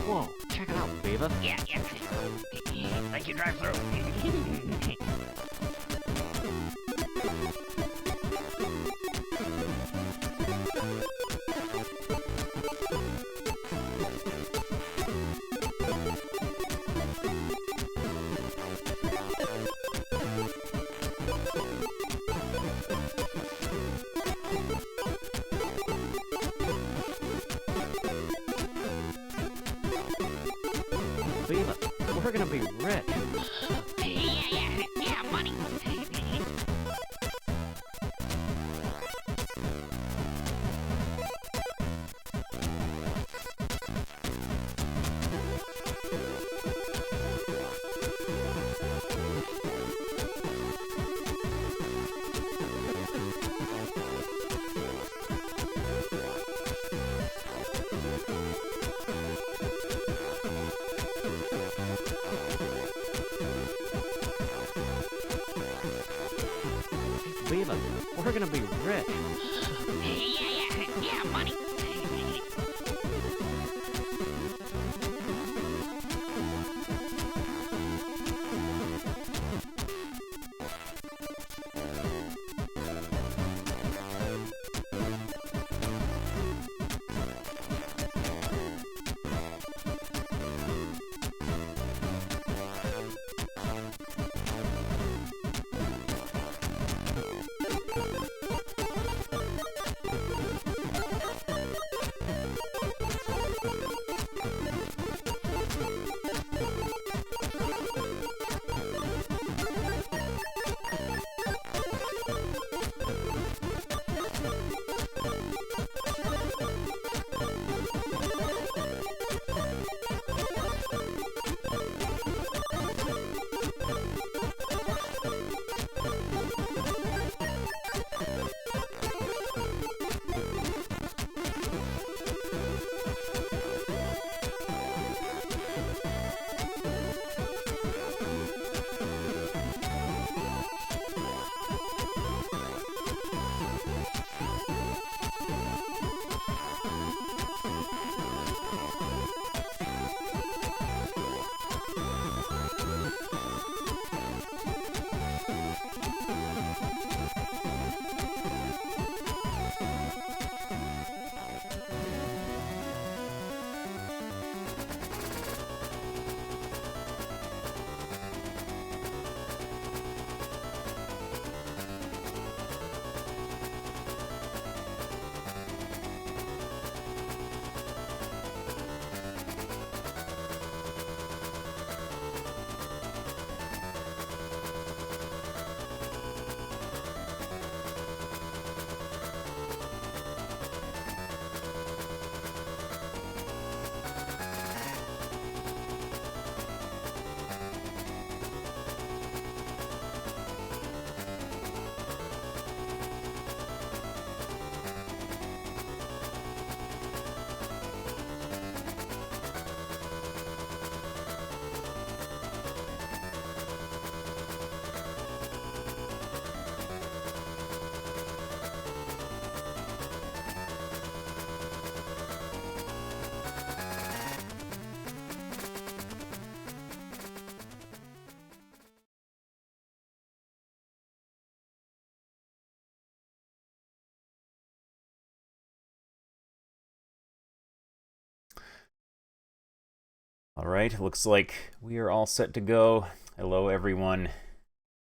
Whoa, check it out, Beaver. Yeah. Thank you, drive through. Beaver, we're gonna be rich. Yeah, money. Beaver, we're gonna be rich. Yeah, money. Alright, looks like we are all set to go. Hello everyone.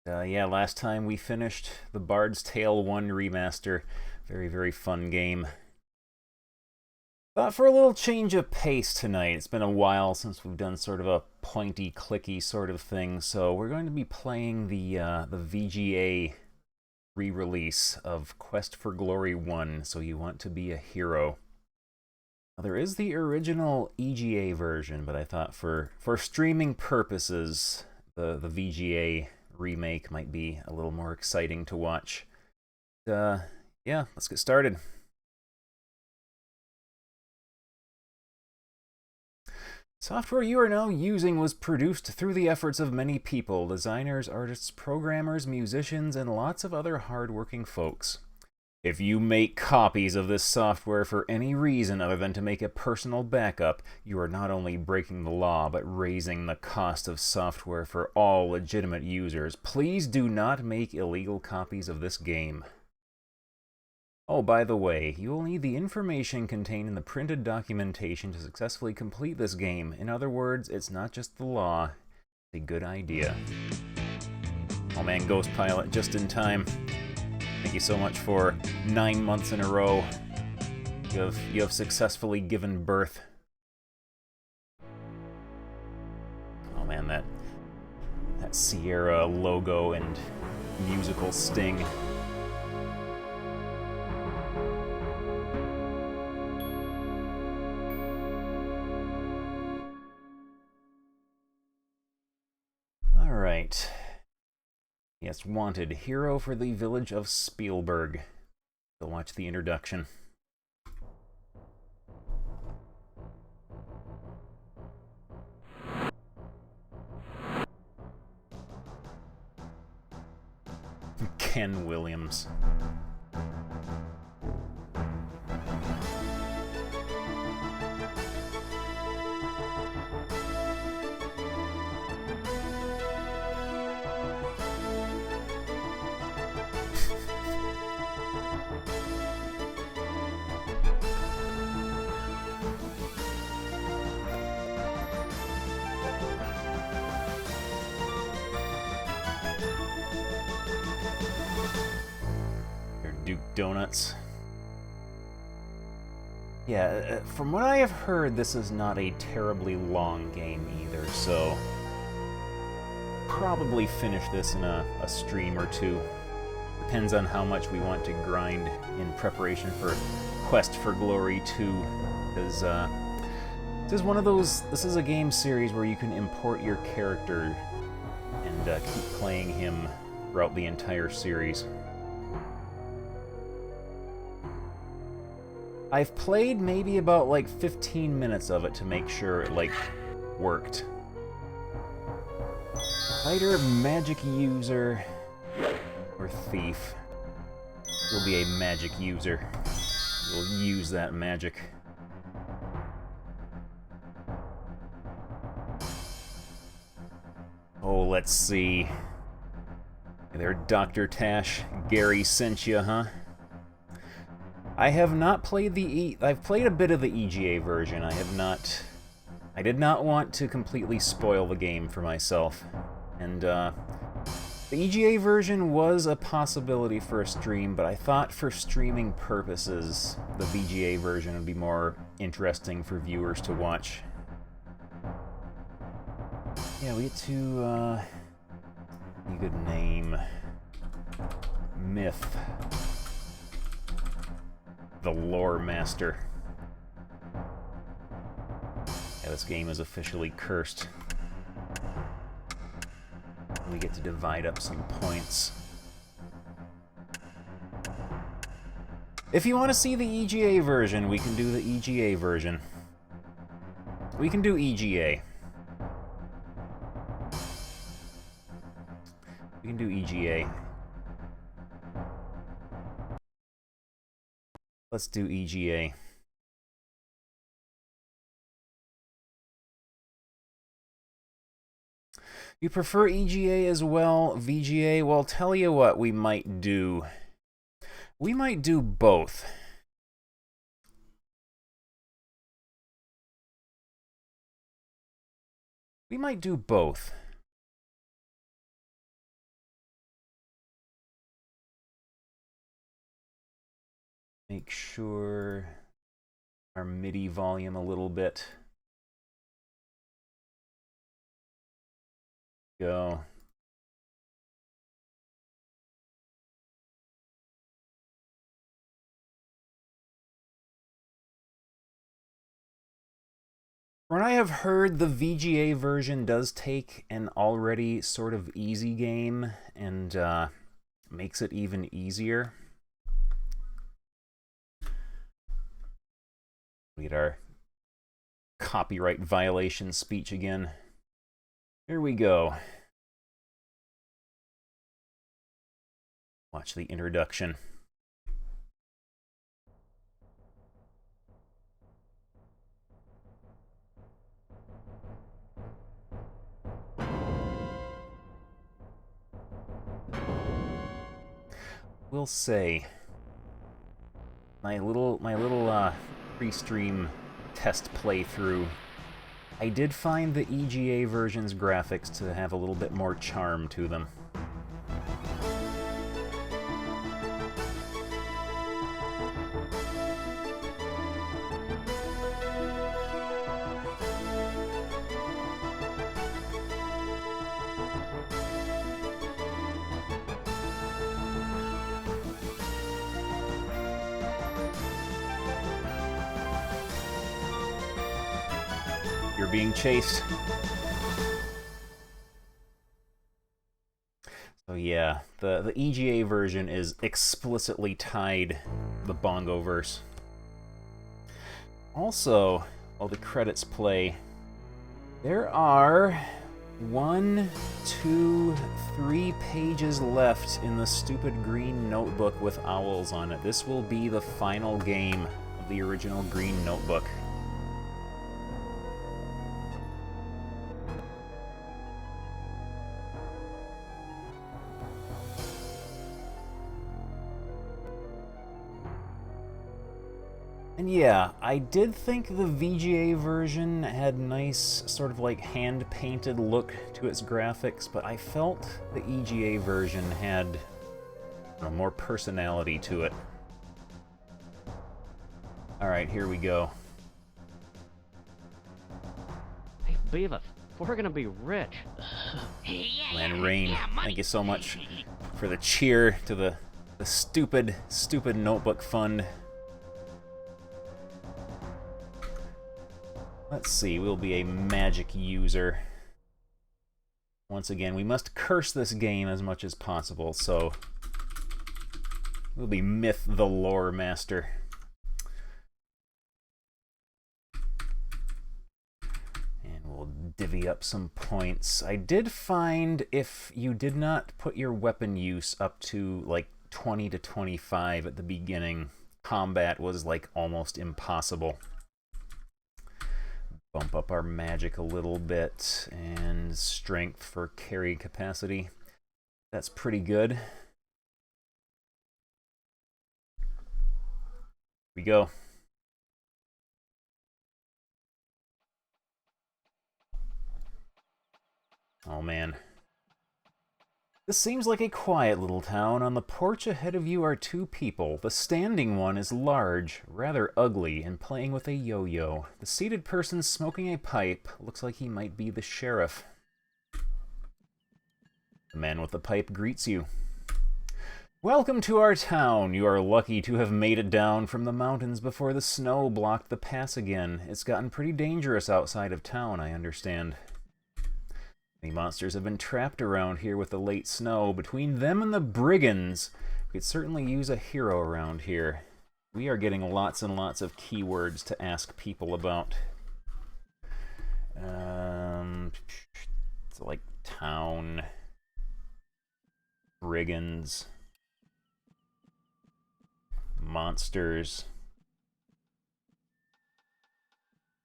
Yeah, last time we finished the Bard's Tale 1 remaster. Very, very fun game. Thought for a little change of pace tonight. It's been a while since we've done sort of a pointy, clicky sort of thing, so we're going to be playing the VGA re-release of Quest for Glory 1, So You Want to Be a Hero. Now, there is the original EGA version, but I thought for streaming purposes, the VGA remake might be a little more exciting to watch. Yeah, let's get started. Software you are now using was produced through the efforts of many people, designers, artists, programmers, musicians, and lots of other hard-working folks. If you make copies of this software for any reason other than to make a personal backup, you are not only breaking the law, but raising the cost of software for all legitimate users. Please do not make illegal copies of this game. Oh, by the way, you will need the information contained in the printed documentation to successfully complete this game. In other words, it's not just the law, it's a good idea. Oh man, Ghost Pilot, just in time. Thank you so much for 9 months in a row. You have successfully given birth. Oh man, that Sierra logo and musical sting. All right. Yes, wanted. Hero for the village of Spielberg. Go watch the introduction. Ken Williams. Duke Donuts. Yeah, from what I have heard, this is not a terribly long game either, so probably finish this in a stream or two. Depends on how much we want to grind in preparation for Quest for Glory 2, because this is a game series where you can import your character and keep playing him throughout the entire series. I've played maybe about like 15 minutes of it to make sure it like worked. Fighter, magic user, or thief. You'll be a magic user. You'll use that magic. Oh, let's see. Hey there, Dr. Tash. Gary sent you, huh? I have not played I've played a bit of the EGA version. I did not want to completely spoil the game for myself. And, the EGA version was a possibility for a stream, but I thought for streaming purposes, the VGA version would be more interesting for viewers to watch. Yeah, we get to, a good name. Myth. The Lore Master. Yeah, this game is officially cursed. We get to divide up some points. If you want to see the EGA version, we can do the EGA version. We can do EGA. We can do EGA. Let's do EGA. You prefer EGA as well, VGA? Well, tell you what we might do. We might do both. We might do both. Make sure our MIDI volume a little bit. Go. From what I have heard, the VGA version does take an already sort of easy game and makes it even easier. Read our copyright violation speech again. Here we go. Watch the introduction. Will say my little pre-stream test playthrough, I did find the EGA version's graphics to have a little bit more charm to them. You're being chased. So yeah, the EGA version is explicitly tied the Bongoverse. Also, while the credits play, there are 1, 2, 3 pages left in the stupid green notebook with owls on it. This will be the final game of the original green notebook. And yeah, I did think the VGA version had nice sort of like hand-painted look to its graphics, but I felt the EGA version had more personality to it. Alright, here we go. Hey, Beavis, we're gonna be rich. Man, Rain, thank you so much for the cheer to the stupid notebook fund. Let's see, we'll be a magic user. Once again, we must curse this game as much as possible, so we'll be Myth the Lore Master. And we'll divvy up some points. I did find if you did not put your weapon use up to like 20 to 25 at the beginning, combat was like almost impossible. Bump up our magic a little bit, and strength for carry capacity. That's pretty good. Here we go. Oh man. This seems like a quiet little town. On the porch ahead of you are 2 people. The standing one is large, rather ugly, and playing with a yo-yo. The seated person smoking a pipe looks like he might be the sheriff. The man with the pipe greets you. Welcome to our town. You are lucky to have made it down from the mountains before the snow blocked the pass again. It's gotten pretty dangerous outside of town, I understand. Many monsters have been trapped around here with the late snow. Between them and the brigands, we could certainly use a hero around here. We are getting lots and lots of keywords to ask people about. It's like town, brigands, monsters,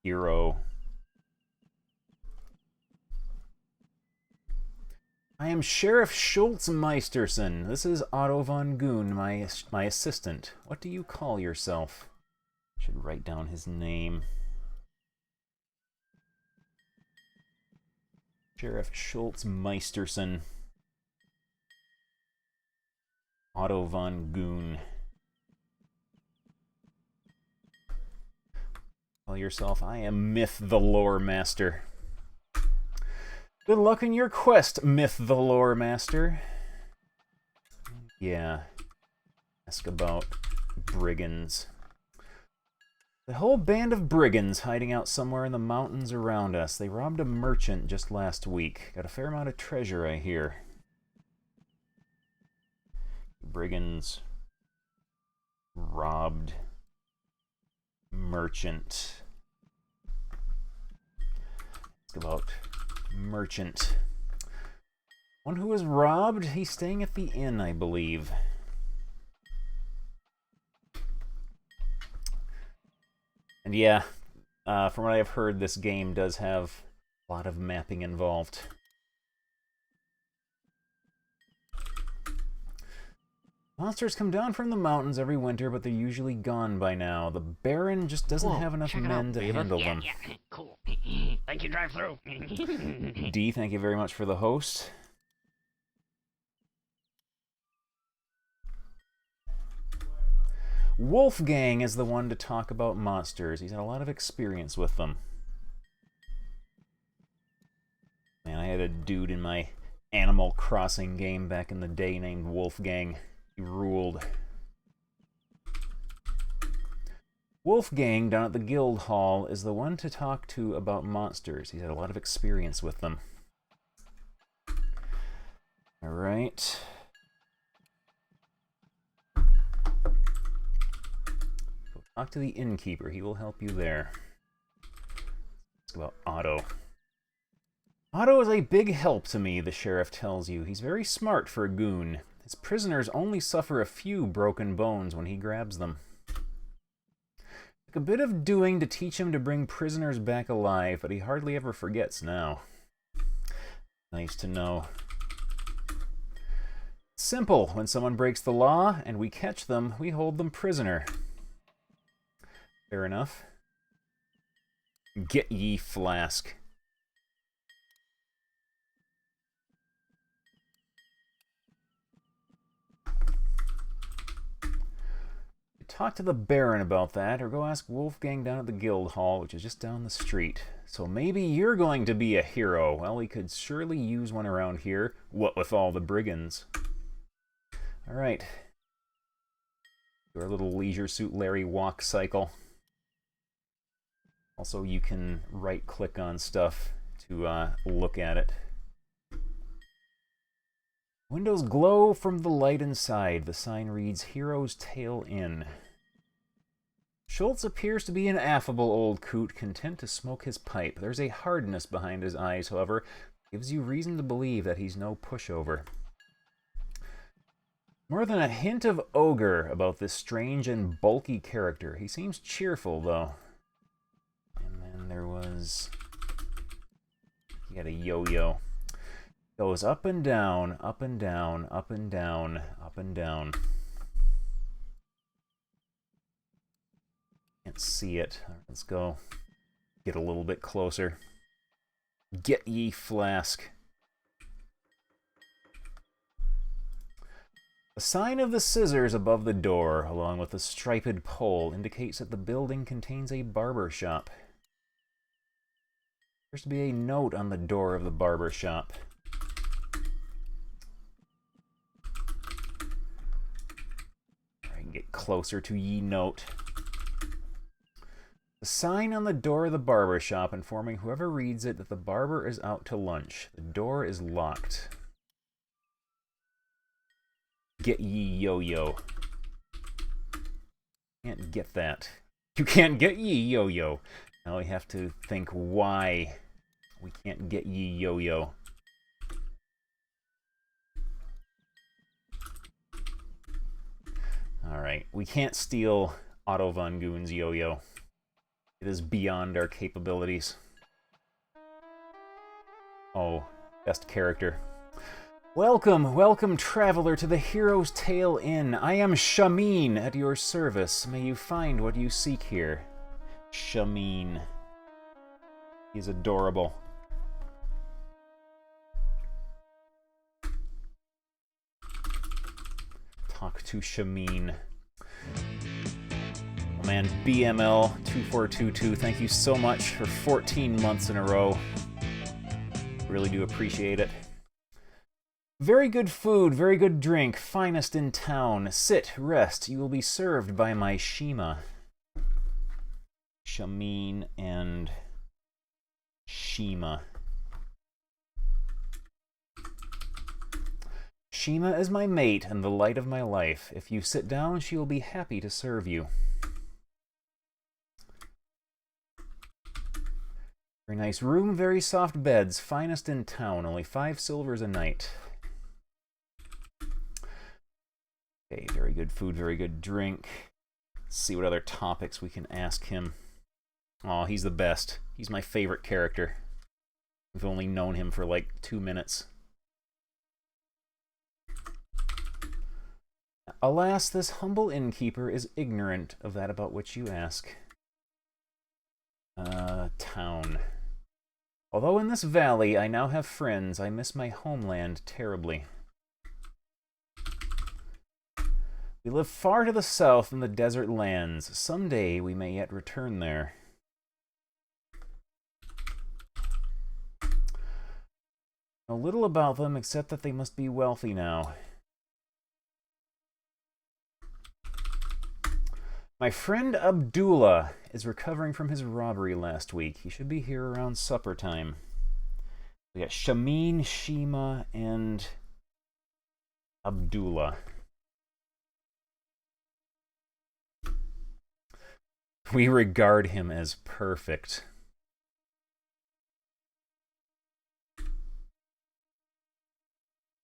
hero. I am Sheriff Schultzmeisterson. This is Otto von Goon, my assistant. What do you call yourself? Should write down his name. Sheriff Schultz Meisterson. Otto von Goon. Tell yourself, I am Myth the Lore Master. Good luck in your quest, Myth the Lore Master. Yeah. Ask about brigands. The whole band of brigands hiding out somewhere in the mountains around us. They robbed a merchant just last week. Got a fair amount of treasure, I hear. Brigands robbed merchant. Ask about merchant. One who was robbed, he's staying at the inn, I believe. And yeah, from what I've heard, this game does have a lot of mapping involved. Monsters come down from the mountains every winter, but they're usually gone by now. The Baron just doesn't have enough men to handle them. Yeah, cool. Thank you, drive through. D, thank you very much for the host. Wolfgang is the one to talk about monsters. He's had a lot of experience with them. Man, I had a dude in my Animal Crossing game back in the day named Wolfgang. He ruled. Wolfgang down at the guild hall is the one to talk to about monsters. He's had a lot of experience with them. All right. Talk to the innkeeper. He will help you there. Let's go about Otto. Otto is a big help to me, the sheriff tells you. He's very smart for a goon. His prisoners only suffer a few broken bones when he grabs them. Took a bit of doing to teach him to bring prisoners back alive, but he hardly ever forgets now. Nice to know. Simple. When someone breaks the law and we catch them, we hold them prisoner. Fair enough. Get ye flask. Talk to the Baron about that, or go ask Wolfgang down at the guild hall, which is just down the street. So maybe you're going to be a hero. Well, we could surely use one around here. What with all the brigands? Alright. Do our little Leisure Suit Larry walk cycle. Also, you can right-click on stuff to look at it. Windows glow from the light inside. The sign reads, Hero's Tale Inn. Schultz appears to be an affable old coot, content to smoke his pipe. There's a hardness behind his eyes, however, gives you reason to believe that he's no pushover. More than a hint of ogre about this strange and bulky character. He seems cheerful, though. And then there was... He had a yo-yo. Goes up and down, up and down, up and down, up and down. Can't see it. Let's go get a little bit closer. Get ye flask. The sign of the scissors above the door, along with a striped pole, indicates that the building contains a barber shop. There's to be a note on the door of the barber shop. I can get closer to ye note. The sign on the door of the barber shop informing whoever reads it that the barber is out to lunch. The door is locked. Get ye yo-yo. Can't get that. You can't get ye yo-yo. Now we have to think why we can't get ye yo-yo. Alright, we can't steal Otto von Goon's yo-yo. It is beyond our capabilities. Oh, best character. Welcome, welcome, traveler, to the Hero's Tale Inn. I am Shamin at your service. May you find what you seek here. Shamin. He's adorable. talk to Shameen. Oh man, BML2422, thank you so much for 14 months in a row. Really do appreciate it. Very good food, very good drink, finest in town. Sit, rest, you will be served by my Shima. Shameen and Shima. Shima is my mate and the light of my life. If you sit down, she will be happy to serve you. Very nice room, very soft beds, finest in town, only 5 silvers a night. Okay, very good food, very good drink. Let's see what other topics we can ask him. Oh, he's the best. He's my favorite character. We've only known him for like 2 minutes. Alas, this humble innkeeper is ignorant of that about which you ask. Town. Although in this valley I now have friends, I miss my homeland terribly. We live far to the south in the desert lands. Someday we may yet return there. Know little about them except that they must be wealthy now. My friend Abdullah is recovering from his robbery last week. He should be here around supper time. We got Shameen, Shima, and Abdullah. We regard him as perfect.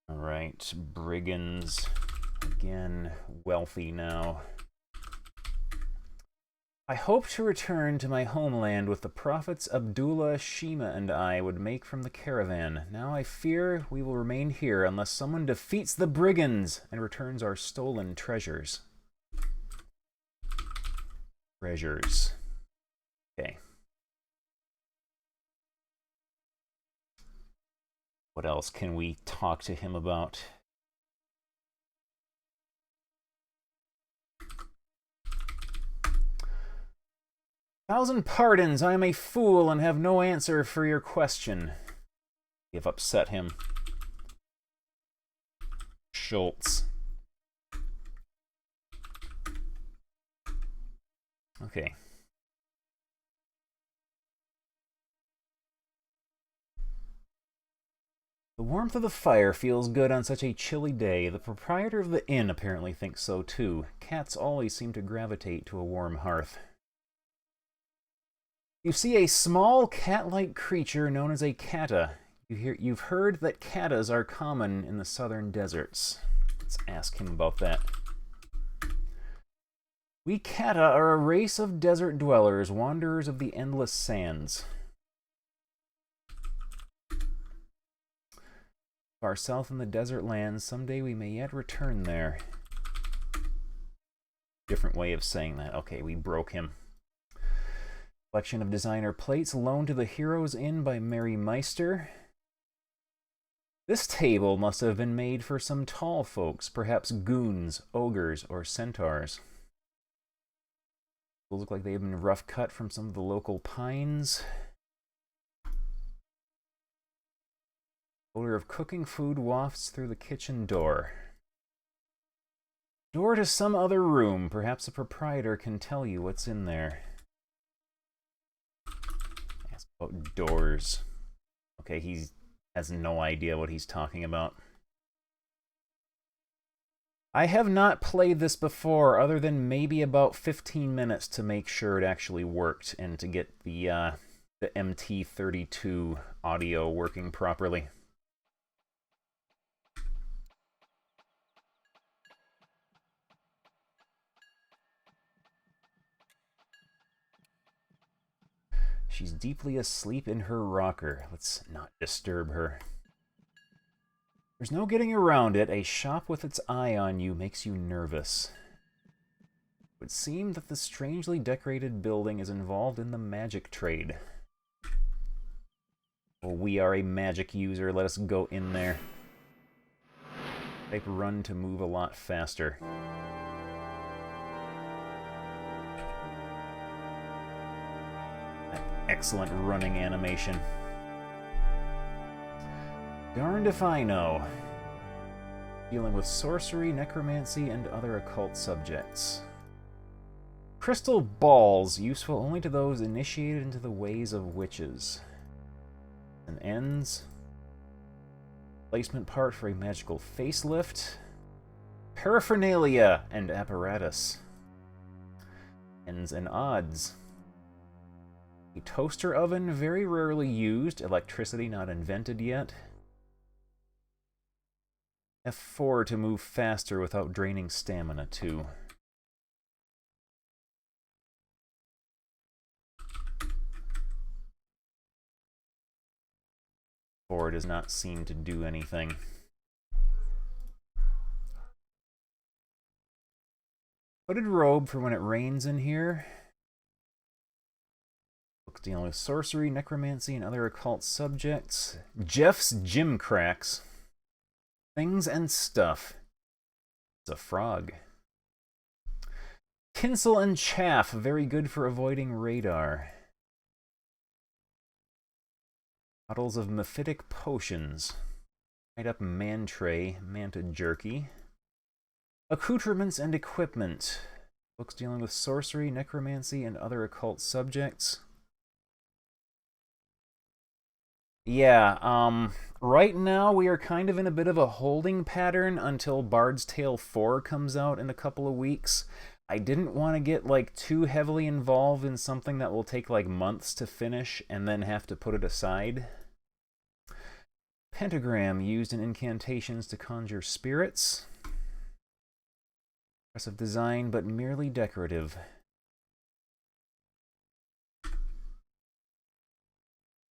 All right, brigands. Again, wealthy now. I hope to return to my homeland with the profits Abdullah, Shima, and I would make from the caravan. Now I fear we will remain here unless someone defeats the brigands and returns our stolen treasures. Treasures. Okay. What else can we talk to him about? Thousand pardons, I am a fool and have no answer for your question. We have upset him. Schultz. Okay. The warmth of the fire feels good on such a chilly day. The proprietor of the inn apparently thinks so too. Cats always seem to gravitate to a warm hearth. You see a small cat-like creature known as a kata. You've heard that katas are common in the southern deserts. Let's ask him about that. We kata are a race of desert dwellers, wanderers of the endless sands. Far south in the desert lands, someday we may yet return there. Different way of saying that. Okay, we broke him. Collection of designer plates loaned to the Heroes Inn by Mary Meister. This table must have been made for some tall folks, perhaps goons, ogres, or centaurs. Those look like they've been rough cut from some of the local pines. Odor of cooking food wafts through the kitchen door. Door to some other room. Perhaps the proprietor can tell you what's in there. Ask about doors. Okay, he has no idea what he's talking about. I have not played this before, other than maybe about 15 minutes to make sure it actually worked and to get the MT32 audio working properly. She's deeply asleep in her rocker. Let's not disturb her. There's no getting around it. A shop with its eye on you makes you nervous. It would seem that the strangely decorated building is involved in the magic trade. Well, we are a magic user. Let us go in there. type run to move a lot faster. Excellent running animation. Darned if I know. Dealing with sorcery, necromancy, and other occult subjects. Crystal balls, useful only to those initiated into the ways of witches. And ends. Placement part for a magical facelift. Paraphernalia and apparatus. Ends and odds. A toaster oven, very rarely used. Electricity not invented yet. F4 to move faster without draining stamina, too. F4 does not seem to do anything. Hooded robe for when it rains in here. Books dealing with sorcery, necromancy, and other occult subjects. Jeff's Gym Cracks. Things and stuff. It's a frog. Tinsel and chaff, very good for avoiding radar. Bottles of mephitic potions. Tied up man tray, manta jerky. Accoutrements and equipment. Books dealing with sorcery, necromancy, and other occult subjects. Yeah, right now we are kind of in a bit of a holding pattern until Bard's Tale 4 comes out in a couple of weeks. I didn't want to get, like, too heavily involved in something that will take, like, months to finish and then have to put it aside. Pentagram, used in incantations to conjure spirits. Impressive design, but merely decorative.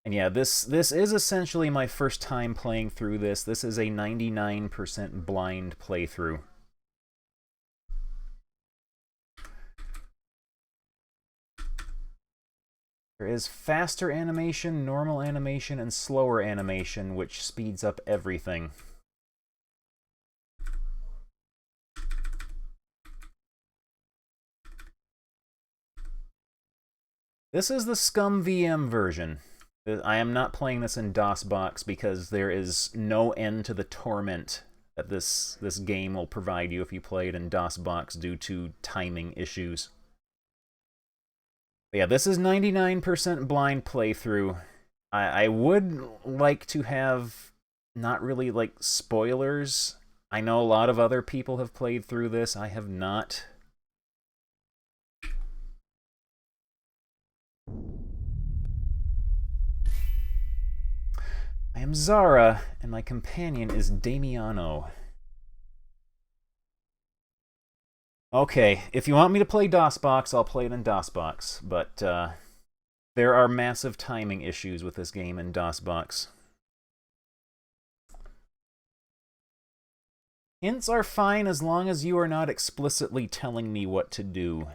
And yeah, this is essentially my first time playing through this. This is a 99% blind playthrough. There is faster animation, normal animation, and slower animation, which speeds up everything. This is the Scum VM version. I am not playing this in DOSBox because there is no end to the torment that this game will provide you if you play it in DOSBox due to timing issues. But yeah, this is 99% blind playthrough. I would like to have not really like spoilers. I know a lot of other people have played through this. I have not. I am Zara, and my companion is Damiano. Okay, if you want me to play DOSBox, I'll play it in DOSBox, but there are massive timing issues with this game in DOSBox. Hints are fine as long as you are not explicitly telling me what to do.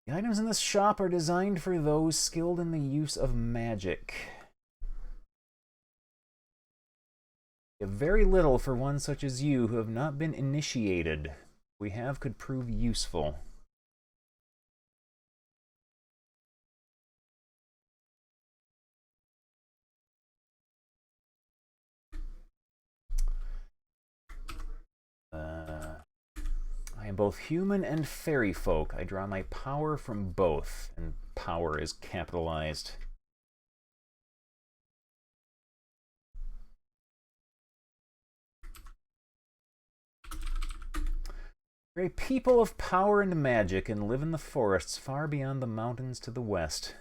The items in this shop are designed for those skilled in the use of magic. We have very little for one such as you who have not been initiated. We have could prove useful. I am both human and fairy folk. I draw my power from both, and power is capitalized. We're a people of power and magic and live in the forests far beyond the mountains to the west.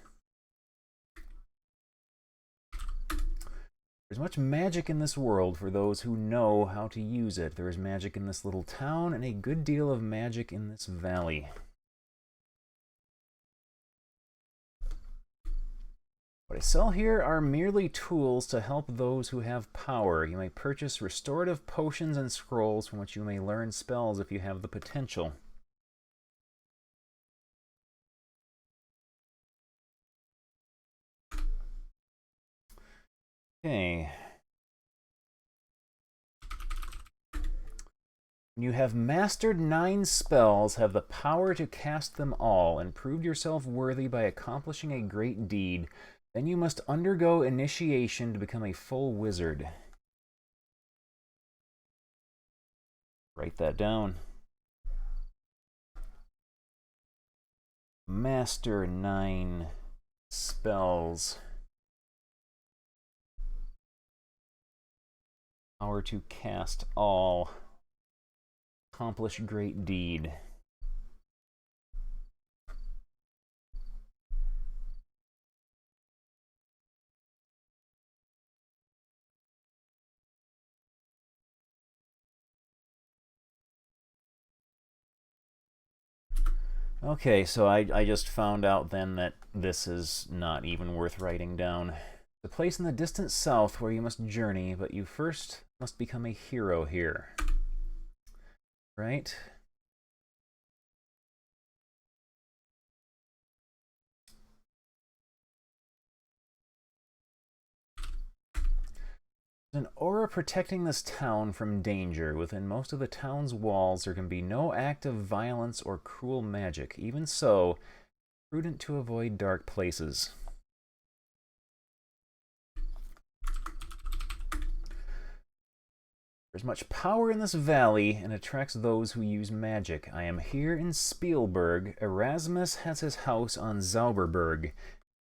There's much magic in this world for those who know how to use it. There is magic in this little town and a good deal of magic in this valley. What I sell here are merely tools to help those who have power. You may purchase restorative potions and scrolls from which you may learn spells if you have the potential. Okay. When you have mastered 9 spells, have the power to cast them all, and proved yourself worthy by accomplishing a great deed, then you must undergo initiation to become a full wizard. Write that down. Master 9 spells. Power to cast all. Accomplish great deed. Okay, so I just found out then that this is not even worth writing down. The place in the distant south where you must journey, but you first must become a hero here. Right? There's an aura protecting this town from danger. Within most of the town's walls, there can be no act of violence or cruel magic. Even so, prudent to avoid dark places. There's much power in this valley and attracts those who use magic. I am here in Spielberg. Erasmus has his house on Zauberberg,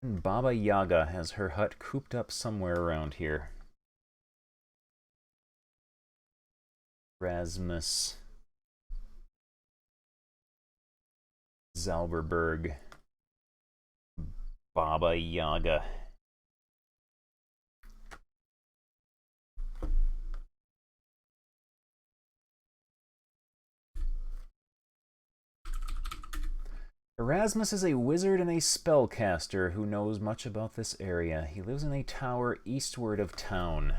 and Baba Yaga has her hut cooped up somewhere around here. Erasmus. Zauberberg. Baba Yaga. Erasmus is a wizard and a spellcaster who knows much about this area. He lives in a tower eastward of town.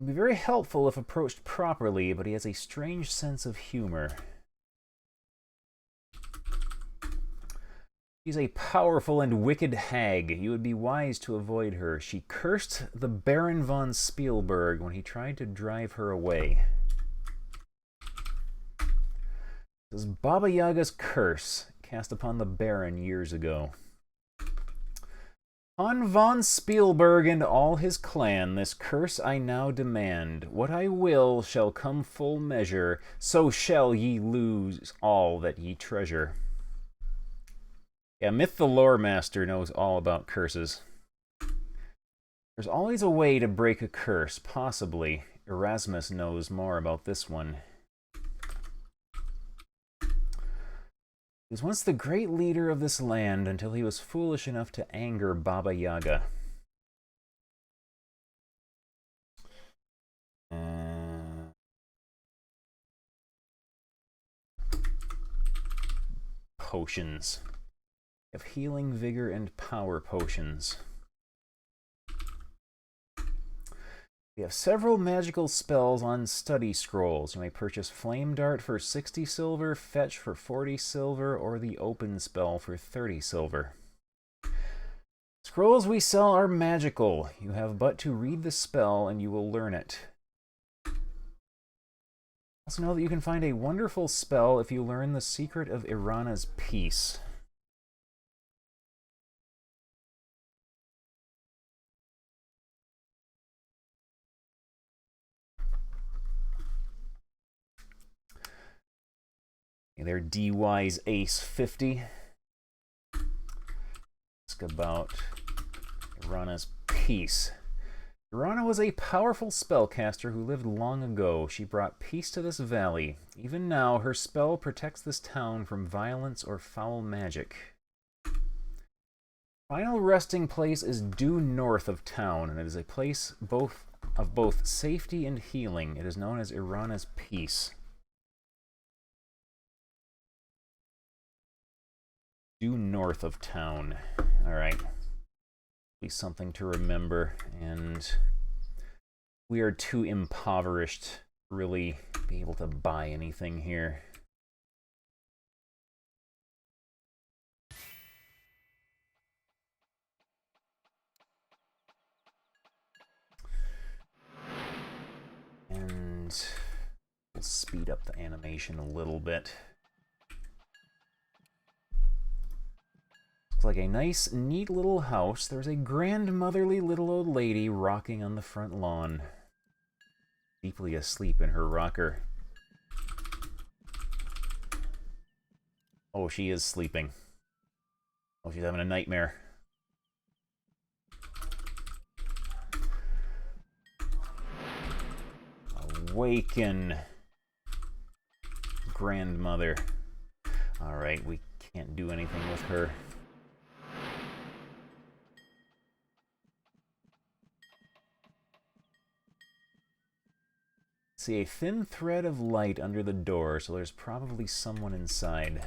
It would be very helpful if approached properly, but he has a strange sense of humor. She's a powerful and wicked hag. You would be wise to avoid her. She cursed the Baron von Spielberg when he tried to drive her away. This is Baba Yaga's curse, cast upon the Baron years ago. On von Spielberg and all his clan, this curse I now demand. What I will shall come full measure, so shall ye lose all that ye treasure. Yeah, Myth the Lore Master knows all about curses. There's always a way to break a curse, possibly. Erasmus knows more about this one. He was once the great leader of this land until he was foolish enough to anger Baba Yaga. Potions. We have healing, vigor, and power potions. We have several magical spells on study scrolls. You may purchase Flame Dart for 60 silver, Fetch for 40 silver, or the Open spell for 30 silver. Scrolls we sell are magical. You have but to read the spell and you will learn it. Also know that you can find a wonderful spell if you learn the secret of Irana's peace. They're DY's Ace 50. Ask about Irana's peace. Irana was a powerful spellcaster who lived long ago. She brought peace to this valley. Even now, her spell protects this town from violence or foul magic. Final resting place is due north of town, and it is a place both of both safety and healing. It is known as Irana's Peace. Due north of town. Alright. Be something to remember, and we are too impoverished to really be able to buy anything here. And we'll speed up the animation a little bit. Looks like a nice, neat little house. There's a grandmotherly little old lady rocking on the front lawn, deeply asleep in her rocker. Oh, she is sleeping. Oh, she's having a nightmare. Awaken, grandmother. Alright, we can't do anything with her. See a thin thread of light under the door, so there's probably someone inside.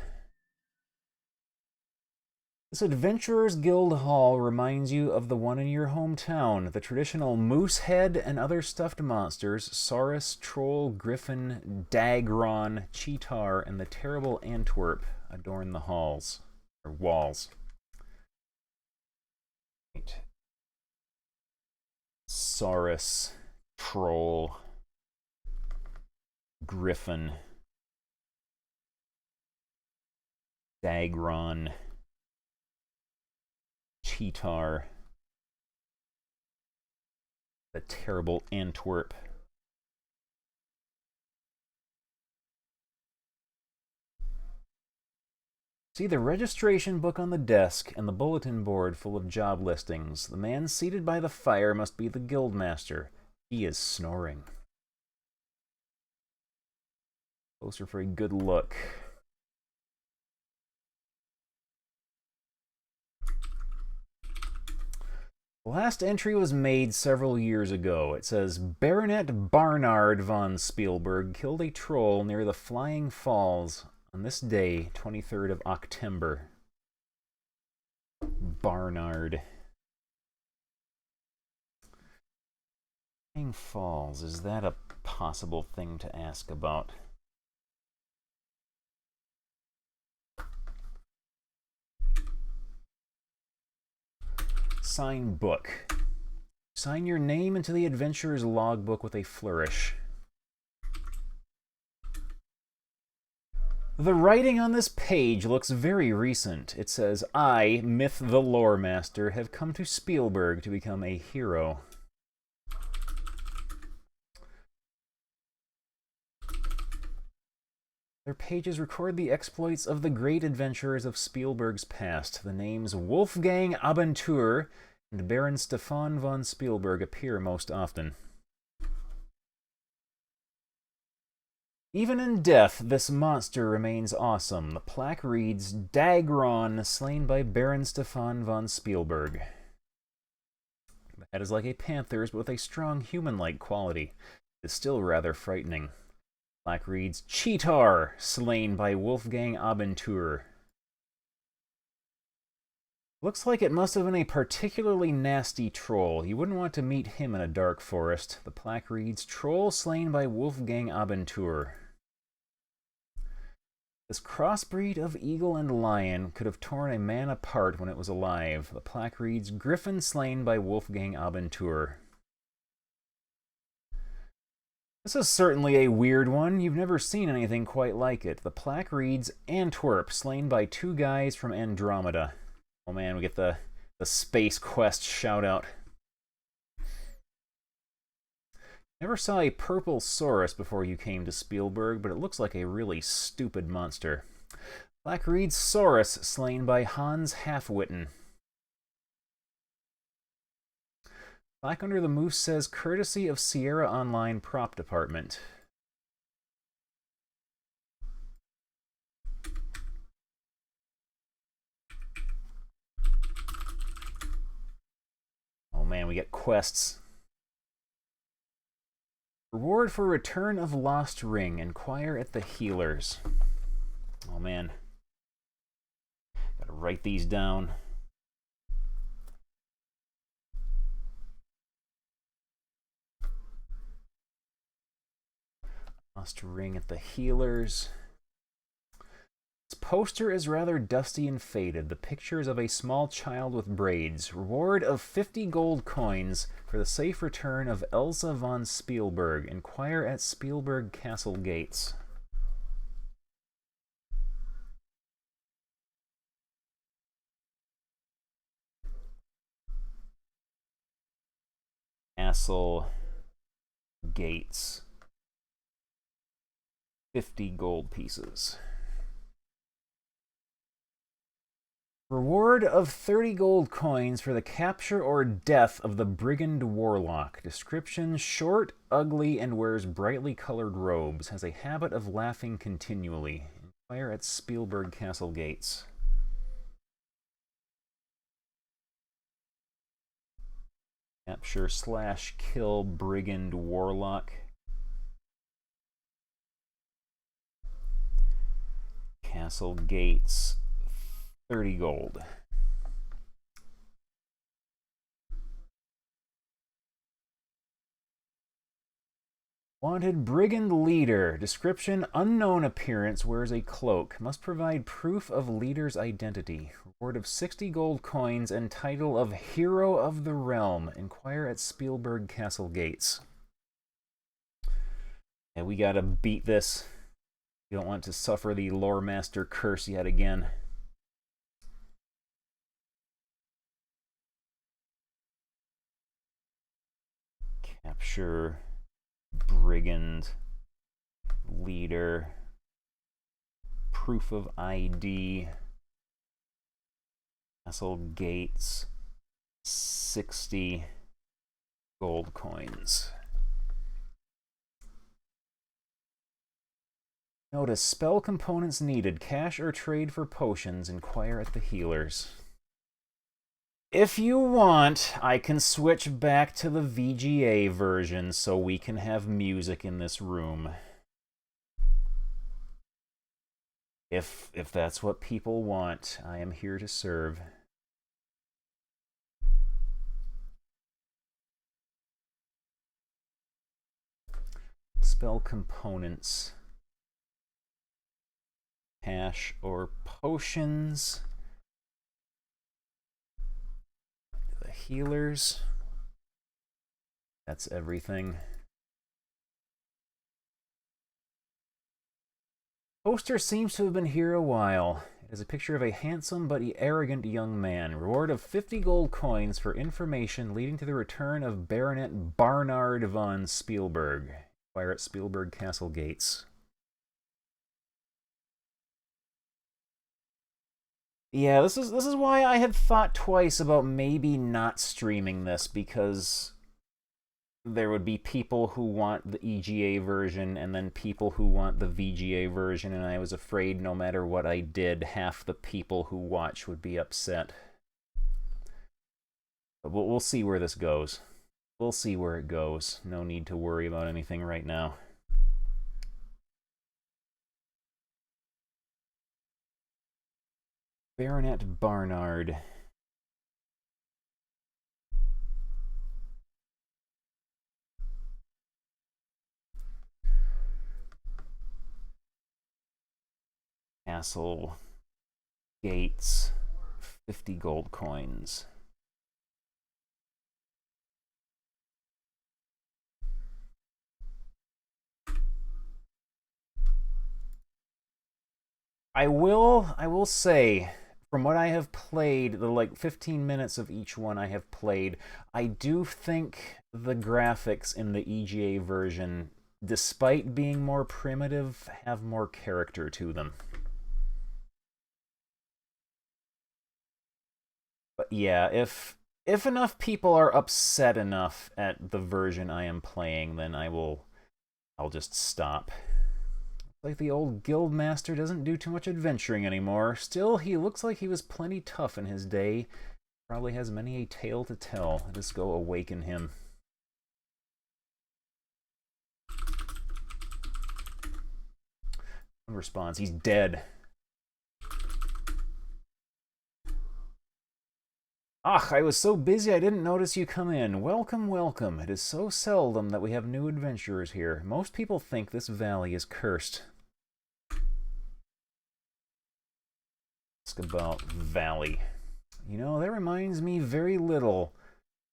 This Adventurers Guild Hall reminds you of the one in your hometown. The traditional moose head and other stuffed monsters, Saurus, Troll, Griffin, Dagron, Cheetar, and the terrible Antwerp adorn the halls, or walls. Right. Saurus, Troll, Griffin, Dagron, Cheetar, the terrible Antwerp. See the registration book on the desk and the bulletin board full of job listings. The man seated by the fire must be the guildmaster. He is snoring. Closer for a good look. The last entry was made several years ago. It says, Baronet Barnard von Spielberg killed a troll near the Flying Falls on this day, 23rd of October. Barnard. Flying Falls, is that a possible thing to ask about? Sign book. Sign your name into the adventurer's logbook with a flourish. The writing on this page looks very recent. It says, I, Myth the Lore Master, have come to Spielberg to become a hero. Their pages record the exploits of the great adventurers of Spielberg's past. The names Wolfgang Abentur and Baron Stefan von Spielberg appear most often. Even in death, this monster remains awesome. The plaque reads, Dagron, slain by Baron Stefan von Spielberg. The head is like a panther's, but with a strong human-like quality. It is still rather frightening. Plaque reads, Cheetar, slain by Wolfgang Abentur. Looks like it must have been a particularly nasty troll. You wouldn't want to meet him in a dark forest. The plaque reads, Troll slain by Wolfgang Abentur. This crossbreed of eagle and lion could have torn a man apart when it was alive. The plaque reads, Griffin slain by Wolfgang Abentur. This is certainly a weird one. You've never seen anything quite like it. The plaque reads, Antwerp, slain by two guys from Andromeda. Oh man, we get the Space Quest shout-out. Never saw a purple Saurus before you came to Spielberg, but it looks like a really stupid monster. Plaque reads, Saurus, slain by Hans Halfwitten. Plaque under the moose says, courtesy of Sierra Online Prop Department. Oh man, we get quests. Reward for return of lost ring. Inquire at the healers. Oh man. Gotta write these down. Lost ring at the healers. This poster is rather dusty and faded. The picture is of a small child with braids. Reward of 50 gold coins for the safe return of Elsa von Spielberg. Inquire at Spielberg Castle gates. Castle gates. 50 gold pieces. Reward of 30 gold coins for the capture or death of the brigand warlock. Description: short, ugly, and wears brightly colored robes. Has a habit of laughing continually. Inquire at Spielberg Castle gates. Capture / kill brigand warlock. Castle gates. 30 gold. Wanted brigand leader. Description: unknown appearance, wears a cloak. Must provide proof of leader's identity. Reward of 60 gold coins and title of Hero of the Realm. Inquire at Spielberg Castle gates. And we gotta beat this. We don't want to suffer the lore master curse yet again. Capture brigand leader. Proof of ID. Castle gates. 60 gold coins. Notice spell components needed. Cash or trade for potions. Inquire at the healers. If you want, I can switch back to the VGA version so we can have music in this room. If that's what people want, I am here to serve. Spell components. Cash or potions. The healers. That's everything. Poster seems to have been here a while. It is a picture of a handsome but arrogant young man. Reward of 50 gold coins for information leading to the return of Baronet Barnard von Spielberg. Inquire at Spielberg Castle gates. Yeah, this is why I had thought twice about maybe not streaming this, because there would be people who want the EGA version and then people who want the VGA version, and I was afraid no matter what I did, half the people who watch would be upset. But we'll see where this goes. We'll see where it goes. No need to worry about anything right now. Baronet Barnard. Castle gates. 50 gold coins. I will say, from what I have played, the like 15 minutes of each one I have played, I do think the graphics in the EGA version, despite being more primitive, have more character to them. But yeah, if enough people are upset enough at the version I am playing, then I'll just stop. Like the old guild master doesn't do too much adventuring anymore. Still, he looks like he was plenty tough in his day. Probably has many a tale to tell. Let us go awaken him. Response, he's dead. Ah, I was so busy I didn't notice you come in. Welcome, welcome. It is so seldom that we have new adventurers here. Most people think this valley is cursed. Ask about valley. You know, that reminds me very little.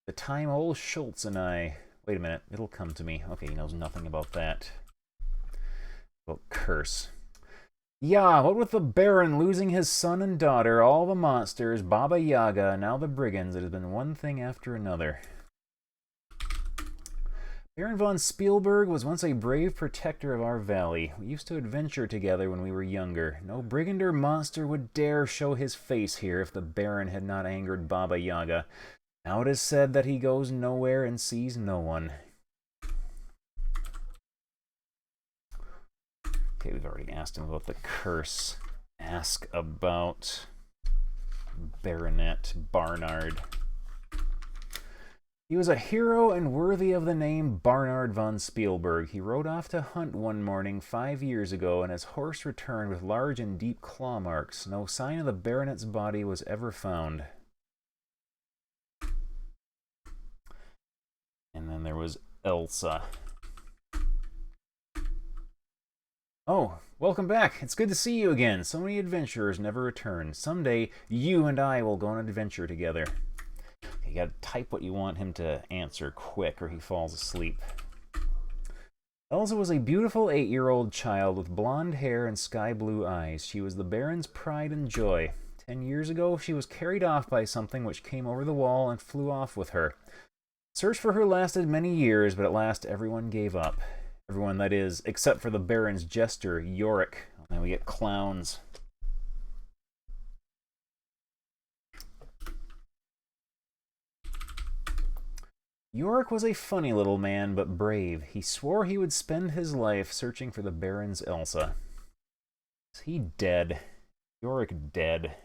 The time old Schultz and I... Wait a minute, it'll come to me. Okay, he knows nothing about that. About curse. Yeah, what with the Baron losing his son and daughter, all the monsters, Baba Yaga, and now the brigands, it has been one thing after another. Baron von Spielberg was once a brave protector of our valley. We used to adventure together when we were younger. No brigand or monster would dare show his face here if the Baron had not angered Baba Yaga. Now it is said that he goes nowhere and sees no one. Okay, we've already asked him about the curse. Ask about Baronet Barnard. He was a hero and worthy of the name Barnard von Spielberg. He rode off to hunt one morning 5 years ago, and his horse returned with large and deep claw marks. No sign of the baronet's body was ever found. And then there was Elsa. Oh, welcome back. It's good to see you again. So many adventurers never return. Someday, you and I will go on an adventure together. You gotta type what you want him to answer quick or he falls asleep. Elsa was a beautiful 8-year-old child with blonde hair and sky blue eyes. She was the Baron's pride and joy. 10 years ago, she was carried off by something which came over the wall and flew off with her. Search for her lasted many years, but at last everyone gave up. Everyone, that is, except for the Baron's jester, Yorick. Now we get clowns. Yorick was a funny little man, but brave. He swore he would spend his life searching for the Baron's Elsa. Is he dead? Yorick dead.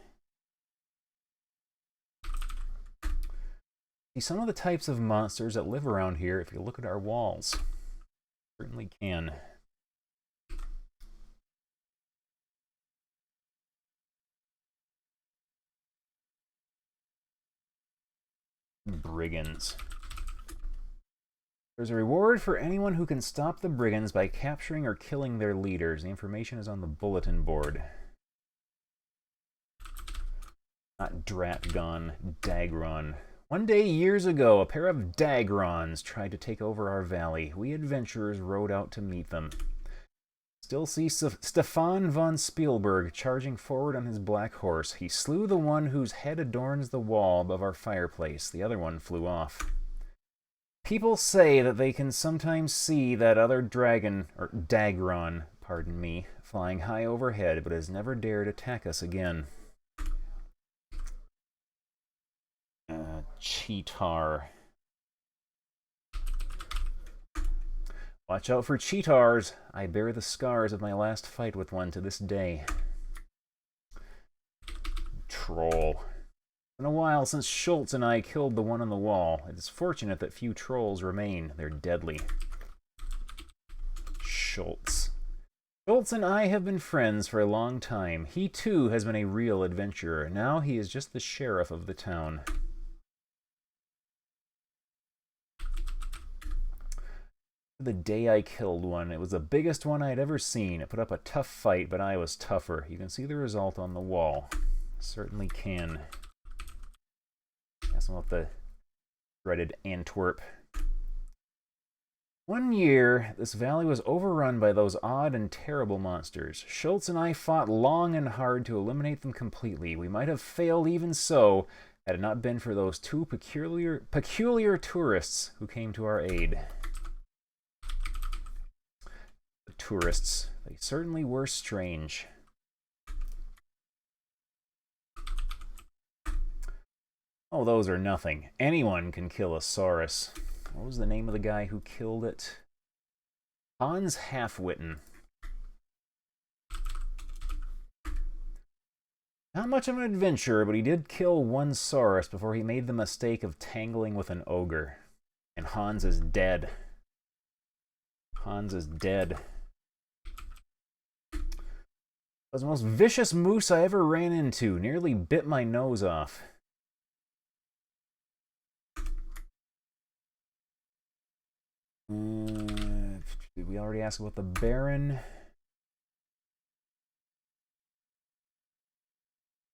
See some of the types of monsters that live around here if you look at our walls. Certainly can. Brigands. There's a reward for anyone who can stop the brigands by capturing or killing their leaders. The information is on the bulletin board. Not Dratgon, Dagron. One day, years ago, a pair of Dagrons tried to take over our valley. We adventurers rode out to meet them. Still see Stefan von Spielberg charging forward on his black horse. He slew the one whose head adorns the wall above our fireplace. The other one flew off. People say that they can sometimes see that other dragon, or Dagron, pardon me, flying high overhead, but has never dared attack us again. Cheetar. Watch out for cheetars. I bear the scars of my last fight with one to this day. Troll. It's been a while since Schultz and I killed the one on the wall. It is fortunate that few trolls remain. They're deadly. Schultz. Schultz and I have been friends for a long time. He too has been a real adventurer. Now he is just the sheriff of the town. The day I killed one, it was the biggest one I had ever seen. It put up a tough fight, but I was tougher. You can see the result on the wall. Certainly can. That's not the dreaded Antwerp. One year, this valley was overrun by those odd and terrible monsters. Schultz and I fought long and hard to eliminate them completely. We might have failed even so, had it not been for those two peculiar tourists who came to our aid. Tourists. They certainly were strange. Oh, those are nothing. Anyone can kill a Saurus. What was the name of the guy who killed it? Hans Halfwitten. Not much of an adventurer, but he did kill one Saurus before he made the mistake of tangling with an ogre. And Hans is dead. Hans is dead. was the most vicious moose I ever ran into. Nearly bit my nose off. Did we already ask about the Baron?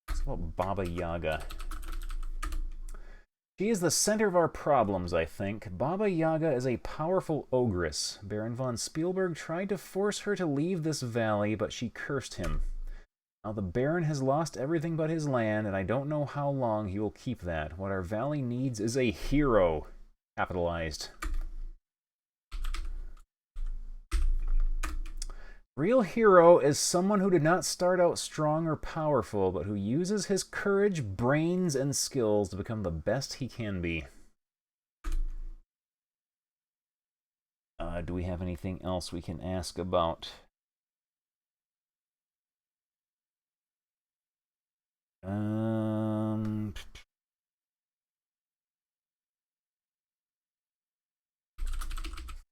Let's about Baba Yaga. She is the center of our problems, I think. Baba Yaga is a powerful ogress. Baron von Spielberg tried to force her to leave this valley, but she cursed him. Now the Baron has lost everything but his land, and I don't know how long he will keep that. What our valley needs is a hero. Capitalized. Real hero is someone who did not start out strong or powerful, but who uses his courage, brains, and skills to become the best he can be. Do we have anything else we can ask about?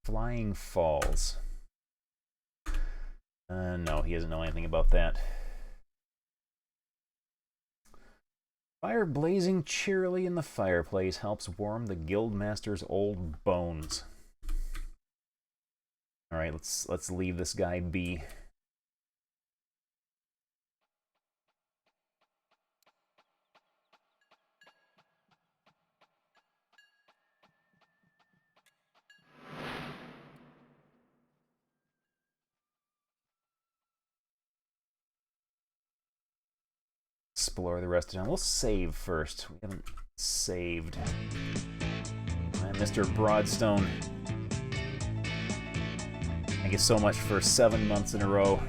Flying Falls. No, he doesn't know anything about that. Fire blazing cheerily in the fireplace helps warm the guildmaster's old bones. All right, let's leave this guy be. Explore the rest of town. We'll save first. We haven't saved. And Mr. Broadstone. Thank you so much for 7 months in a row.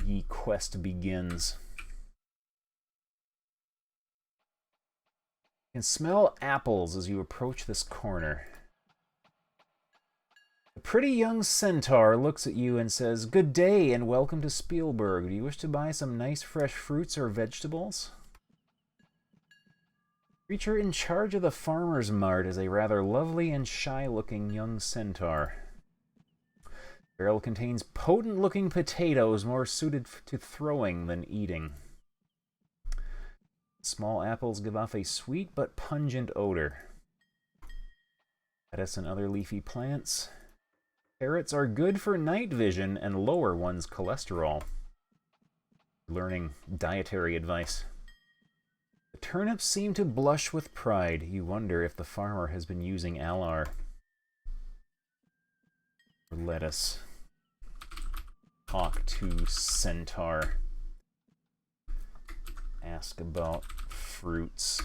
Ye quest begins. You can smell apples as you approach this corner. A pretty young centaur looks at you and says, "Good day and welcome to Spielberg. Do you wish to buy some nice fresh fruits or vegetables?" The creature in charge of the farmer's mart is a rather lovely and shy-looking young centaur. The barrel contains potent-looking potatoes more suited to throwing than eating. Small apples give off a sweet but pungent odor. Lettuce and other leafy plants. Carrots are good for night vision and lower one's cholesterol. Learning dietary advice. The turnips seem to blush with pride. You wonder if the farmer has been using alar. Lettuce. Talk to centaur. Ask about fruits.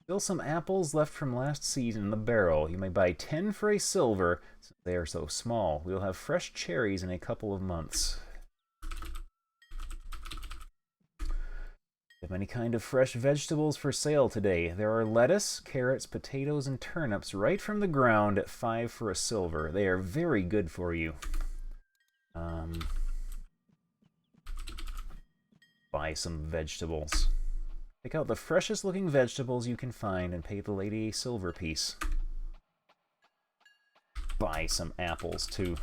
Still some apples left from last season in the barrel. You may buy 10 for a silver, since they are so small. We'll have fresh cherries in a couple of months. We have any kind of fresh vegetables for sale today. There are lettuce, carrots, potatoes, and turnips right from the ground at 5 for a silver. They are very good for you. Buy some vegetables. Pick out the freshest looking vegetables you can find and pay the lady a silver piece. Buy some apples too.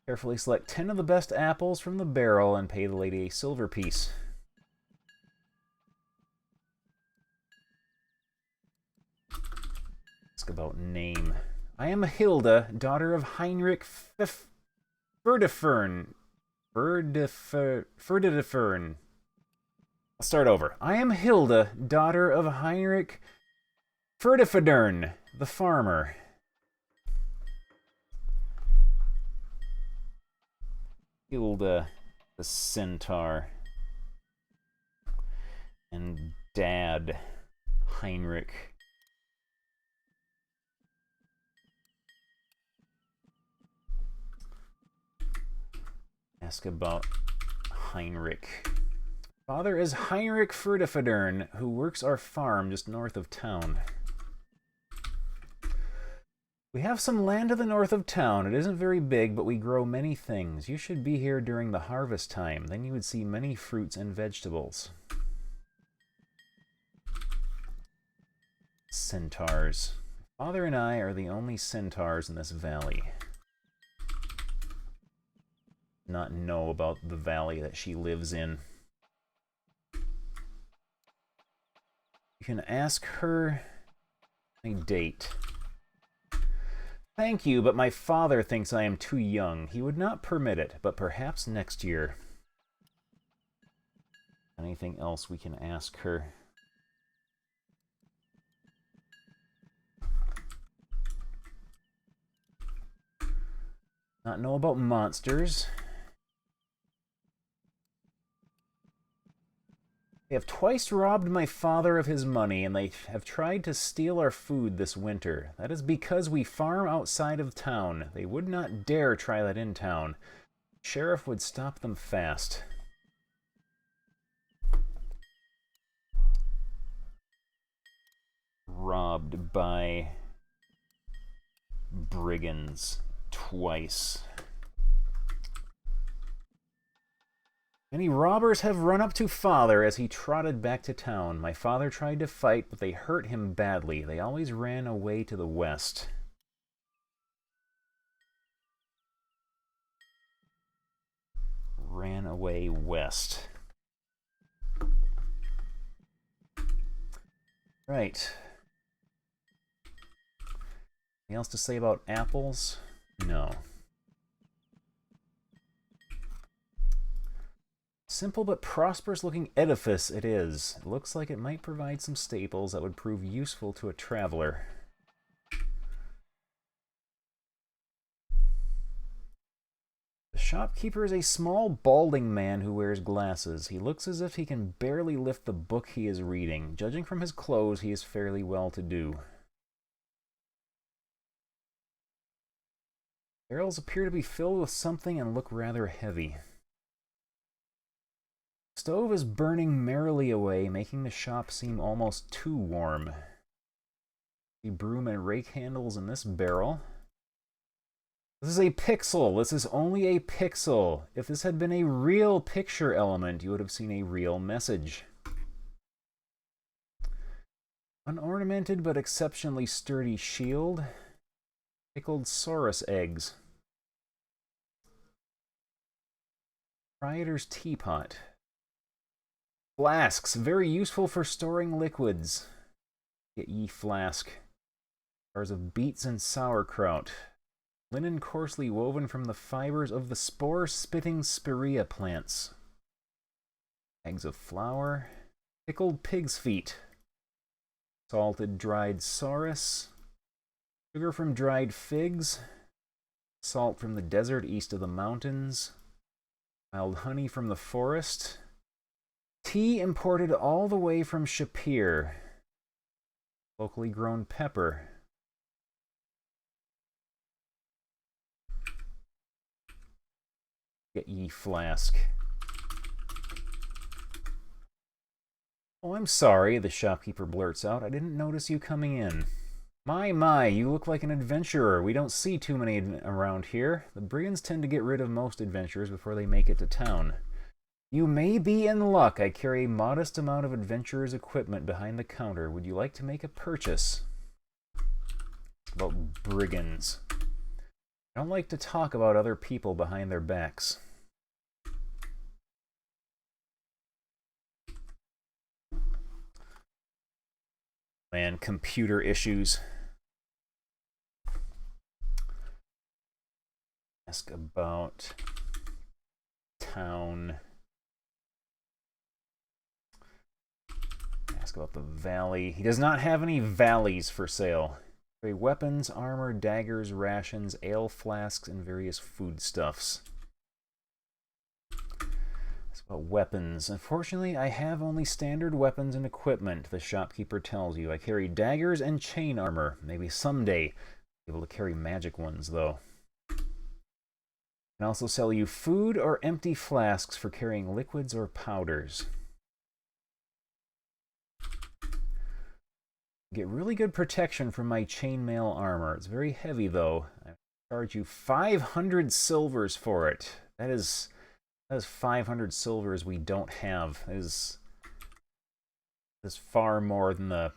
Carefully select 10 of the best apples from the barrel and pay the lady a silver piece. Ask about name. I am Hilda, daughter of Heinrich Ferdefern. Ferdefern. I'll start over. I am Hilda, daughter of Heinrich Ferdefern, the farmer. Hilda, the centaur. And Dad, Heinrich. Ask about Heinrich. Father is Heinrich Ferdefern, who works our farm just north of town. We have some land to the north of town. It isn't very big, but we grow many things. You should be here during the harvest time. Then you would see many fruits and vegetables. Centaurs. Father and I are the only centaurs in this valley. Not know about the valley that she lives in. You can ask her a date. Thank you, but my father thinks I am too young. He would not permit it, but perhaps next year. Anything else we can ask her? Not know about monsters. They have twice robbed my father of his money, and they have tried to steal our food this winter. That is because we farm outside of town. They would not dare try that in town. Sheriff would stop them fast. Robbed by brigands twice. Many robbers have run up to father as he trotted back to town. My father tried to fight, but they hurt him badly. They always ran away to the west. Ran away west. Right. Anything else to say about apples? No. Simple but prosperous looking edifice it is. It looks like it might provide some staples that would prove useful to a traveler. The shopkeeper is a small, balding man who wears glasses. He looks as if he can barely lift the book he is reading. Judging from his clothes, he is fairly well-to-do. Barrels appear to be filled with something and look rather heavy. The stove is burning merrily away, making the shop seem almost too warm. The broom and rake handles in this barrel. This is a pixel. This is only a pixel. If this had been a real picture element, you would have seen a real message. Unornamented but exceptionally sturdy shield. Pickled saurus eggs. Proprietor's teapot. Flasks, very useful for storing liquids. Get ye flask. Jars of beets and sauerkraut. Linen coarsely woven from the fibers of the spore-spitting spirea plants. Eggs of flour. Pickled pig's feet. Salted dried saurus. Sugar from dried figs. Salt from the desert east of the mountains. Wild honey from the forest. Tea imported all the way from Sierr. Locally grown pepper. Get ye flask. Oh, I'm sorry, the shopkeeper blurts out. I didn't notice you coming in. My, you look like an adventurer. We don't see too many around here. The brigands tend to get rid of most adventurers before they make it to town. You may be in luck. I carry a modest amount of adventurer's equipment behind the counter. Would you like to make a purchase? About brigands. I don't like to talk about other people behind their backs. Man, computer issues. Ask about town. Ask about the valley. He does not have any valleys for sale. Weapons, armor, daggers, rations, ale flasks, and various foodstuffs. Ask about weapons. Unfortunately, I have only standard weapons and equipment, the shopkeeper tells you. I carry daggers and chain armor. Maybe someday I'll be able to carry magic ones, though. I can also sell you food or empty flasks for carrying liquids or powders. Get really good protection from my chainmail armor. It's very heavy, though. I charge you 500 silvers for it. That is 500 silvers we don't have. That is far more than the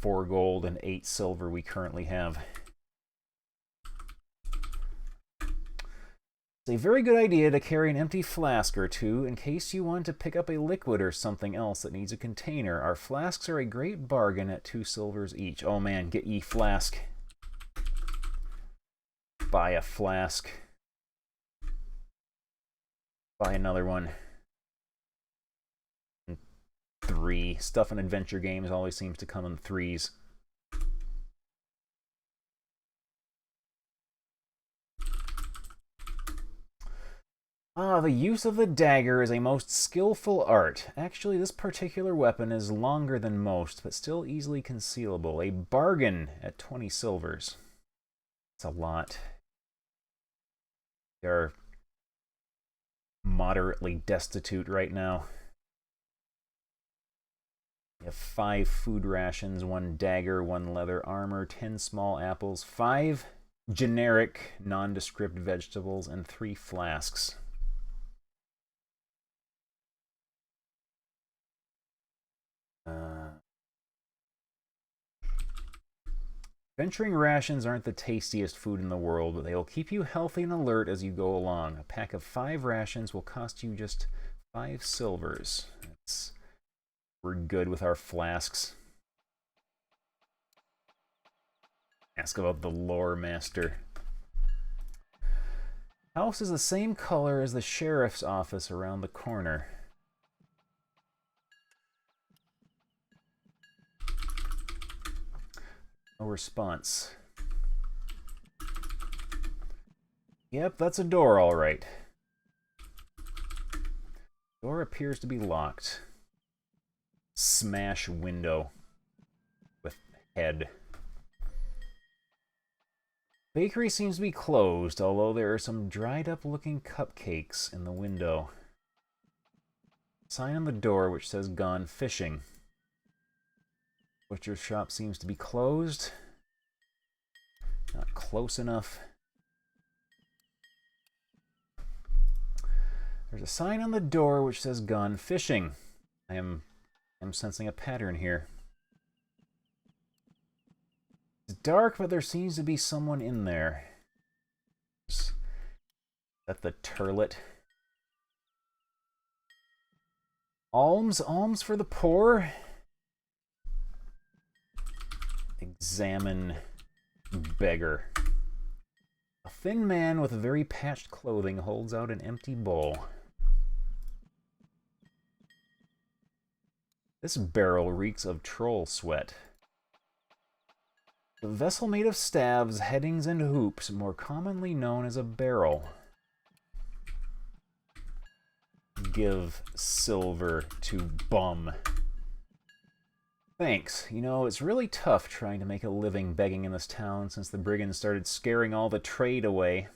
4 gold and 8 silver we currently have. It's a very good idea to carry an empty flask or two in case you want to pick up a liquid or something else that needs a container. Our flasks are a great bargain at 2 silvers each. Oh man, get ye flask. Buy a flask. Buy another one. 3. Stuff in adventure games always seems to come in 3s. The use of the dagger is a most skillful art. Actually, this particular weapon is longer than most, but still easily concealable. A bargain at 20 silvers. It's a lot. They're moderately destitute right now. You have 5 food rations, 1 dagger, 1 leather armor, 10 small apples, 5 generic, nondescript vegetables, and 3 flasks. Venturing rations aren't the tastiest food in the world, but they will keep you healthy and alert as you go along. A pack of 5 rations will cost you just 5 silvers. We're good with our flasks. Ask about the lore master. House is the same color as the sheriff's office around the corner. No response. Yep, that's a door, all right. Door appears to be locked. Smash window with head. Bakery seems to be closed, although there are some dried up looking cupcakes in the window. Sign on the door which says gone fishing. Butcher's shop seems to be closed. Not close enough. There's a sign on the door which says gone fishing. I'm sensing a pattern here. It's dark, but there seems to be someone in there. Is that the turlet? Alms for the poor? Examine beggar. A thin man with very patched clothing holds out an empty bowl. This barrel reeks of troll sweat. The vessel made of staves, headings, and hoops, more commonly known as a barrel. Give silver to bum. Thanks. You know, it's really tough trying to make a living begging in this town since the brigands started scaring all the trade away.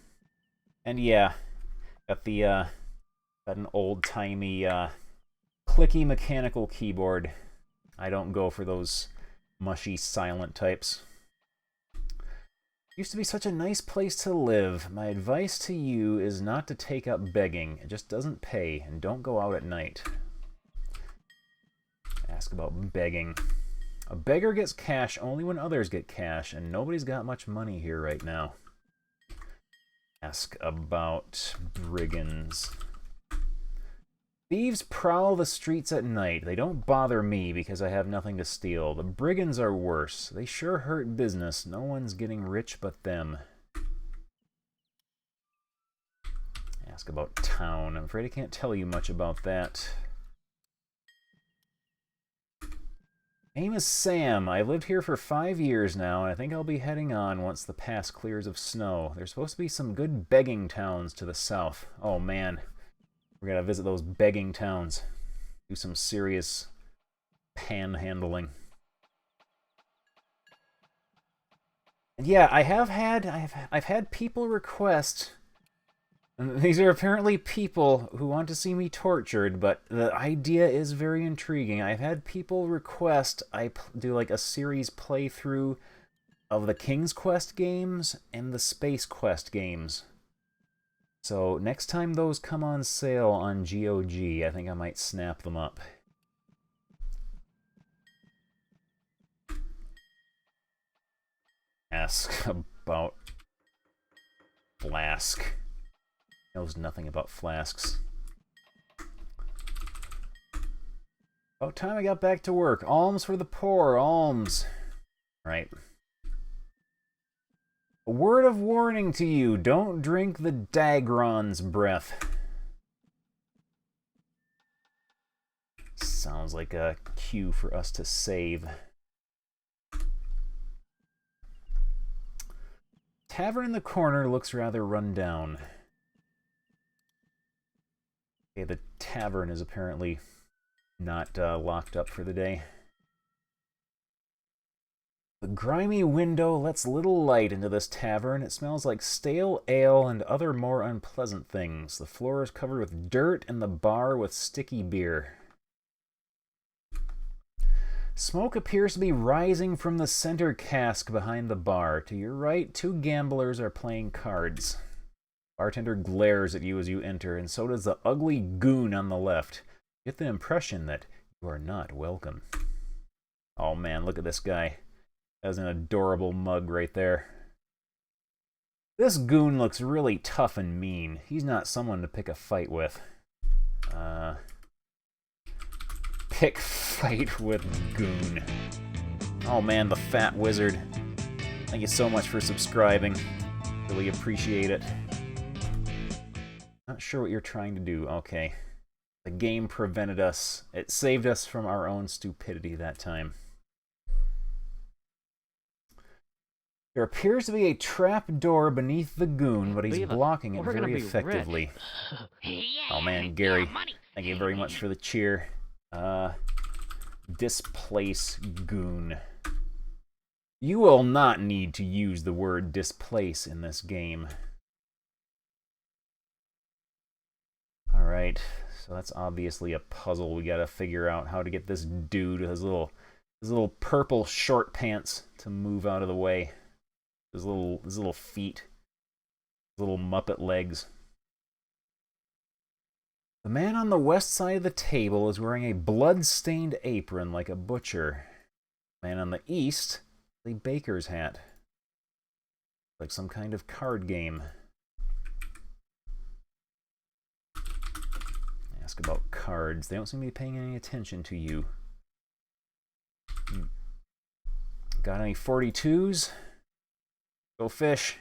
And yeah, got an old-timey, clicky mechanical keyboard. I don't go for those mushy silent types. Used to be such a nice place to live. My advice to you is not to take up begging. It just doesn't pay, and don't go out at night. Ask about begging. A beggar gets cash only when others get cash, and nobody's got much money here right now. Ask about brigands. Thieves prowl the streets at night. They don't bother me because I have nothing to steal. The brigands are worse. They sure hurt business. No one's getting rich but them. Ask about town. I'm afraid I can't tell you much about that. Name is Sam. I've lived here for 5 years now, and I think I'll be heading on once the pass clears of snow. There's supposed to be some good begging towns to the south. Oh man. We're gonna visit those begging towns. Do some serious panhandling. And yeah, I've had people request. And these are apparently people who want to see me tortured, but the idea is very intriguing. I've had people request I do like a series playthrough of the King's Quest games and the Space Quest games. So next time those come on sale on GOG, I think I might snap them up. Ask about flask. Knows nothing about flasks. About time I got back to work. Alms for the poor, alms. Right. A word of warning to you, don't drink the Dagron's breath. Sounds like a cue for us to save. Tavern in the corner looks rather run down. Okay, the tavern is apparently not locked up for the day. The grimy window lets little light into this tavern. It smells like stale ale and other more unpleasant things. The floor is covered with dirt and the bar with sticky beer. Smoke appears to be rising from the center cask behind the bar. To your right, two gamblers are playing cards. Bartender glares at you as you enter, and so does the ugly goon on the left. You get the impression that you are not welcome. Oh man, look at this guy. Has an adorable mug right there. This goon looks really tough and mean. He's not someone to pick a fight with. Pick fight with goon. Oh man, the fat wizard. Thank you so much for subscribing. Really appreciate it. Not sure what you're trying to do. Okay. The game prevented us. It saved us from our own stupidity that time. There appears to be a trap door beneath the goon, but he's blocking it very effectively. Oh man, Gary, thank you very much for the cheer. Displace goon. You will not need to use the word displace in this game. Alright, so that's obviously a puzzle. We gotta figure out how to get this dude with his little purple short pants to move out of the way. His little feet. His little Muppet legs. The man on the west side of the table is wearing a blood-stained apron like a butcher. The man on the east, a baker's hat. Like some kind of card game. Ask about cards. They don't seem to be paying any attention to you. Got any 42s? Go fish.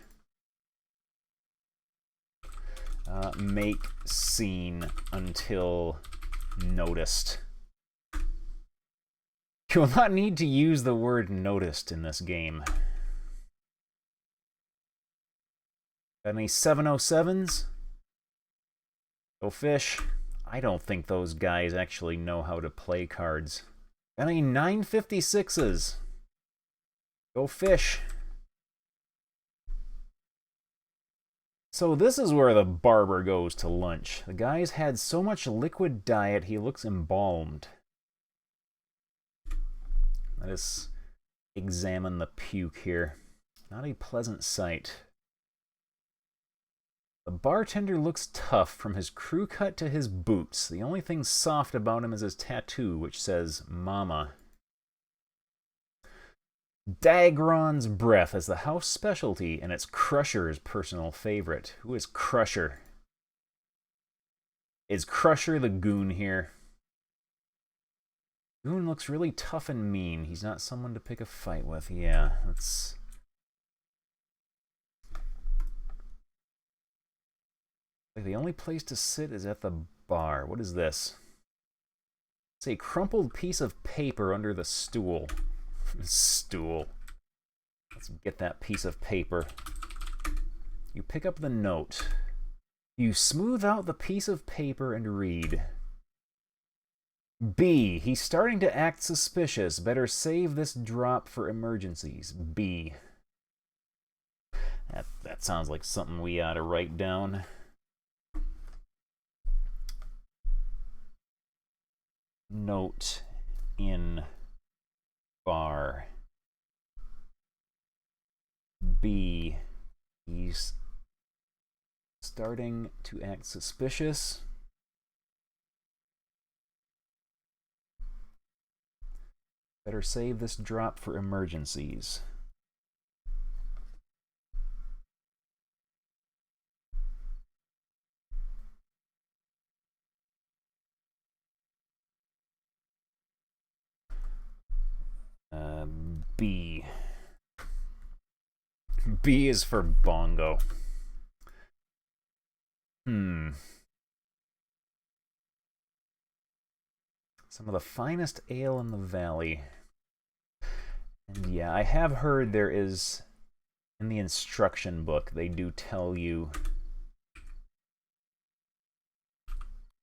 Make scene until noticed. You will not need to use the word noticed in this game. Got any 707s? Go fish. I don't think those guys actually know how to play cards. Got any 956s? Go fish. So this is where the barber goes to lunch. The guy's had so much liquid diet, he looks embalmed. Let us examine the puke here. Not a pleasant sight. The bartender looks tough from his crew cut to his boots. The only thing soft about him is his tattoo, which says Mama. Dagron's breath is the house specialty, and it's Crusher's personal favorite. Who is Crusher? Is Crusher the goon here? Goon looks really tough and mean. He's not someone to pick a fight with. Yeah, that's... Like the only place to sit is at the bar. What is this? It's a crumpled piece of paper under the stool. Stool. Let's get that piece of paper. You pick up the note. You smooth out the piece of paper and read. B. He's starting to act suspicious. Better save this drop for emergencies. B. That sounds like something we ought to write down. Note in bar. B. He's starting to act suspicious. Better save this drop for emergencies. B. B is for bongo. Some of the finest ale in the valley. And yeah, I have heard there is, in the instruction book, they do tell you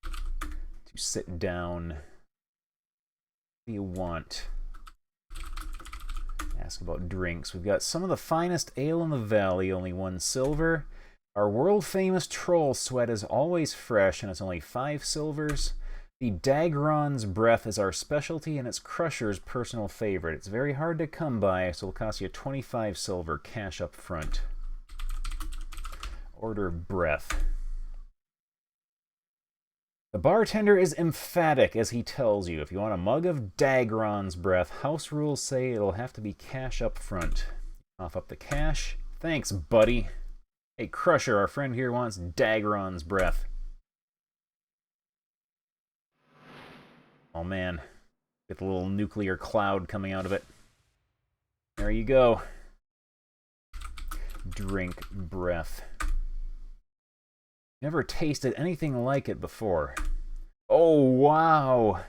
to sit down. What do you want? Ask about drinks. We've got some of the finest ale in the valley, only 1 silver. Our world-famous troll sweat is always fresh, and it's only 5 silvers. The Dagron's breath is our specialty, and it's Crusher's personal favorite. It's very hard to come by, so it'll cost you 25 silver cash up front. Order breath. The bartender is emphatic as he tells you, if you want a mug of Dagron's breath, house rules say it'll have to be cash up front. Cough up the cash. Thanks, buddy. Hey, Crusher, our friend here wants Dagron's breath. Oh man, get the little nuclear cloud coming out of it. There you go. Drink breath. Never tasted anything like it before. Oh, wow.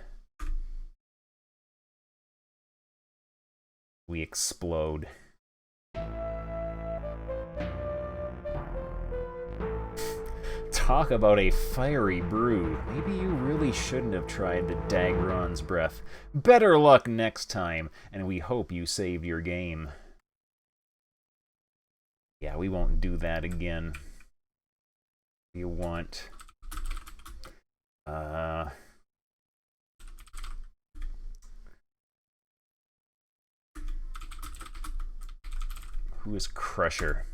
We explode. Talk about a fiery brew. Maybe you really shouldn't have tried the Dagron's breath. Better luck next time, and we hope you saved your game. Yeah, we won't do that again. You want who is Crusher?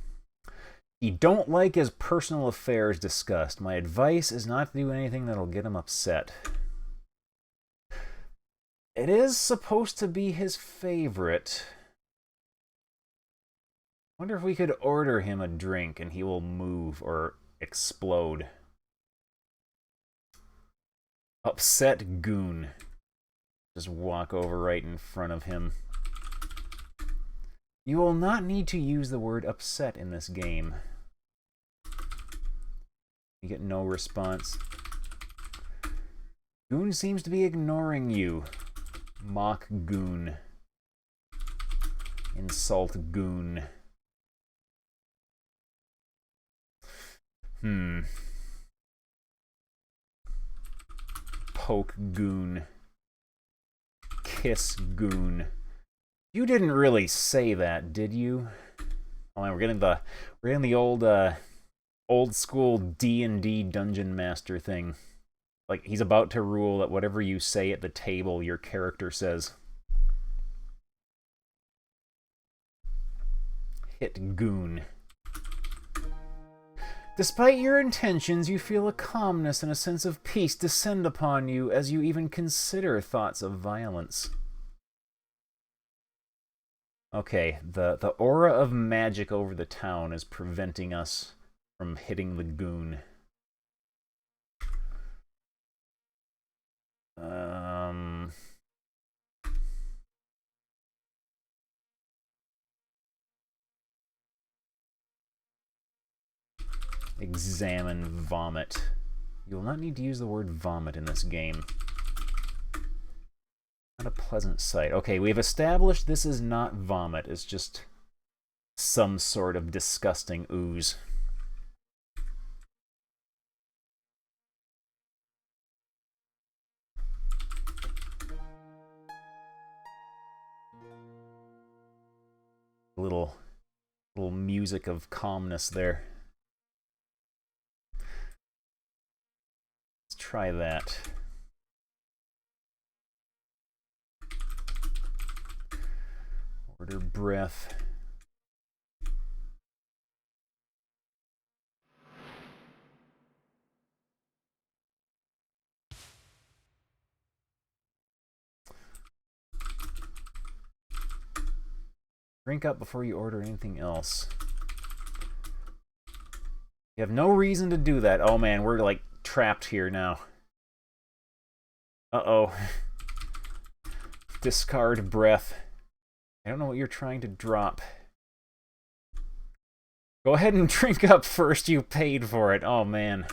You don't like his personal affairs discussed. My advice is not to do anything that'll get him upset. It is supposed to be his favorite. Wonder if we could order him a drink and he will move or explode. Upset goon. Just walk over right in front of him. You will not need to use the word upset in this game. You get no response. Goon seems to be ignoring you. Mock goon. Insult goon. Poke goon. Kiss goon. You didn't really say that, did you? Oh man, we're getting the old school D&D dungeon master thing. Like he's about to rule that whatever you say at the table, your character says. Hit goon. Despite your intentions, you feel a calmness and a sense of peace descend upon you as you even consider thoughts of violence. Okay, the aura of magic over the town is preventing us from hitting the goon. Examine vomit. You will not need to use the word vomit in this game. Not a pleasant sight. Okay, we've established this is not vomit. It's just some sort of disgusting ooze. Little music of calmness there. Let's try that. Order breath. Drink up before you order anything else. You have no reason to do that. Oh man, we're like trapped here now. Uh-oh. Discard breath. I don't know what you're trying to drop. Go ahead and drink up first. You paid for it. Oh, man.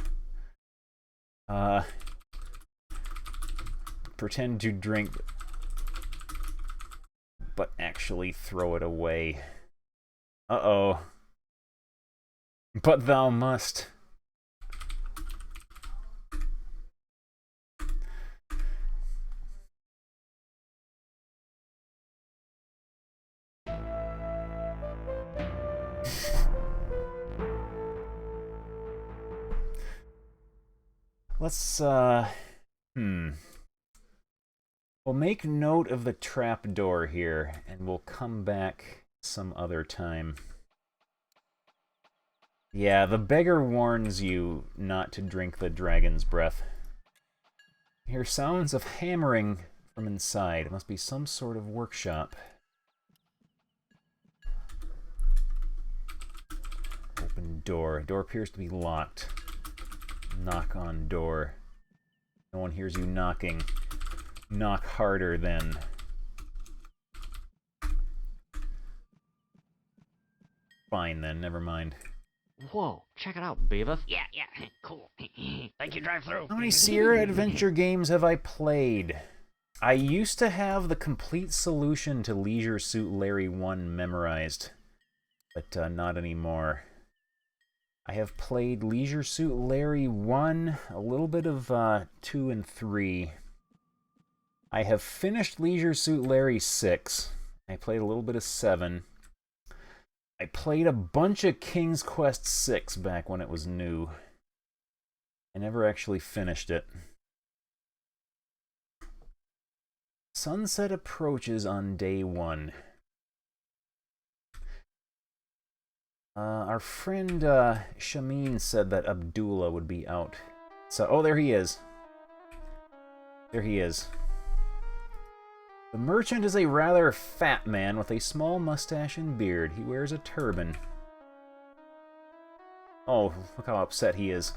Pretend to drink, but actually throw it away. Uh-oh. But thou must. Let's, We'll make note of the trap door here, and we'll come back some other time. Yeah, the beggar warns you not to drink the dragon's breath. You hear sounds of hammering from inside. It must be some sort of workshop. Open door. Door appears to be locked. Knock on door. No one hears you knocking. Knock harder then. Fine then, never mind. Whoa, check it out, Beavis. Yeah, cool. Thank you, drive-through. How many Sierr adventure games have I played? I used to have the complete solution to Leisure Suit Larry 1 memorized, but not anymore. I have played Leisure Suit Larry 1, a little bit of 2 and 3. I have finished Leisure Suit Larry 6. I played a little bit of 7. I played a bunch of King's Quest 6 back when it was new. I never actually finished it. Sunset approaches on day 1. Our friend Shameen said that Abdullah would be out. So, oh, there he is. There he is. The merchant is a rather fat man with a small mustache and beard. He wears a turban. Oh, look how upset he is.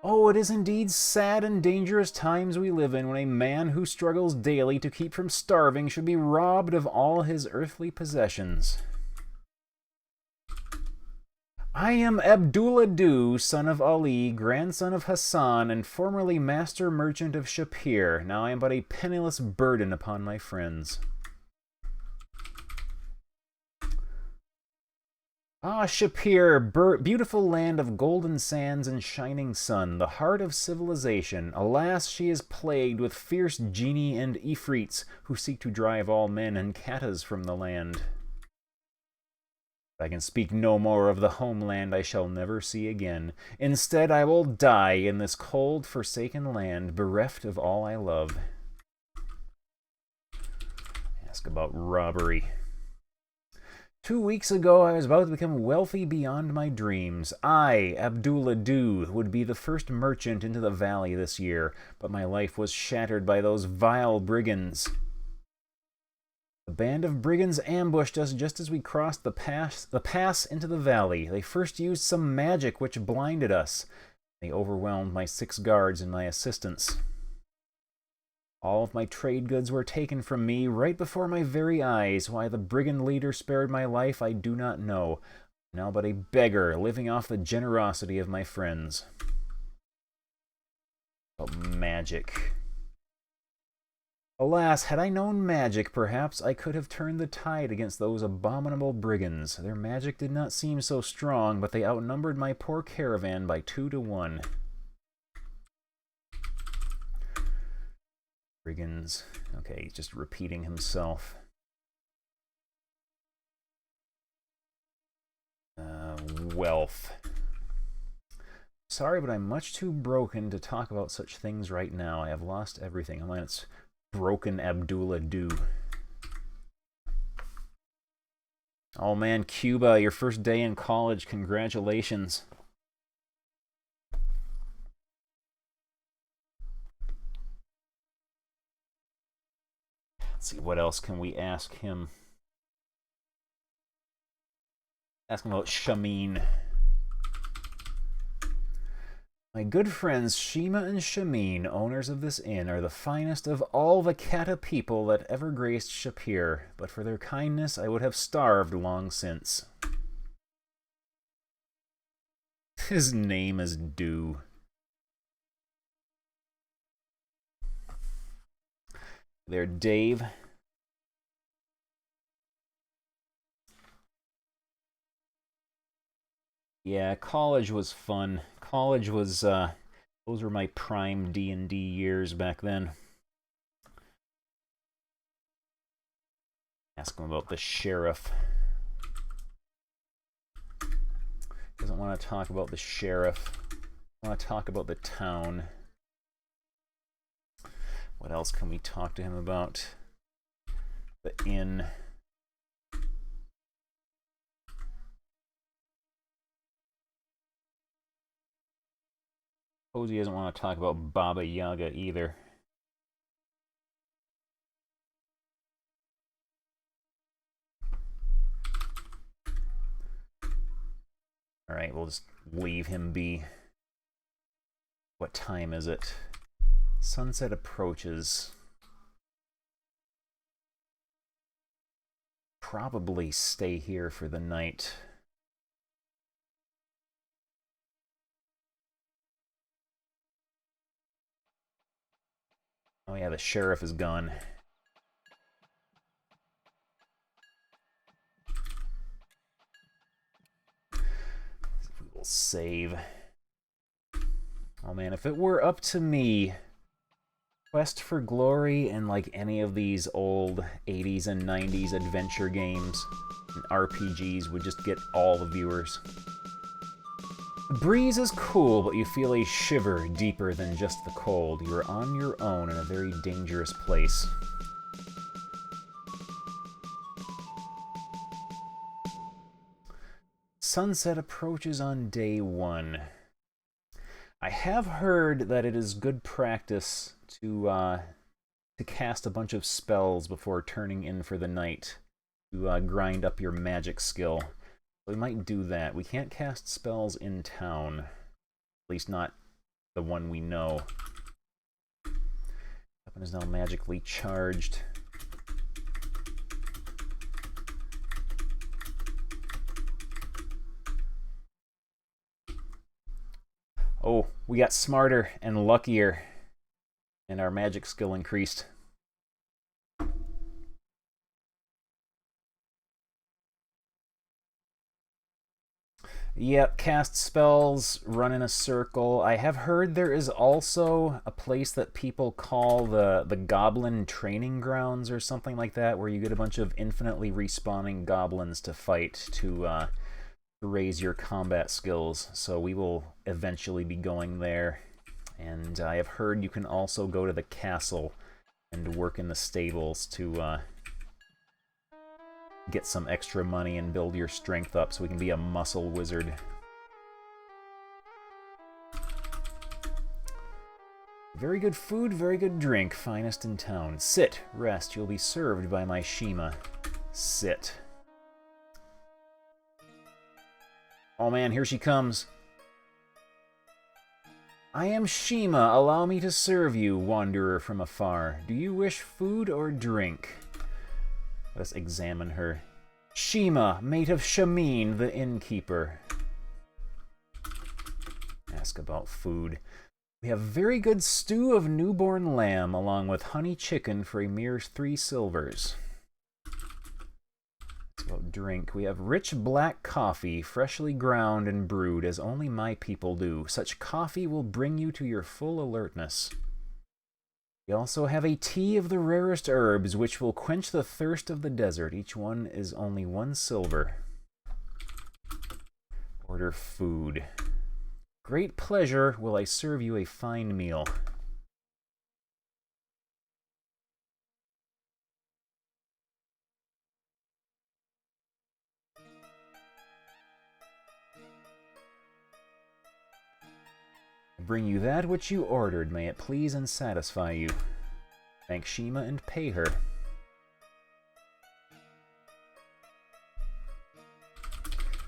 Oh, it is indeed sad and dangerous times we live in when a man who struggles daily to keep from starving should be robbed of all his earthly possessions. I am Abdullah Du, son of Ali, grandson of Hassan, and formerly master merchant of Shapir. Now I am but a penniless burden upon my friends. Ah, Shapir, beautiful land of golden sands and shining sun, the heart of civilization. Alas, she is plagued with fierce genii and ifrits who seek to drive all men and katas from the land. I can speak no more of the homeland I shall never see again. Instead, I will die in this cold, forsaken land, bereft of all I love. Ask about robbery. 2 weeks ago, I was about to become wealthy beyond my dreams. I, Abdullah Du, would be the first merchant into the valley this year, but my life was shattered by those vile brigands. A band of brigands ambushed us just as we crossed the pass into the valley. They first used some magic which blinded us. They overwhelmed my 6 guards and my assistants. All of my trade goods were taken from me right before my very eyes. Why the brigand leader spared my life, I do not know. I'm now but a beggar, living off the generosity of my friends. But magic. Alas, had I known magic, perhaps I could have turned the tide against those abominable brigands. Their magic did not seem so strong, but they outnumbered my poor caravan by 2 to 1. Brigands. Okay, he's just repeating himself. Wealth. Sorry, but I'm much too broken to talk about such things right now. I have lost everything. It's broken Abdullah Du. Oh man, Cuba, your first day in college. Congratulations. Let's see, what else can we ask him? Ask him about Shameen. My good friends Shima and Shamin, owners of this inn, are the finest of all the Kata people that ever graced Shapir. But for their kindness, I would have starved long since. His name is Dew. There, Dave. Yeah, college was fun. College was, those were my prime D&D years back then. Ask him about the sheriff. Doesn't want to talk about the sheriff. Want to talk about the town. What else can we talk to him about? The inn. Posey doesn't want to talk about Baba Yaga either. Alright, we'll just leave him be. What time is it? Sunset approaches. Probably stay here for the night. Oh yeah, the sheriff is gone. We will save. Oh man, if it were up to me, Quest for Glory and like any of these old 80s and 90s adventure games and RPGs would just get all the viewers. The breeze is cool, but you feel a shiver deeper than just the cold. You are on your own in a very dangerous place. Sunset approaches on day 1. I have heard that it is good practice to cast a bunch of spells before turning in for the night to grind up your magic skill. We might do that. We can't cast spells in town. At least not the one we know. Weapon is now magically charged. Oh, we got smarter and luckier. And our magic skill increased. Yep, cast spells, run in a circle. I have heard there is also a place that people call the Goblin Training Grounds or something like that, where you get a bunch of infinitely respawning goblins to fight to raise your combat skills. So we will eventually be going there. And I have heard you can also go to the castle and work in the stables to get some extra money and build your strength up so we can be a muscle wizard. Very good food, very good drink, finest in town. Sit, rest, you'll be served by my Shima. Sit. Oh man, here she comes. I am Shima, allow me to serve you, wanderer from afar. Do you wish food or drink? Let us examine her. Shima, mate of Shamin, the innkeeper. Ask about food. We have very good stew of newborn lamb, along with honey chicken for a mere 3 silvers. Ask about drink. We have rich black coffee, freshly ground and brewed, as only my people do. Such coffee will bring you to your full alertness. We also have a tea of the rarest herbs, which will quench the thirst of the desert. Each one is only 1 silver. Order food. Great pleasure will I serve you a fine meal. Bring you that which you ordered, may it please and satisfy you. Thank Shima and pay her.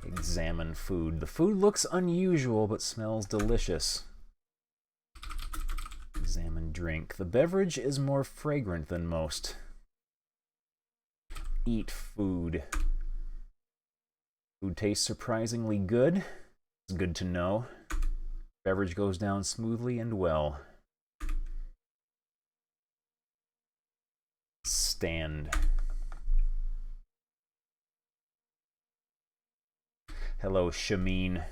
Examine food. The food looks unusual but smells delicious. drink. The beverage is more fragrant than most. Eat food. Food tastes surprisingly good. It's good to know. Beverage goes down smoothly and well. Stand. Hello, Shameen.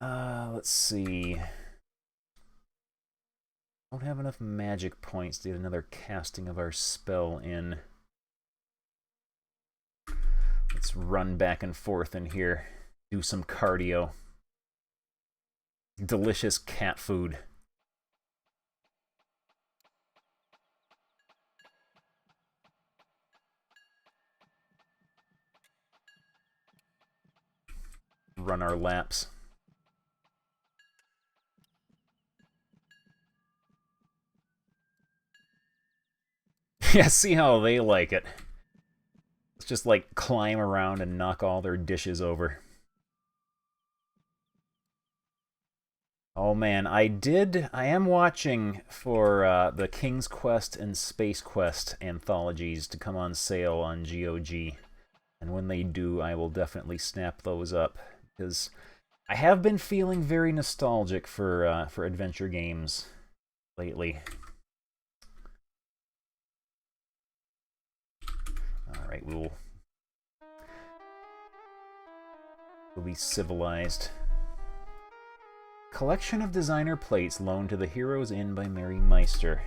Let's see. Don't have enough magic points to get another casting of our spell in. Let's run back and forth in here. Do some cardio. Delicious cat food. Run our laps. Yeah, see how they like it. Let's just like climb around and knock all their dishes over. Oh man, I am watching for the King's Quest and Space Quest anthologies to come on sale on GOG. And when they do, I will definitely snap those up. Because I have been feeling very nostalgic for adventure games lately. Alright, we'll be civilized. Collection of designer plates loaned to the Heroes Inn by Mary Meister.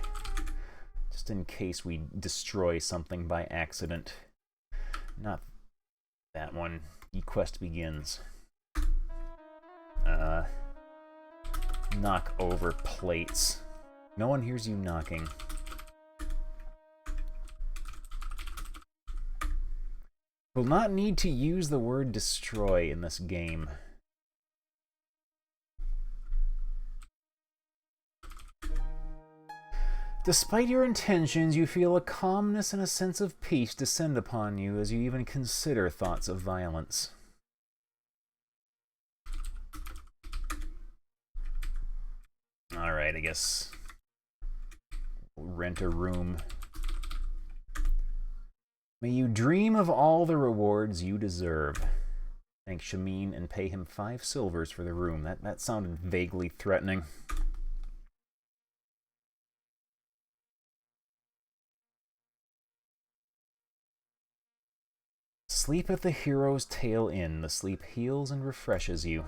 Just in case we destroy something by accident. Not that one. Quest begins. Knock over plates. No one hears you knocking. Will not need to use the word destroy in this game. Despite your intentions, you feel a calmness and a sense of peace descend upon you as you even consider thoughts of violence. Alright, I guess we'll rent a room. May you dream of all the rewards you deserve. Thank Shameen and pay him 5 silvers for the room. That sounded vaguely threatening. Sleep at the Hero's Tail Inn. The sleep heals and refreshes you.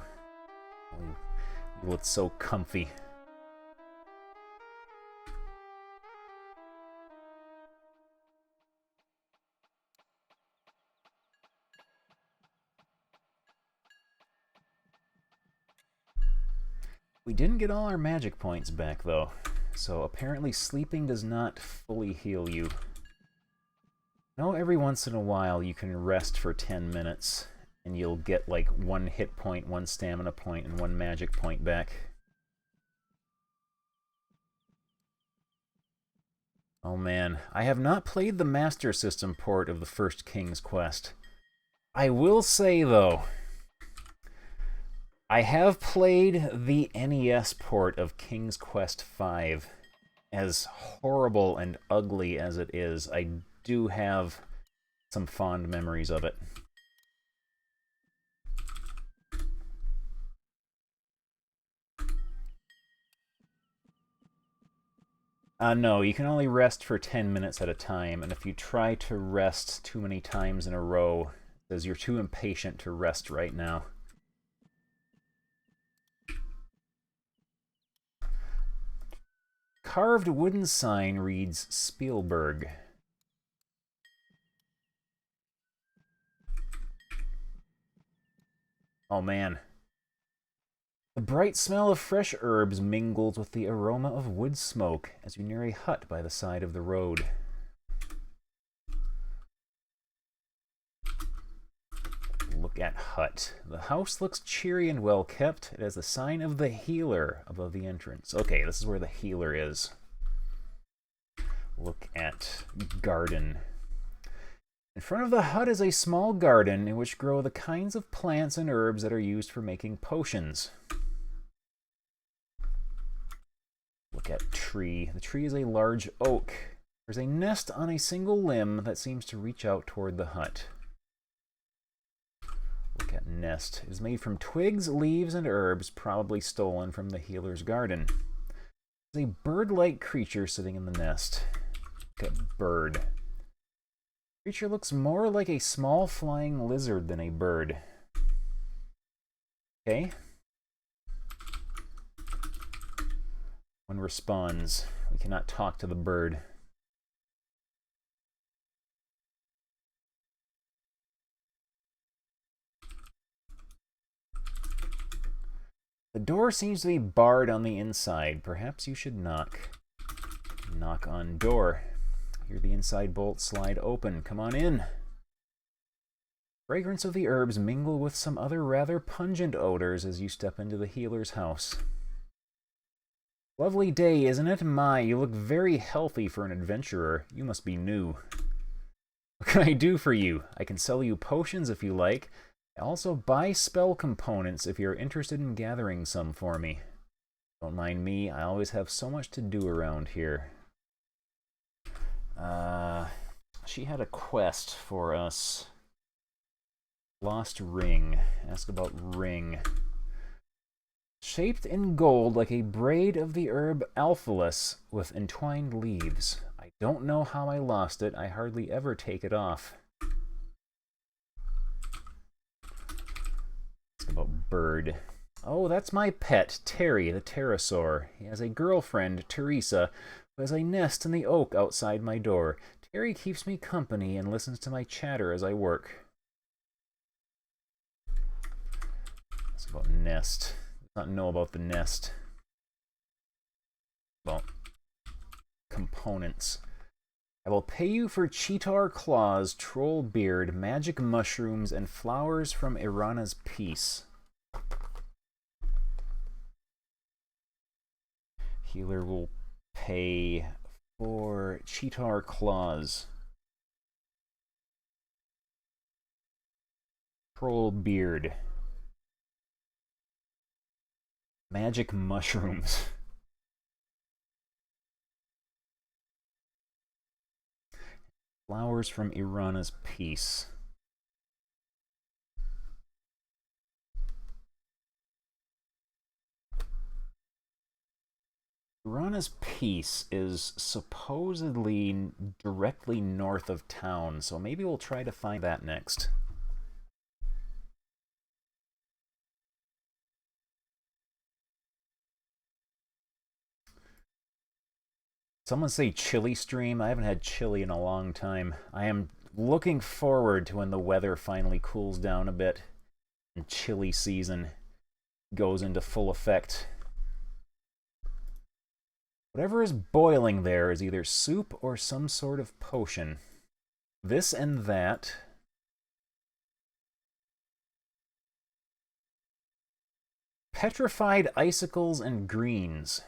Oh, it's so comfy. We didn't get all our magic points back, though, so apparently sleeping does not fully heal you. I know every once in a while you can rest for 10 minutes, and you'll get like 1 hit point, 1 stamina point, and 1 magic point back. Oh man, I have not played the Master System port of the first King's Quest. I will say, though, I have played the NES port of King's Quest V. As horrible and ugly as it is, I do have some fond memories of it. No, you can only rest for 10 minutes at a time, and if you try to rest too many times in a row, it says you're too impatient to rest right now. Carved wooden sign reads Spielberg. Oh man. The bright smell of fresh herbs mingles with the aroma of wood smoke as you near a hut by the side of the road. Look at hut. The house looks cheery and well kept. It has the sign of the healer above the entrance. Okay, this is where the healer is. Look at garden. In front of the hut is a small garden in which grow the kinds of plants and herbs that are used for making potions. Look at tree. The tree is a large oak. There's a nest on a single limb that seems to reach out toward the hut. Look at nest. It is made from twigs, leaves, and herbs, probably stolen from the healer's garden. There's a bird-like creature sitting in the nest. Look at bird. Creature looks more like a small flying lizard than a bird. Okay. One responds. We cannot talk to the bird. The door seems to be barred on the inside. Perhaps you should knock. Knock on door. Hear the inside bolt slide open. Come on in. Fragrance of the herbs mingle with some other rather pungent odors as you step into the healer's house. Lovely day, isn't it? My, you look very healthy for an adventurer. You must be new. What can I do for you? I can sell you potions if you like. I also buy spell components if you're interested in gathering some for me. Don't mind me, I always have so much to do around here. She had a quest for us. Lost ring. Ask about ring. Shaped in gold like a braid of the herb alphalus with entwined leaves. I don't know how I lost it. I hardly ever take it off. Ask about bird. Oh, that's my pet, Terry the pterosaur. He has a girlfriend, Teresa, who has a nest in the oak outside my door. Terry keeps me company and listens to my chatter as I work. Ask about nest. Not know about the nest. Well, components. I will pay you for cheetar claws, troll beard, magic mushrooms, and flowers from Irana's peace. Healer will pay for cheetar claws, troll beard, magic mushrooms. Flowers from Irana's peace. Irana's peace is supposedly directly north of town, so maybe we'll try to find that next. Someone say chili stream. I haven't had chili in a long time. I am looking forward to when the weather finally cools down a bit and chili season goes into full effect. Whatever is boiling there is either soup or some sort of potion. This and that. Petrified icicles and greens.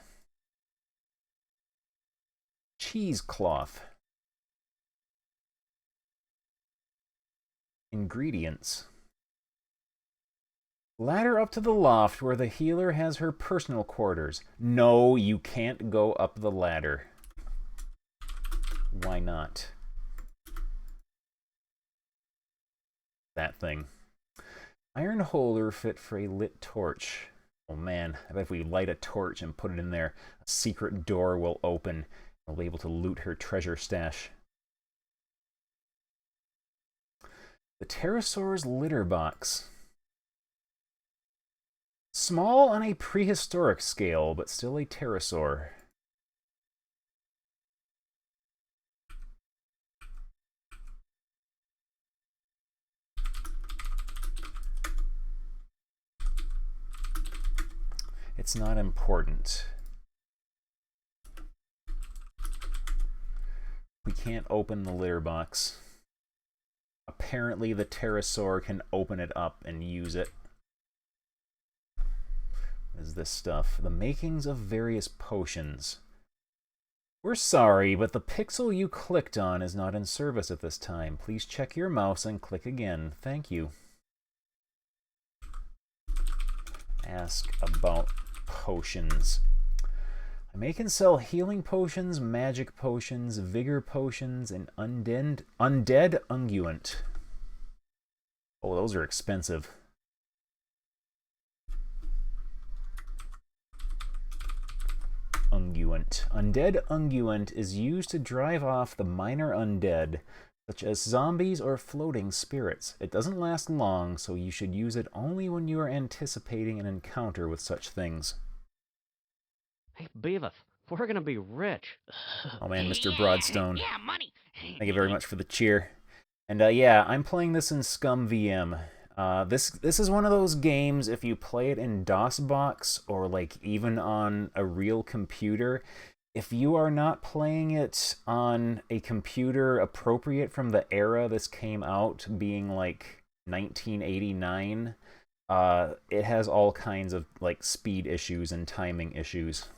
Cheesecloth. Ingredients. Ladder up to the loft where the healer has her personal quarters. No, you can't go up the ladder. Why not? That thing. Iron holder fit for a lit torch. Oh man, I bet if we light a torch and put it in there, a secret door will open. We'll be able to loot her treasure stash. The pterosaur's litter box. Small on a prehistoric scale, but still a pterosaur. It's not important. We can't open the litter box. Apparently the pterosaur can open it up and use it. What is this stuff? The makings of various potions. We're sorry, but the pixel you clicked on is not in service at this time. Please check your mouse and click again. Thank you. Ask about potions. I may can sell healing potions, magic potions, vigor potions, and undead unguent. Oh, those are expensive. Unguent. Undead unguent is used to drive off the minor undead, such as zombies or floating spirits. It doesn't last long, so you should use it only when you are anticipating an encounter with such things. Hey, Beavis, we're gonna be rich. Oh man, Mr. Broadstone. Yeah, money. Thank you very much for the cheer. And yeah, I'm playing this in Scum VM. This is one of those games, if you play it in DOSBox or like even on a real computer, if you are not playing it on a computer appropriate from the era this came out, being like 1989, it has all kinds of like speed issues and timing issues.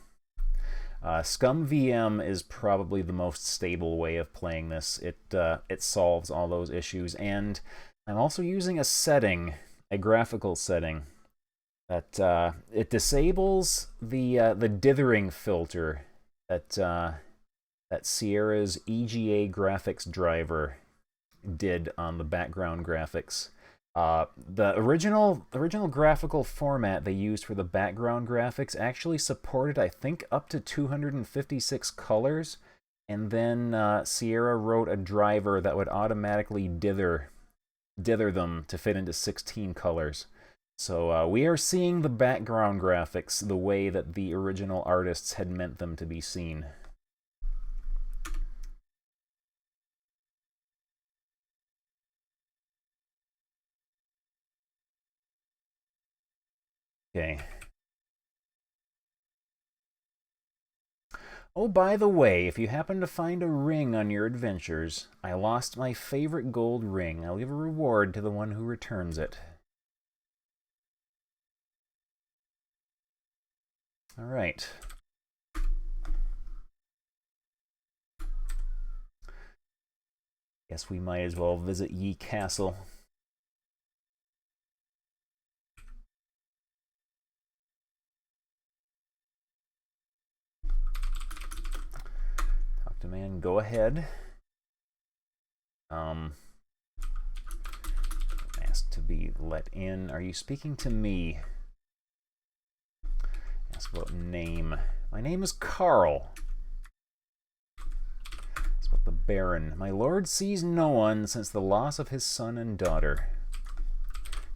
Scum VM is probably the most stable way of playing this. It solves all those issues, and I'm also using a setting, a graphical setting, that it disables the dithering filter that Sierra's VGA graphics driver did on the background graphics. The original graphical format they used for the background graphics actually supported, I think, up to 256 colors, and then Sierra wrote a driver that would automatically dither them to fit into 16 colors. So we are seeing the background graphics the way that the original artists had meant them to be seen. Okay. Oh, by the way, if you happen to find a ring on your adventures, I lost my favorite gold ring. I'll give a reward to the one who returns it. All right. Guess we might as well visit Ye Castle. Talk to man, go ahead. Ask to be let in. Are you speaking to me? Ask about name. My name is Carl. Ask about the Baron. My lord sees no one since the loss of his son and daughter.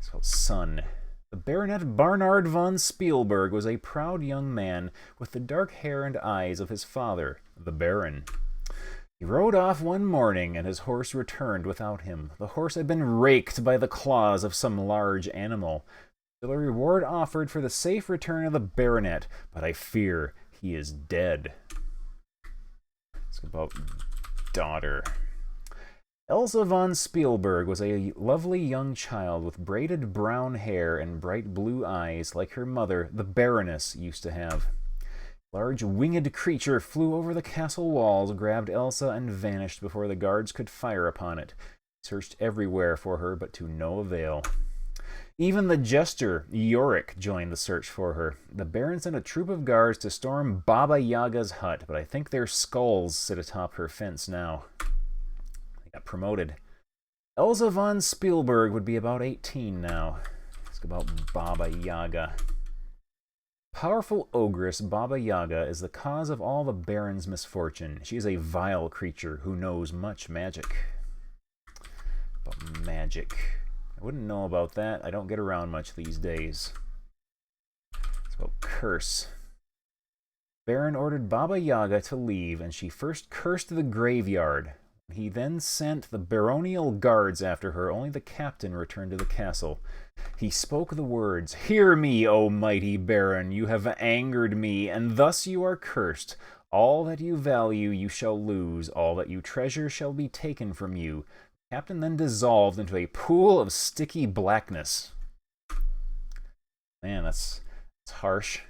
Ask about son. The Baronet Barnard von Spielberg was a proud young man with the dark hair and eyes of his father, the Baron. He rode off one morning, and his horse returned without him. The horse had been raked by the claws of some large animal. The reward offered for the safe return of the baronet, but I fear he is dead. It's about daughter. Elsa von Spielberg was a lovely young child with braided brown hair and bright blue eyes like her mother, the Baroness, used to have. A large winged creature flew over the castle walls, grabbed Elsa, and vanished before the guards could fire upon it. Searched everywhere for her, but to no avail. Even the jester, Yorick, joined the search for her. The Baron sent a troop of guards to storm Baba Yaga's hut, but I think their skulls sit atop her fence now. They got promoted. Elsa von Spielberg would be about 18 now. Ask about Baba Yaga. Powerful ogress Baba Yaga is the cause of all the Baron's misfortune. She is a vile creature who knows much magic. About magic. I wouldn't know about that. I don't get around much these days. It's about curse. Baron ordered Baba Yaga to leave, and she first cursed the graveyard. He then sent the baronial guards after her. Only the captain returned to the castle. He spoke the words, "Hear me, O mighty Baron, you have angered me, and thus you are cursed. All that you value you shall lose, all that you treasure shall be taken from you." The captain then dissolved into a pool of sticky blackness. Man, that's harsh.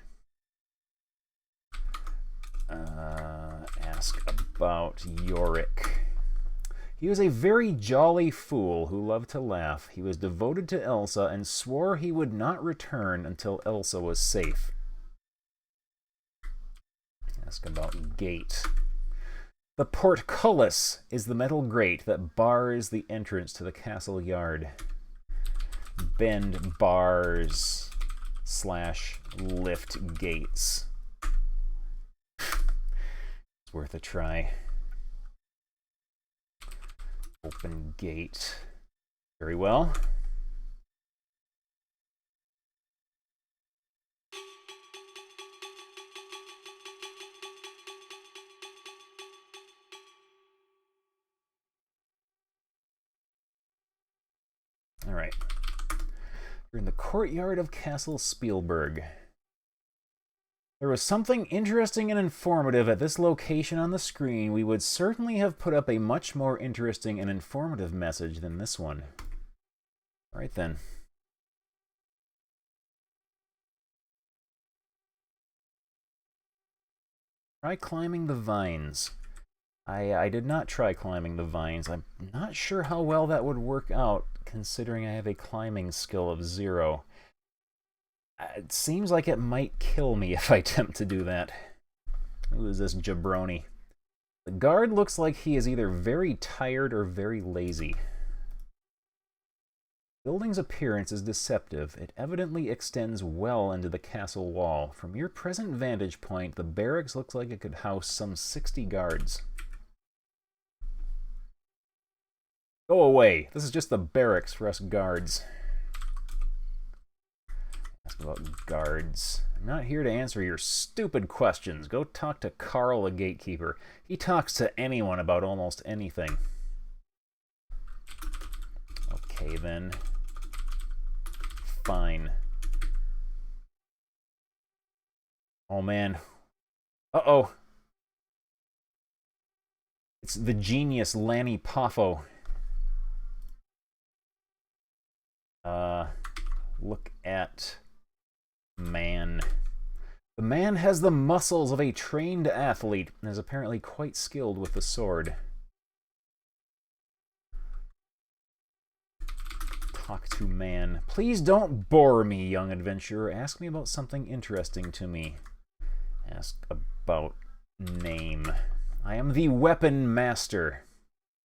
Ask about Yorick. He was a very jolly fool who loved to laugh. He was devoted to Elsa and swore he would not return until Elsa was safe. Ask about gate. The portcullis is the metal grate that bars the entrance to the castle yard. Bend bars / lift gates. It's worth a try. Open gate. Very well. All right. We're in the courtyard of Castle Spielberg. There was something interesting and informative at this location on the screen. We would certainly have put up a much more interesting and informative message than this one. All right then. Try climbing the vines. I did not try climbing the vines. I'm not sure how well that would work out, considering I have a climbing skill of 0. It seems like it might kill me if I attempt to do that. Who is this jabroni? The guard looks like he is either very tired or very lazy. The building's appearance is deceptive. It evidently extends well into the castle wall. From your present vantage point, the barracks looks like it could house some 60 guards. Go away. This is just the barracks for us guards. Ask about guards. I'm not here to answer your stupid questions. Go talk to Carl, the gatekeeper. He talks to anyone about almost anything. Okay, then. Fine. Oh, man. Uh-oh. It's the genius Lanny Poffo. Look at man. The man has the muscles of a trained athlete and is apparently quite skilled with the sword. Talk to man. Please don't bore me, young adventurer. Ask me about something interesting to me. Ask about name. I am the Weapon Master.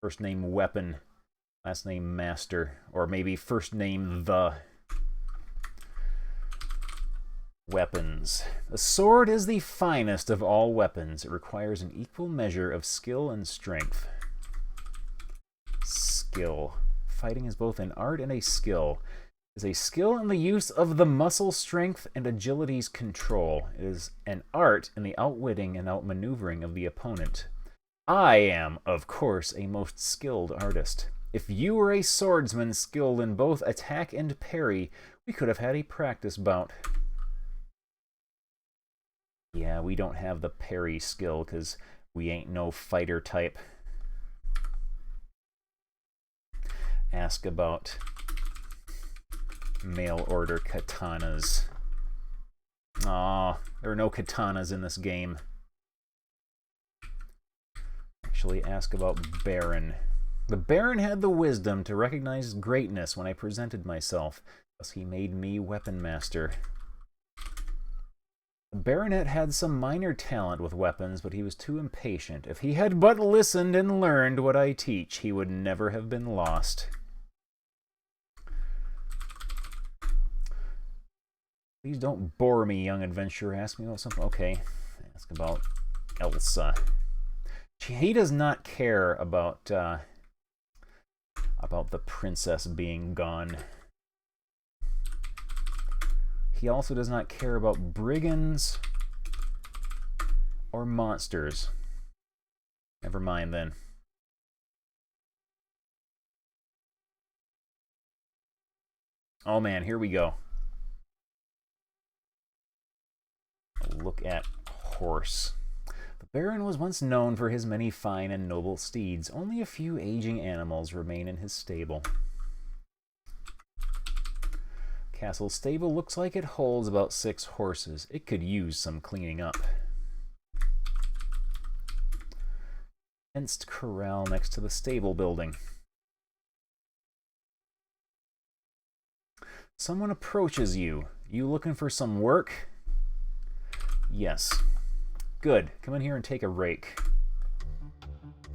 First name Weapon. Last name Master. Or maybe first name The. Weapons. The sword is the finest of all weapons. It requires an equal measure of skill and strength. Skill. Fighting is both an art and a skill. It is a skill in the use of the muscle strength and agility's control. It is an art in the outwitting and outmaneuvering of the opponent. I am, of course, a most skilled artist. If you were a swordsman skilled in both attack and parry, we could have had a practice bout. Yeah, we don't have the parry skill because we ain't no fighter type. Ask about mail order katanas. Aw, there are no katanas in this game. Actually, ask about Baron. The Baron had the wisdom to recognize greatness when I presented myself, thus he made me Weapon Master. The Baronet had some minor talent with weapons, but he was too impatient. If he had but listened and learned what I teach, he would never have been lost. Please don't bore me, young adventurer. Ask me about something. Okay, ask about Elsa. He does not care about the princess being gone. He also does not care about brigands or monsters. Never mind then. Oh man, here we go. Look at horse. The Baron was once known for his many fine and noble steeds. Only a few aging animals remain in his stable. Castle stable looks like it holds about 6 horses. It could use some cleaning up. Fenced corral next to the stable building. Someone approaches you. You looking for some work? Yes. Good. Come in here and take a rake.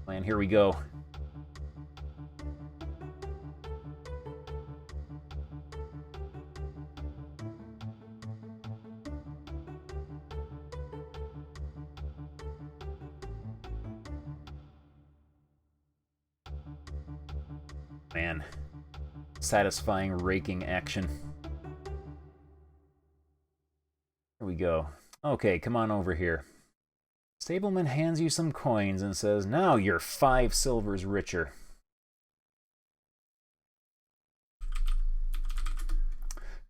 Man, here we go. Man, satisfying raking action. Here we go. Okay, come on over here. Stableman hands you some coins and says, now you're 5 silvers richer.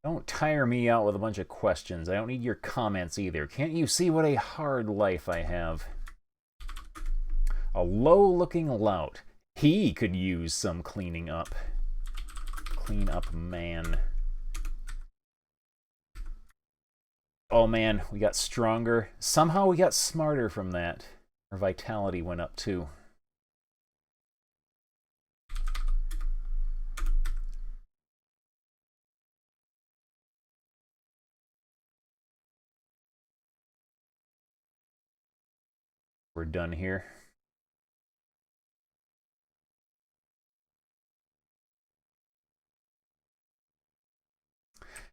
Don't tire me out with a bunch of questions. I don't need your comments either. Can't you see what a hard life I have? A low-looking lout. He could use some cleaning up. Clean up man. Oh man, we got stronger. Somehow we got smarter from that. Our vitality went up too. We're done here.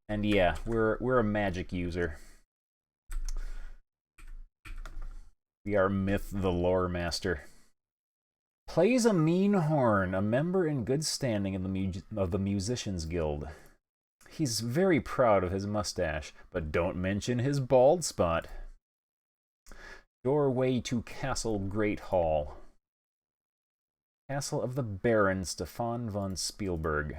And yeah, we're a magic user. We are Myth the Lore Master. Plays a mean horn, a member in good standing of the Musicians Guild. He's very proud of his mustache, but don't mention his bald spot. Doorway to Castle Great Hall. Castle of the Baron Stefan von Spielberg.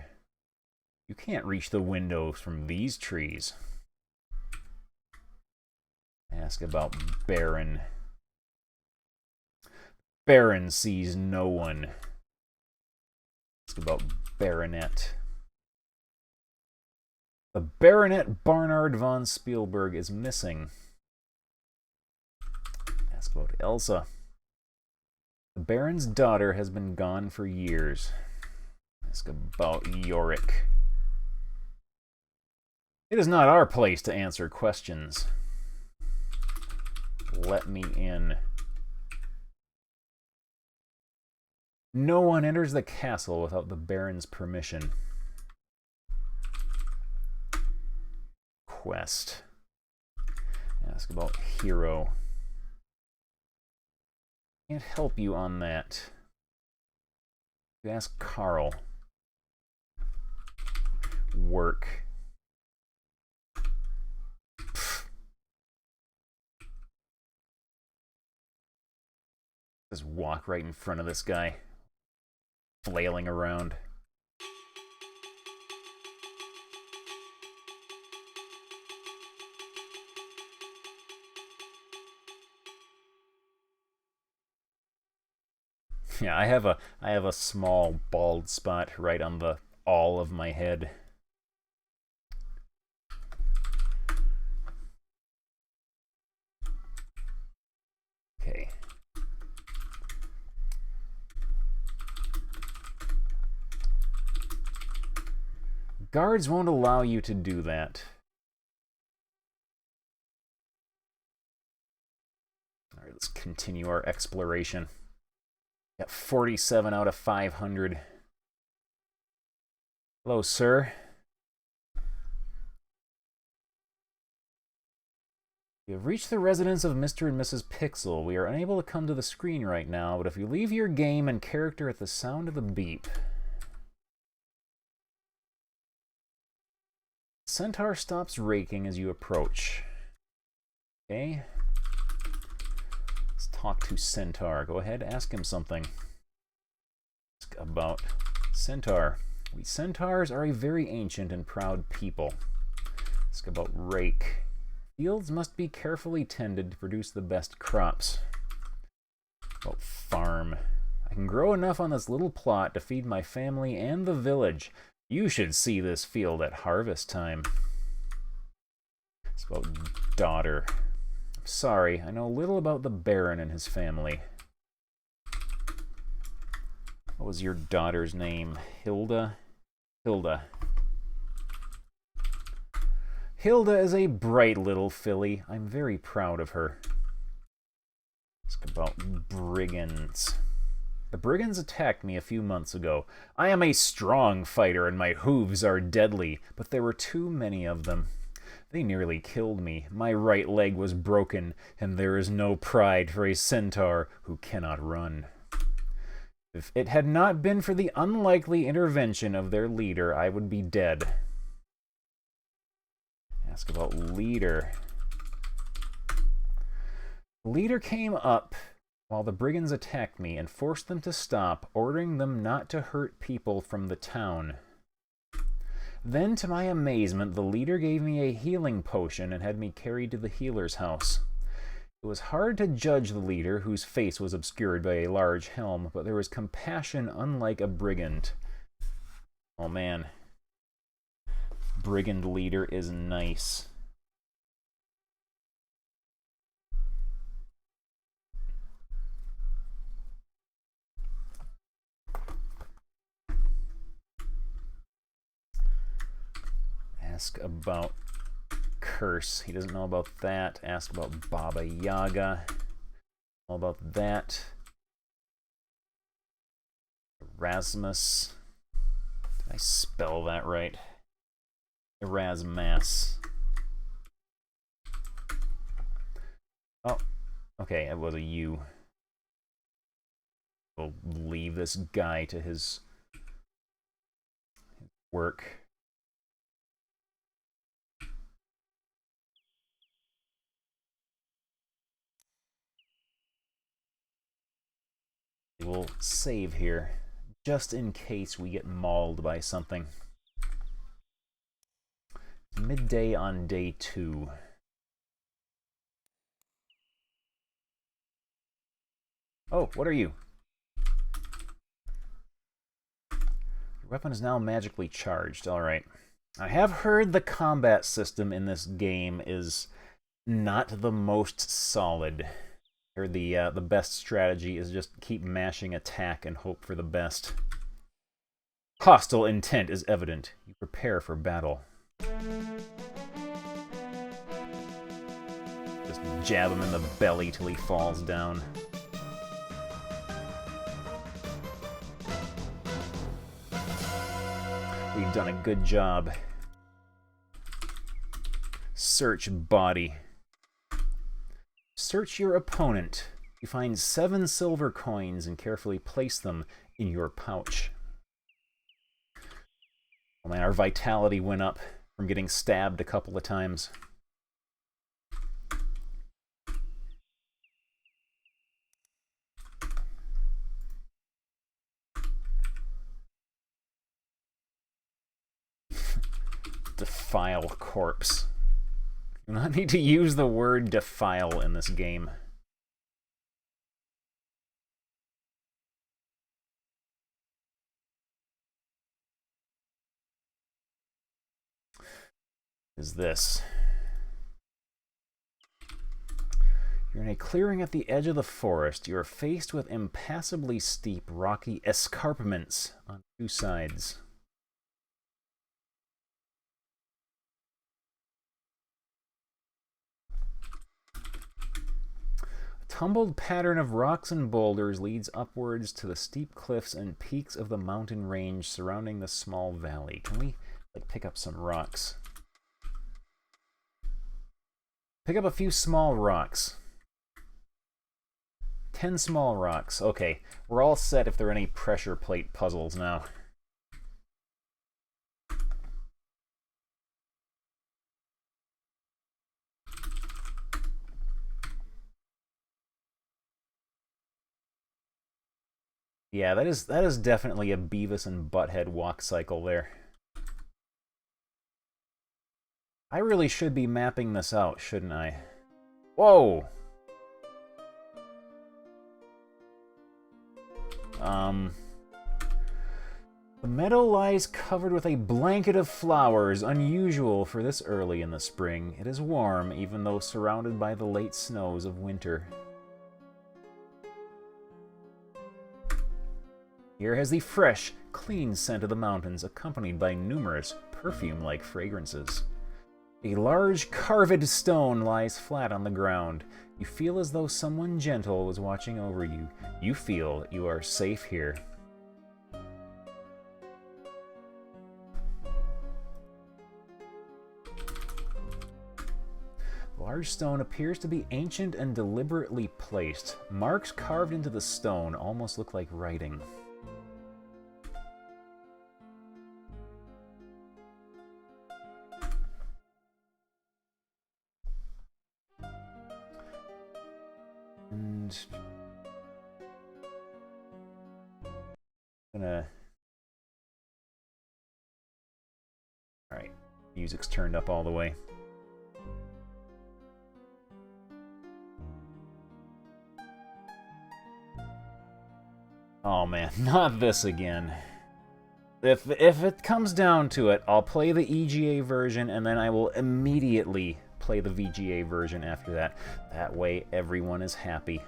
You can't reach the windows from these trees. Ask about Baron. Baron sees no one. Ask about Baronet. The Baronet Barnard von Spielberg is missing. Ask about Elsa. The Baron's daughter has been gone for years. Ask about Yorick. It is not our place to answer questions. Let me in. No one enters the castle without the Baron's permission. Quest. Ask about Hero. Can't help you on that. You ask Carl. Work. Pfft. Just walk right in front of this guy. Flailing around. Yeah, I have a small bald spot right on the awl of my head. Okay. Guards won't allow you to do that. All right, let's continue our exploration. Got 47 out of 500. Hello, sir. You have reached the residence of Mr. and Mrs. Pixel. We are unable to come to the screen right now, but if you leave your game and character at the sound of the beep. Centaur stops raking as you approach. Okay. Let's talk to Centaur. Go ahead, ask him something. Ask about Centaur. We Centaurs are a very ancient and proud people. Ask about rake. Fields must be carefully tended to produce the best crops. About farm. I can grow enough on this little plot to feed my family and the village. You should see this field at harvest time. It's about daughter. Sorry, I know little about the Baron and his family. What was your daughter's name? Hilda? Hilda. Hilda is a bright little filly. I'm very proud of her. Ask about brigands. The brigands attacked me a few months ago. I am a strong fighter and my hooves are deadly, but there were too many of them. They nearly killed me. My right leg was broken, and there is no pride for a centaur who cannot run. If it had not been for the unlikely intervention of their leader, I would be dead. Ask about leader. The leader came up while the brigands attacked me and forced them to stop, ordering them not to hurt people from the town. Then, to my amazement, the leader gave me a healing potion and had me carried to the healer's house. It was hard to judge the leader, whose face was obscured by a large helm, but there was compassion unlike a brigand. Oh man. Brigand leader is nice. Ask about curse. He doesn't know about that. Ask about Baba Yaga. All about that. Erasmus. Did I spell that right? Erasmus. Oh, okay, it was a U. We'll leave this guy to his work. We'll save here, just in case we get mauled by something. Midday on day 2. Oh, what are you? Your weapon is now magically charged. Alright. I have heard the combat system in this game is not the most solid. Or the best strategy is just keep mashing attack and hope for the best. Hostile intent is evident. You prepare for battle. Just jab him in the belly till he falls down. We've done a good job. Search body. Search your opponent. You find 7 silver coins and carefully place them in your pouch. Oh man, our vitality went up from getting stabbed a couple of times. Defile corpse. You do not need to use the word defile in this game. Is this? You're in a clearing at the edge of the forest. You are faced with impassably steep, rocky escarpments on 2 sides. Tumbled pattern of rocks and boulders leads upwards to the steep cliffs and peaks of the mountain range surrounding the small valley. Can we, like, pick up some rocks? Pick up a few small rocks. 10 small rocks. Okay, we're all set if there are any pressure plate puzzles now. Yeah, that is definitely a Beavis and Butthead walk cycle there. I really should be mapping this out, shouldn't I? Whoa! The meadow lies covered with a blanket of flowers, unusual for this early in the spring. It is warm, even though surrounded by the late snows of winter. Here has the fresh, clean scent of the mountains, accompanied by numerous perfume-like fragrances. A large carved stone lies flat on the ground. You feel as though someone gentle was watching over you. You feel you are safe here. The large stone appears to be ancient and deliberately placed. Marks carved into the stone almost look like writing. And Alright, music's turned up all the way. Oh man, not this again. If it comes down to it, I'll play the EGA version and then I will immediately play the VGA version after that. That way everyone is happy.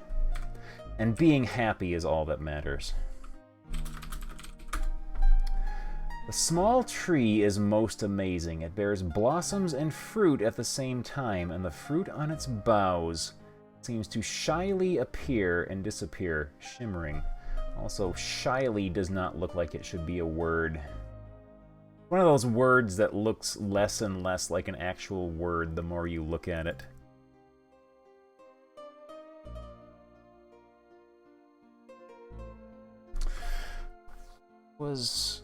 And being happy is all that matters. The small tree is most amazing. It bears blossoms and fruit at the same time, and the fruit on its boughs seems to shyly appear and disappear, shimmering. Also, shyly does not look like it should be a word. One of those words that looks less and less like an actual word the more you look at it. Was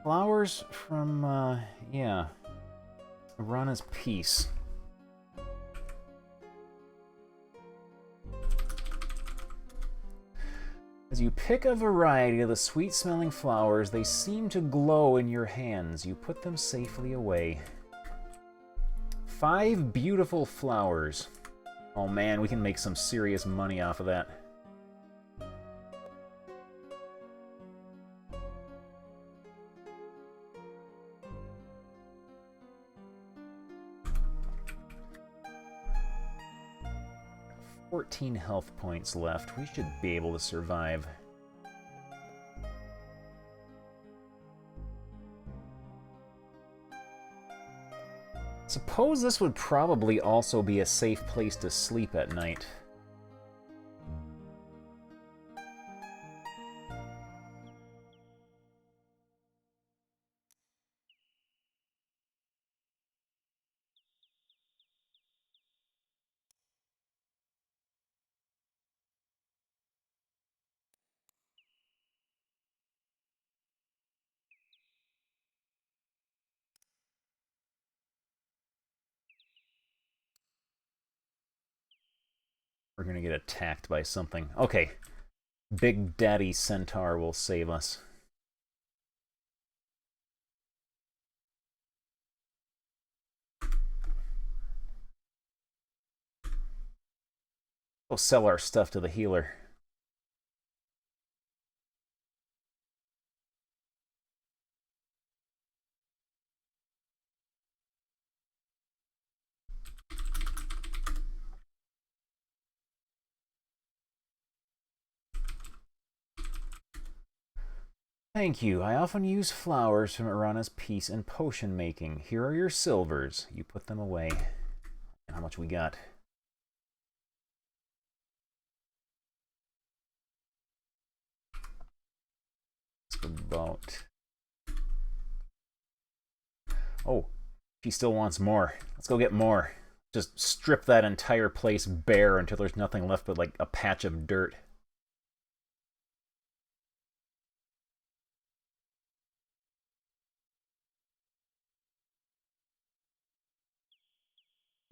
flowers from, yeah, Arana's Peace. As you pick a variety of the sweet-smelling flowers, they seem to glow in your hands. You put them safely away. 5 beautiful flowers. Oh man, we can make some serious money off of that. $14 health points left. We should be able to survive. Suppose this would probably also be a safe place to sleep at night. We're gonna get attacked by something. Okay. Big Daddy Centaur will save us. We'll sell our stuff to the healer. Thank you. I often use flowers from Arana's Peace in potion making. Here are your silvers. You put them away. And how much we got? It's about... Oh, she still wants more. Let's go get more. Just strip that entire place bare until there's nothing left but like a patch of dirt.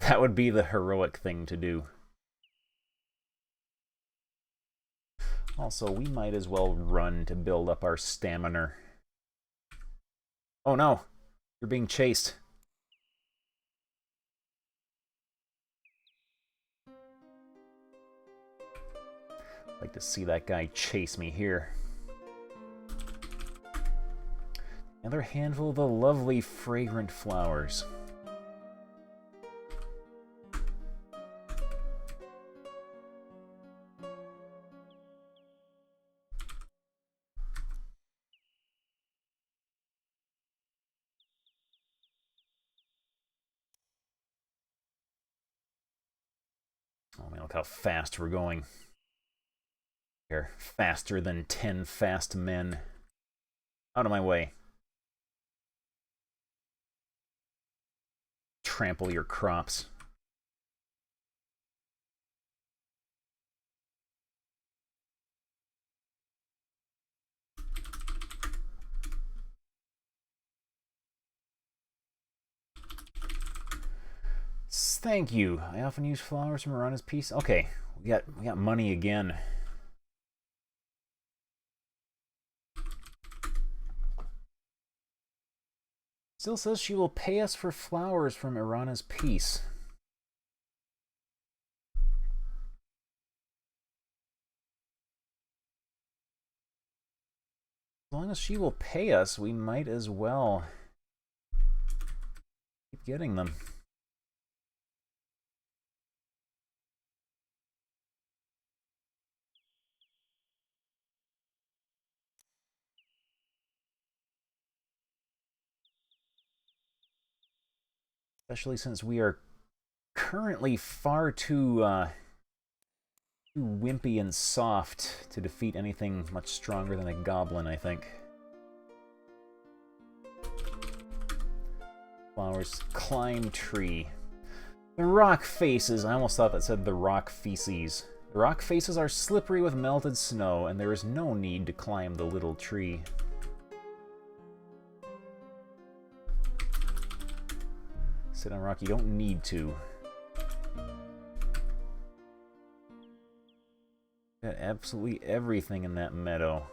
That would be the heroic thing to do. Also, we might as well run to build up our stamina. Oh no! You're being chased. I'd like to see that guy chase me here. Another handful of the lovely, fragrant flowers. Oh man, look how fast we're going. Here, faster than 10 fast men. Out of my way. Trample your crops. Thank you. I often use flowers from Arana's piece. Okay, we got money again. Still says she will pay us for flowers from Arana's piece. As long as she will pay us, we might as well keep getting them. Especially since we are currently far too wimpy and soft to defeat anything much stronger than a goblin, I think. Flowers. Climb tree. The rock faces. I almost thought that said the rock feces. The rock faces are slippery with melted snow, and there is no need to climb the little tree. Sit on rock, you don't need to. Got absolutely everything in that meadow.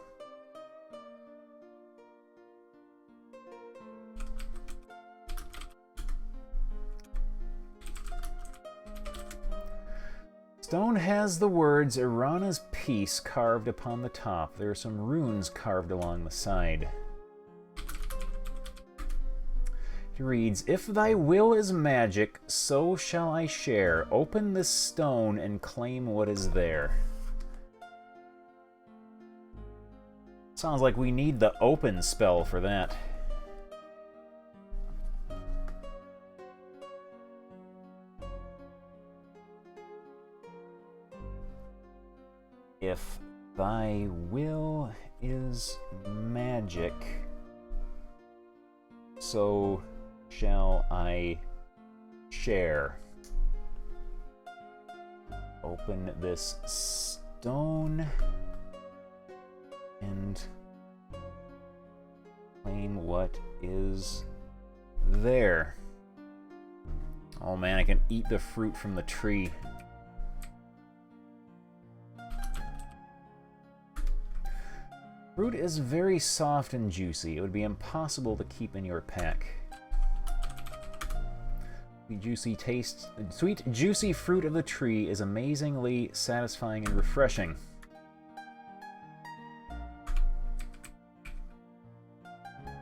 Stone has the words Arana's peace carved upon the top. There are some runes carved along the side. It reads, "If thy will is magic, so shall I share. Open this stone and claim what is there." Sounds like we need the open spell for that. If thy will is magic, so shall I share. Open this stone and claim what is there. Oh man, I can eat the fruit from the tree. Fruit is very soft and juicy. It would be impossible to keep in your pack. The juicy taste, the sweet, juicy fruit of the tree is amazingly satisfying and refreshing.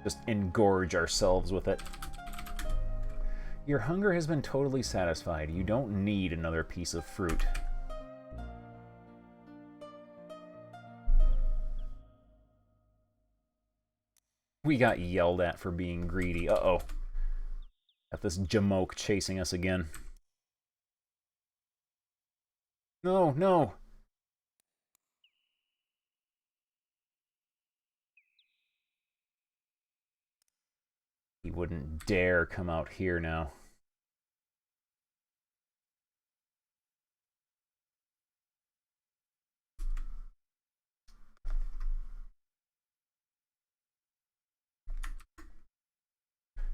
Just engorge ourselves with it. Your hunger has been totally satisfied. You don't need another piece of fruit. We got yelled at for being greedy. Uh-oh. Got this jamoke chasing us again. No, no. He wouldn't dare come out here now.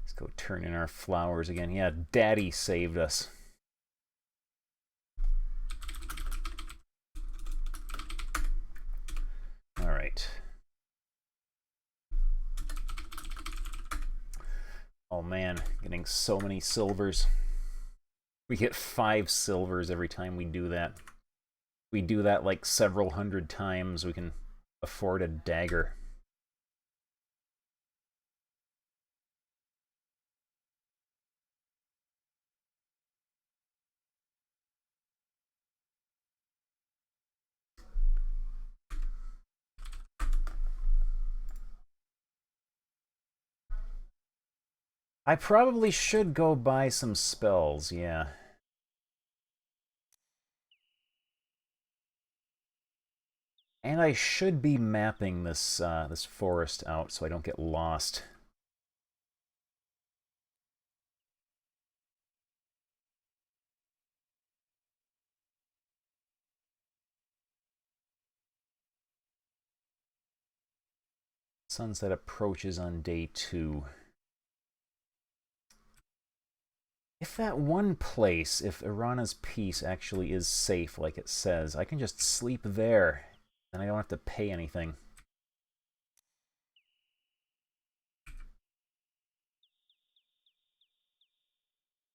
Let's go turn in our flowers again. Yeah, Daddy saved us. All right. Oh man, getting so many silvers. We get 5 silvers every time we do that. We do that like several hundred times, we can afford a dagger. I probably should go buy some spells, yeah. And I should be mapping this this forest out so I don't get lost. Sunset approaches on day 2. If that one place, if Irana's Peace actually is safe like it says, I can just sleep there, and I don't have to pay anything.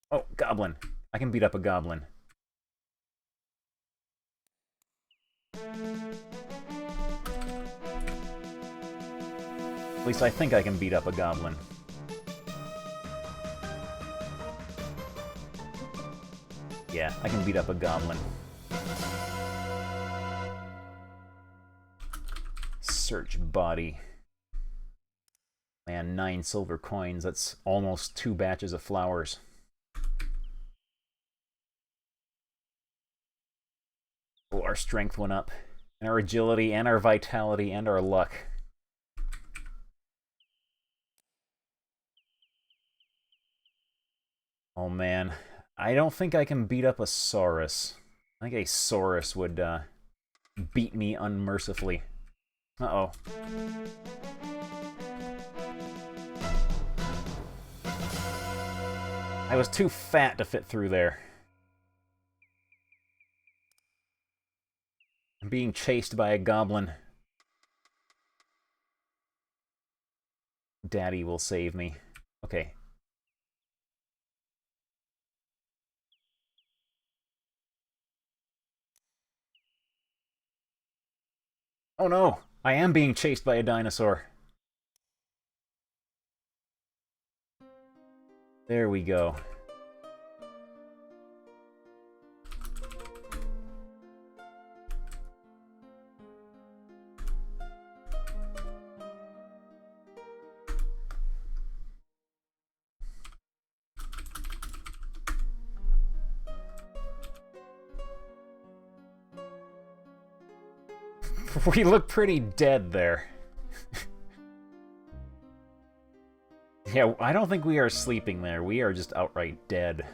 Oh, goblin. I can beat up a goblin. At least I think I can beat up a goblin. Yeah, I can beat up a goblin. Search body. Man, 9 silver coins. That's almost 2 batches of flowers. Oh, our strength went up. And our agility, and our vitality, and our luck. Oh man, I don't think I can beat up a Saurus. I think a Saurus would beat me unmercifully. Uh-oh. I was too fat to fit through there. I'm being chased by a goblin. Daddy will save me. Okay. Oh no! I am being chased by a dinosaur. There we go. We look pretty dead there. Yeah, I don't think we are sleeping there. We are just outright dead.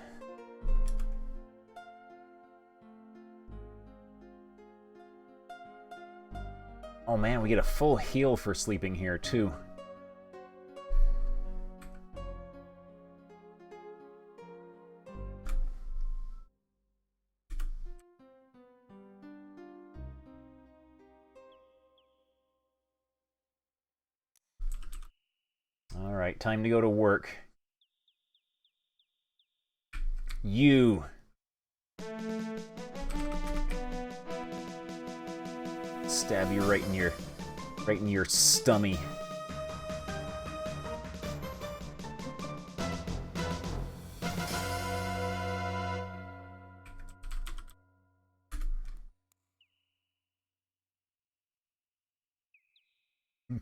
Oh man, we get a full heal for sleeping here, too. Alright, time to go to work. You. Stab you right in your stummy.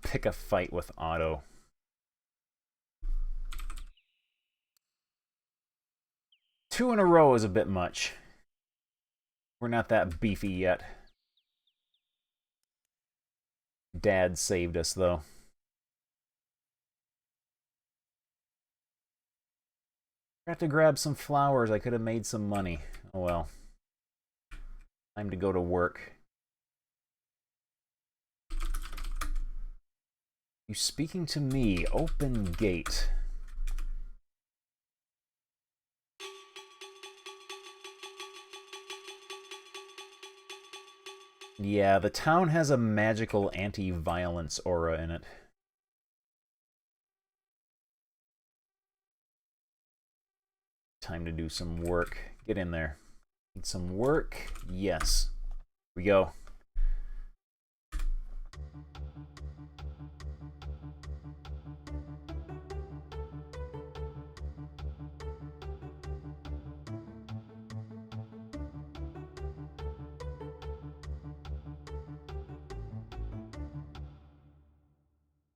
Pick a fight with Otto. Two in a row is a bit much. We're not that beefy yet. Dad saved us, though. I have to grab some flowers. I could have made some money. Oh well. Time to go to work. You speaking to me? Open gate. Yeah, the town has a magical anti-violence aura in it. Time to do some work. Get in there. Need some work? Yes. Here we go.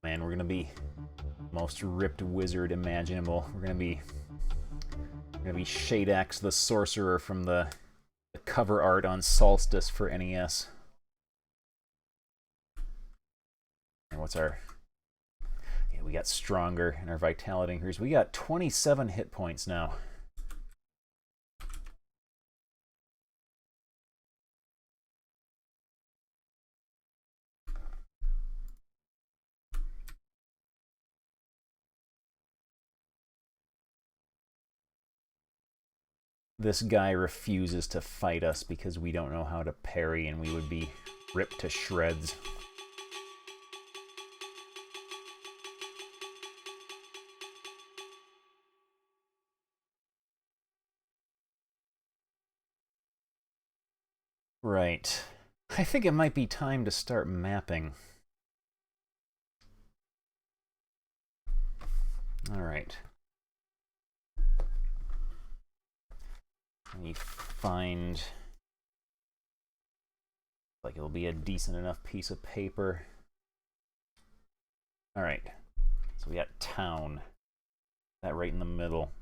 Man, we're gonna be most ripped wizard imaginable. We're gonna be Shade Axe the Sorcerer from the cover art on Solstice for NES. And what's our... Yeah, we got stronger in our vitality increase. We got 27 hit points now. This guy refuses to fight us because we don't know how to parry, and we would be ripped to shreds. Right. I think it might be time to start mapping. All right. Let me find... like it'll be a decent enough piece of paper. All right. So we got town. That right in the middle.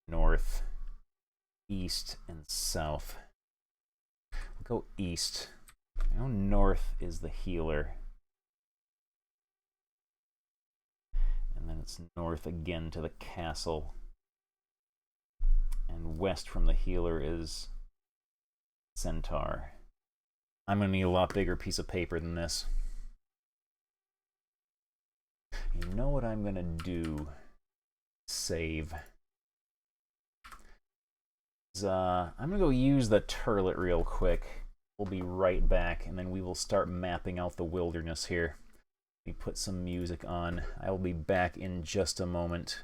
North, east, and south. We'll go east. I know north is the healer. And then it's north again to the castle. And west from the healer is Centaur. I'm going to need a lot bigger piece of paper than this. You know what I'm going to do? Save. I'm going to go use the turlet real quick. We'll be right back, and then we will start mapping out the wilderness here. Let me put some music on. I will be back in just a moment.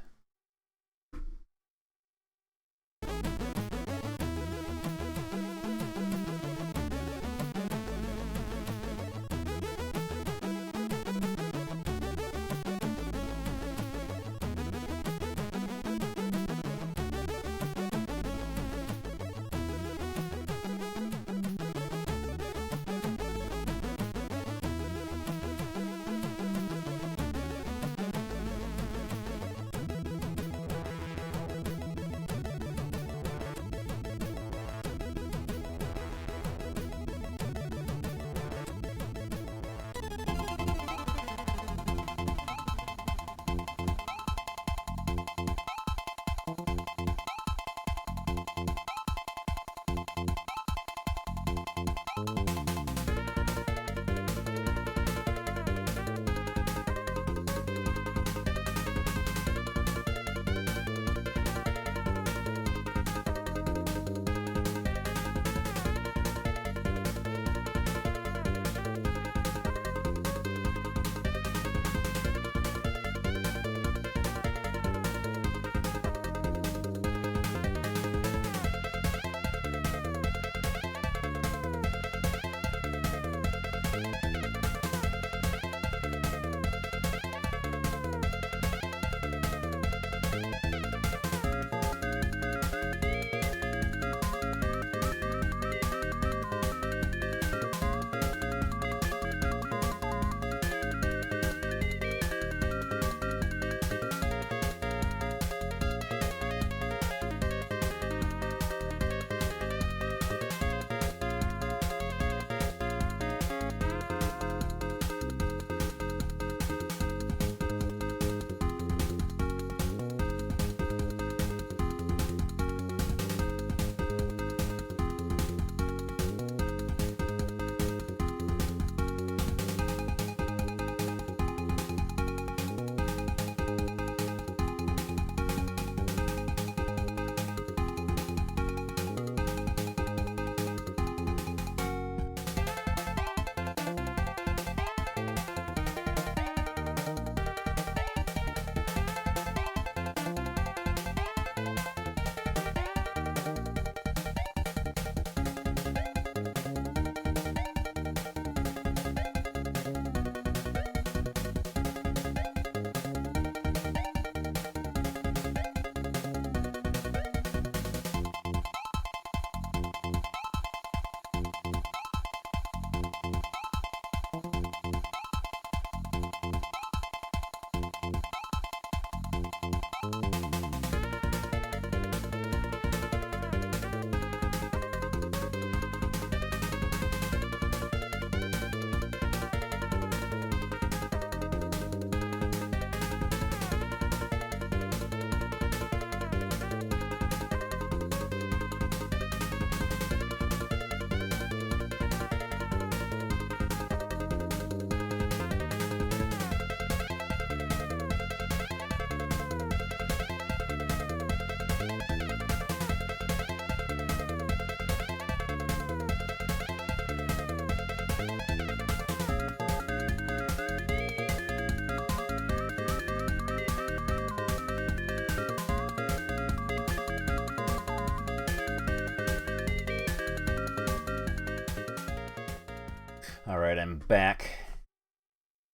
Alright, I'm back.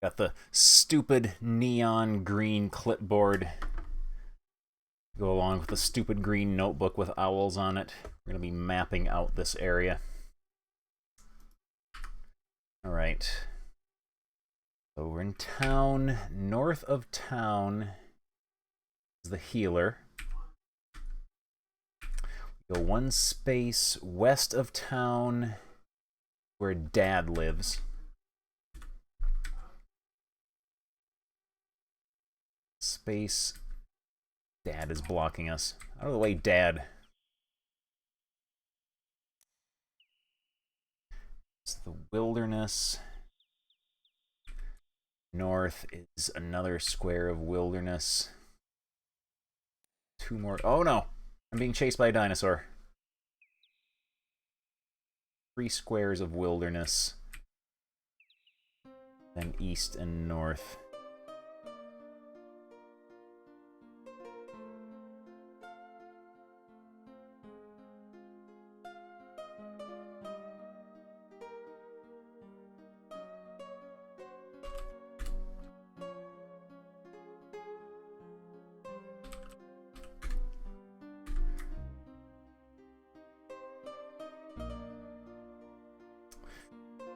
Got the stupid neon green clipboard. Go along with the stupid green notebook with owls on it. We're going to be mapping out this area. Alright. So we're in town. North of town is the healer. We go one space west of town where Dad lives. Space. Dad is blocking us. Out of the way, Dad. It's the wilderness. North is another square of wilderness. Two more. Oh no! I'm being chased by a dinosaur. 3 squares of wilderness. Then east and north.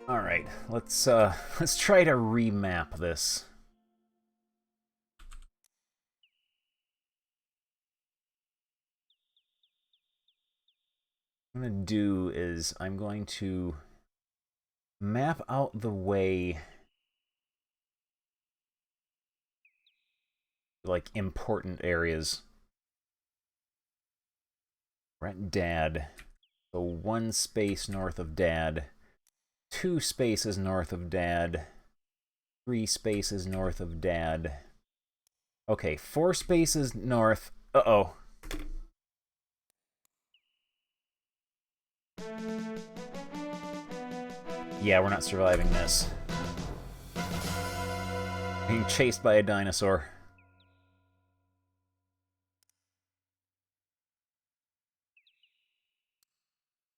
All right, let's try to remap this. What I'm going to do is I'm going to map out the way, like, important areas. We're at Dad, so 1 space north of Dad. 2 spaces north of Dad. 3 spaces north of Dad. Okay, 4 spaces north. Uh-oh. Yeah, we're not surviving this. Being chased by a dinosaur.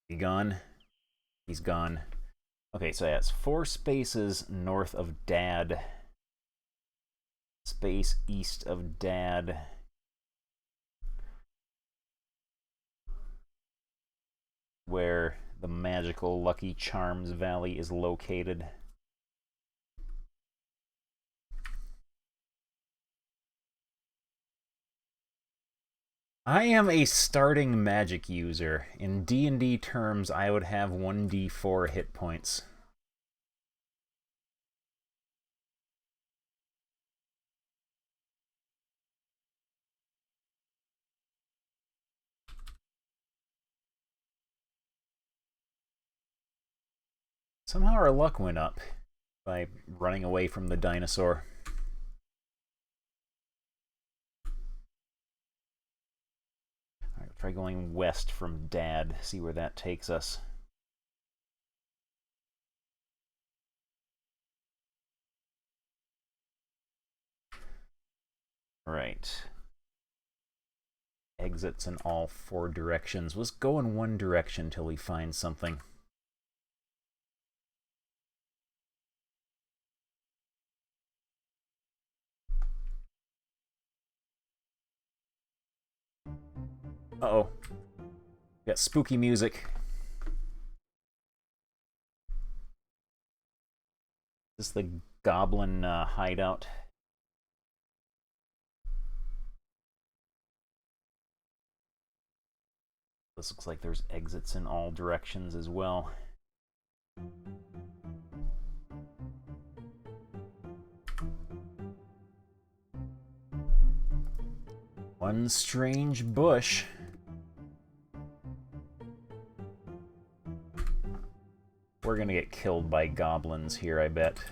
He gone? He's gone. Okay, so that's 4 spaces north of Dad. Space east of Dad. Where the magical Lucky Charms Valley is located. I am a starting magic user. In D&D terms, I would have 1d4 hit points. Somehow our luck went up by running away from the dinosaur. Alright, try going west from Dad, see where that takes us. Alright. Exits in all 4 directions. Let's go in one direction till we find something. Uh-oh. Got spooky music. Is this the goblin hideout? This looks like there's exits in all directions as well. One strange bush. We're gonna get killed by goblins here, I bet.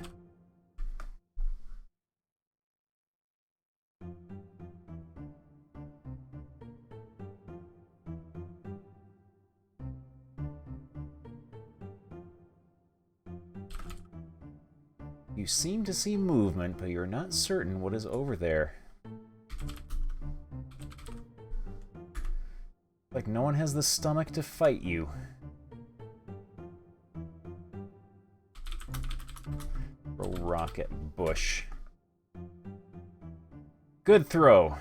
You seem to see movement, but you're not certain what is over there. Like no one has the stomach to fight you. Throw rock at bush. Good throw.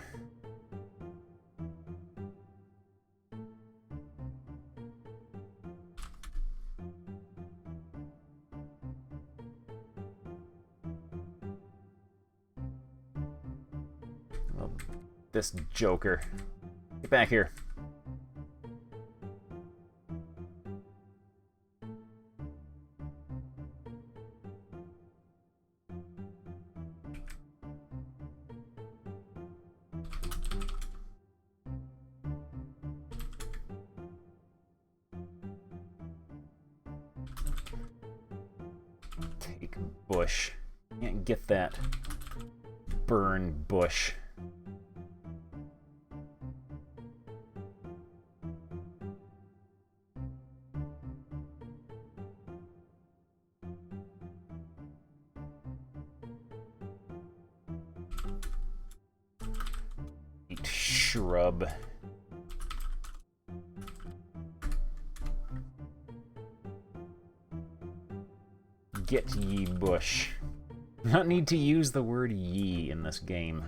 Oh, this joker. Get back here. Take bush. Can't get that. Burn bush. Eat shrub. Get ye bush. Not need to use the word ye in this game.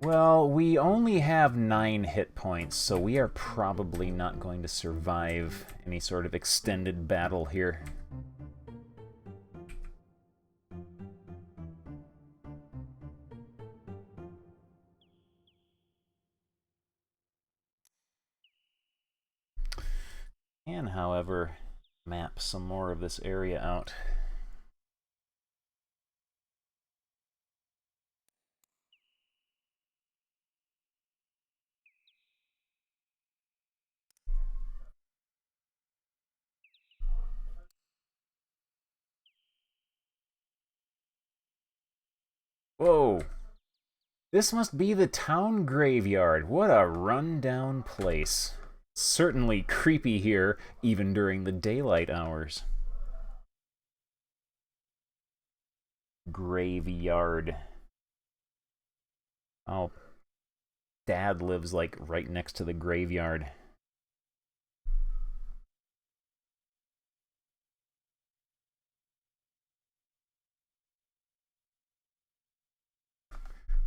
Well, we only have 9 hit points, so we are probably not going to survive any sort of extended battle here. Can, however, map some more of this area out. Whoa! This must be the town graveyard. What a run-down place. Certainly creepy here, even during the daylight hours. Graveyard. Oh, Dad lives, like, right next to the graveyard.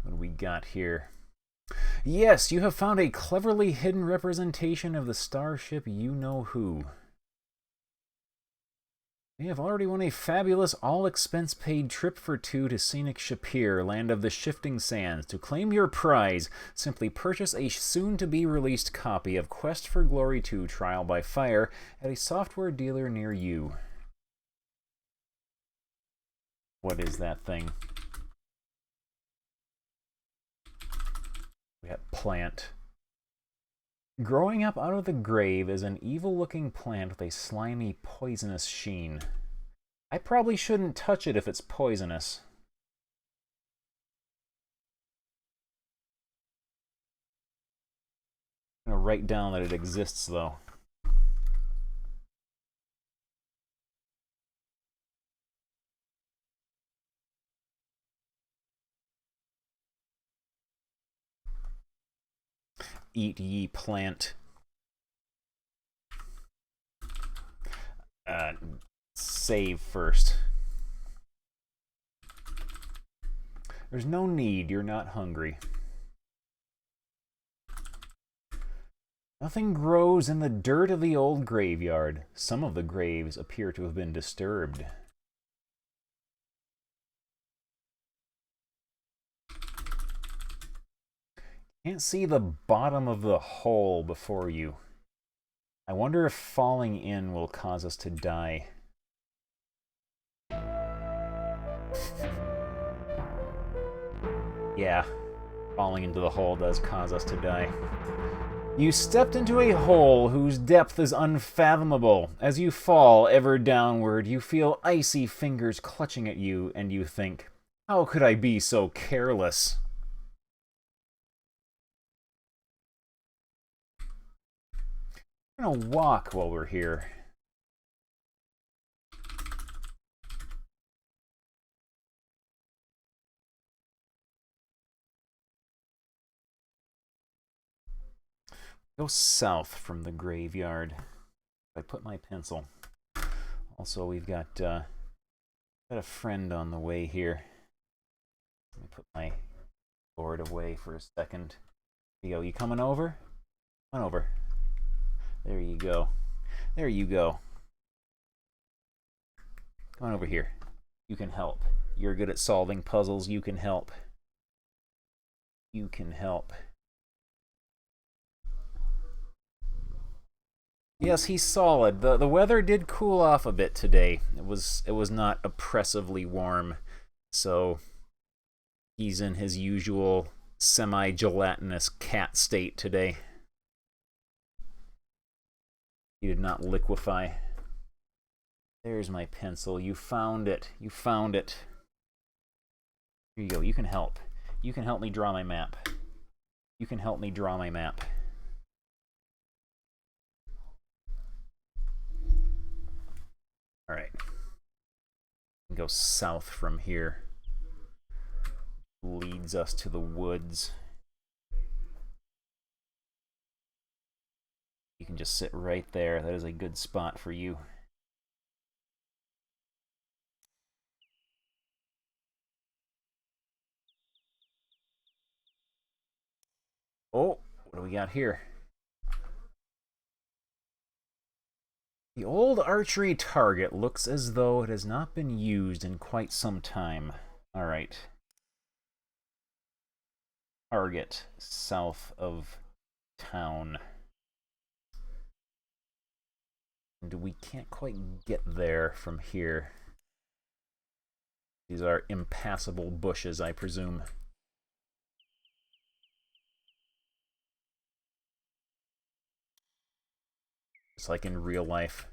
What do we got here? Yes, you have found a cleverly hidden representation of the starship you-know-who. You have already won a fabulous all-expense-paid trip for 2 to scenic Sierr, land of the shifting sands. To claim your prize, simply purchase a soon-to-be-released copy of Quest for Glory 2 Trial by Fire at a software dealer near you. What is that thing? We got plant. Growing up out of the grave is an evil-looking plant with a slimy, poisonous sheen. I probably shouldn't touch it if it's poisonous. I'm gonna write down that it exists, though. Eat ye plant. Save first. There's no need, you're not hungry. Nothing grows in the dirt of the old graveyard. Some of the graves appear to have been disturbed. Can't see the bottom of the hole before you. I wonder if falling in will cause us to die. Yeah, falling into the hole does cause us to die. You stepped into a hole whose depth is unfathomable. As you fall ever downward, you feel icy fingers clutching at you, and you think, how could I be so careless? We're gonna walk while we're here. Go south from the graveyard. I put my pencil. Also, we've got a friend on the way here. Let me put my board away for a second. Here you go. You coming over? Come on over. There you go. There you go. Come on over here. You can help. You're good at solving puzzles. You can help. You can help. Yes, he's solid. The weather did cool off a bit today. It was not oppressively warm, so he's in his usual semi-gelatinous cat state today. He did not liquefy. There's my pencil. You found it. You found it. Here you go. You can help. You can help me draw my map. You can help me draw my map. All right. Go south from here. Leads us to the woods. You can just sit right there. That is a good spot for you. Oh, what do we got here? The old archery target looks as though it has not been used in quite some time. All right. Target south of town. And we can't quite get there from here. These are impassable bushes, I presume. Just like in real life.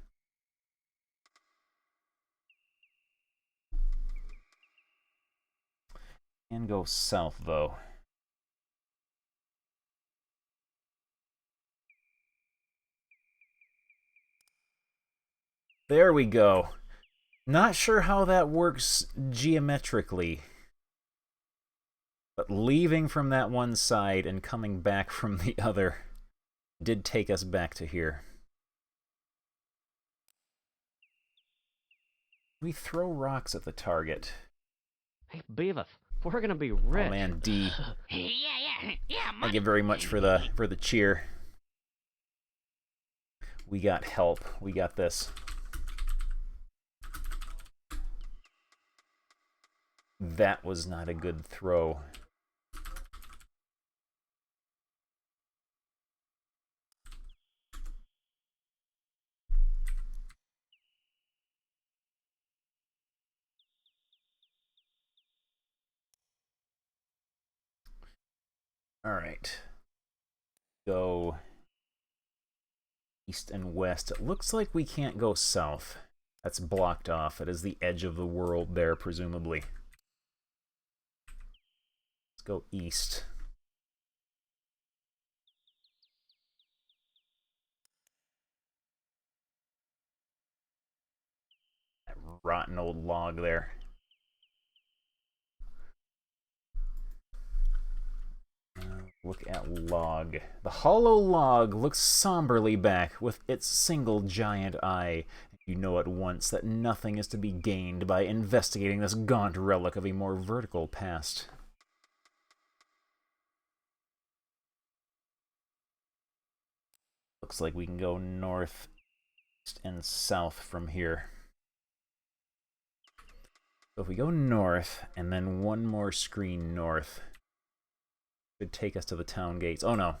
And go south, though. There we go. Not sure how that works geometrically. But leaving from that one side and coming back from the other did take us back to here. We throw rocks at the target. Hey, Beavis, we're gonna be rich. Oh man, D. Yeah, money. Thank you very much for the cheer. We got help. We got this. That was not a good throw. All right. Go east and west. It looks like we can't go south. That's blocked off. It is the edge of the world there, presumably. Let's go east. That rotten old log there. Look at log. The hollow log looks somberly back with its single giant eye. You know at once that nothing is to be gained by investigating this gaunt relic of a more vertical past. Looks like we can go north and south from here. So if we go north and then one more screen north, should take us to the town gates. Oh no.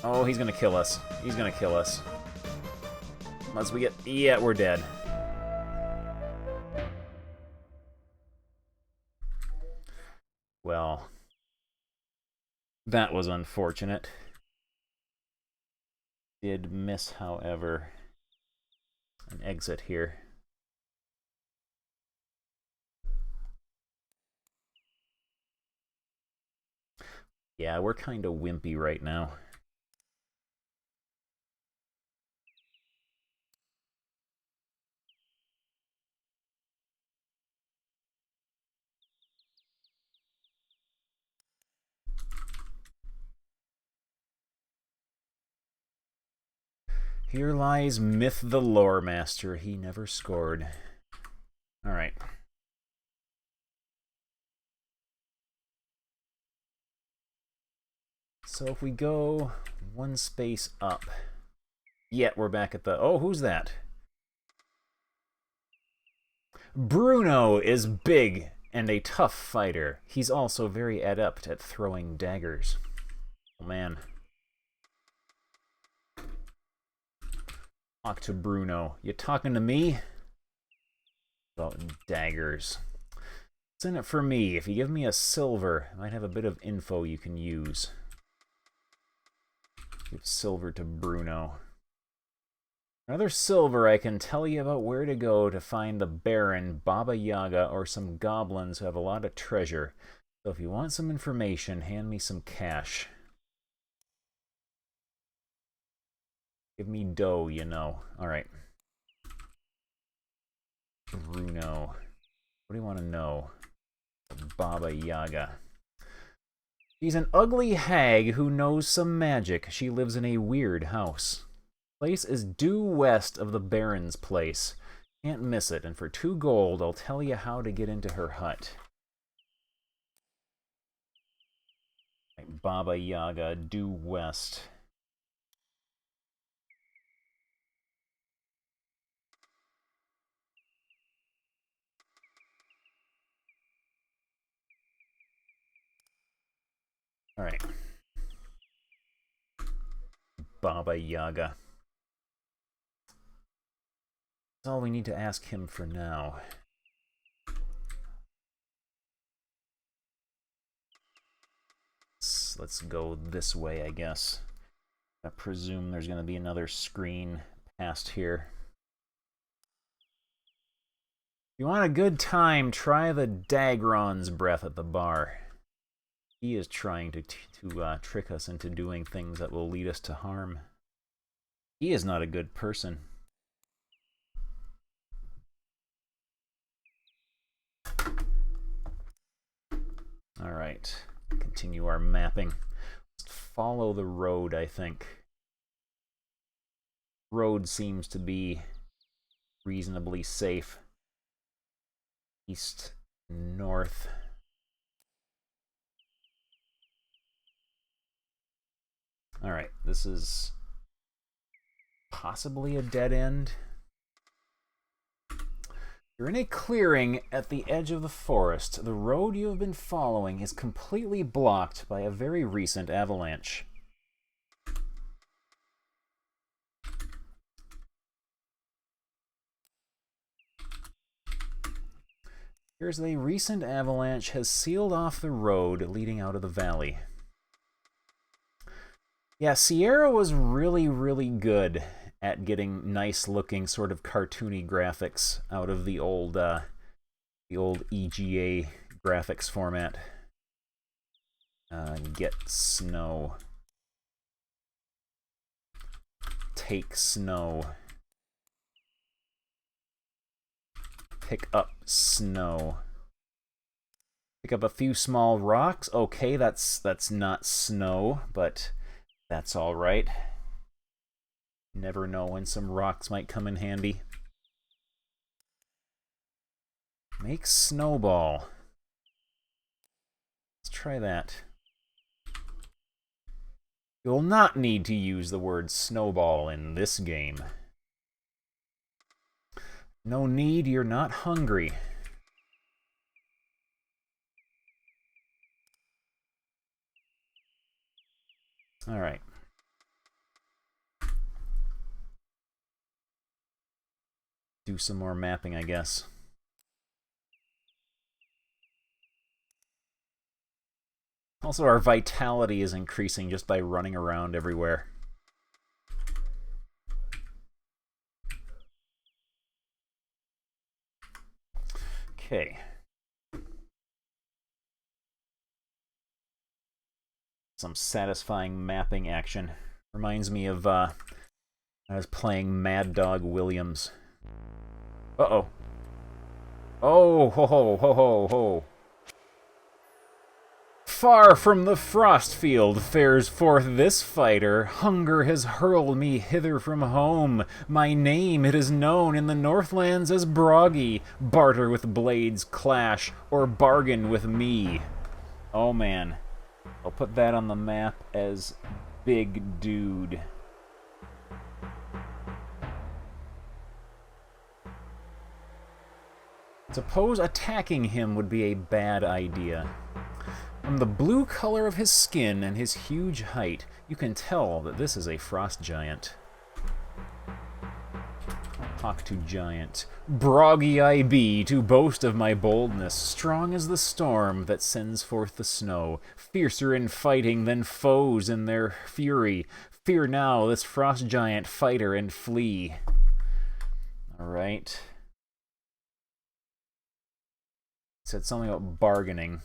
Oh, he's gonna kill us. He's gonna kill us. Unless we get... Yeah, we're dead. Well, that was unfortunate. Did miss, however, an exit here. Yeah, we're kind of wimpy right now. Here lies Myth the Lore Master. He never scored. Alright. So if we go one space up... Yeah, we're back at the... Oh, who's that? Bruno is big and a tough fighter. He's also very adept at throwing daggers. Oh, man. Talk to Bruno. You talking to me? About daggers. What's in it for me? If you give me a silver, I might have a bit of info you can use. Give silver to Bruno. Another silver, I can tell you about where to go to find the Baron, Baba Yaga, or some goblins who have a lot of treasure. So if you want some information, hand me some cash. Give me dough, you know. Alright. Bruno. What do you want to know? Baba Yaga. She's an ugly hag who knows some magic. She lives in a weird house. Place is due west of the Baron's place. Can't miss it, and for 2 gold, I'll tell you how to get into her hut. Right, Baba Yaga, due west. Alright. Baba Yaga. That's all we need to ask him for now. Let's go this way, I guess. I presume there's going to be another screen past here. If you want a good time, try the Dagron's breath at the bar. He is trying to trick us into doing things that will lead us to harm. He is not a good person. Alright, continue our mapping. Let's follow the road, I think. Road seems to be reasonably safe. East, north. Alright, this is possibly a dead end. You're in a clearing at the edge of the forest. The road you have been following is completely blocked by a very recent avalanche. Here's a recent avalanche has sealed off the road leading out of the valley. Yeah, Sierra was really, really good at getting nice-looking, sort of cartoony graphics out of the old EGA graphics format. Get snow. Take snow. Pick up snow. Pick up a few small rocks. Okay, that's not snow, but that's all right. Never know when some rocks might come in handy. Make snowball. Let's try that. You'll not need to use the word snowball in this game. No need, you're not hungry. All right. Do some more mapping, I guess. Also, our vitality is increasing just by running around everywhere. Okay. Some satisfying mapping action. Reminds me of I was playing Mad Dog Williams. Uh-oh. Oh, ho ho ho ho ho. Far from the frost field fares forth this fighter. Hunger has hurled me hither from home. My name it is known in the Northlands as Broggy. Barter with blades, clash, or bargain with me. Oh man. I'll put that on the map as Big Dude. Suppose attacking him would be a bad idea. From the blue color of his skin and his huge height, you can tell that this is a frost giant. Talk to giant. Broggy I be, to boast of my boldness, strong as the storm that sends forth the snow, fiercer in fighting than foes in their fury. Fear now this frost giant fighter and flee. Alright. Said something about bargaining.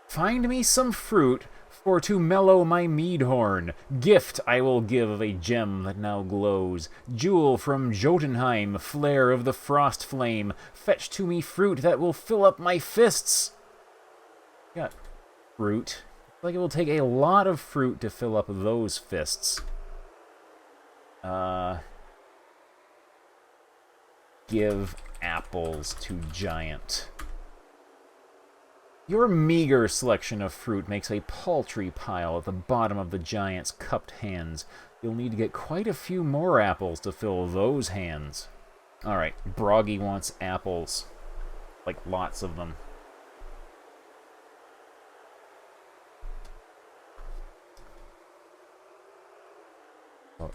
Find me some fruit, for to mellow my mead horn. Gift I will give of a gem that now glows. Jewel from Jotunheim, flare of the frost flame. Fetch to me fruit that will fill up my fists. Got fruit. Like it will take a lot of fruit to fill up those fists. Give apples to giant. Your meager selection of fruit makes a paltry pile at the bottom of the giant's cupped hands. You'll need to get quite a few more apples to fill those hands. Alright, Broggy wants apples. Like, lots of them. Oh,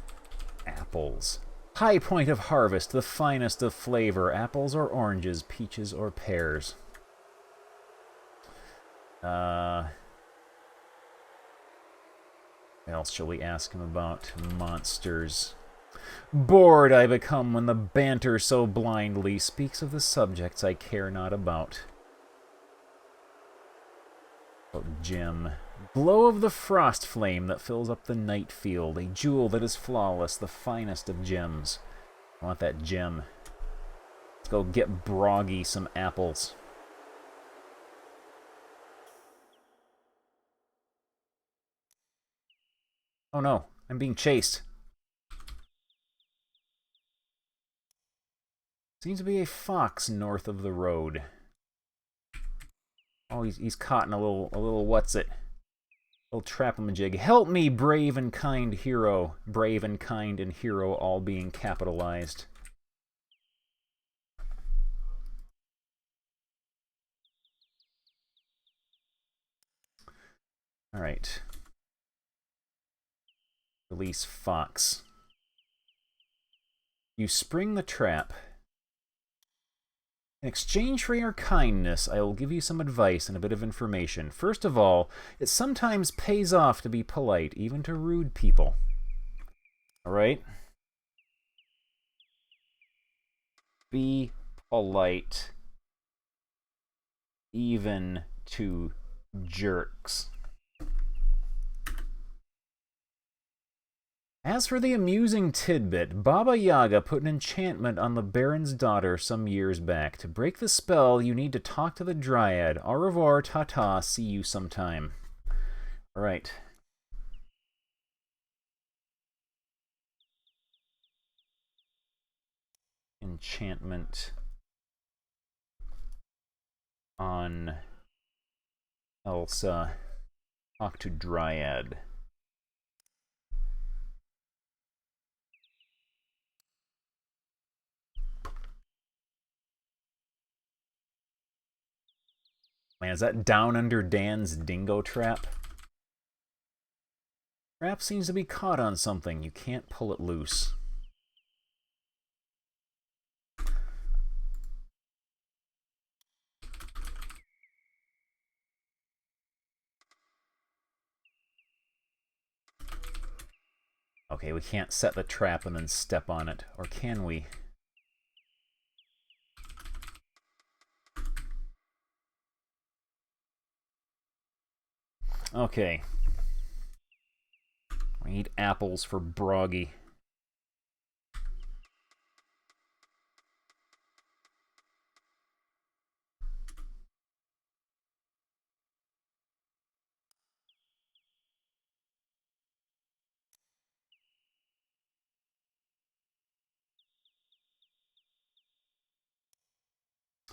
apples. High point of harvest, the finest of flavor. Apples or oranges, peaches or pears. What else shall we ask him about? Monsters. Bored I become when the banter so blindly speaks of the subjects I care not about. Oh, Jim. Glow of the frost flame that fills up the night field, a jewel that is flawless, the finest of gems. I want that gem. Let's go get Broggy some apples. Oh no, I'm being chased. Seems to be a fox north of the road. Oh, he's caught in a little what's it? Little trap-a-majig. Help me, brave and kind hero. Brave and kind and hero all being capitalized. Alright. Release fox. You spring the trap. In exchange for your kindness, I will give you some advice and a bit of information. First of all, it sometimes pays off to be polite, even to rude people. Alright? Be polite, even to jerks. As for the amusing tidbit, Baba Yaga put an enchantment on the Baron's daughter some years back. To break the spell, you need to talk to the Dryad. Au revoir, ta-ta, see you sometime. Alright. Enchantment on Elsa. Talk to Dryad. Man, is that down under Dan's dingo trap? Trap seems to be caught on something. You can't pull it loose. Okay, we can't set the trap and then step on it. Or can we? Okay. I need apples for Broggy.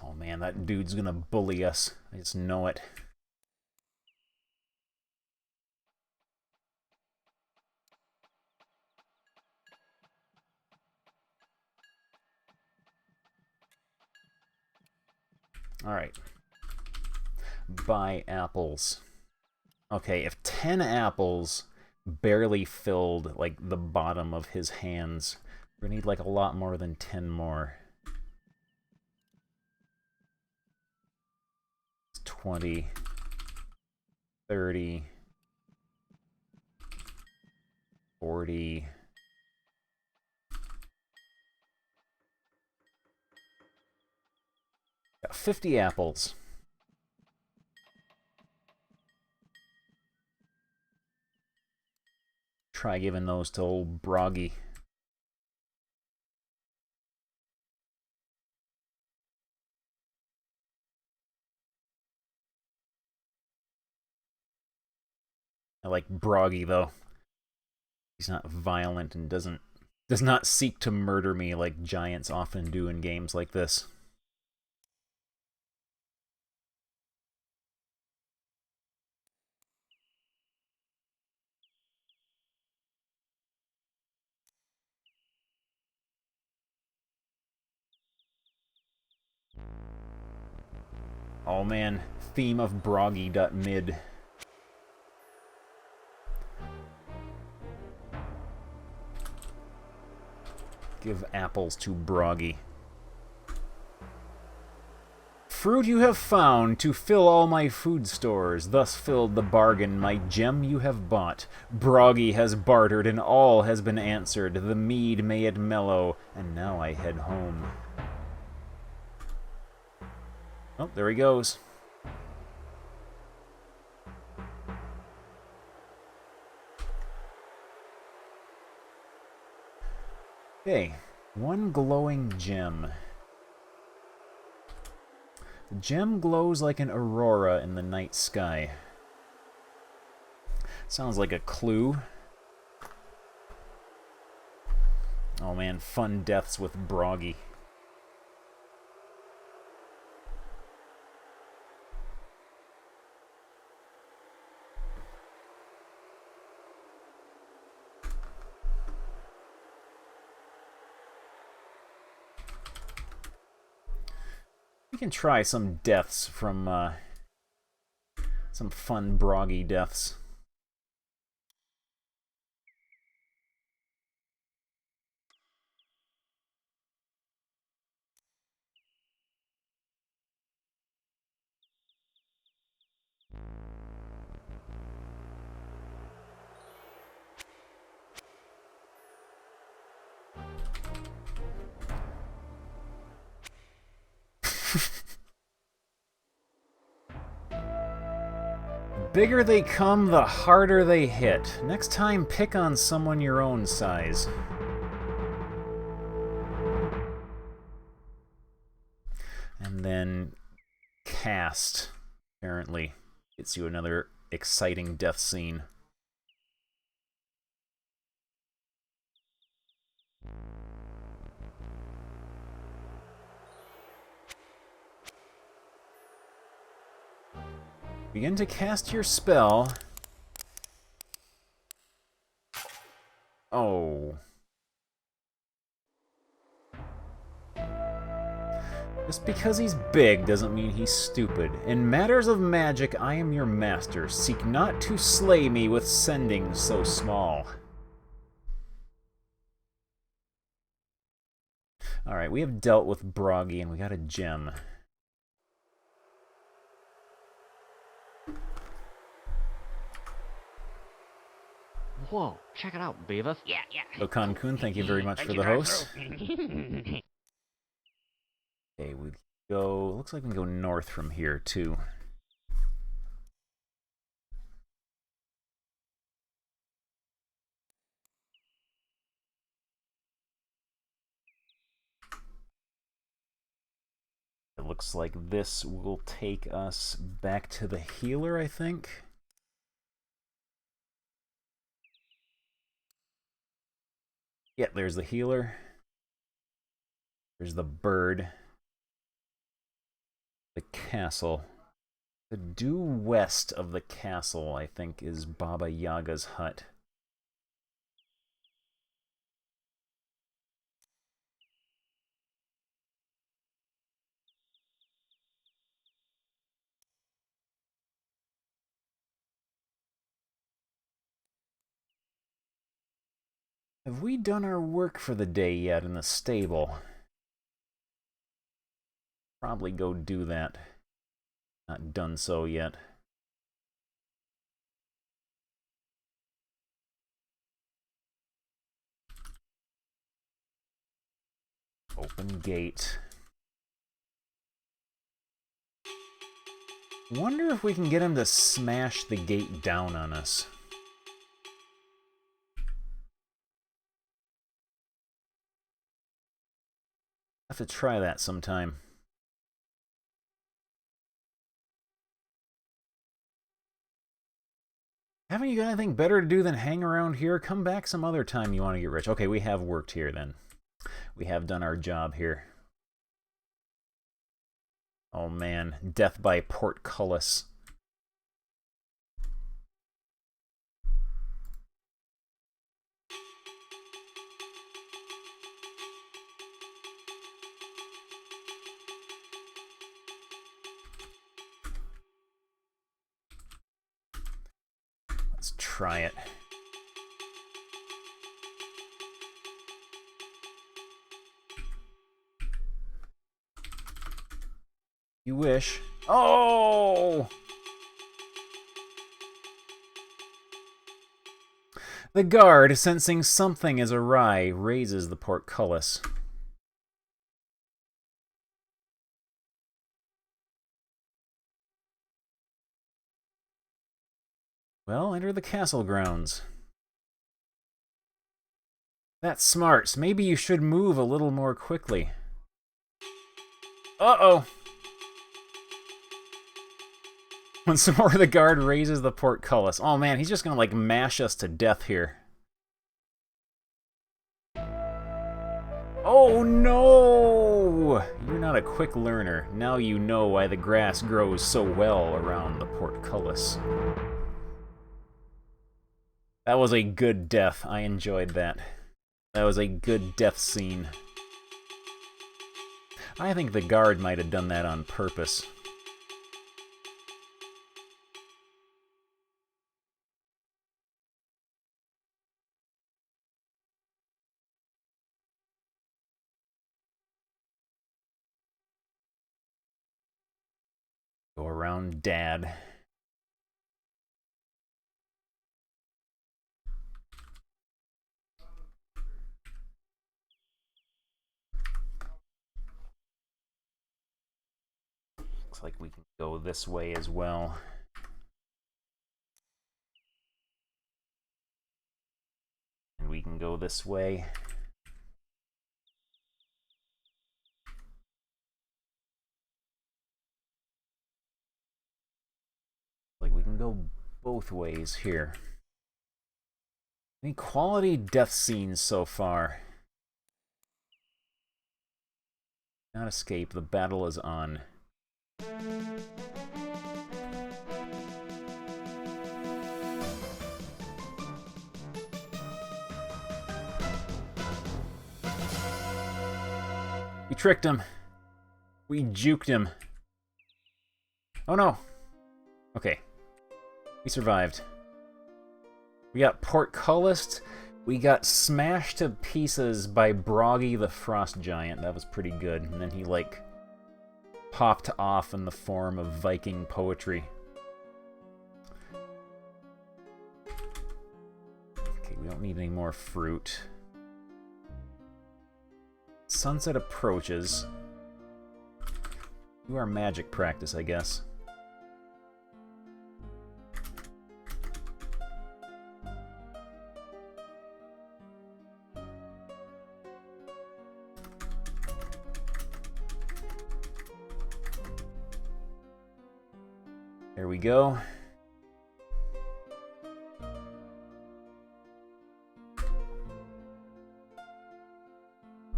Oh man, that dude's gonna bully us. I just know it. Alright. Buy apples. Okay, if 10 apples barely filled, like, the bottom of his hands, we're gonna need, like, a lot more than 10 more. 20, 30, 40... 50 apples. Try giving those to old Broggy. I like Broggy, though. He's not violent and does not seek to murder me like giants often do in games like this. Oh man, theme of Broggy.mid. Give apples to Broggy. Fruit you have found to fill all my food stores, thus filled the bargain my gem you have bought. Broggy has bartered and all has been answered, the mead may it mellow, and now I head home. Oh, there he goes. Okay, one glowing gem. The gem glows like an aurora in the night sky. Sounds like a clue. Oh man, fun deaths with Broggy. We can try some deaths from, some fun Broggy deaths. Bigger they come, the harder they hit. Next time, pick on someone your own size. And then cast, apparently, gets you another exciting death scene. Begin to cast your spell. Oh. Just because he's big doesn't mean he's stupid. In matters of magic, I am your master. Seek not to slay me with sending so small. Alright, we have dealt with Broggy and we got a gem. Whoa, check it out, Beavis. Yeah. So, Kun, thank you very much for the host. Okay, we go... Looks like we can go north from here, too. It looks like this will take us back to the healer, I think. Yeah, there's the healer. There's the bird. the castle. The due west of the castle, I think, is Baba Yaga's hut. Have we done our work for the day yet in the stable? Probably go do that. Not done so yet. Open gate. Wonder if we can get him to smash the gate down on us. Have to try that sometime. Haven't you got anything better to do than hang around here? Come back some other time you want to get rich. Okay, we have worked here then. We have done our job here. Oh man, death by portcullis. Let's try it. You wish. Oh! The guard, sensing something is awry, raises the portcullis. Well, enter the castle grounds. That's smart. Maybe you should move a little more quickly. Uh-oh! Once more, the guard raises the portcullis. Oh man, he's just gonna, like, mash us to death here. Oh no! You're not a quick learner. Now you know why the grass grows so well around the portcullis. That was a good death. I enjoyed that. That was a good death scene. I think the guard might have done that on purpose. Go around Dad. Looks like we can go this way as well. And we can go this way. Like we can go both ways here. Any quality death scenes so far? Not escape, the battle is on. We tricked him. We juked him. Oh no. Okay. We survived. We got portcullised. We got smashed to pieces by Broggy the Frost Giant. That was pretty good. And then he, like, popped off in the form of Viking poetry. Okay, we don't need any more fruit. Sunset approaches. Do our magic practice, I guess. There we go.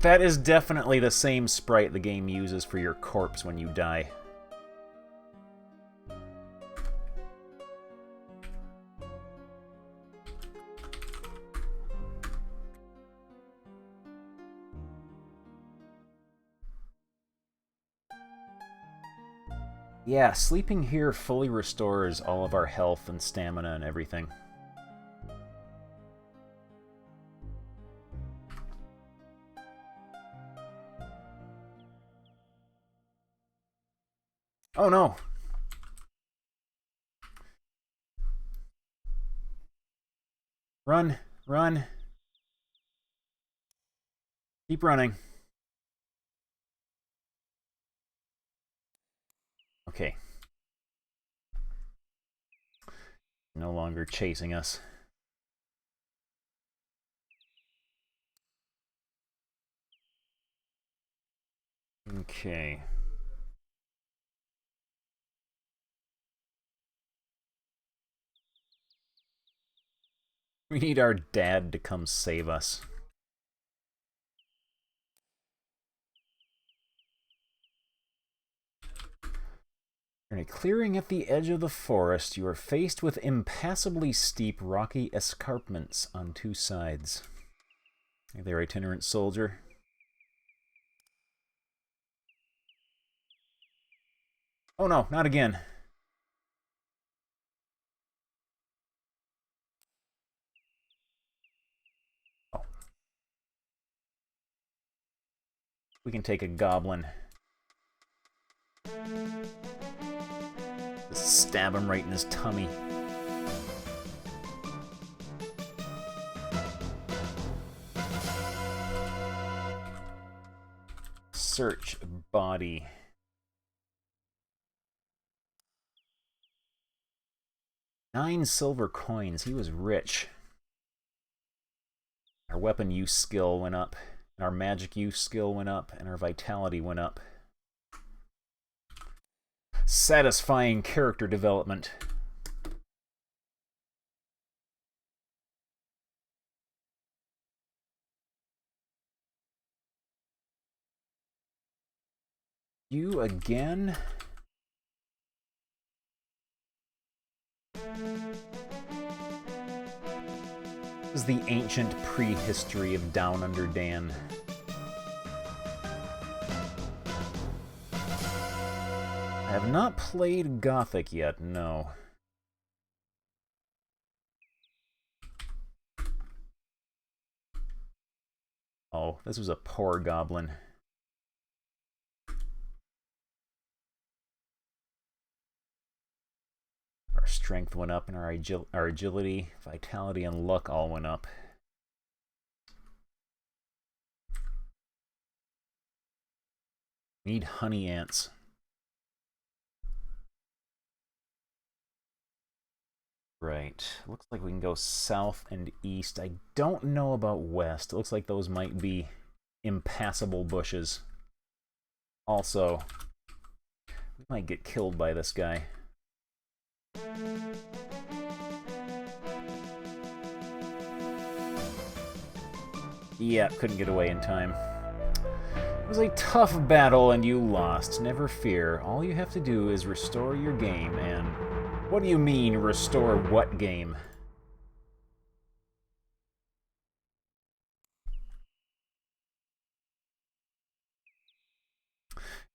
That is definitely the same sprite the game uses for your corpse when you die. Yeah, sleeping here fully restores all of our health and stamina and everything. Oh no! Run! Run! Keep running. Okay. No longer chasing us. Okay. We need our dad to come save us. In a clearing at the edge of the forest, you are faced with impassably steep, rocky escarpments on two sides. Hey there, itinerant soldier. Oh no, not again. Oh. We can take a goblin. Just stab him right in his tummy. Search body. $9 silver coins. He was rich. Our weapon use skill went up. Our magic use skill went up. And our vitality went up. Satisfying character development. You again? This is the ancient prehistory of Down Under Dan. I have not played Gothic yet, no. Oh, this was a poor goblin. Our strength went up and our agility, vitality, and luck all went up. Need honey ants. Right. Looks like we can go south and east. I don't know about west. It looks like those might be impassable bushes. Also, we might get killed by this guy. Yeah, couldn't get away in time. It was a tough battle and you lost. Never fear. All you have to do is restore your game and... What do you mean, restore what game?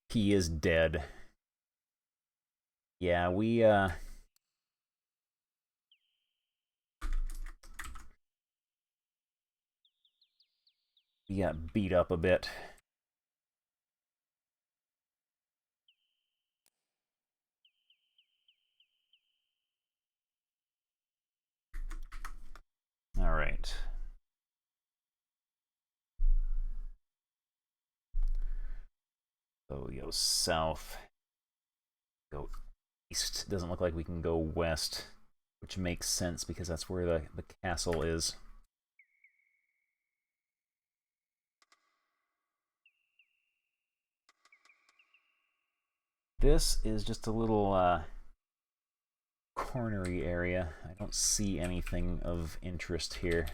He is dead. Yeah, we got beat up a bit. All right. So we go south. Go east. Doesn't look like we can go west, which makes sense because that's where the castle is. This is just a little cornery area. I don't see anything of interest here.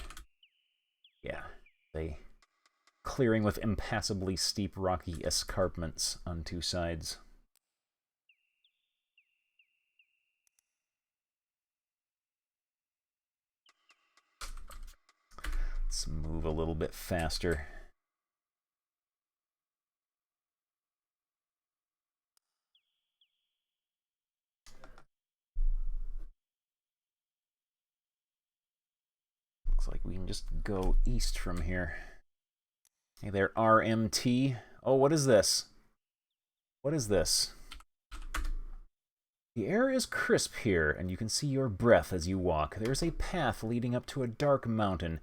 Yeah, a clearing with impassably steep rocky escarpments on two sides. Let's move a little bit faster. Looks like we can just go east from here. Hey there, RMT. Oh, what is this? What is this? The air is crisp here, and you can see your breath as you walk. There's a path leading up to a dark mountain,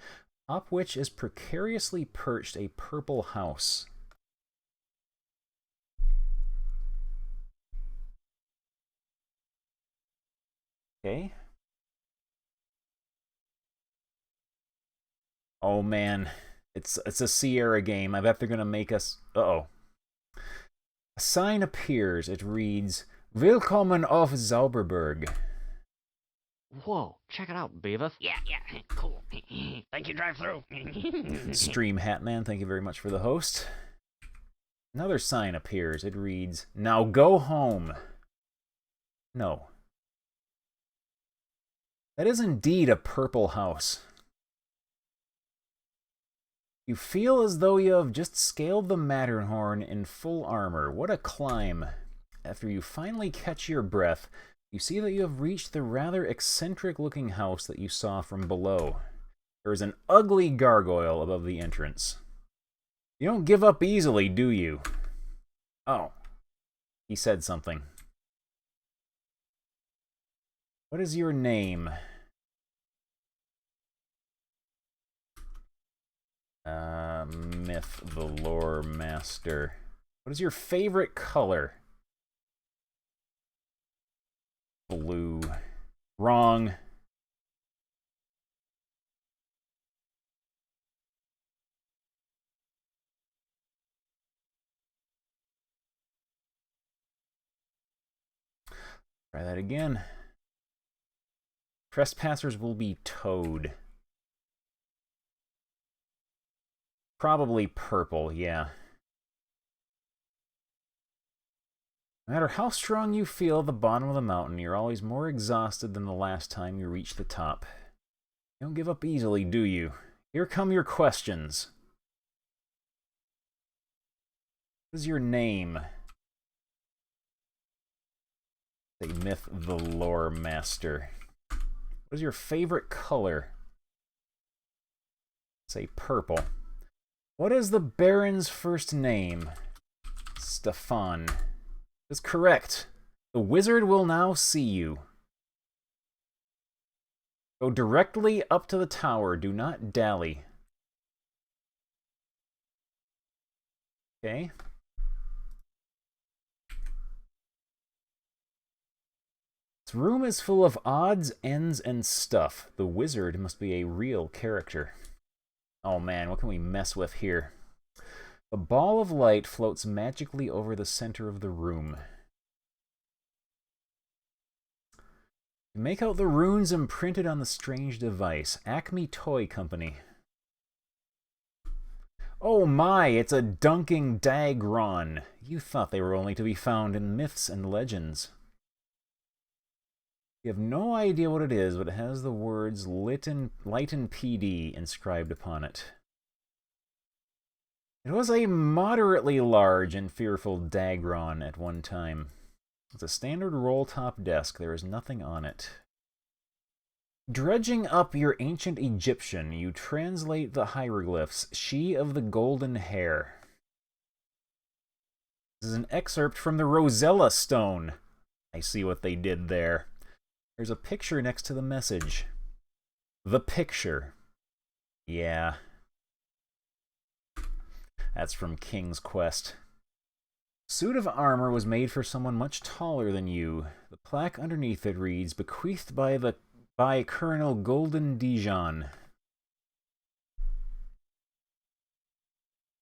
up which is precariously perched a purple house. Okay. Oh man, it's a Sierra game. I bet they're gonna make us. Uh-oh. A sign appears. It reads, "Willkommen auf Zauberberg." Whoa, check it out, Beavis. Yeah, cool. Thank you, drive through. Stream Hatman, thank you very much for the host. Another sign appears. It reads, "Now go home." No. That is indeed a purple house. You feel as though you have just scaled the Matterhorn in full armor. What a climb. After you finally catch your breath, you see that you have reached the rather eccentric-looking house that you saw from below. There is an ugly gargoyle above the entrance. You don't give up easily, do you? Oh. He said something. What is your name? Myth, the lore master. What is your favorite color? Blue. Wrong. Try that again. Trespassers will be towed. Probably purple, yeah. No matter how strong you feel at the bottom of the mountain, you're always more exhausted than the last time you reached the top. You don't give up easily, do you? Here come your questions. What is your name? Say Myth the Lore Master. What is your favorite color? Say purple. What is the Baron's first name? Stefan. That's correct. The wizard will now see you. Go directly up to the tower. Do not dally. Okay. This room is full of odds, ends, and stuff. The wizard must be a real character. Oh man, what can we mess with here? A ball of light floats magically over the center of the room. You make out the runes imprinted on the strange device. Acme Toy Company. Oh my, it's a dunking Dagron. You thought they were only to be found in myths and legends. You have no idea what it is, but it has the words Lighten PD inscribed upon it. It was a moderately large and fearful Dagron at one time. It's a standard roll-top desk. There is nothing on it. Dredging up your ancient Egyptian, you translate the hieroglyphs, She of the Golden Hair. This is an excerpt from the Rosella Stone. I see what they did there. There's a picture next to the message. The picture. Yeah. That's from King's Quest. Suit of armor was made for someone much taller than you. The plaque underneath it reads, bequeathed by Colonel Golden Dijon.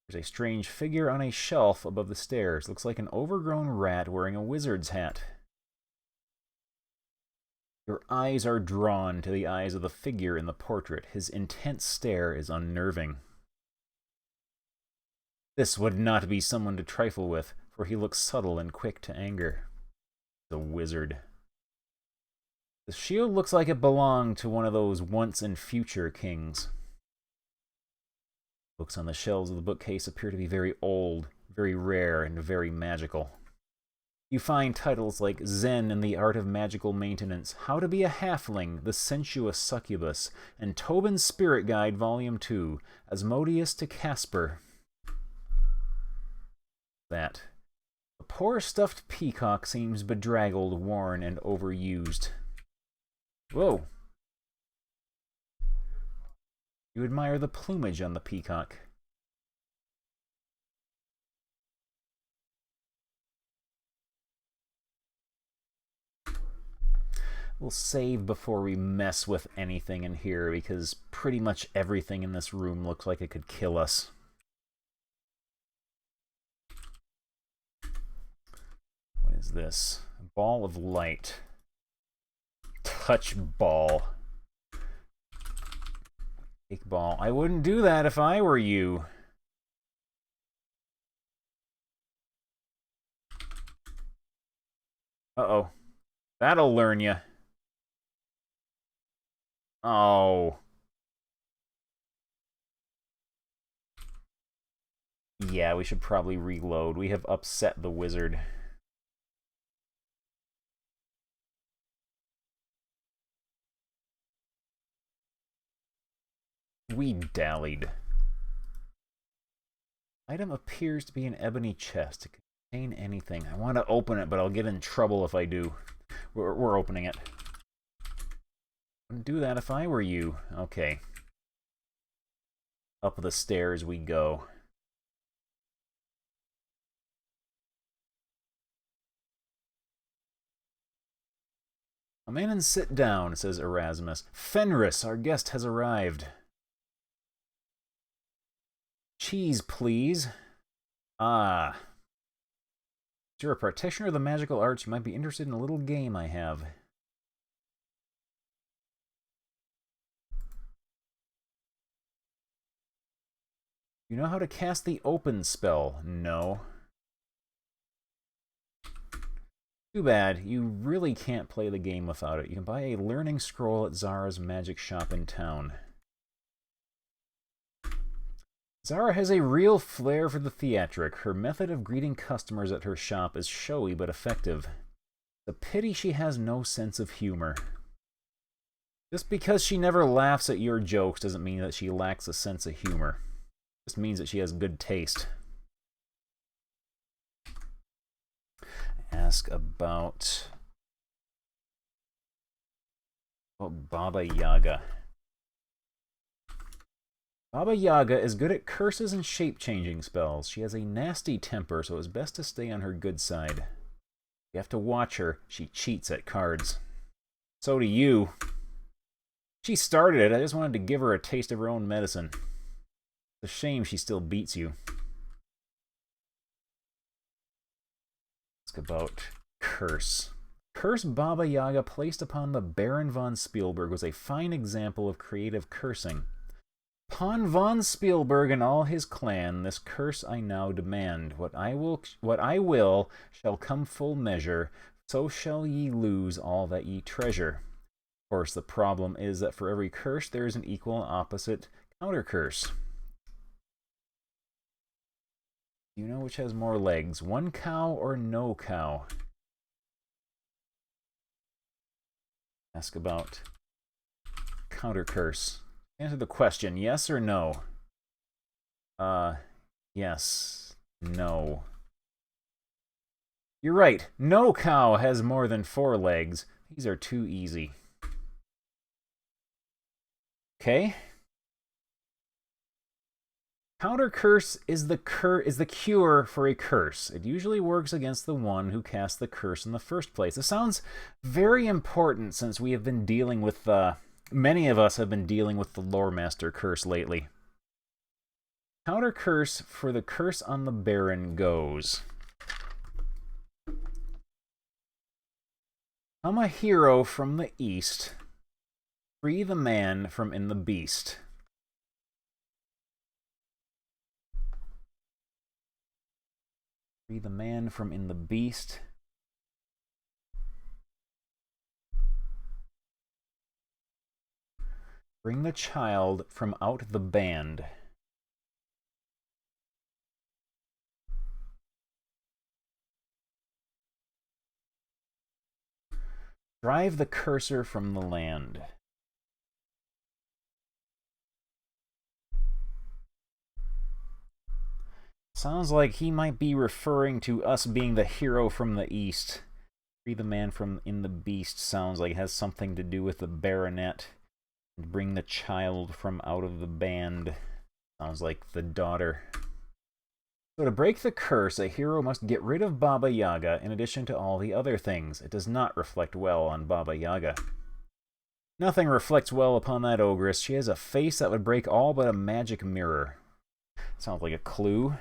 There's a strange figure on a shelf above the stairs. Looks like an overgrown rat wearing a wizard's hat. Your eyes are drawn to the eyes of the figure in the portrait. His intense stare is unnerving. This would not be someone to trifle with, for he looks subtle and quick to anger. The wizard. The shield looks like it belonged to one of those once and future kings. Books on the shelves of the bookcase appear to be very old, very rare, and very magical. You find titles like Zen and the Art of Magical Maintenance, How to Be a Halfling, The Sensuous Succubus, and Tobin's Spirit Guide Volume 2, Asmodeus to Casper. That. The poor stuffed peacock seems bedraggled, worn, and overused. Whoa. You admire the plumage on the peacock. We'll save before we mess with anything in here, because pretty much everything in this room looks like it could kill us. What is this? A ball of light. Touch ball. Take ball. I wouldn't do that if I were you. Uh-oh. That'll learn you. Oh. Yeah, we should probably reload. We have upset the wizard. We dallied. Item appears to be an ebony chest. It could contain anything. I want to open it, but I'll get in trouble if I do. We're opening it. Wouldn't do that if I were you. Okay. Up the stairs we go. Come in and sit down, says Erasmus. Fenris, our guest, has arrived. Cheese, please. Ah. If you're a practitioner of the magical arts, you might be interested in a little game I have. You know how to cast the open spell? No. Too bad. You really can't play the game without it. You can buy a learning scroll at Zara's magic shop in town. Zara has a real flair for the theatric. Her method of greeting customers at her shop is showy but effective. It's a pity she has no sense of humor. Just because she never laughs at your jokes doesn't mean that she lacks a sense of humor. It just means that she has good taste. Ask about Baba Yaga. Baba Yaga is good at curses and shape-changing spells. She has a nasty temper, so it's best to stay on her good side. You have to watch her. She cheats at cards. So do you. She started it. I just wanted to give her a taste of her own medicine. It's a shame she still beats you. Ask about curse. Curse Baba Yaga placed upon the Baron von Spielberg was a fine example of creative cursing. Upon von Spielberg and all his clan, this curse I now demand. What I will shall come full measure, so shall ye lose all that ye treasure. Of course, the problem is that for every curse there is an equal and opposite counter curse. You know which has more legs, one cow or no cow? Ask about counter curse. Answer the question, yes or no? Yes. No. You're right. No cow has more than 4 legs. These are too easy. Okay. Counter curse is the cure for a curse. It usually works against the one who cast the curse in the first place. It sounds very important since we have been dealing with many of us have been dealing with the Lore Master curse lately. Counter curse for the curse on the Baron goes. I'm a hero from the east. Free the man from in the beast. Free the man from in the beast. Bring the child from out the band. Drive the cursor from the land. Sounds like he might be referring to us being the hero from the east. Free the man from in the beast sounds like it has something to do with the baronet. And bring the child from out of the band. Sounds like the daughter. So to break the curse, a hero must get rid of Baba Yaga in addition to all the other things. It does not reflect well on Baba Yaga. Nothing reflects well upon that ogress. She has a face that would break all but a magic mirror. Sounds like a clue.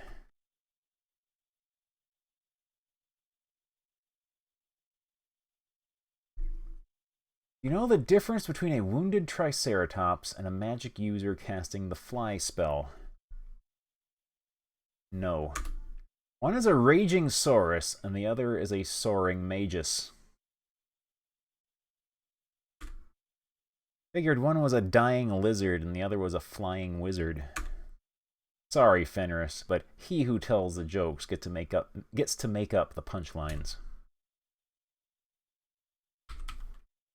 You know the difference between a wounded Triceratops and a magic user casting the fly spell? No. One is a raging saurus, and the other is a soaring magus. Figured one was a dying lizard and the other was a flying wizard. Sorry, Fenris, but he who tells the jokes gets to make up the punchlines.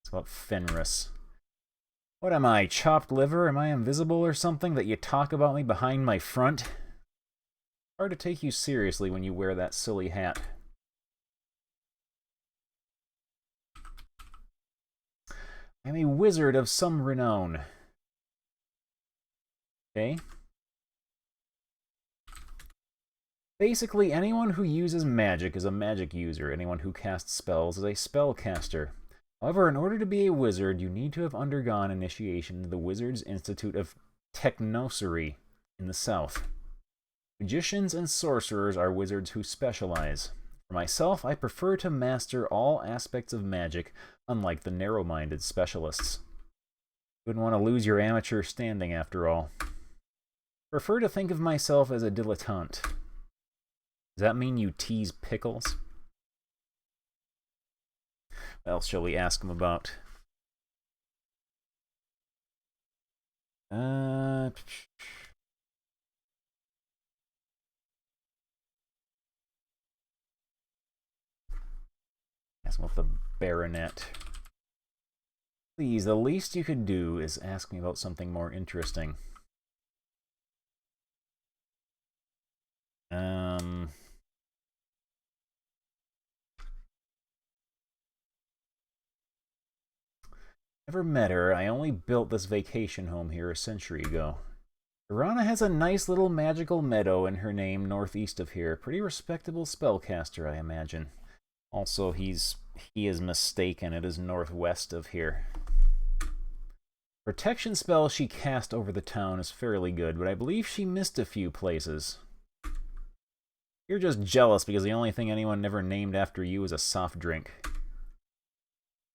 It's about Fenris. What am I, chopped liver? Am I invisible or something that you talk about me behind my front? Hard to take you seriously when you wear that silly hat. I am a wizard of some renown. Okay. Basically, anyone who uses magic is a magic user. Anyone who casts spells is a spellcaster. However, in order to be a wizard, you need to have undergone initiation into the Wizards Institute of Technocery in the south. Magicians and sorcerers are wizards who specialize. For myself, I prefer to master all aspects of magic, unlike the narrow-minded specialists. You wouldn't want to lose your amateur standing, after all. Prefer to think of myself as a dilettante. Does that mean you tease pickles? What else shall we ask him about? Ask him about the baronet. Please, the least you could do is ask me about something more interesting. Never met her. I only built this vacation home here a century ago. Irana has a nice little magical meadow in her name northeast of here. Pretty respectable spellcaster, I imagine. Also, he is mistaken. It is northwest of here. Protection spell she cast over the town is fairly good, but I believe she missed a few places. You're just jealous because the only thing anyone ever named after you is a soft drink.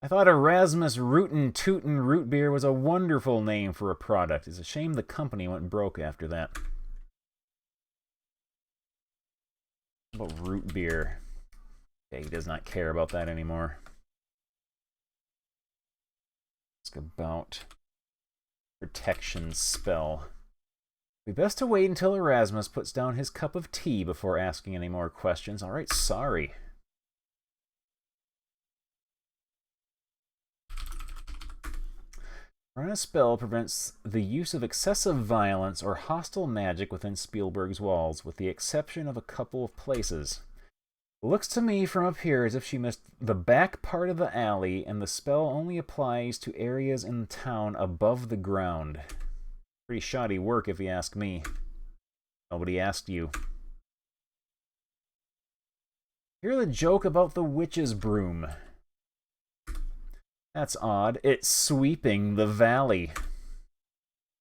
I thought Erasmus Rootin' Tootin' Root Beer was a wonderful name for a product. It's a shame the company went broke after that. What about root beer? Okay, he does not care about that anymore. Ask about protection spell. It'd be best to wait until Erasmus puts down his cup of tea before asking any more questions. Alright, sorry. Run a spell prevents the use of excessive violence or hostile magic within Spielberg's walls, with the exception of a couple of places. It looks to me from up here as if she missed the back part of the alley, and the spell only applies to areas in the town above the ground. Pretty shoddy work if you ask me. Nobody asked you. Hear the joke about the witch's broom. That's odd. It's sweeping the valley.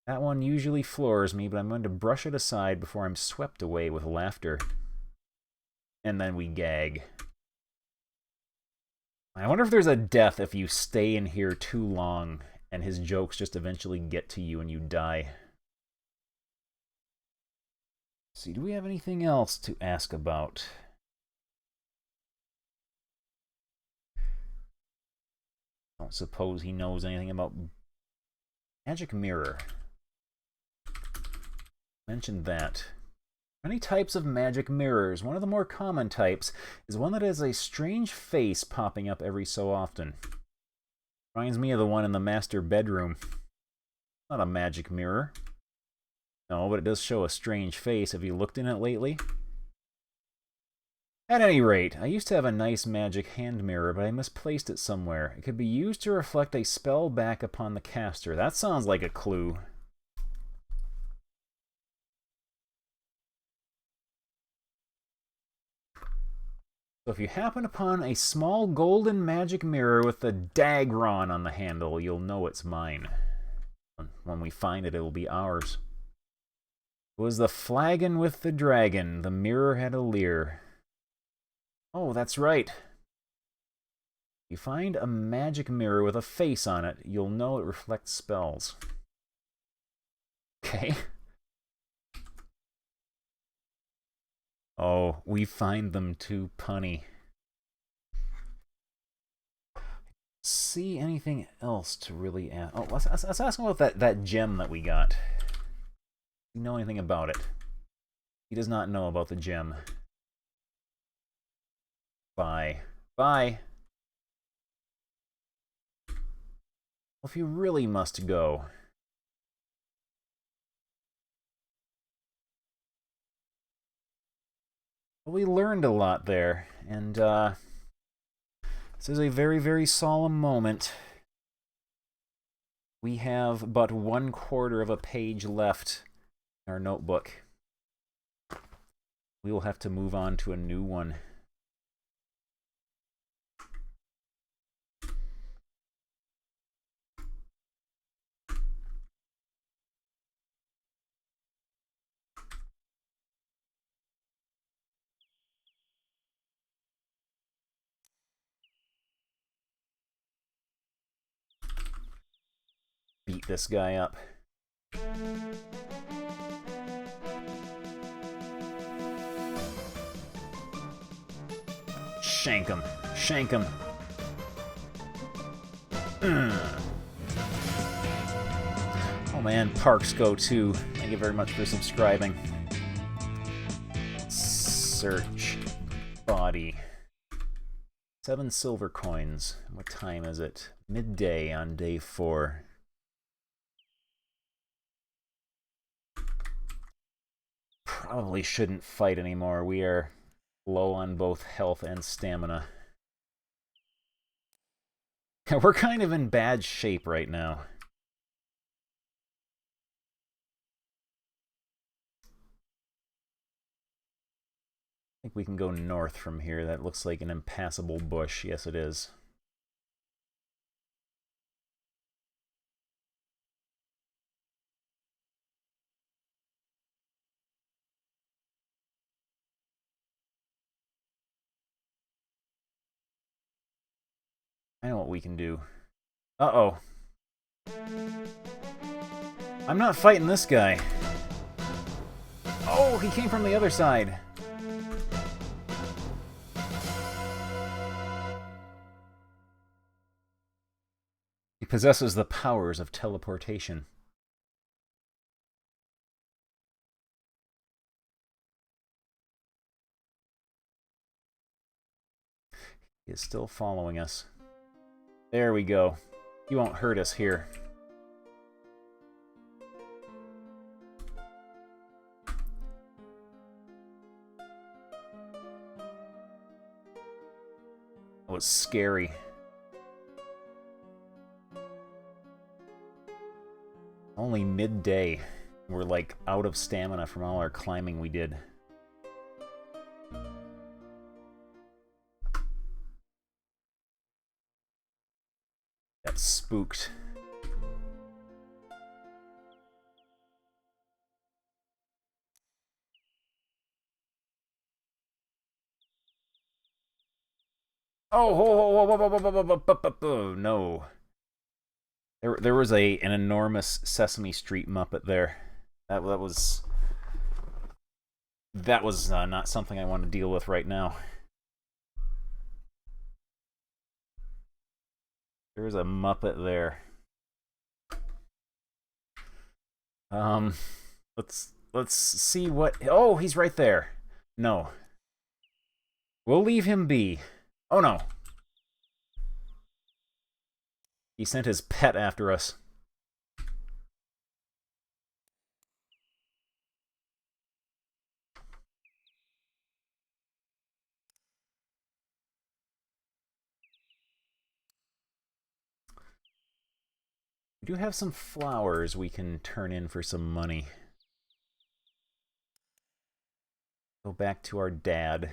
That one usually floors me, but I'm going to brush it aside before I'm swept away with laughter. And then we gag. I wonder if there's a death if you stay in here too long and his jokes just eventually get to you and you die. Let's see, do we have anything else to ask about? I don't suppose he knows anything about magic mirror. Mentioned that. Many types of magic mirrors. One of the more common types is one that has a strange face popping up every so often. Reminds me of the one in the master bedroom. Not a magic mirror. No, but it does show a strange face. Have you looked in it lately? At any rate, I used to have a nice magic hand mirror, but I misplaced it somewhere. It could be used to reflect a spell back upon the caster. That sounds like a clue. So if you happen upon a small golden magic mirror with the Dagron on the handle, you'll know it's mine. When we find it, it'll be ours. It was the flagon with the dragon. The mirror had a leer. Oh, that's right. You find a magic mirror with a face on it, you'll know it reflects spells. Okay. Oh, we find them too punny. See anything else to really ask? Oh, let's ask him about that gem that we got. Do you know anything about it? He does not know about the gem. Bye. Bye. Well, if you really must go. Well, we learned a lot there, and this is a very, very solemn moment. We have but 1/4 of a page left in our notebook. We will have to move on to a new one. Beat this guy up. Shank him. Shank him. Oh man, Parks Go too. Thank you very much for subscribing. Search. Body. 7 silver coins. What time is it? Midday on day 4. Probably shouldn't fight anymore. We are low on both health and stamina. We're kind of in bad shape right now. I think we can go north from here. That looks like an impassable bush. Yes, it is. I know what we can do. Uh-oh. I'm not fighting this guy. Oh, he came from the other side. He possesses the powers of teleportation. He is still following us. There we go. He won't hurt us here. That was scary. Only midday. We're like out of stamina from all our climbing we did. Got spooked. Oh, no. There was an enormous Sesame Street Muppet there. That was not something I want to deal with right now. There's a Muppet there. Let's see what. Oh, he's right there. No. We'll leave him be. Oh no. He sent his pet after us. We do have some flowers we can turn in for some money. Go back to our dad.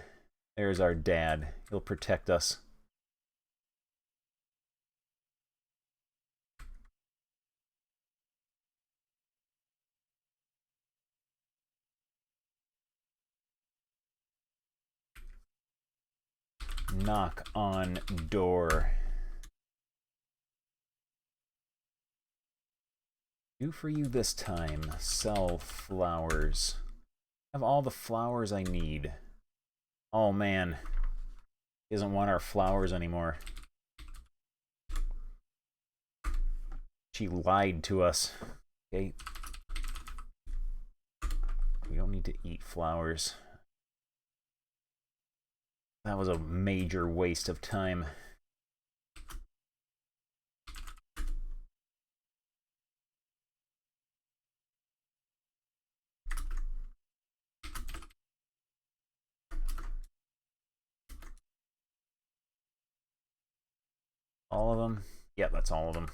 There's our dad. He'll protect us. Knock on door. Do for you this time. Sell flowers. Have all the flowers I need. Oh man. He doesn't want our flowers anymore. She lied to us. Okay. We don't need to eat flowers. That was a major waste of time. All of them? Yeah, that's all of them.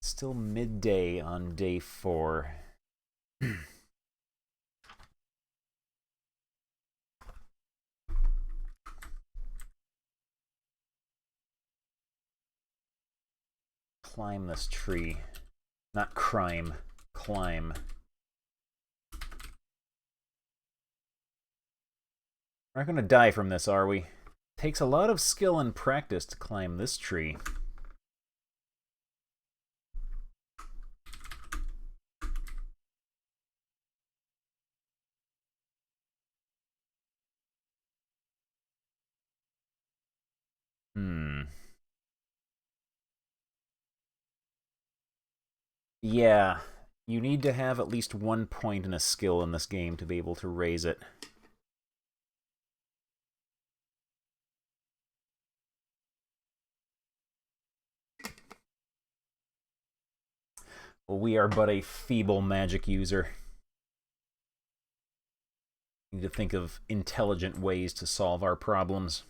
Still midday on day 4. Climb this tree. Not crime. Climb. We're not going to die from this, are we? Takes a lot of skill and practice to climb this tree. Yeah, you need to have at least 1 point in a skill in this game to be able to raise it. Well, we are but a feeble magic user. We need to think of intelligent ways to solve our problems.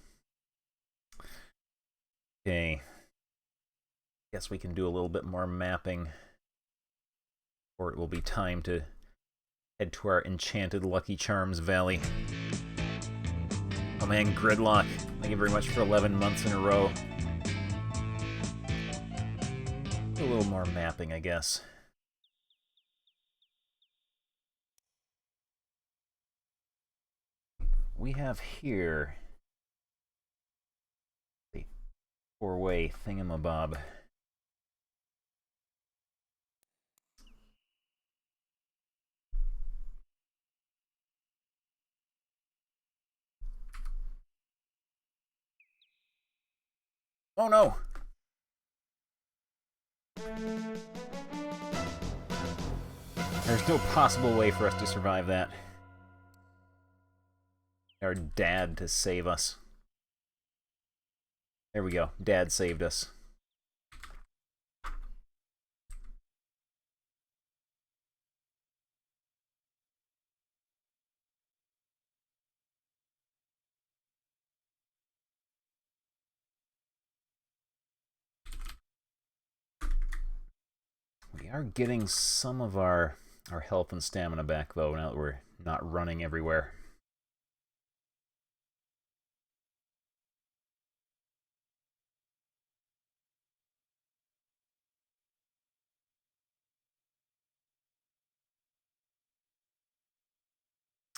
Okay. Guess we can do a little bit more mapping. Or it will be time to head to our enchanted Lucky Charms Valley. Oh man, Gridlock. Thank you very much for 11 months in a row. A little more mapping, I guess. We have here the 4-way thingamabob. Oh no! There's no possible way for us to survive that. Our dad to save us. There we go. Dad saved us. We are getting some of our health and stamina back, though, now that we're not running everywhere.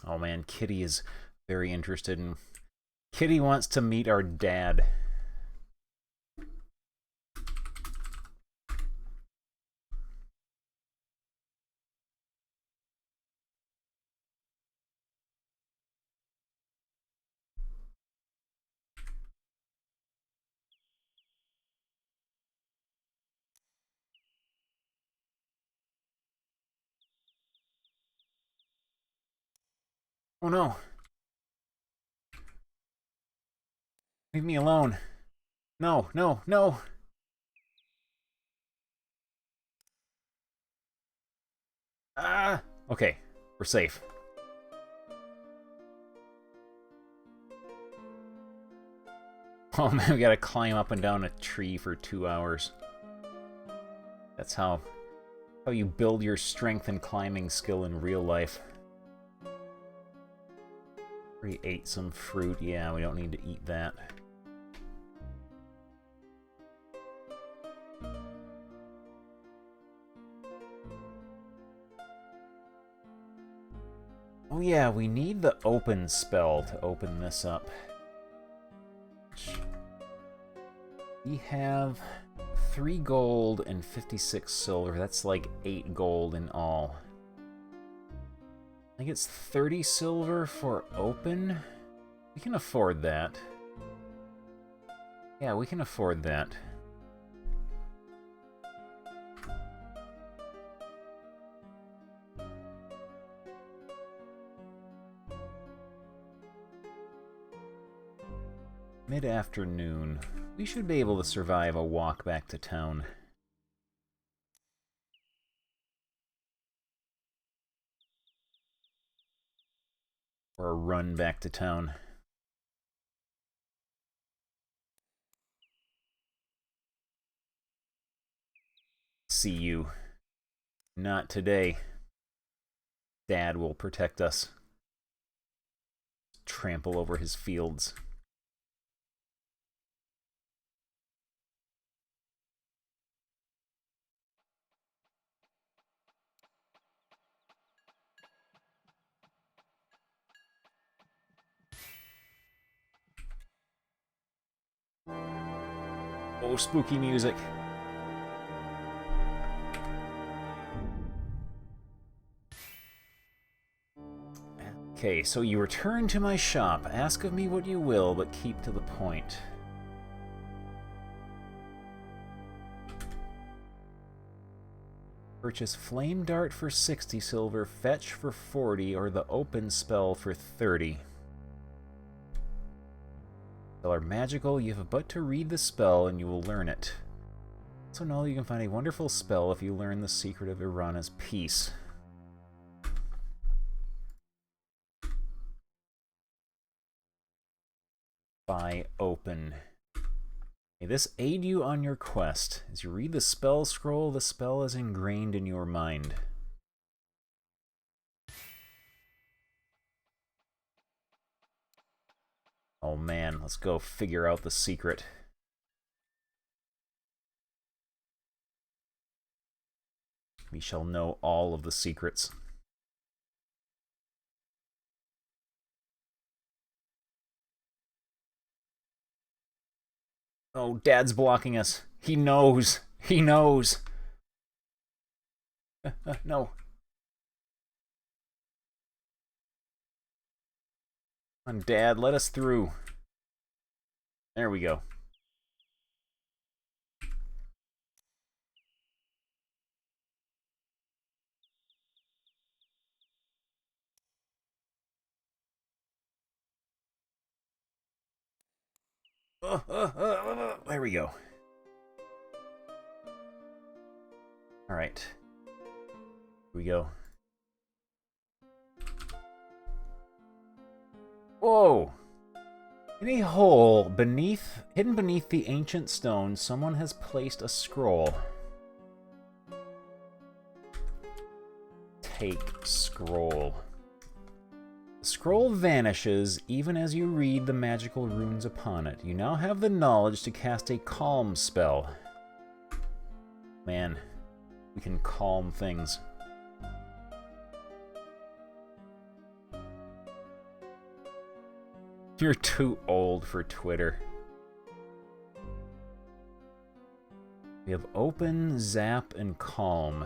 Oh man, Kitty is very interested in... Kitty wants to meet our dad. Oh no. Leave me alone. No, no, no. Ah! Okay, we're safe. Oh man, we gotta climb up and down a tree for 2 hours. That's how you build your strength and climbing skill in real life. We ate some fruit. Yeah, we don't need to eat that. Oh yeah, we need the open spell to open this up. We have 3 gold and 56 silver. That's like 8 gold in all. I think it's 30 silver for open. We can afford that. Yeah, we can afford that. Mid-afternoon. We should be able to survive a walk back to town. Or a run back to town. See you. Not today. Dad will protect us. Trample over his fields. Oh, spooky music. Okay, so you return to my shop. Ask of me what you will, but keep to the point. Purchase Flame Dart for 60 silver, Fetch for 40, or the Open Spell for 30. Spell are magical, you have but to read the spell and you will learn it. So know you can find a wonderful spell if you learn the secret of Irana's peace. Buy Open. May this aid you on your quest. As you read the spell scroll, the spell is ingrained in your mind. Oh man, let's go figure out the secret. We shall know all of the secrets. Oh, Dad's blocking us. He knows. He knows. No. Come on, Dad, let us through. There we go. There we go. Alright. Here we go. Whoa! In a hole hidden beneath the ancient stone, someone has placed a scroll. Take scroll. The scroll vanishes even as you read the magical runes upon it. You now have the knowledge to cast a calm spell. Man, we can calm things. You're too old for Twitter. We have Open, Zap, and Calm.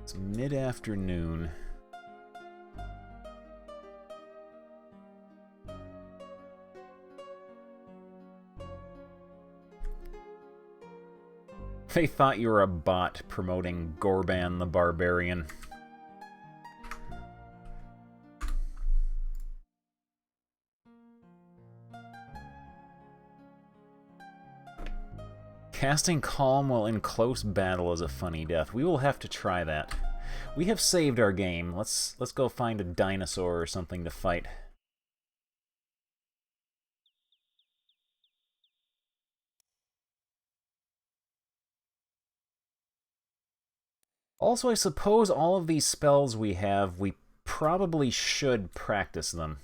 It's mid-afternoon. They thought you were a bot promoting Gorban the Barbarian. Casting Calm while in close battle is a funny death. We will have to try that. We have saved our game. Let's go find a dinosaur or something to fight. Also, I suppose all of these spells we have, we probably should practice them.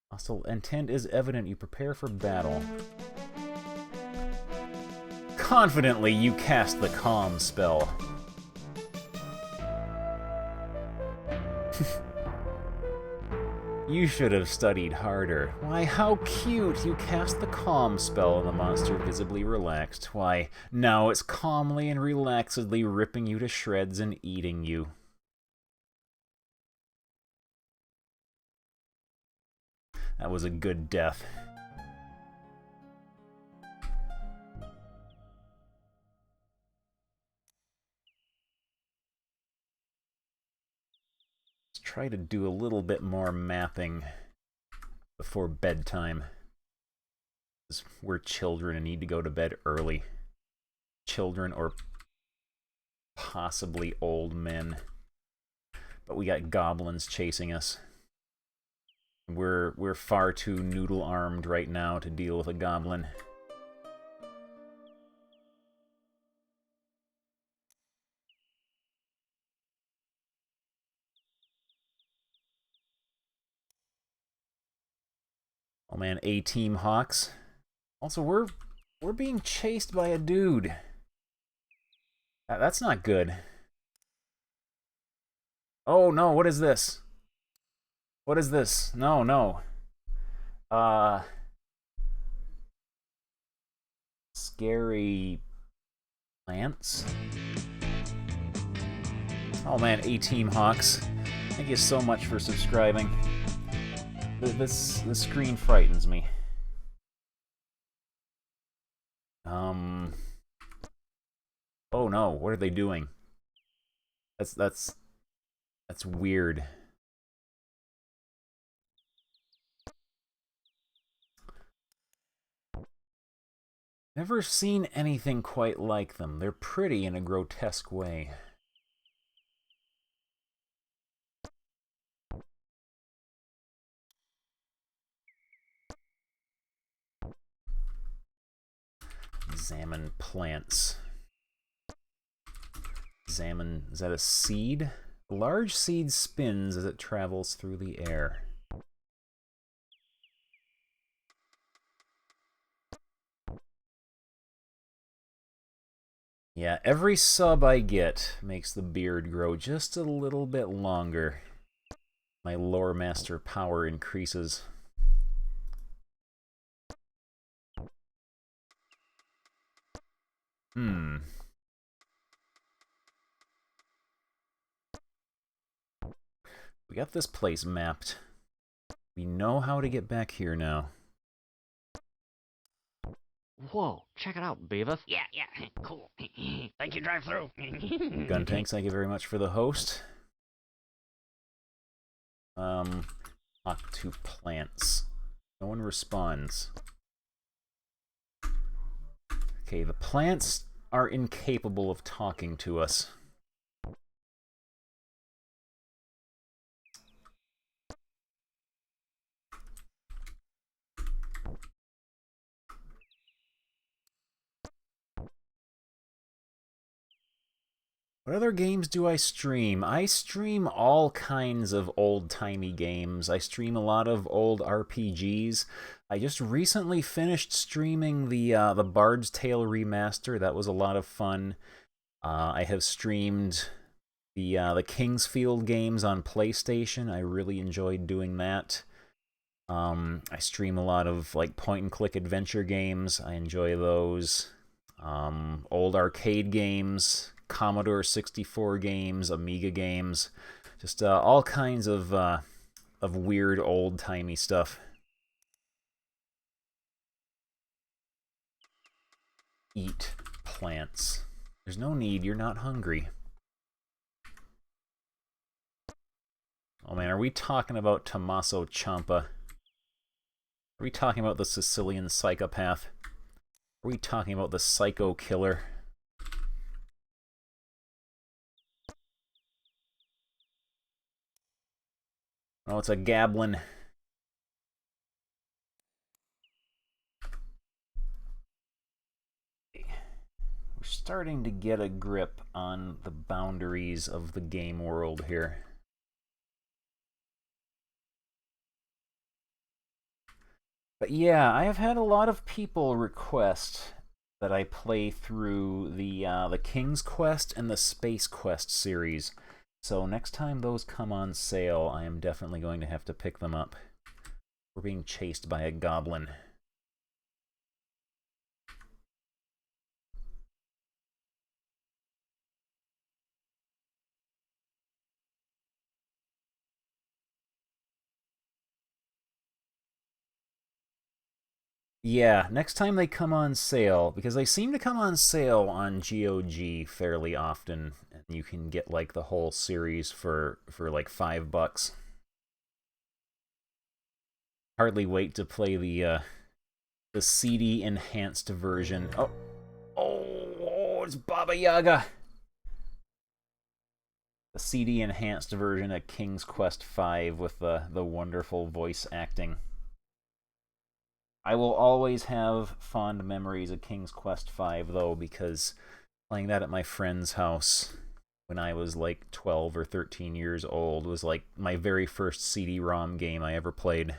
Hostile intent is evident. You prepare for battle. Confidently, you cast the Calm spell. You should have studied harder. Why, how cute! You cast the Calm spell and the monster visibly relaxed. Why, now it's calmly and relaxedly ripping you to shreds and eating you. That was a good death. Try to do a little bit more mapping before bedtime. We're children and need to go to bed early. Children or possibly old men. But we got goblins chasing us. We're far too noodle-armed right now to deal with a goblin. Oh man, A-Team Hawks. Also, we're being chased by a dude. That's not good. Oh no, what is this? What is this? No, no. Scary plants? Oh man, A-Team Hawks. Thank you so much for subscribing. This screen frightens me. Oh no, what are they doing? That's weird. Never seen anything quite like them. They're pretty in a grotesque way. Examine plants. Examine, is that a seed? A large seed spins as it travels through the air. Yeah, every sub I get makes the beard grow just a little bit longer. My lore master power increases. We got this place mapped. We know how to get back here now. Whoa, check it out, Beavis. Yeah, cool. Thank you, drive through. Gun Tanks, thank you very much for the host. Talk to plants. No one responds. Okay, the plants are incapable of talking to us. What other games do I stream? I stream all kinds of old-timey games. I stream a lot of old RPGs. I just recently finished streaming the Bard's Tale remaster. That was a lot of fun. I have streamed the Kingsfield games on PlayStation. I really enjoyed doing that. I stream a lot of like point-and-click adventure games. I enjoy those. Old arcade games. Commodore 64 games, Amiga games, just all kinds of weird old-timey stuff. Eat plants. There's no need, you're not hungry. Oh man, are we talking about Tommaso Ciampa? Are we talking about the Sicilian psychopath? Are we talking about the psycho killer? Oh, it's a gablin. We're starting to get a grip on the boundaries of the game world here. But yeah, I have had a lot of people request that I play through the King's Quest and the Space Quest series. So next time those come on sale, I am definitely going to have to pick them up. We're being chased by a goblin. Yeah, next time they come on sale, because they seem to come on sale on GOG fairly often, and you can get like the whole series for like $5. Hardly wait to play the CD enhanced version. Oh, it's Baba Yaga. The CD enhanced version of King's Quest V with the wonderful voice acting. I will always have fond memories of King's Quest V, though, because playing that at my friend's house when I was like 12 or 13 years old was like my very first CD-ROM game I ever played.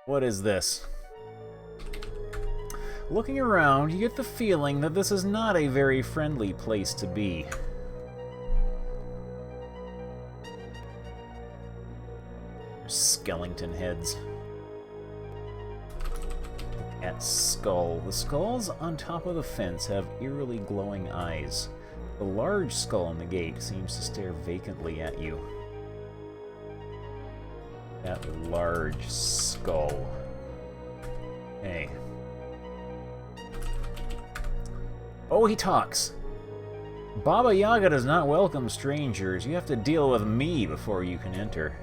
What is this? Looking around, you get the feeling that this is not a very friendly place to be. Skeleton heads. Look at skull. The skulls on top of the fence have eerily glowing eyes. The large skull on the gate seems to stare vacantly at you. That large skull. Hey. Oh, he talks. Baba Yaga does not welcome strangers. You have to deal with me before you can enter.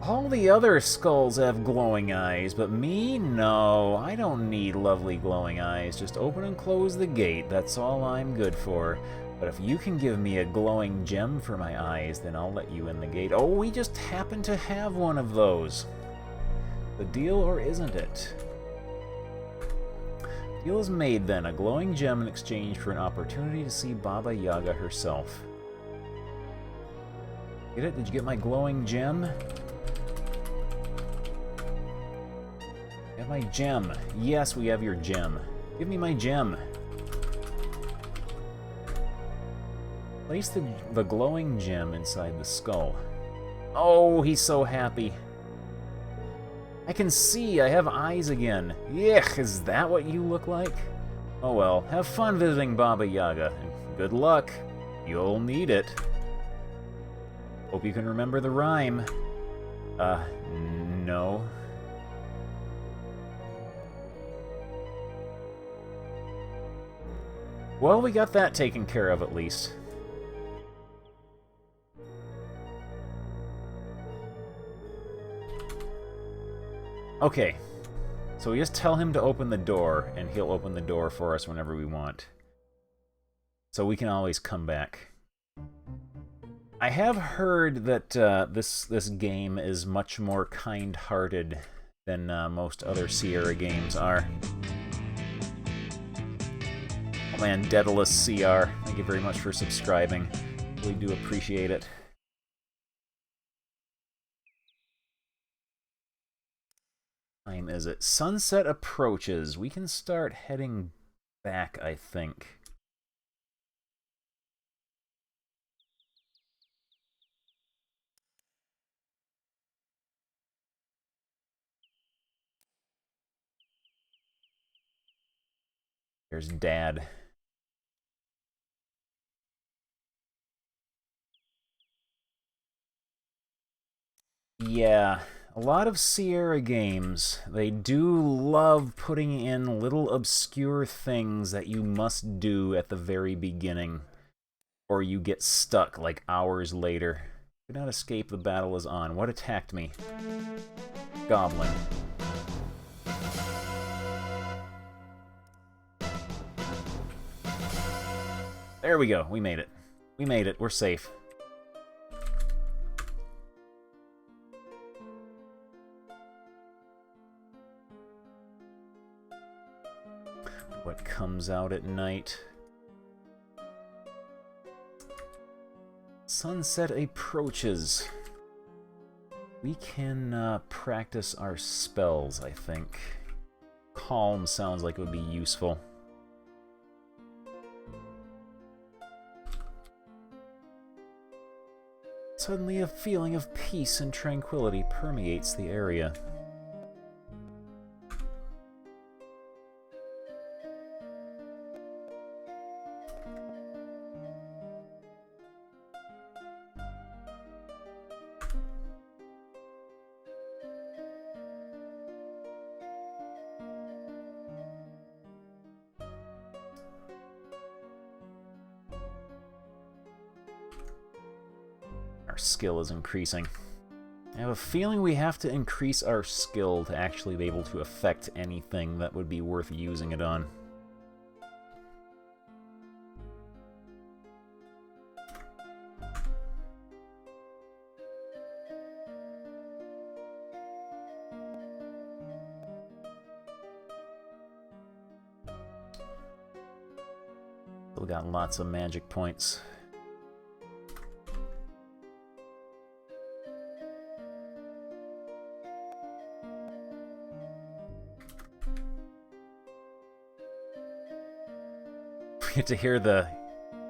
All the other skulls have glowing eyes, but me? No, I don't need lovely glowing eyes. Just open and close the gate, that's all I'm good for. But if you can give me a glowing gem for my eyes, then I'll let you in the gate. Oh, we just happen to have one of those. The deal, or isn't it? Deal is made then, a glowing gem in exchange for an opportunity to see Baba Yaga herself. Get it? Did you get my glowing gem? Have my gem. Yes, we have your gem. Give me my gem. Place the glowing gem inside the skull. Oh, he's so happy. I can see, I have eyes again. Yuck, is that what you look like? Oh well, have fun visiting Baba Yaga, and good luck. You'll need it. Hope you can remember the rhyme. No. Well, we got that taken care of at least. Okay, so we just tell him to open the door, and he'll open the door for us whenever we want. So we can always come back. I have heard that this game is much more kind-hearted than most other Sierra games are. Oh man, Daedalus CR, thank you very much for subscribing. Really do appreciate it. Time is it? Sunset approaches. We can start heading back, I think. There's Dad. Yeah, a lot of Sierra games, they do love putting in little obscure things that you must do at the very beginning, or you get stuck like hours later. Do not escape, the battle is on. What attacked me? Goblin. There we go, we made it. We made it, we're safe. What comes out at night? Sunset approaches. We can practice our spells, I think. Calm sounds like it would be useful. Suddenly a feeling of peace and tranquility permeates the area. Our skill is increasing. I have a feeling we have to increase our skill to actually be able to affect anything that would be worth using it on. Still got lots of magic points. We get to hear the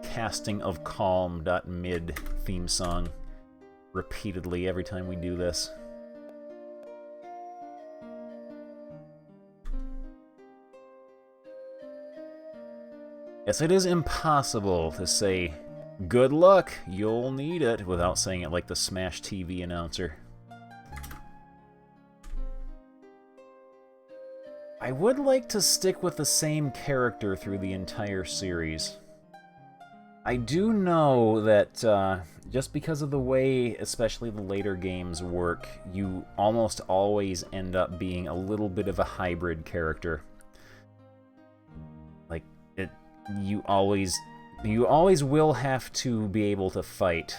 casting of calm.mid theme song repeatedly every time we do this. Yes, it is impossible to say, "Good luck, you'll need it," without saying it like the Smash TV announcer. I would like to stick with the same character through the entire series. I do know that just because of the way, especially the later games work, you almost always end up being a little bit of a hybrid character. Like, you always will have to be able to fight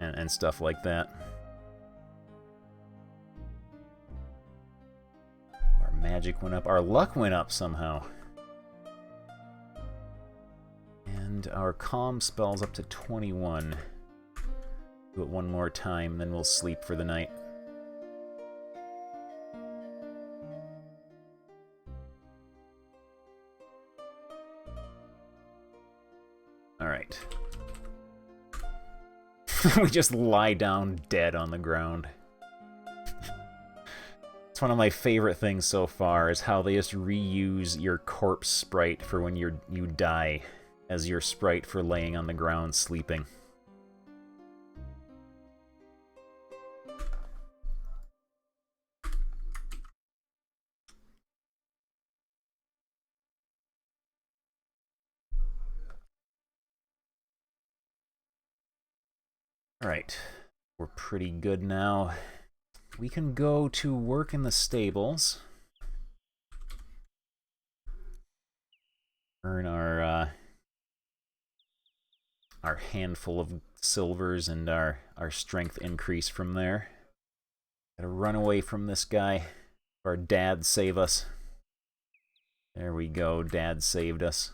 and stuff like that. Our magic went up, our luck went up somehow. And our calm spell's up to 21. Do it one more time, then we'll sleep for the night. Alright. We just lie down dead on the ground. It's one of my favorite things so far, is how they just reuse your corpse sprite for when you die as your sprite for laying on the ground sleeping. Alright, we're pretty good now. We can go to work in the stables. Earn our handful of silvers and our strength increase from there. Gotta run away from this guy. Our dad save us. There we go, Dad saved us.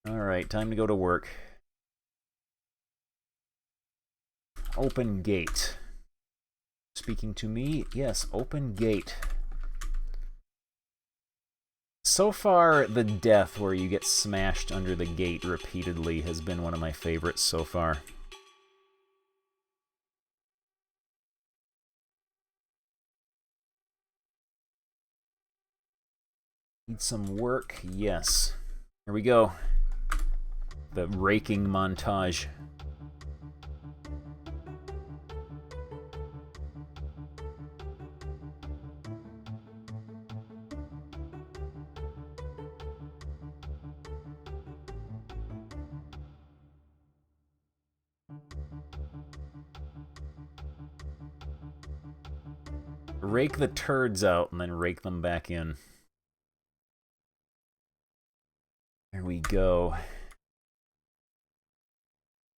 Alright, time to go to work. Open gate. Speaking to me? Yes, open gate. So far, the death where you get smashed under the gate repeatedly has been one of my favorites so far. Need some work? Yes. Here we go. The raking montage. Rake the turds out and then rake them back in. There we go.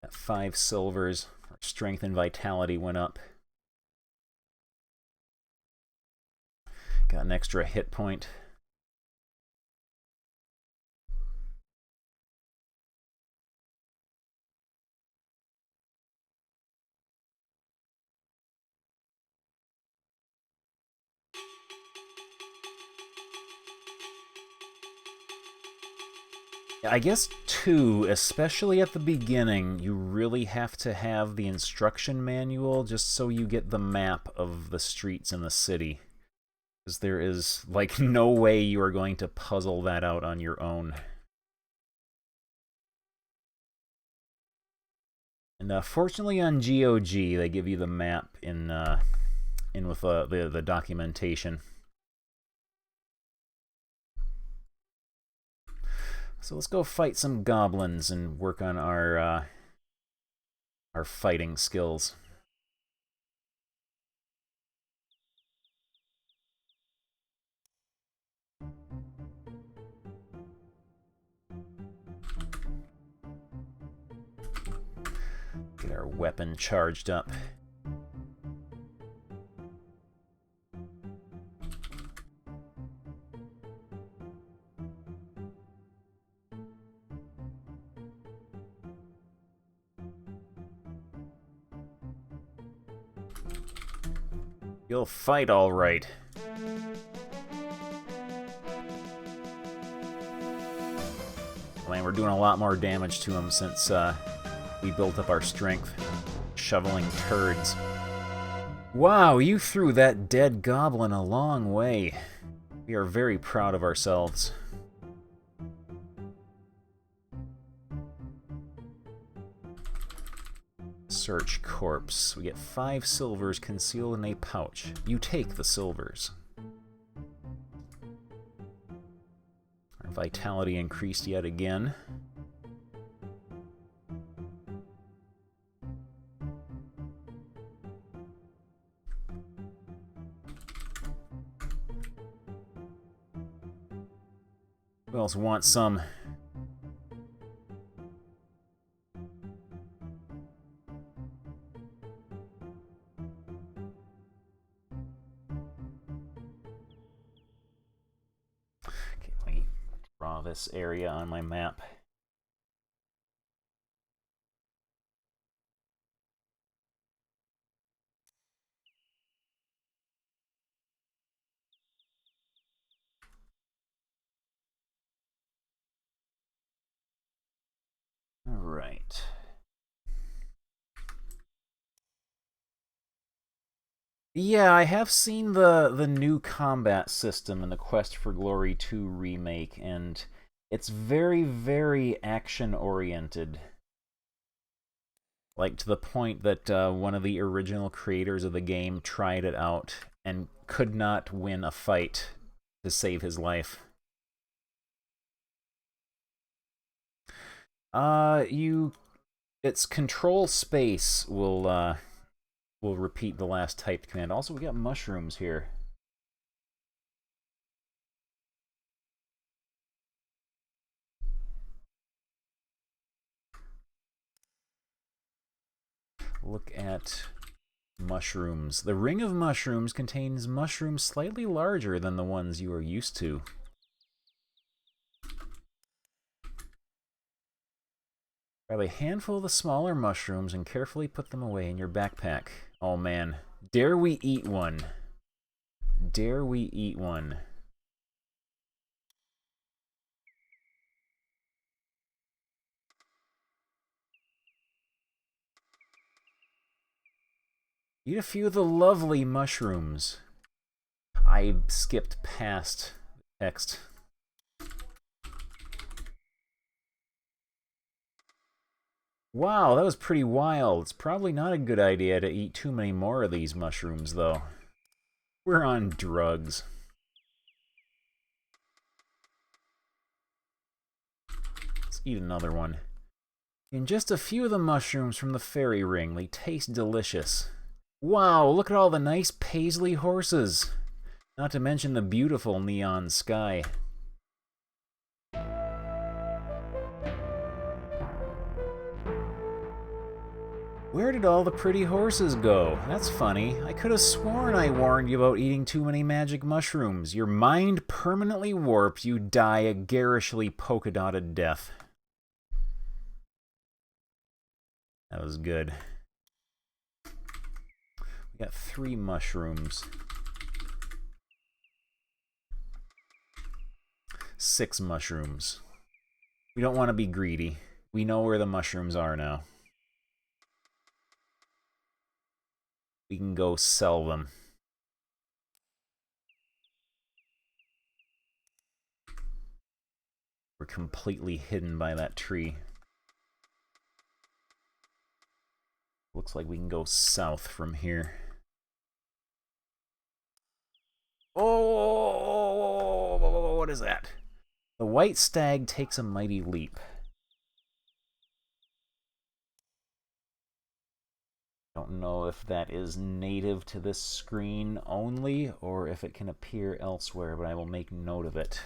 At 5 silvers, our strength and vitality went up. Got an extra hit point. I guess, too, especially at the beginning, you really have to have the instruction manual just so you get the map of the streets in the city. Because there is, like, no way you are going to puzzle that out on your own. And fortunately on GOG, they give you the map in with the documentation. So let's go fight some goblins and work on our fighting skills. Get our weapon charged up. You'll fight all right. Man, we're doing a lot more damage to him since we built up our strength. Shoveling turds. Wow, you threw that dead goblin a long way. We are very proud of ourselves. Search corpse. We get 5 silvers concealed in a pouch. You take the silvers. Our vitality increased yet again. Who else wants some? Okay, let me draw this area on my map. All right. Yeah, I have seen the new combat system in the Quest for Glory 2 remake, and it's very, very action-oriented. Like, to the point that one of the original creators of the game tried it out and could not win a fight to save his life. It's control space will repeat the last typed command. Also, we got mushrooms here. Look at mushrooms. The ring of mushrooms contains mushrooms slightly larger than the ones you are used to. Grab a handful of the smaller mushrooms and carefully put them away in your backpack. Oh man, dare we eat one? Dare we eat one? Eat a few of the lovely mushrooms. I skipped past text. Wow, that was pretty wild. It's probably not a good idea to eat too many more of these mushrooms, though. We're on drugs. Let's eat another one. And just a few of the mushrooms from the fairy ring. They taste delicious. Wow, look at all the nice paisley horses. Not to mention the beautiful neon sky. Where did all the pretty horses go? That's funny. I could have sworn I warned you about eating too many magic mushrooms. Your mind permanently warped, you die a garishly polka-dotted death. That was good. We got 3 mushrooms. 6 mushrooms. We don't want to be greedy. We know where the mushrooms are now. We can go sell them. We're completely hidden by that tree. Looks like we can go south from here. Oh, what is that? The white stag takes a mighty leap. Don't know if that is native to this screen only, or if it can appear elsewhere, but I will make note of it.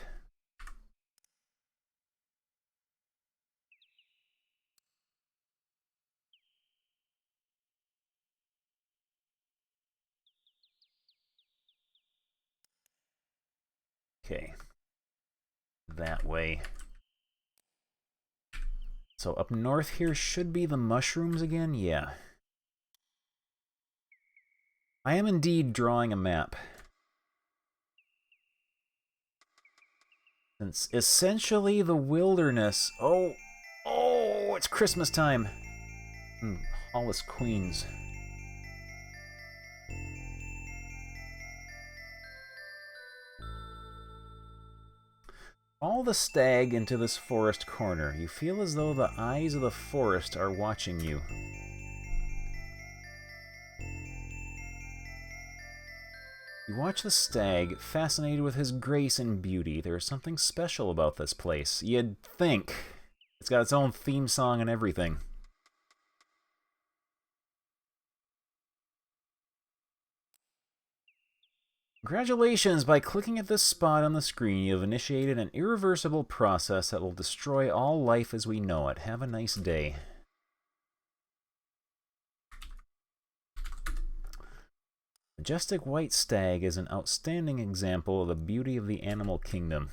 Okay. That way. So up north here should be the mushrooms again? Yeah. I am indeed drawing a map. It's essentially the wilderness. Oh, it's Christmas time. Hollis Queens. Follow the stag into this forest corner. You feel as though the eyes of the forest are watching you. You watch the stag, fascinated with his grace and beauty. There is something special about this place. You'd think. It's got its own theme song and everything. Congratulations! By clicking at this spot on the screen, you have initiated an irreversible process that will destroy all life as we know it. Have a nice day. Majestic white stag is an outstanding example of the beauty of the animal kingdom.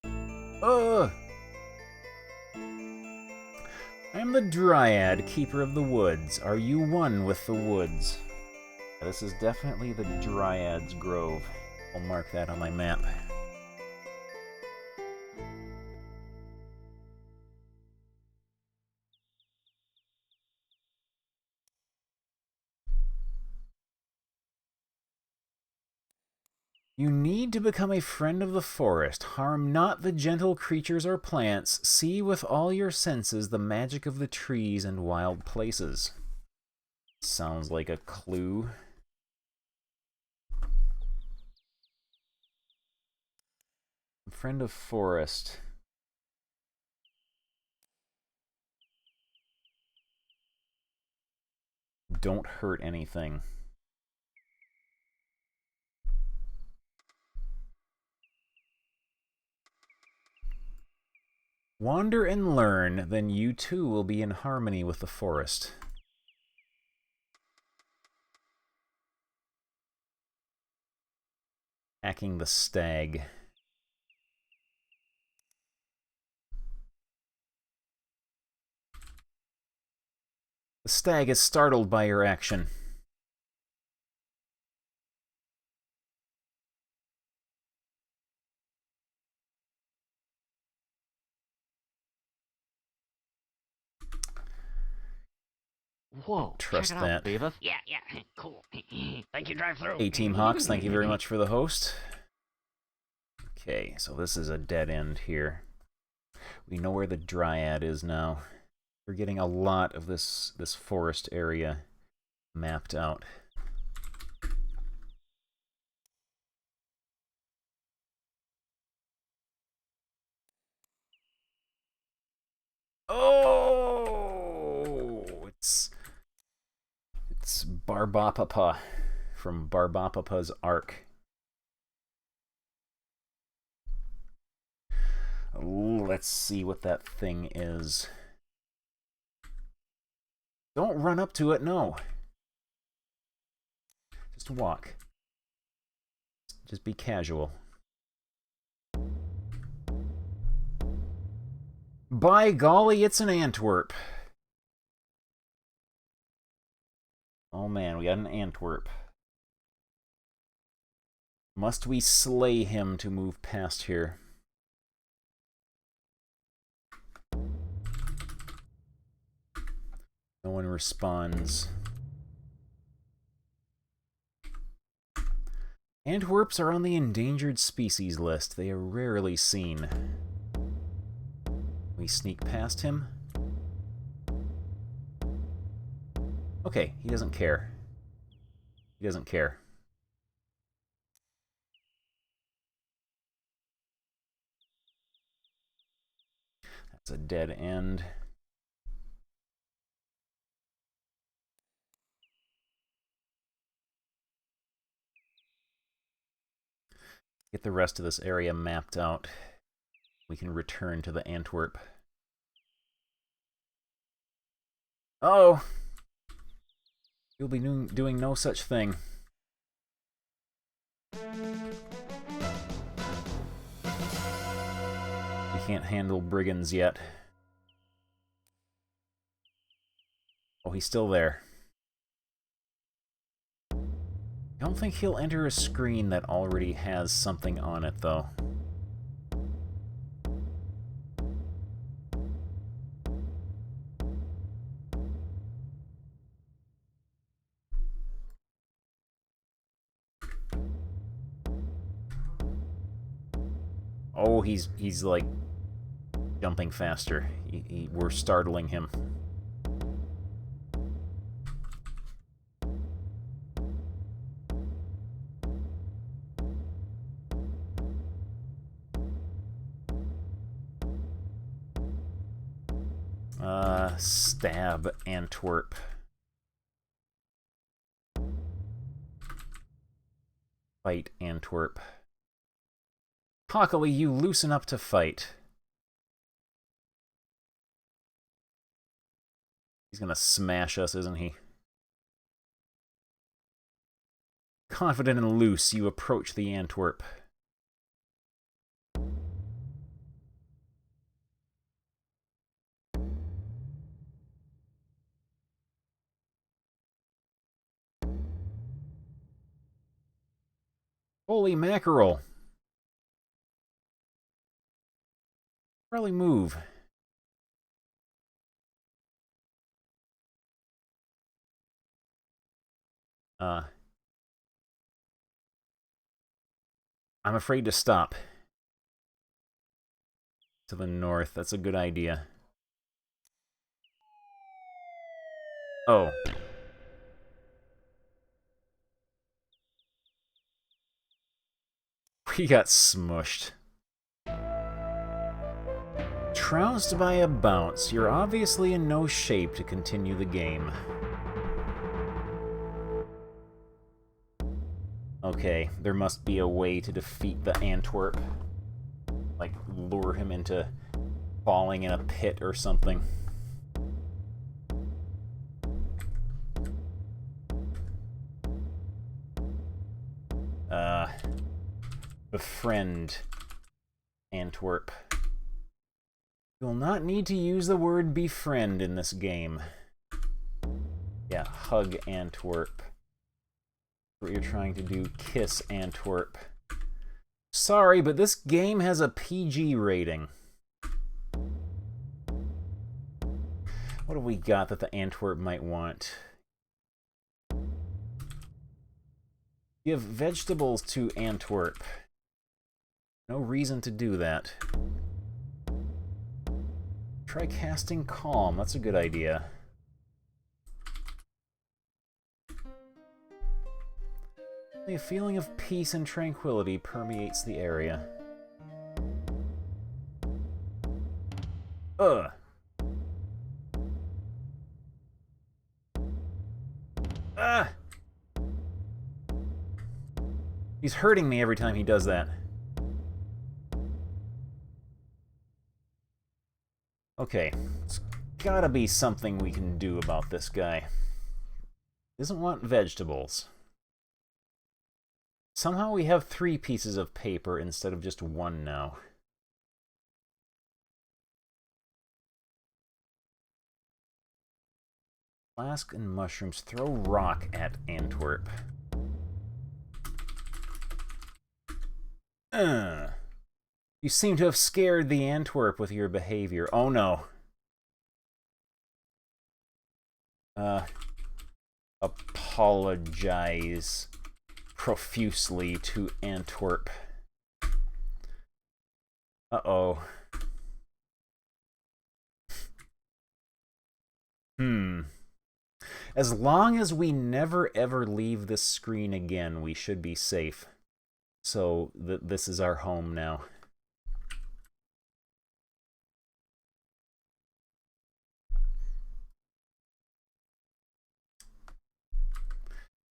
Ugh! I am the Dryad, keeper of the woods. Are you one with the woods? This is definitely the Dryad's Grove. I'll mark that on my map. You need to become a friend of the forest. Harm not the gentle creatures or plants. See with all your senses the magic of the trees and wild places. Sounds like a clue. Friend of forest. Don't hurt anything. Wander and learn, then you too will be in harmony with the forest. Hacking the stag. The stag is startled by your action. Whoa, Trust check it that. out, Beavis. Yeah, cool. Thank you, drive through. Hey, Team Hawks, thank you very much for the host. Okay, so this is a dead end here. We know where the Dryad is now. We're getting a lot of this forest area mapped out. Oh, it's Barbapapa from Barbapapa's Ark. Let's see what that thing is. Don't run up to it, no. Just walk. Just be casual. By golly, it's an Antwerp. Oh man, we got an Antwerp. Must we slay him to move past here? No one responds. Antwerps are on the endangered species list. They are rarely seen. We sneak past him. Okay, he doesn't care. He doesn't care. That's a dead end. Get the rest of this area mapped out. We can return to the Antwerp. Oh! You'll be doing no such thing. We can't handle brigands yet. Oh, he's still there. I don't think he'll enter a screen that already has something on it, though. Oh, he's like jumping faster. We're startling him. Stab Antwerp. Fight Antwerp. Hockley, you loosen up to fight. He's gonna smash us, isn't he? Confident and loose, you approach the Antwerp. Holy mackerel! Probably move. I'm afraid to stop. To the north, that's a good idea. Oh. We got smushed. Trounced by a bounce, you're obviously in no shape to continue the game. Okay, there must be a way to defeat the Antwerp. Like, lure him into falling in a pit or something. Befriend Antwerp. You will not need to use the word befriend in this game. Yeah, hug Antwerp. What you're trying to do, kiss Antwerp. Sorry, but this game has a PG rating. What have we got that the Antwerp might want? Give vegetables to Antwerp. No reason to do that. try casting Calm. That's a good idea. A feeling of peace and tranquility permeates the area. Ugh. Ah! He's hurting me every time he does that. Okay, it's gotta be something we can do about this guy. He doesn't want vegetables. Somehow we have 3 pieces of paper instead of just 1 now. Flask and mushrooms. Throw rock at Antwerp. You seem to have scared the Antwerp with your behavior. Oh no. Apologize profusely to Antwerp. Uh-oh. As long as we never ever leave this screen again, we should be safe. So this is our home now.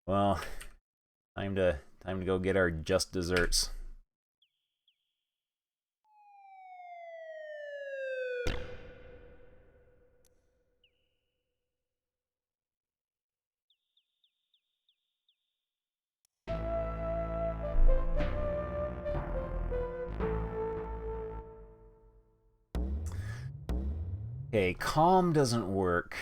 Well, time to go get our just desserts. Okay, calm doesn't work.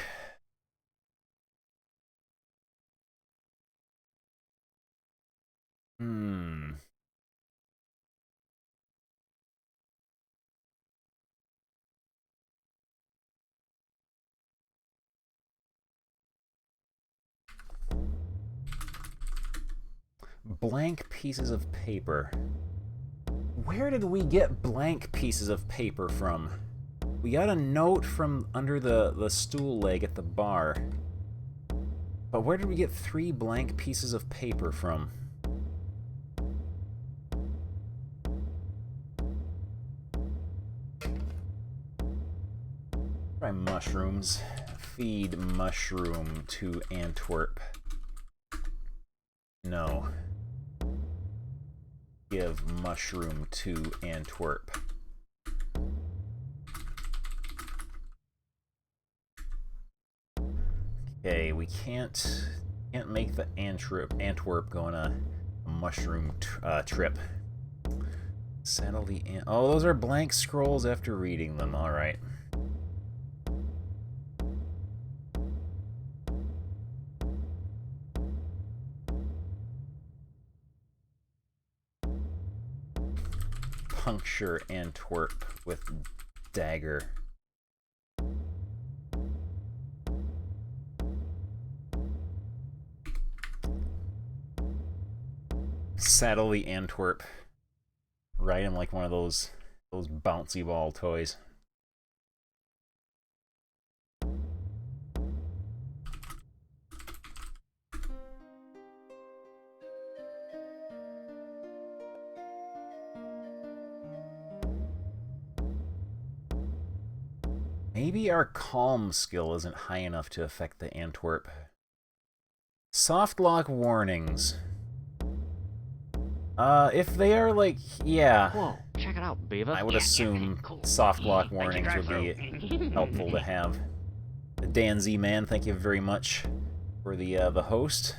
Blank pieces of paper. Where did we get blank pieces of paper from? We got a note from under the stool leg at the bar. But where did we get 3 blank pieces of paper from? Try mushrooms. Feed mushroom to Antwerp. No. Give mushroom to Antwerp. Okay, we can't make the Antwerp go on a mushroom trip. Saddle the oh, those are blank scrolls after reading them. All right. Puncture Antwerp with dagger. Saddle the Antwerp. Ride him like one of those bouncy ball toys. Maybe our calm skill isn't high enough to affect the Antwerp. Soft lock warnings. If they are like, yeah. Whoa, check it out, Beaver. I would assume soft lock warnings would be helpful to have. Dan Z Man, thank you very much for the host.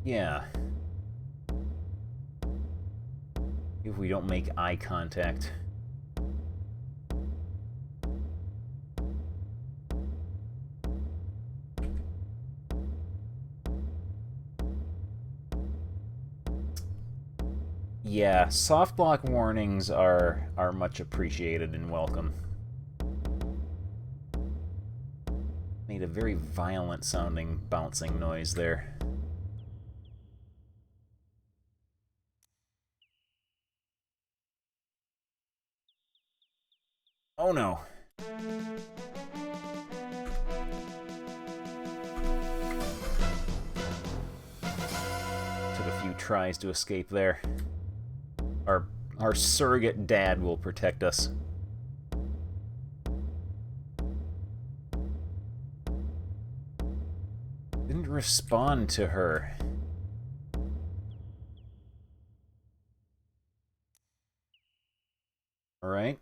Yeah. If we don't make eye contact. Yeah, soft block warnings are much appreciated and welcome. Made a very violent sounding bouncing noise there. Oh no. Took a few tries to escape there. Our surrogate dad will protect us. Didn't respond to her. Alright.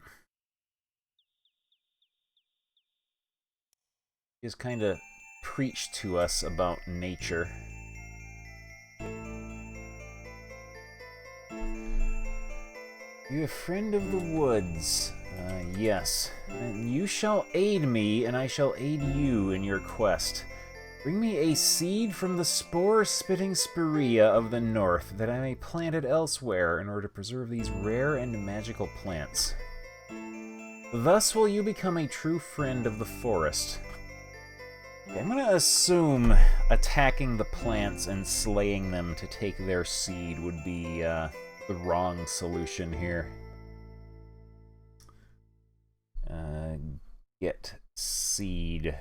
Just kind of preached to us about nature. You a friend of the woods? Yes. And you shall aid me, and I shall aid you in your quest. Bring me a seed from the spore-spitting spirea of the north, that I may plant it elsewhere in order to preserve these rare and magical plants. Thus will you become a true friend of the forest. I'm gonna assume attacking the plants and slaying them to take their seed would be, the wrong solution here. Get seed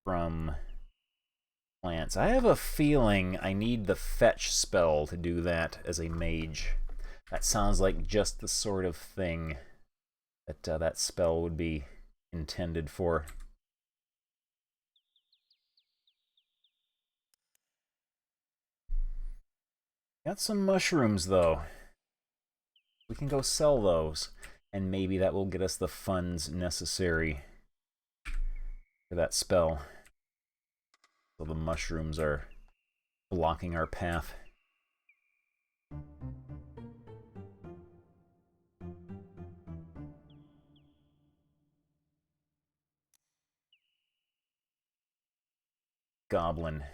from plants. I have a feeling I need the fetch spell to do that as a mage. That sounds like just the sort of thing that that spell would be intended for. Got some mushrooms, though. We can go sell those, and maybe that will get us the funds necessary for that spell. So the mushrooms are blocking our path. Goblin.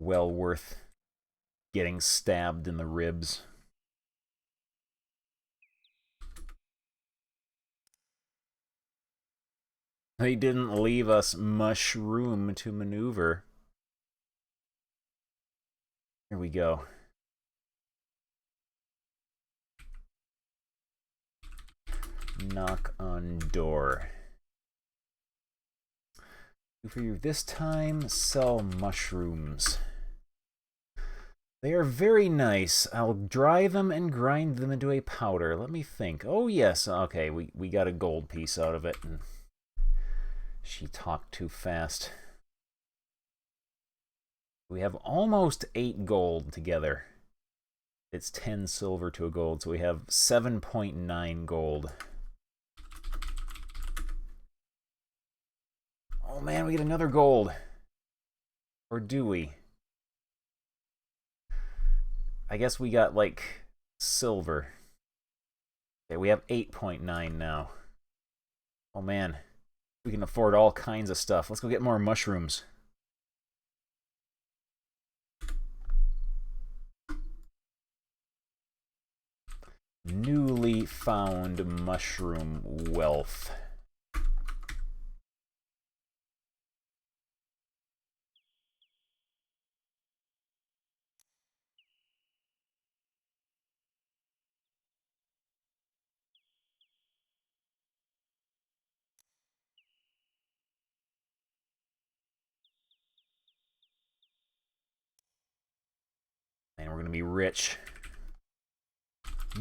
Well worth getting stabbed in the ribs. They didn't leave us much room to maneuver. Here we go. Knock on door. For you this time, sell mushrooms. They are very nice. I'll dry them and grind them into a powder. Let me think. Oh yes, okay, we got a gold piece out of it. And she talked too fast. We have almost 8 gold together. It's 10 silver to a gold, so we have 7.9 gold. Oh man, we get another gold. Or do we? I guess we got, like, silver. Okay, we have 8.9 now. Oh man, we can afford all kinds of stuff. Let's go get more mushrooms. Newly found mushroom wealth. And we're gonna be rich.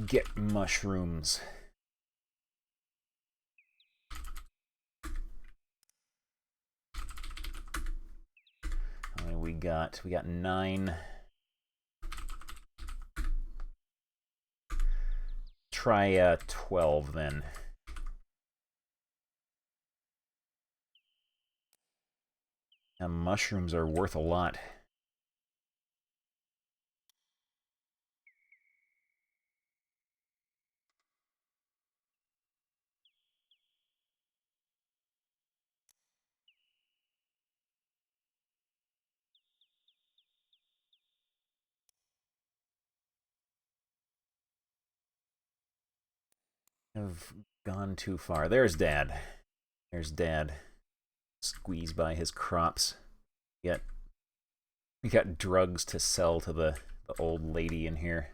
Get mushrooms. How many we got? We got 9. Try 12 then. Now, mushrooms are worth a lot. I've gone too far. There's Dad. There's Dad. Squeeze by his crops. Yet we got drugs to sell to the old lady in here.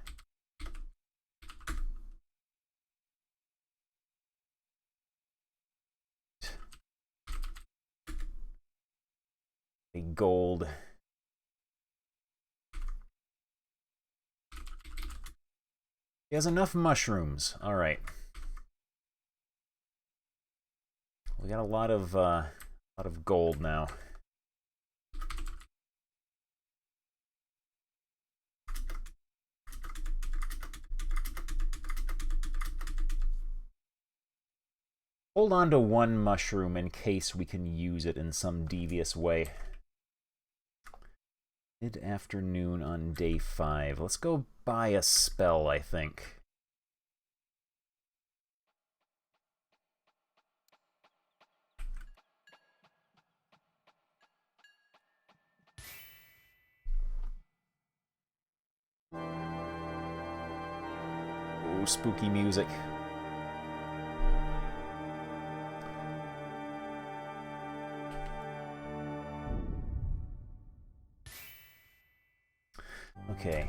A gold. He has enough mushrooms. All right. We got a lot of gold now. Hold on to one mushroom in case we can use it in some devious way. Mid-afternoon on day 5. Let's go buy a spell, I think. Ooh, spooky music. Okay.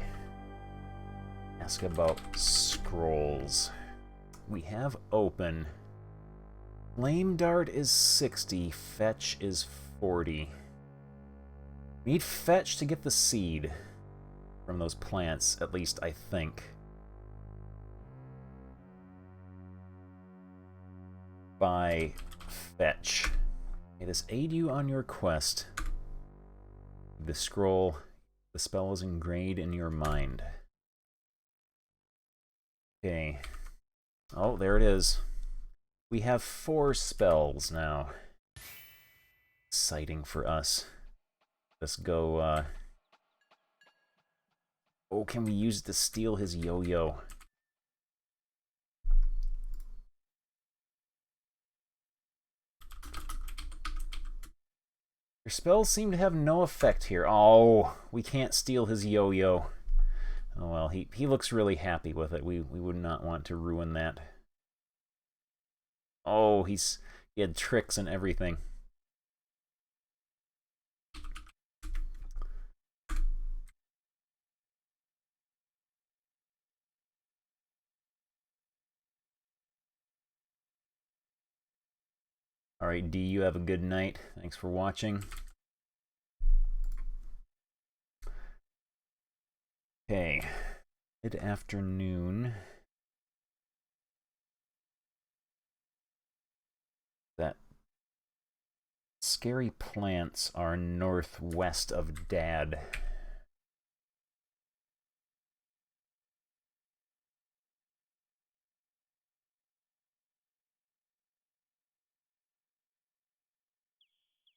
Ask about scrolls. We have open. Flame Dart is 60. Fetch is 40. We need Fetch to get the seed from those plants, at least I think. By Fetch. May this aid you on your quest. The scroll... The spell is engraved in your mind. Okay. Oh, there it is. We have 4 spells now. Exciting for us. Let's go, Oh, can we use it to steal his yo-yo? Your spells seem to have no effect here. Oh, we can't steal his yo-yo. Oh well, he looks really happy with it. We would not want to ruin that. Oh, he had tricks and everything. Alright, D, you have a good night. Thanks for watching. Okay. Mid-afternoon. That scary plants are northwest of Dad.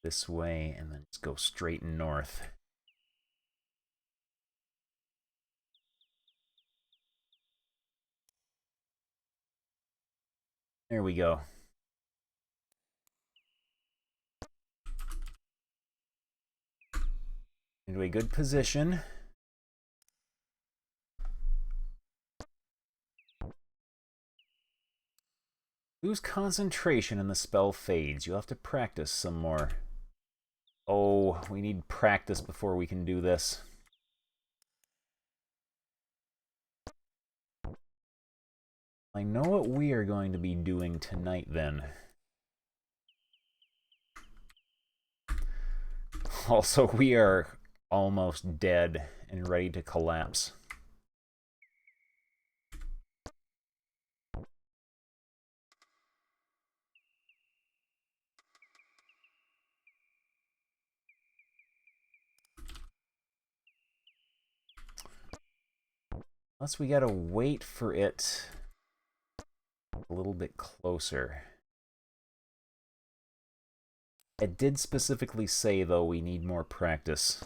This way, and then just go straight north. There we go. Into a good position. Lose concentration and the spell fades. You'll have to practice some more. Oh, we need practice before we can do this. I know what we are going to be doing tonight then. Also, we are almost dead and ready to collapse. Unless we gotta wait for it a little bit closer. It did specifically say, though, we need more practice.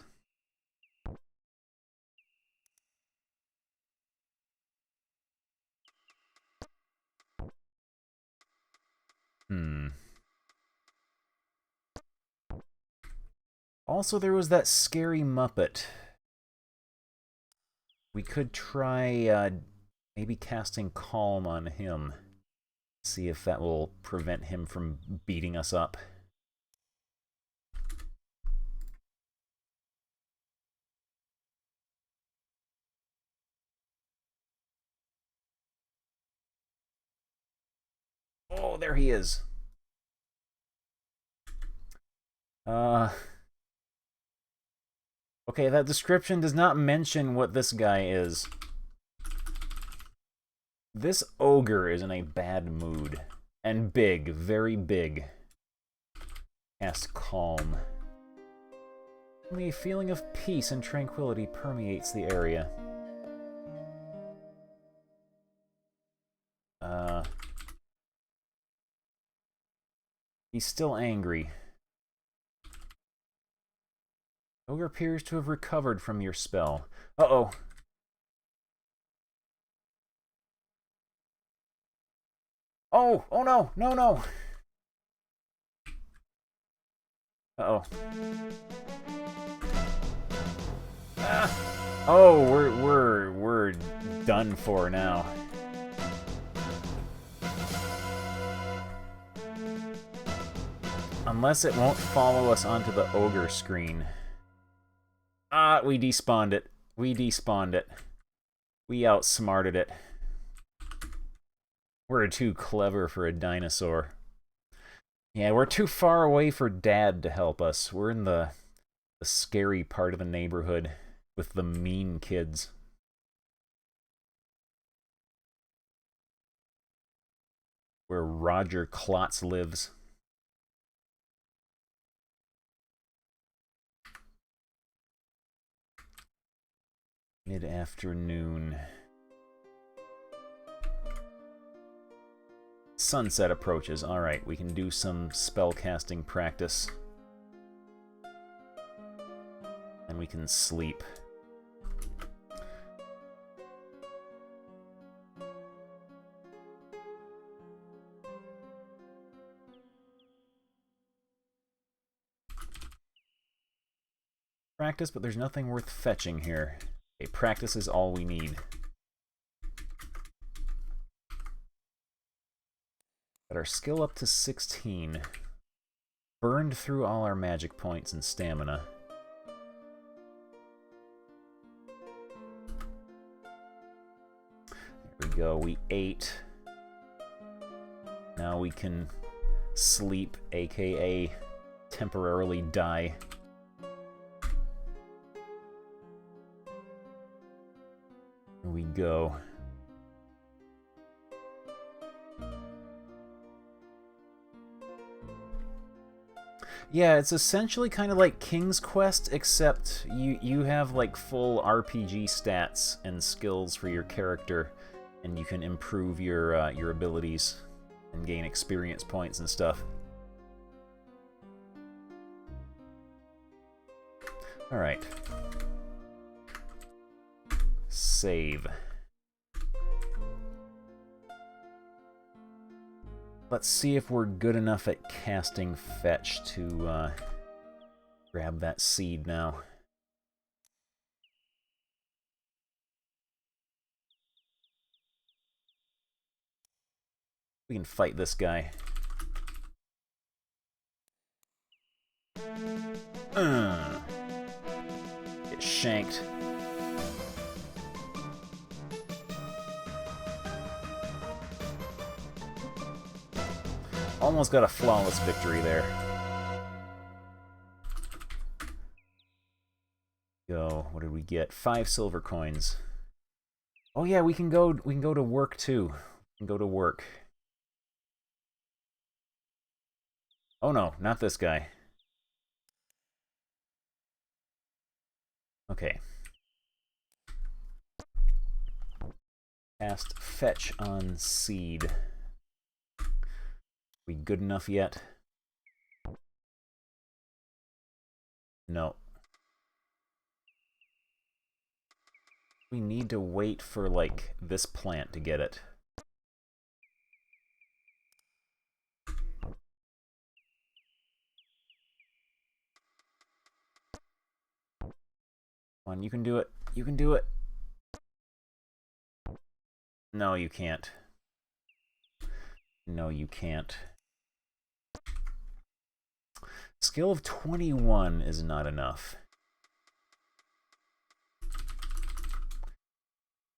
Also, there was that scary Muppet. We could try, maybe casting Calm on him. See if that will prevent him from beating us up. Oh, there he is. Okay, that description does not mention what this guy is. This ogre is in a bad mood. And big, very big. Cast Calm. Only a feeling of peace and tranquility permeates the area. He's still angry. Ogre appears to have recovered from your spell. Uh-oh. Oh! Oh no! No, no! Uh-oh. Ah. Oh, we're done for now. Unless it won't follow us onto the ogre screen. Ah, we despawned it. We despawned it. We outsmarted it. We're too clever for a dinosaur. Yeah, we're too far away for Dad to help us. We're in the scary part of the neighborhood with the mean kids. Where Roger Klotz lives. Mid-afternoon. Sunset approaches. Alright, we can do some spellcasting practice. And we can sleep. Practice, but there's nothing worth fetching here. Okay, practice is all we need. Got our skill up to 16. Burned through all our magic points and stamina. There we go, we ate. Now we can sleep, aka temporarily die. Here we go. Yeah, it's essentially kind of like King's Quest, except you have like full RPG stats and skills for your character, and you can improve your abilities and gain experience points and stuff. All right. Save. Let's see if we're good enough at casting Fetch to grab that seed now. We can fight this guy. Get shanked. Almost got a flawless victory there. Go. What did we get? 5 silver coins. Oh yeah, we can go to work too. We can go to work. Oh no, not this guy. Okay. Cast Fetch on Seed. We good enough yet? No. We need to wait for, like, this plant to get it. Come on, you can do it. You can do it. No, you can't. No, you can't. Skill of 21 is not enough.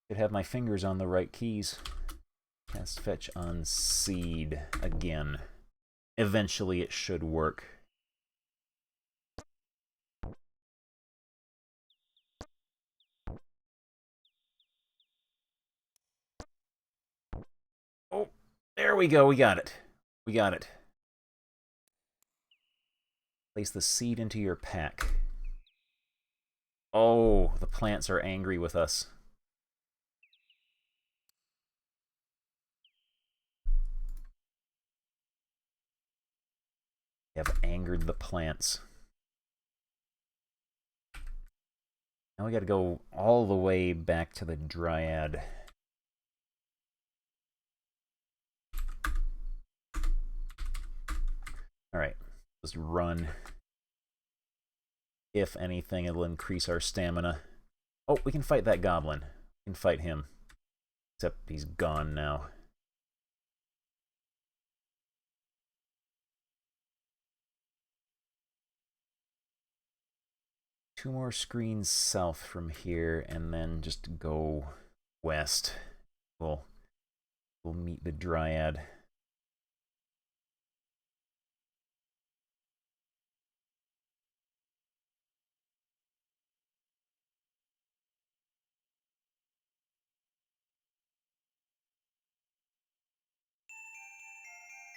Should have my fingers on the right keys. Cast fetch on seed again. Eventually it should work. Oh, there we go. We got it. We got it. Place the seed into your pack. Oh, the plants are angry with us. They have angered the plants. Now we gotta go all the way back to the Dryad. Alright, just run. If anything, it'll increase our stamina. Oh, we can fight that goblin. We can fight him. Except he's gone now. Two more screens south from here, and then just go west. We'll meet the Dryad.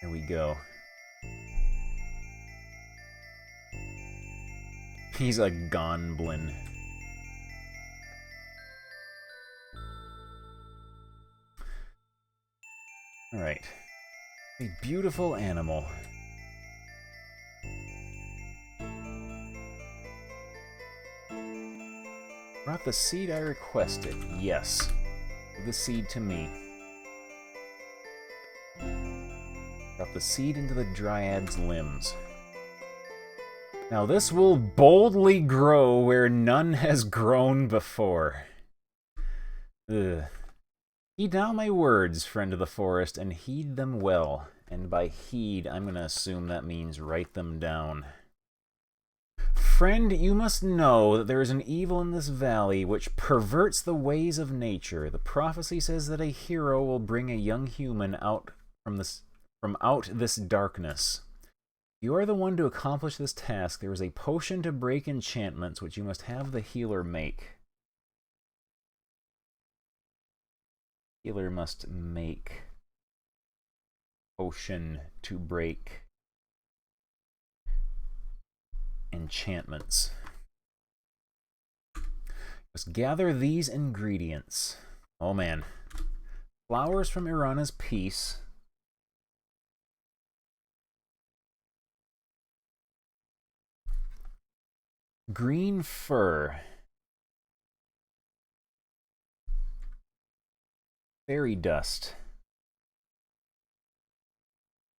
Here we go. He's a gonblin. Alright. A beautiful animal. Brought the seed I requested. Yes. Give the seed to me. Drop the seed into the Dryad's limbs. Now this will boldly grow where none has grown before. Ugh. Heed now my words, friend of the forest, and heed them well. And by heed, I'm going to assume that means write them down. Friend, you must know that there is an evil in this valley which perverts the ways of nature. The prophecy says that a hero will bring a young human out from this darkness. You are the one to accomplish this task. There is a potion to break enchantments, which you must have the healer make. Healer must make potion to break enchantments. Must gather these ingredients. Oh man. Flowers from Irana's peace. Green fur. Fairy dust.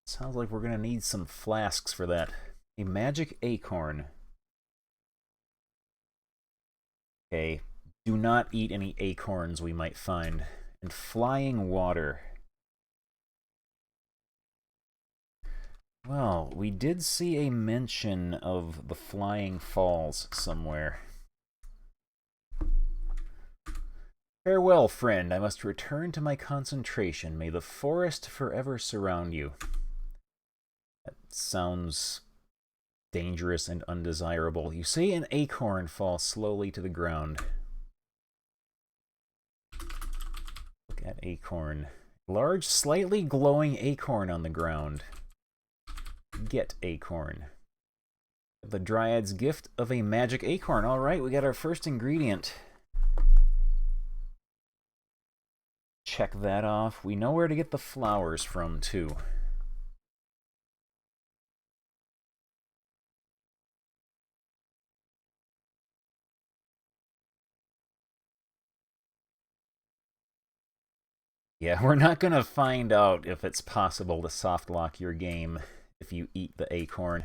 Sounds like we're going to need some flasks for that. A magic acorn. Okay. Do not eat any acorns we might find. And flying water. Well, we did see a mention of the Flying Falls somewhere. Farewell, friend. I must return to my concentration. May the forest forever surround you. That sounds dangerous and undesirable. You see an acorn fall slowly to the ground. Look at acorn. Large, slightly glowing acorn on the ground. Get acorn. The Dryad's gift of a magic acorn. Alright, we got our first ingredient. Check that off. We know where to get the flowers from, too. Yeah, we're not going to find out if it's possible to softlock your game if you eat the acorn.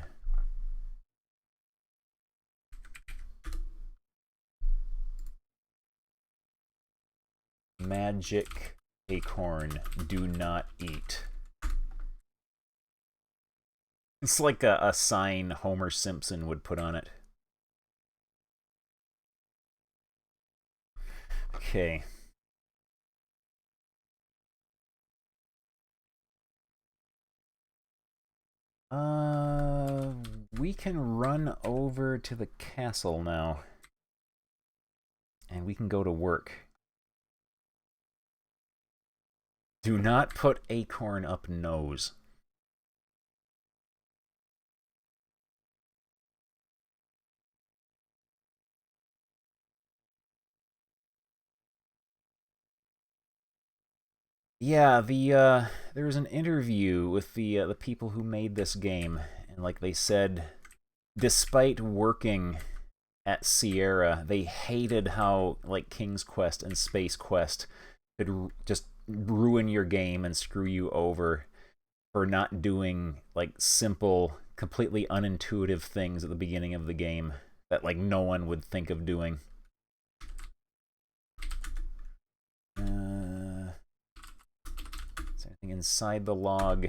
Magic acorn. Do not eat. It's like a sign Homer Simpson would put on it. Okay. We can run over to the castle now. And we can go to work. Do not put acorn up nose. Yeah, there was an interview with the people who made this game, and like they said, despite working at Sierra, they hated how like King's Quest and Space Quest could just ruin your game and screw you over for not doing like simple, completely unintuitive things at the beginning of the game that like no one would think of doing. Is there anything inside the log?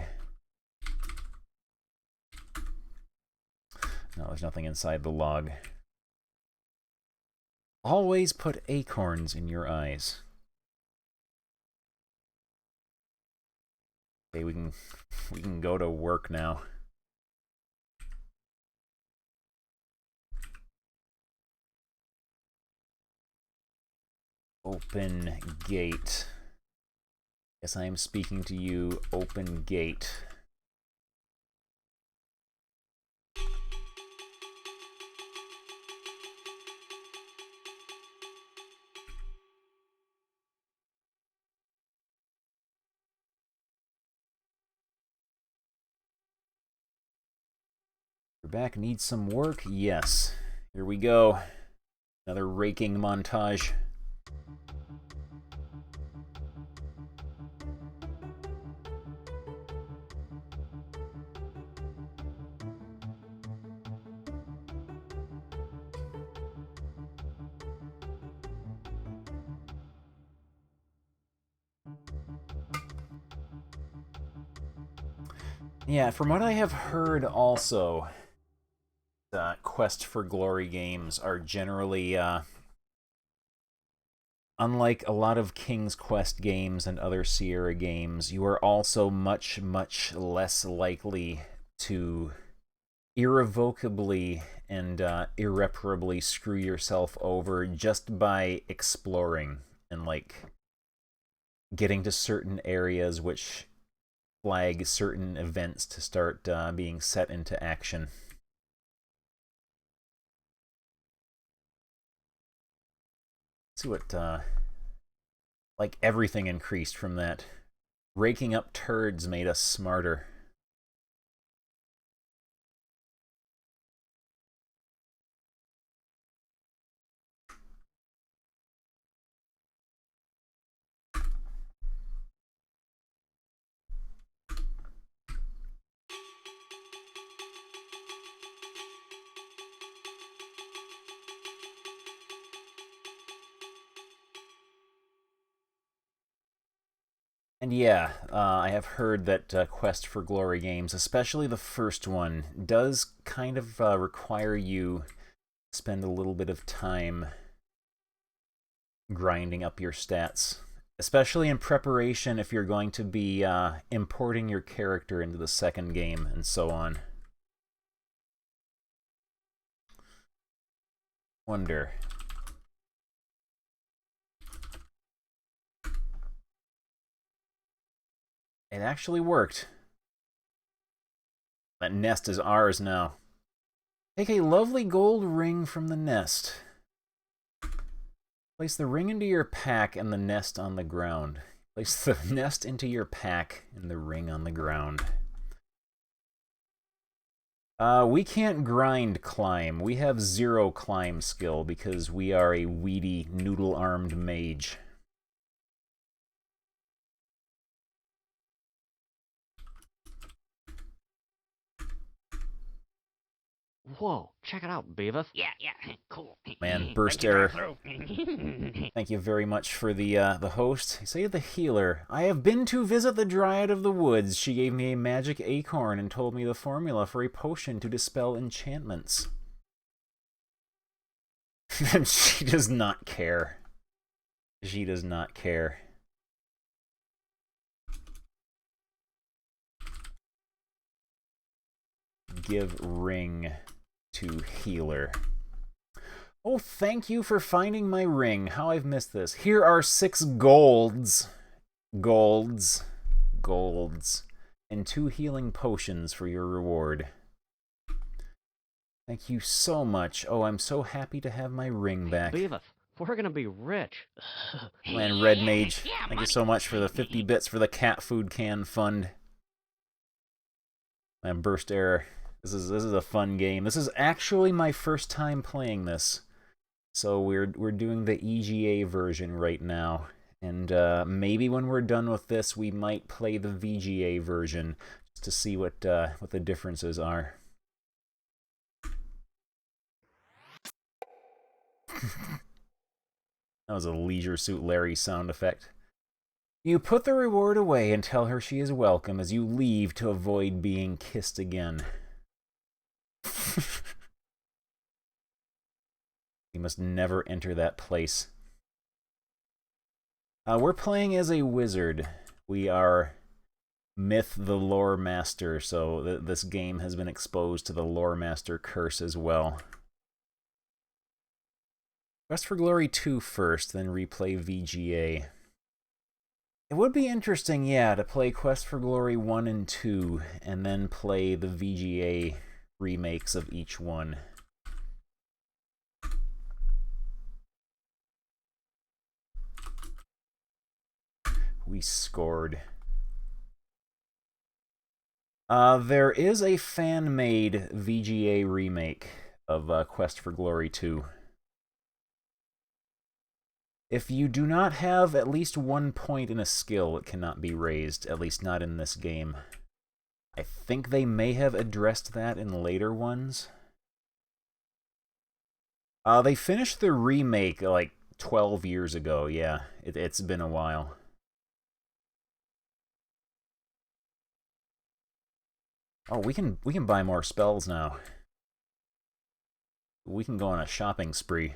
No, there's nothing inside the log. Always put acorns in your eyes. Okay, we can go to work now. Open gate. Yes, I am speaking to you. Open gate. Your back needs some work? Yes. Here we go. Another raking montage. Yeah, from what I have heard also, Quest for Glory games are generally, unlike a lot of King's Quest games and other Sierra games, you are also much, much less likely to irrevocably and irreparably screw yourself over just by exploring and, like, getting to certain areas which flag certain events to start being set into action. Let's see what, like, everything increased from that. Raking up turds made us smarter. And yeah, I have heard that Quest for Glory games, especially the first one, does kind of require you to spend a little bit of time grinding up your stats. Especially in preparation if you're going to be importing your character into the second game and so on. Wonder. It actually worked. That nest is ours now. Take a lovely gold ring from the nest. Place the ring into your pack and the nest on the ground. Place the nest into your pack and the ring on the ground. We can't grind climb. We have 0 climb skill because we are a weedy, noodle-armed mage. Whoa, check it out, Beavis. Yeah, cool. Man, burst Thank you, error. drive-through. Thank you very much for the host. Say the healer. I have been to visit the Dryad of the Woods. She gave me a magic acorn and told me the formula for a potion to dispel enchantments. She does not care. She does not care. Give ring to healer. Oh, thank you for finding my ring. How I've missed this. Here are 6 golds. Golds. And 2 healing potions for your reward. Thank you so much. Oh, I'm so happy to have my ring back. Beavis, we're gonna be rich. Man, Red Mage, Yeah, thank you money. so much for the 50 bits for the cat food can fund. Man, burst error. This is a fun game. This is actually my first time playing this. So we're doing the EGA version right now. And maybe when we're done with this, we might play the VGA version just to see what the differences are. That was a Leisure Suit Larry sound effect. You put the reward away and tell her she is welcome as you leave to avoid being kissed again. You must never enter that place. We're playing as a wizard. We are Myth the Lore Master, so this game has been exposed to the Lore Master curse as well. Quest for Glory 2 first, then replay VGA. It would be interesting, yeah, to play Quest for Glory 1 and 2, and then play the VGA remakes of each one. We scored. There is a fan-made VGA remake of Quest for Glory 2. If you do not have at least 1 point in a skill, it cannot be raised, at least not in this game. I think they may have addressed that in later ones. They finished the remake like 12 years ago, yeah. It's been a while. Oh, we can buy more spells now. We can go on a shopping spree.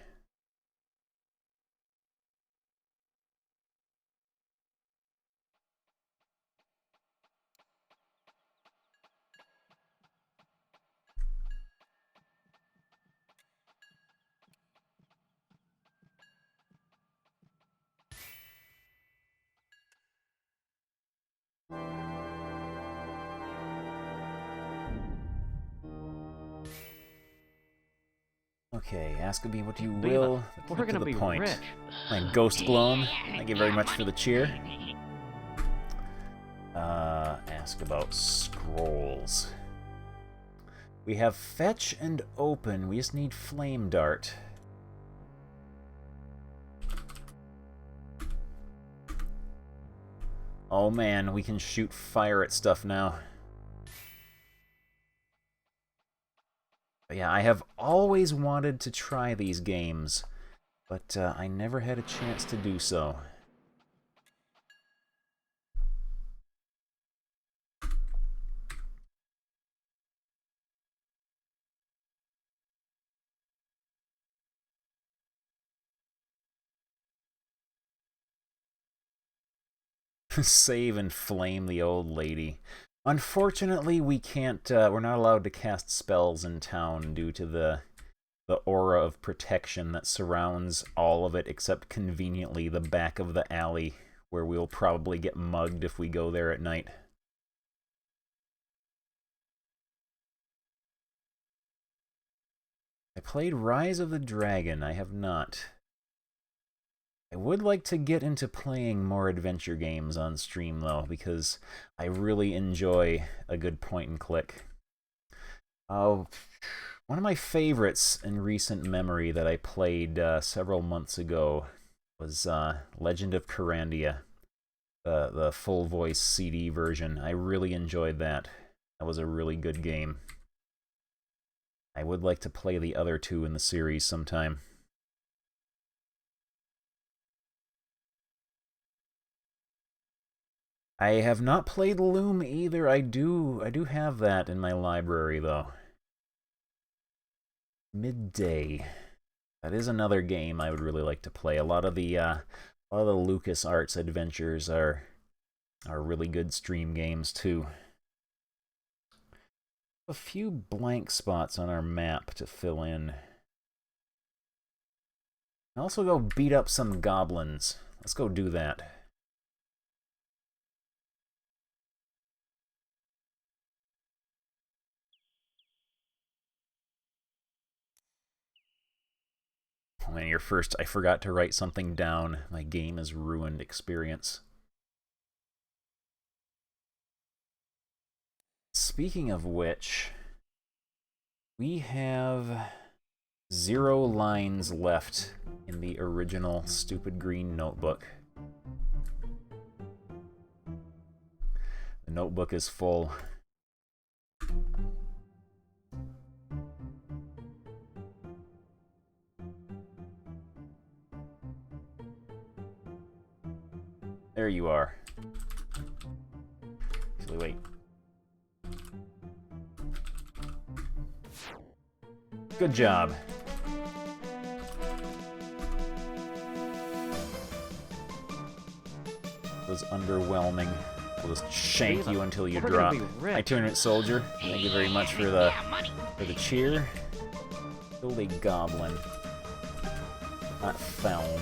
Okay, ask me what you will. Beavis, we're Get to gonna the be point. rich. My Ghost Gloam, thank you very much for the cheer. Ask about scrolls. We have Fetch and Open. We just need Flame Dart. Oh man, we can shoot fire at stuff now. But yeah, I have always wanted to try these games, but I never had a chance to do so. Save and flame the old lady. Unfortunately, we can't, we're not allowed to cast spells in town due to the aura of protection that surrounds all of it except conveniently the back of the alley, where we'll probably get mugged if we go there at night. I played Rise of the Dragon. I have not. I would like to get into playing more adventure games on stream, though, because I really enjoy a good point and click. One of my favorites in recent memory that I played several months ago was Legend of Carandia, the full voice CD version. I really enjoyed that. That was a really good game. I would like to play the other two in the series sometime. I have not played Loom either. I do have that in my library though. Midday. That is another game I would really like to play. A lot of the LucasArts adventures are really good stream games too. A few blank spots on our map to fill in. I'll also go beat up some goblins. Let's go do that. Oh man, your first, I forgot to write something down. My game is ruined experience. Speaking of which, we have 0 lines left in the original Stupid Green notebook. The notebook is full. There you are. Actually, wait. Good job. It was underwhelming. We'll just shank you until you drop. My tournament soldier. Thank you very much for the cheer. Killed a goblin. Not Thelm.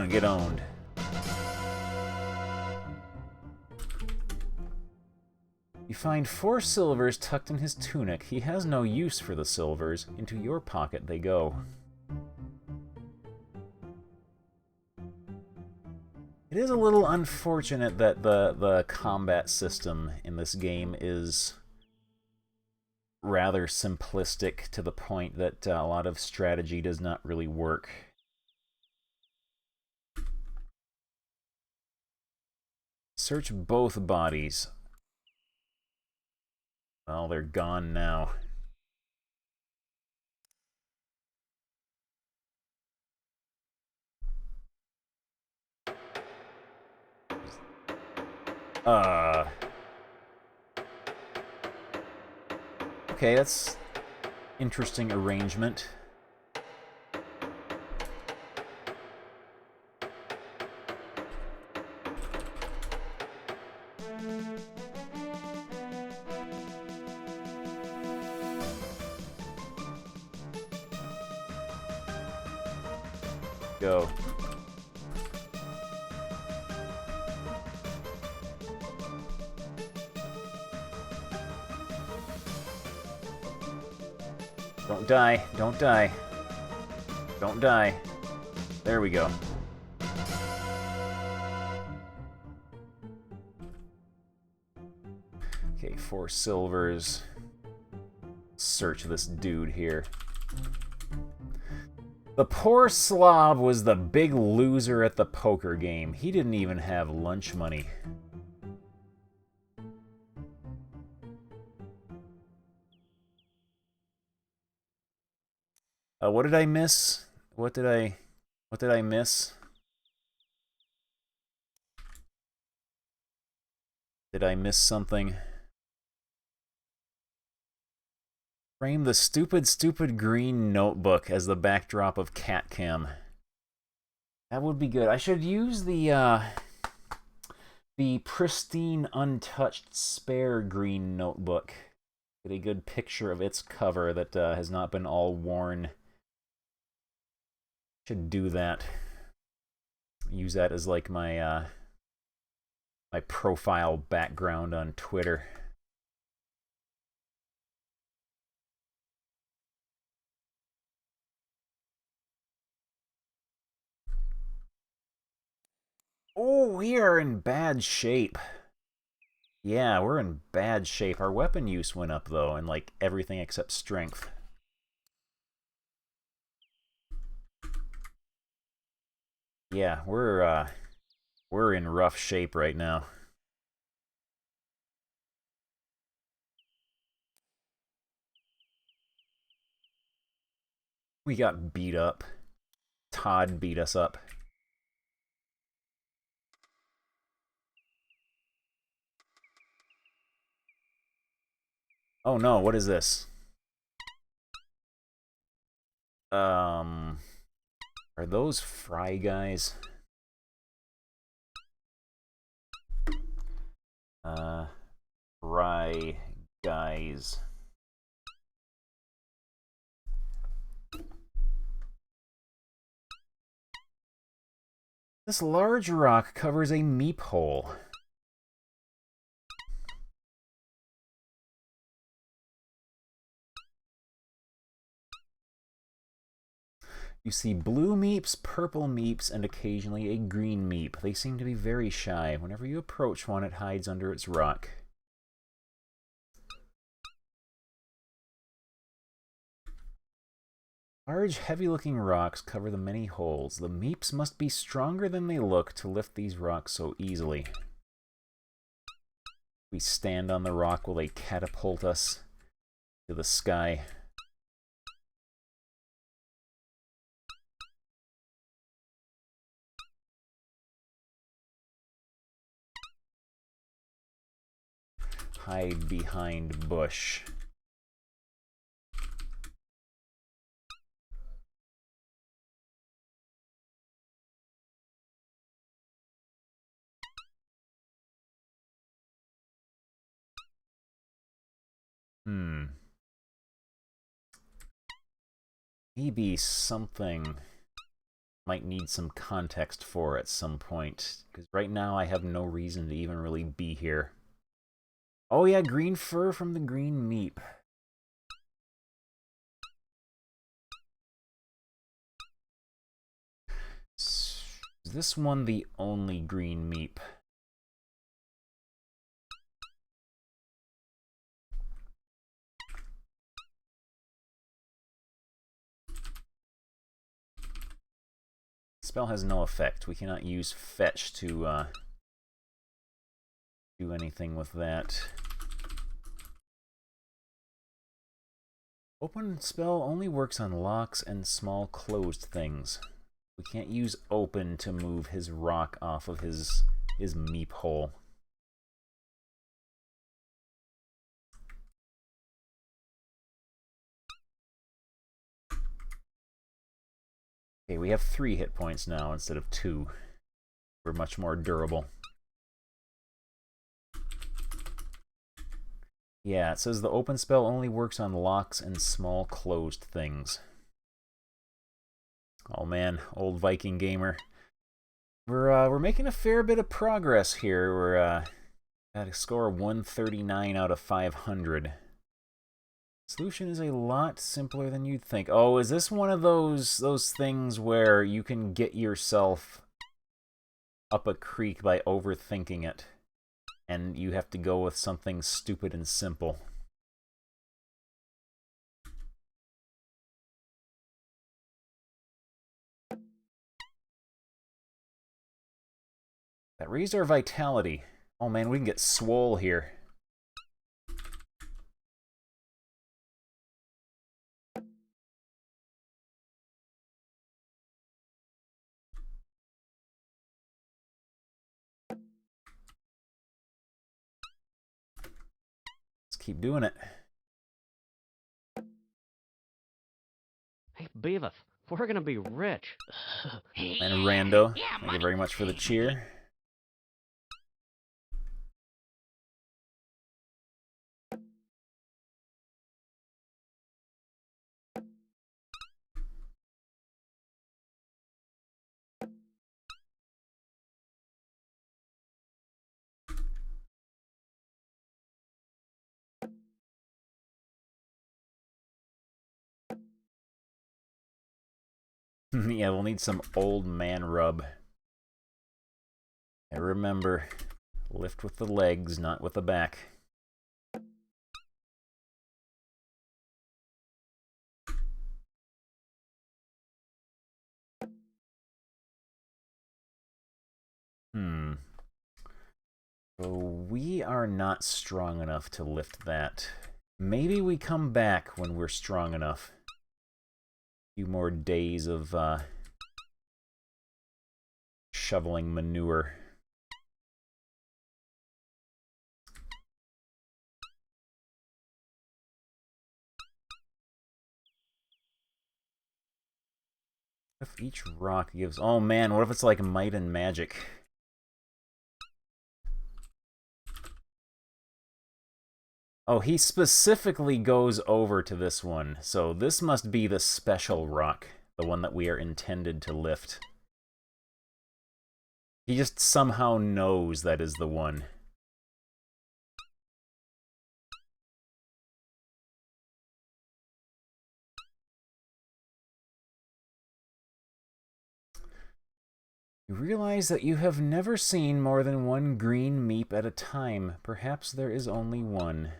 Get owned. You find 4 silvers tucked in his tunic. He has no use for the silvers. Into your pocket they go. It is a little unfortunate that the combat system in this game is rather simplistic to the point that a lot of strategy does not really work. Search both bodies. Well, they're gone now. Okay, that's interesting arrangement. Go. Don't die. Don't die. Don't die. There we go. Okay, 4 silvers. Search this dude here. The poor slob was the big loser at the poker game. He didn't even have lunch money. What did I miss? What did I miss? Did I miss something? Frame the stupid green notebook as the backdrop of Cat Cam. That would be good. I should use the pristine, untouched, spare green notebook. Get a good picture of its cover that has not been all worn. Should do that. Use that as like my my profile background on Twitter. Oh, we are in bad shape. Yeah, we're in bad shape. Our weapon use went up, though, and, like, everything except strength. Yeah, we're We're in rough shape right now. We got beat up. Todd beat us up. Oh no, what is this? Are those fry guys? Fry guys. This large rock covers a meep hole. You see blue meeps, purple meeps, and occasionally a green meep. They seem to be very shy. Whenever you approach one, it hides under its rock. Large, heavy-looking rocks cover the many holes. The meeps must be stronger than they look to lift these rocks so easily. We stand on the rock, will they catapult us to the sky? Hide behind bush. Maybe something might need some context for at some point, because right now I have no reason to even really be here. Oh yeah, green fur from the green meep. Is this one the only green meep? Spell has no effect. We cannot use fetch to do anything with that. Open spell only works on locks and small closed things. We can't use open to move his rock off of his meep hole. Okay, we have 3 hit points now instead of 2. We're much more durable. Yeah, it says the open spell only works on locks and small closed things. Oh man, old Viking gamer. We're making a fair bit of progress here. We're at a score of 139 out of 500. Solution is a lot simpler than you'd think. Oh, is this one of those things where you can get yourself up a creek by overthinking it, and you have to go with something stupid and simple? That raised our vitality. Oh man, we can get swole here. Let's keep doing it. Hey, Beavis, we're gonna be rich. And Rando, thank you very much for the cheer. Yeah, we'll need some old man rub. And remember, lift with the legs, not with the back. So we are not strong enough to lift that. Maybe we come back when we're strong enough. A few more days of shoveling manure. What if each rock gives... Oh man, what if it's like might and magic? Oh, he specifically goes over to this one, so this must be the special rock, the one that we are intended to lift. He just somehow knows that is the one. You realize that you have never seen more than one green meep at a time. Perhaps there is only one.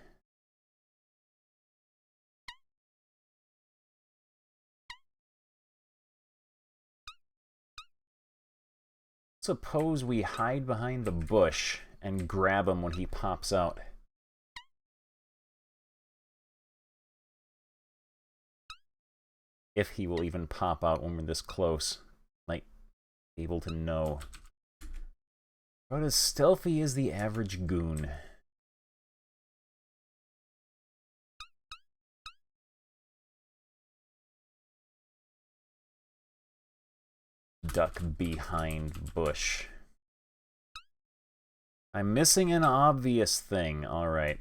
Suppose we hide behind the bush and grab him when he pops out. If he will even pop out when we're this close. Like, able to know. About as stealthy as the average goon. Duck behind bush. I'm missing an obvious thing. Alright.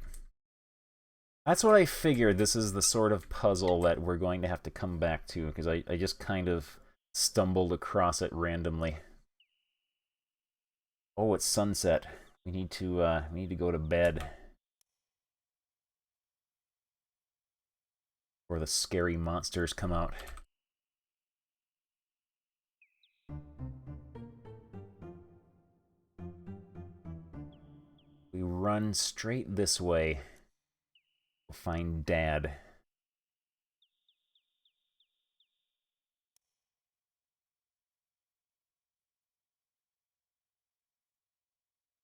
That's what I figured. This is the sort of puzzle that we're going to have to come back to, because I just kind of stumbled across it randomly. Oh, it's sunset. We need to go to bed. Before the scary monsters come out. We run straight this way. We'll find Dad.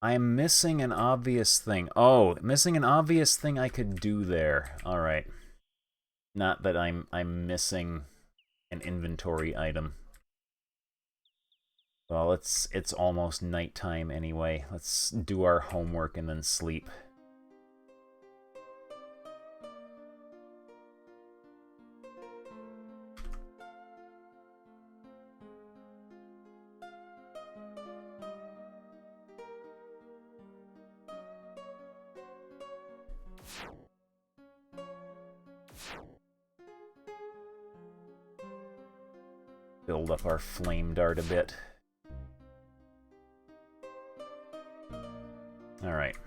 I am missing an obvious thing. Oh, missing an obvious thing I could do there. Alright. Not that I'm missing an inventory item. Well, it's almost nighttime anyway. Let's do our homework and then sleep. Build up our flame dart a bit. Alright.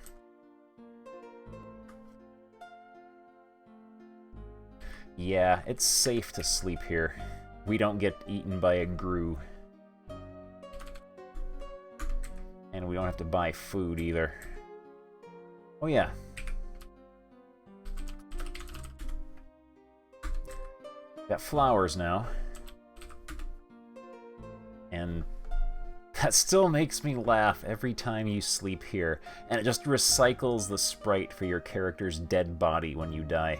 Yeah, it's safe to sleep here. We don't get eaten by a grue. And we don't have to buy food either. Oh yeah. Got flowers now. And that still makes me laugh every time you sleep here. And it just recycles the sprite for your character's dead body when you die.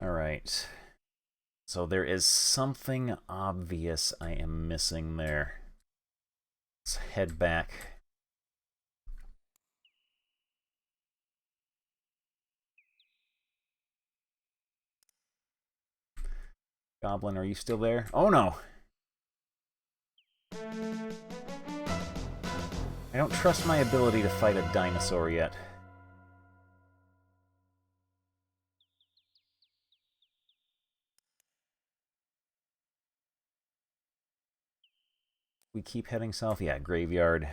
Alright. So there is something obvious I am missing there. Let's head back. Goblin, are you still there? Oh no! I don't trust my ability to fight a dinosaur yet. We keep heading south. Yeah, graveyard.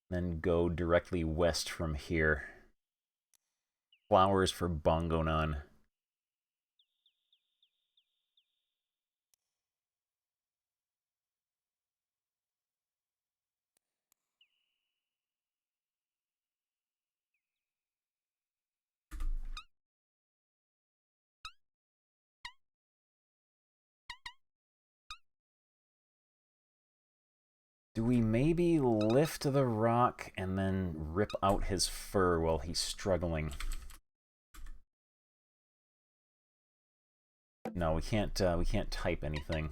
Then go directly west from here. Flowers for Bongonon. Do we maybe lift the rock and then rip out his fur while he's struggling? No, we can't type anything.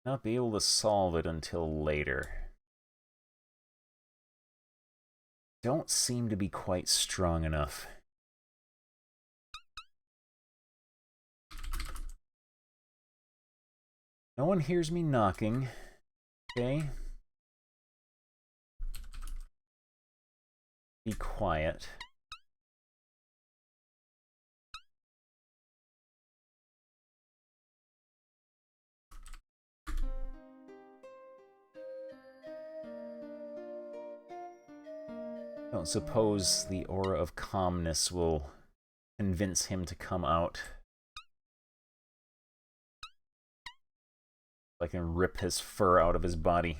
Not be able to solve it until later. Don't seem to be quite strong enough. No one hears me knocking. Okay. Be quiet. Don't suppose the aura of calmness will convince him to come out. I can rip his fur out of his body.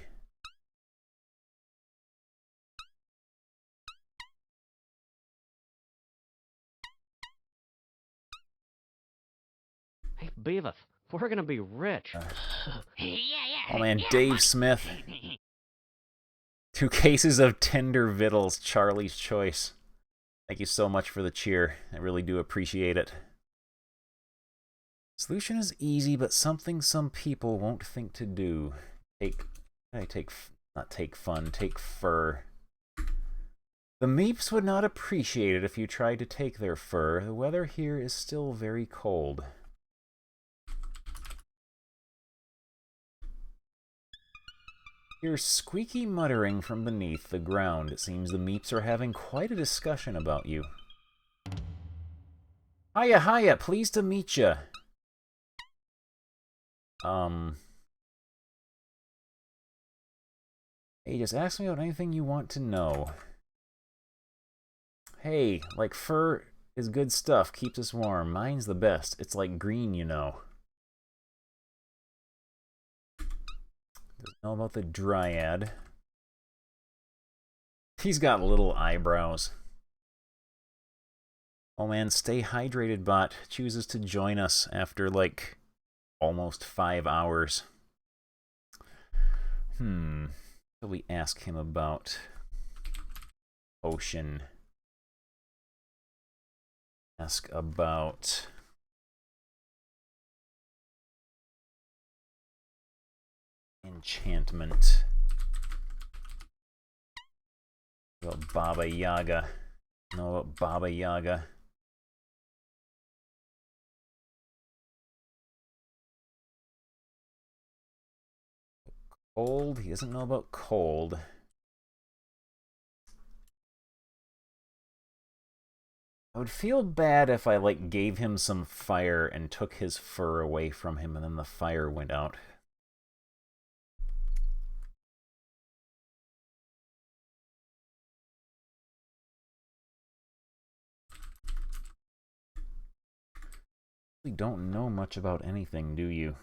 Hey, Beavis, we're gonna be rich. Yeah. Oh man, yeah, Dave money. Smith. 2 cases of tender victuals, Charlie's Choice. Thank you so much for the cheer. I really do appreciate it. Solution is easy, but something some people won't think to do. Take fur. The Meeps would not appreciate it if you tried to take their fur. The weather here is still very cold. Hear squeaky muttering from beneath the ground. It seems the Meeps are having quite a discussion about you. Hiya, pleased to meet ya. Hey, just ask me about anything you want to know. Hey, like fur is good stuff, keeps us warm. Mine's the best. It's like green, you know. Doesn't know about the dryad. He's got little eyebrows. Oh man, stay hydrated bot chooses to join us after like almost 5 hours. What do we ask him about? Ocean. Ask about enchantment. About Baba Yaga. Know about Baba Yaga. Cold? He doesn't know about cold. I would feel bad if I, like, gave him some fire and took his fur away from him and then the fire went out. You don't know much about anything, do you?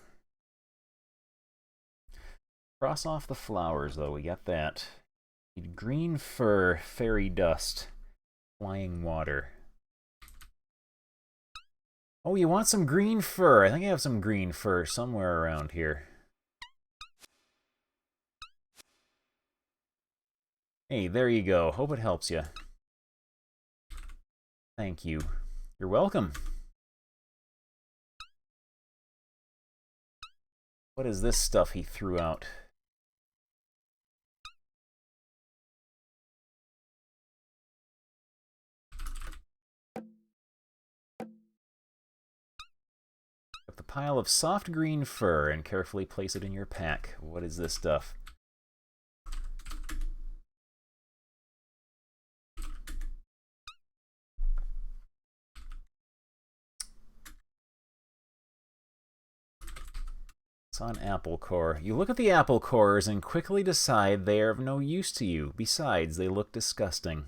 Cross off the flowers, though. We got that. Need green fur, fairy dust, flying water. Oh, you want some green fur? I think I have some green fur somewhere around here. Hey, there you go. Hope it helps you. Thank you. You're welcome. What is this stuff he threw out? Up the pile of soft green fur and carefully place it in your pack. What is this stuff? It's on apple core. You look at the apple cores and quickly decide they are of no use to you. Besides, they look disgusting.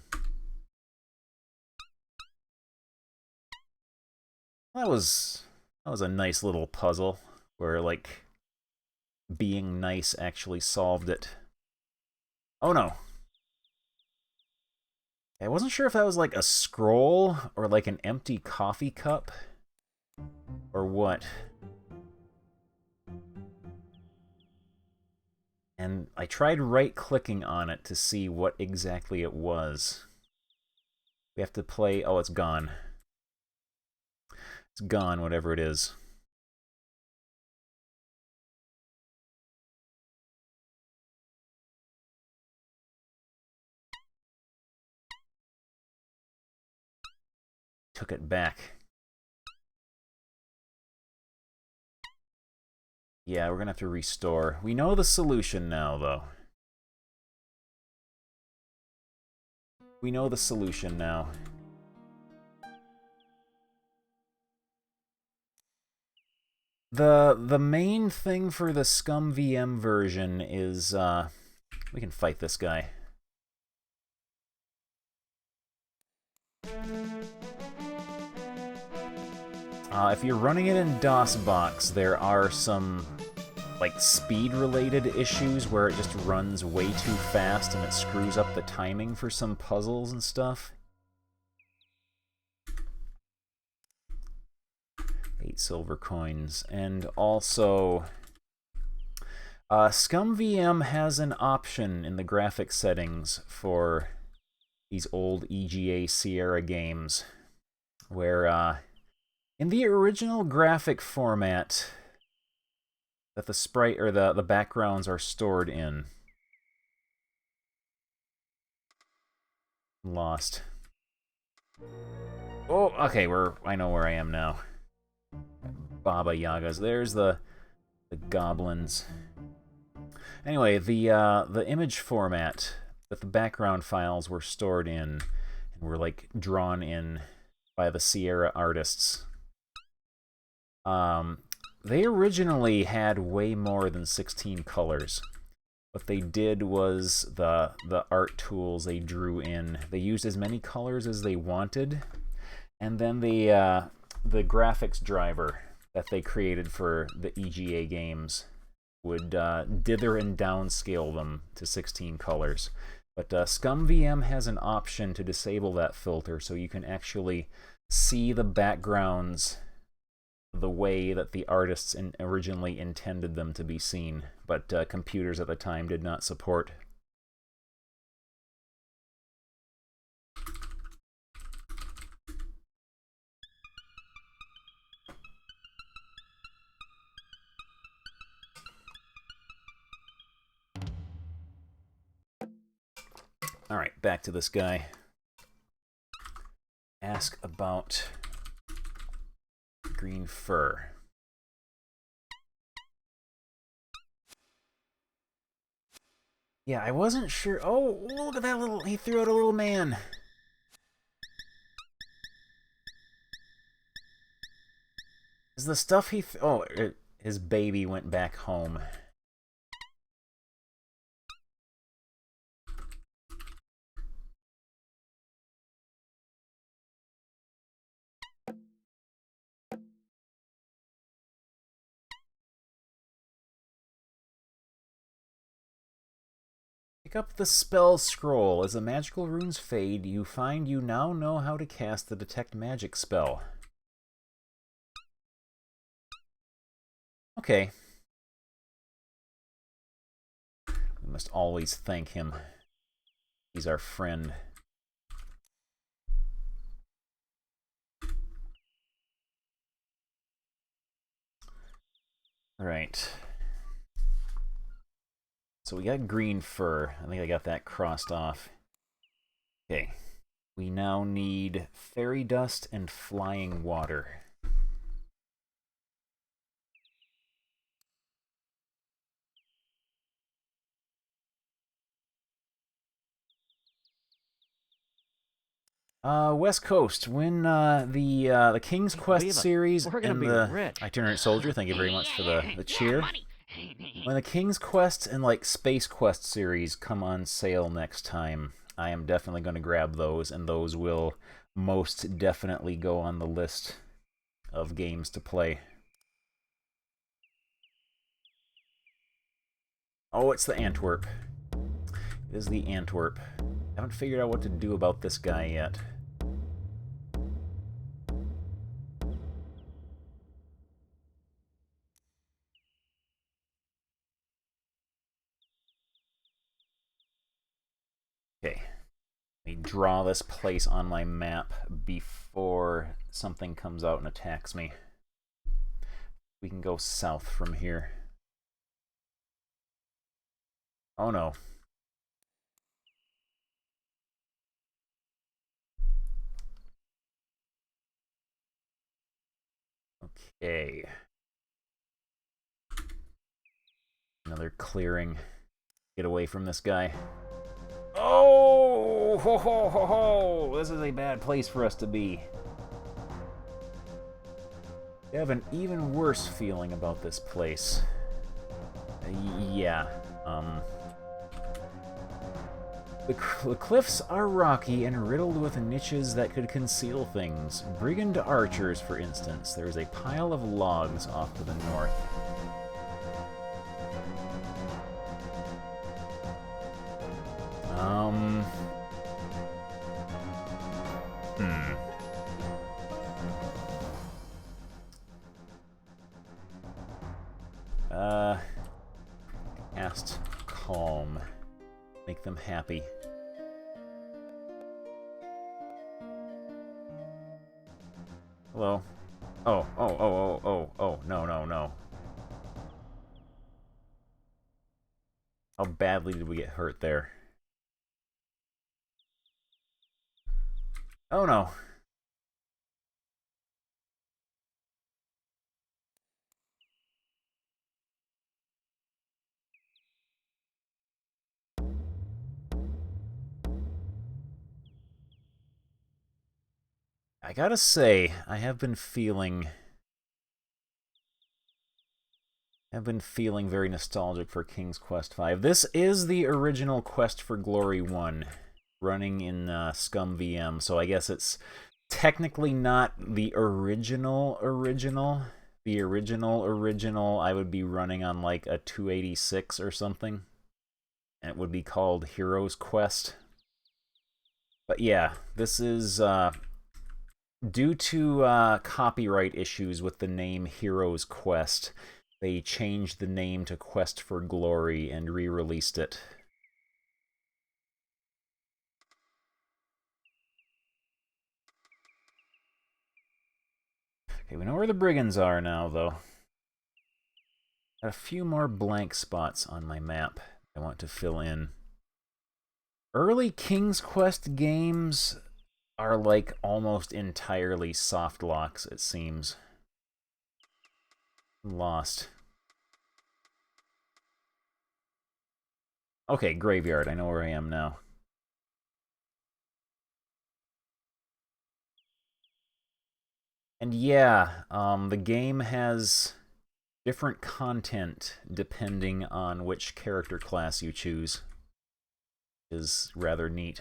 That was a nice little puzzle where, like, being nice actually solved it. Oh no. I wasn't sure if that was like a scroll or like an empty coffee cup or what. And I tried right-clicking on it to see what exactly it was. We have to play... Oh, it's gone. It's gone, whatever it is. Took it back. Yeah, we're gonna have to restore. We know the solution now, though. We know the solution now. The main thing for the Scum VM version is, we can fight this guy. If you're running it in DOSBox, there are some, like, speed-related issues where it just runs way too fast and it screws up the timing for some puzzles and stuff. 8 silver coins. And also, Scum VM has an option in the graphics settings for these old VGA Sierra games where, in the original graphic format that the sprite or the backgrounds are stored in. Lost. Oh, okay, I know where I am now. Baba Yagas. There's the goblins. Anyway, the image format that the background files were stored in and were like drawn in by the Sierra artists. They originally had way more than 16 colors. What they did was the art tools they drew in. They used as many colors as they wanted, and then the graphics driver that they created for the VGA games would dither and downscale them to 16 colors. But Scum VM has an option to disable that filter, so you can actually see the backgrounds the way that the artists originally intended them to be seen, but computers at the time did not support. Alright, back to this guy. Ask about green fur. Yeah, I wasn't sure. Oh, look at that little... He threw out a little man. Is the stuff he... his baby went back home. Pick up the spell scroll. As the magical runes fade, you find you now know how to cast the detect magic spell. Okay. We must always thank him. He's our friend. Right. So we got green fur. I think I got that crossed off. Okay. We now need fairy dust and flying water. West Coast. When the King's Quest series and the Itinerant Soldier, thank you very much for the cheer. When the King's Quest and like Space Quest series come on sale next time, I am definitely going to grab those, and those will most definitely go on the list of games to play. Oh, it's the Antwerp. It is the Antwerp. Haven't figured out what to do about this guy yet. Okay. Let me draw this place on my map before something comes out and attacks me. We can go south from here. Oh no. Okay. Another clearing. Get away from this guy. Oh! Ho ho ho ho! This is a bad place for us to be. I have an even worse feeling about this place. Yeah. The cliffs are rocky and riddled with niches that could conceal things. Brigand archers, for instance. There is a pile of logs off to the north. Cast calm. Make them happy. Hello. Oh, no. How badly did we get hurt there? Oh no. I gotta say, I have been feeling very nostalgic for King's Quest V. This is the original Quest for Glory 1, running in Scum VM, so I guess it's technically not the original. The original, I would be running on like a 286 or something. And it would be called Hero's Quest. But yeah, this is due to copyright issues with the name Hero's Quest. They changed the name to Quest for Glory and re-released it. Okay, we know where the brigands are now, though. Got a few more blank spots on my map I want to fill in. Early King's Quest games are like almost entirely soft locks, it seems. Lost. Okay, graveyard. I know where I am now. And yeah, the game has different content depending on which character class you choose. Is rather neat.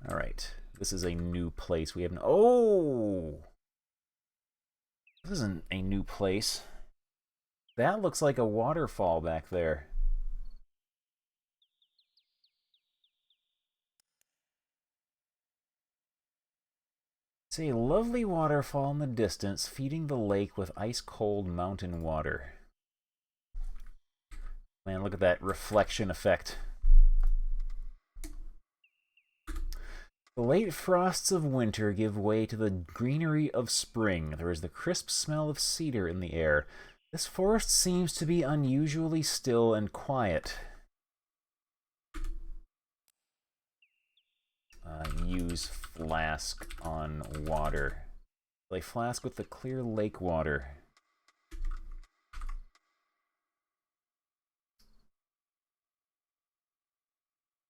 All right, this is a new place. We have no. Oh, this isn't a new place. That looks like a waterfall back there. It's a lovely waterfall in the distance, feeding the lake with ice-cold mountain water. Man, look at that reflection effect. The late frosts of winter give way to the greenery of spring. There is the crisp smell of cedar in the air. This forest seems to be unusually still and quiet. Use flask on water. A flask with the clear lake water.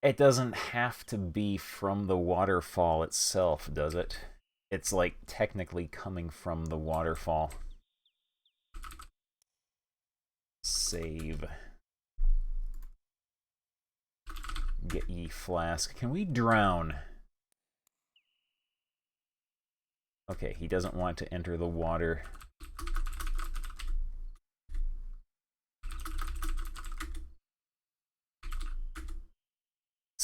It doesn't have to be from the waterfall itself, does it? It's like technically coming from the waterfall. Save. Get ye flask. Can we drown? Okay, he doesn't want to enter the water.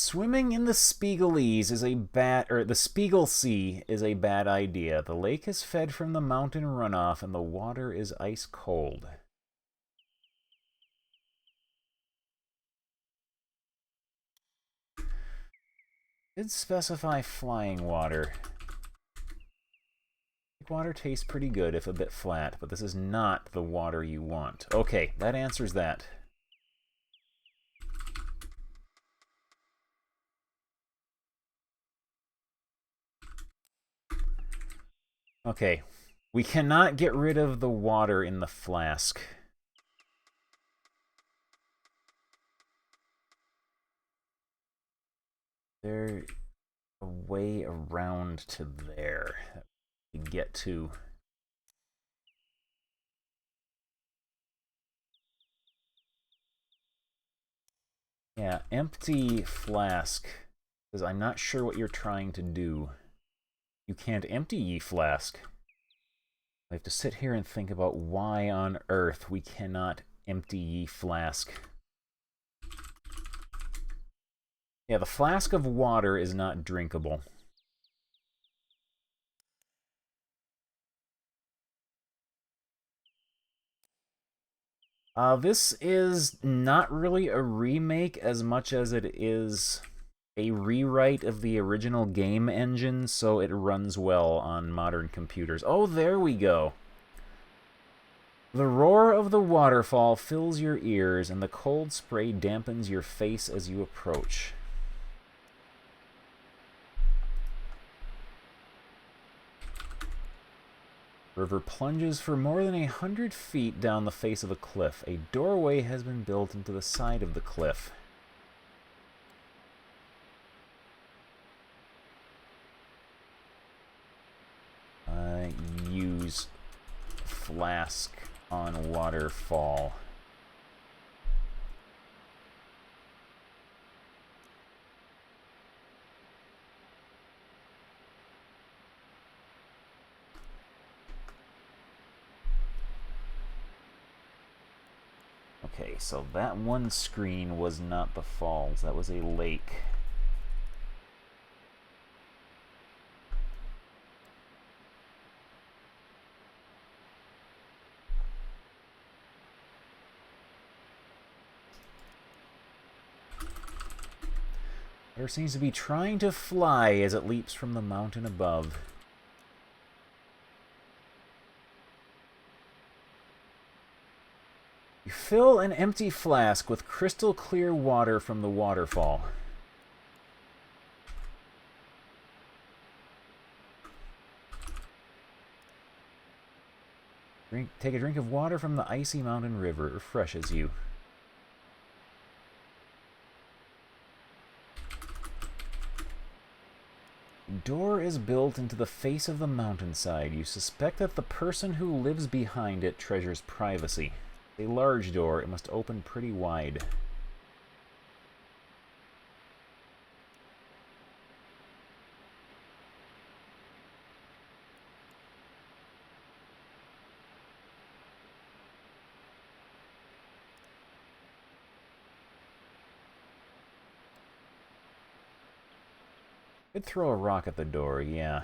Swimming in the Spiegelese is a bad, or the Spiegel Sea is a bad idea. The lake is fed from the mountain runoff and the water is ice cold. Did specify flying water. Water tastes pretty good if a bit flat, but this is not the water you want. Okay, that answers that. Okay, we cannot get rid of the water in the flask. There's a way around to there that we can get to. Yeah, empty flask, because I'm not sure what you're trying to do. You can't empty ye flask. I have to sit here and think about why on earth we cannot empty ye flask. Yeah, the flask of water is not drinkable. This is not really a remake as much as it is a rewrite of the original game engine, so it runs well on modern computers. Oh, there we go. The roar of the waterfall fills your ears, and the cold spray dampens your face as you approach. River plunges for more than 100 feet down the face of a cliff. A doorway has been built into the side of the cliff. Use flask on waterfall. Okay, so that one screen was not the falls, that was a lake. There seems to be trying to fly as it leaps from the mountain above. You fill an empty flask with crystal clear water from the waterfall. Take a drink of water from the icy mountain river. It refreshes you. Door is built into the face of the mountainside. You suspect that the person who lives behind it treasures privacy. A large door. It must open pretty wide. Could throw a rock at the door, yeah.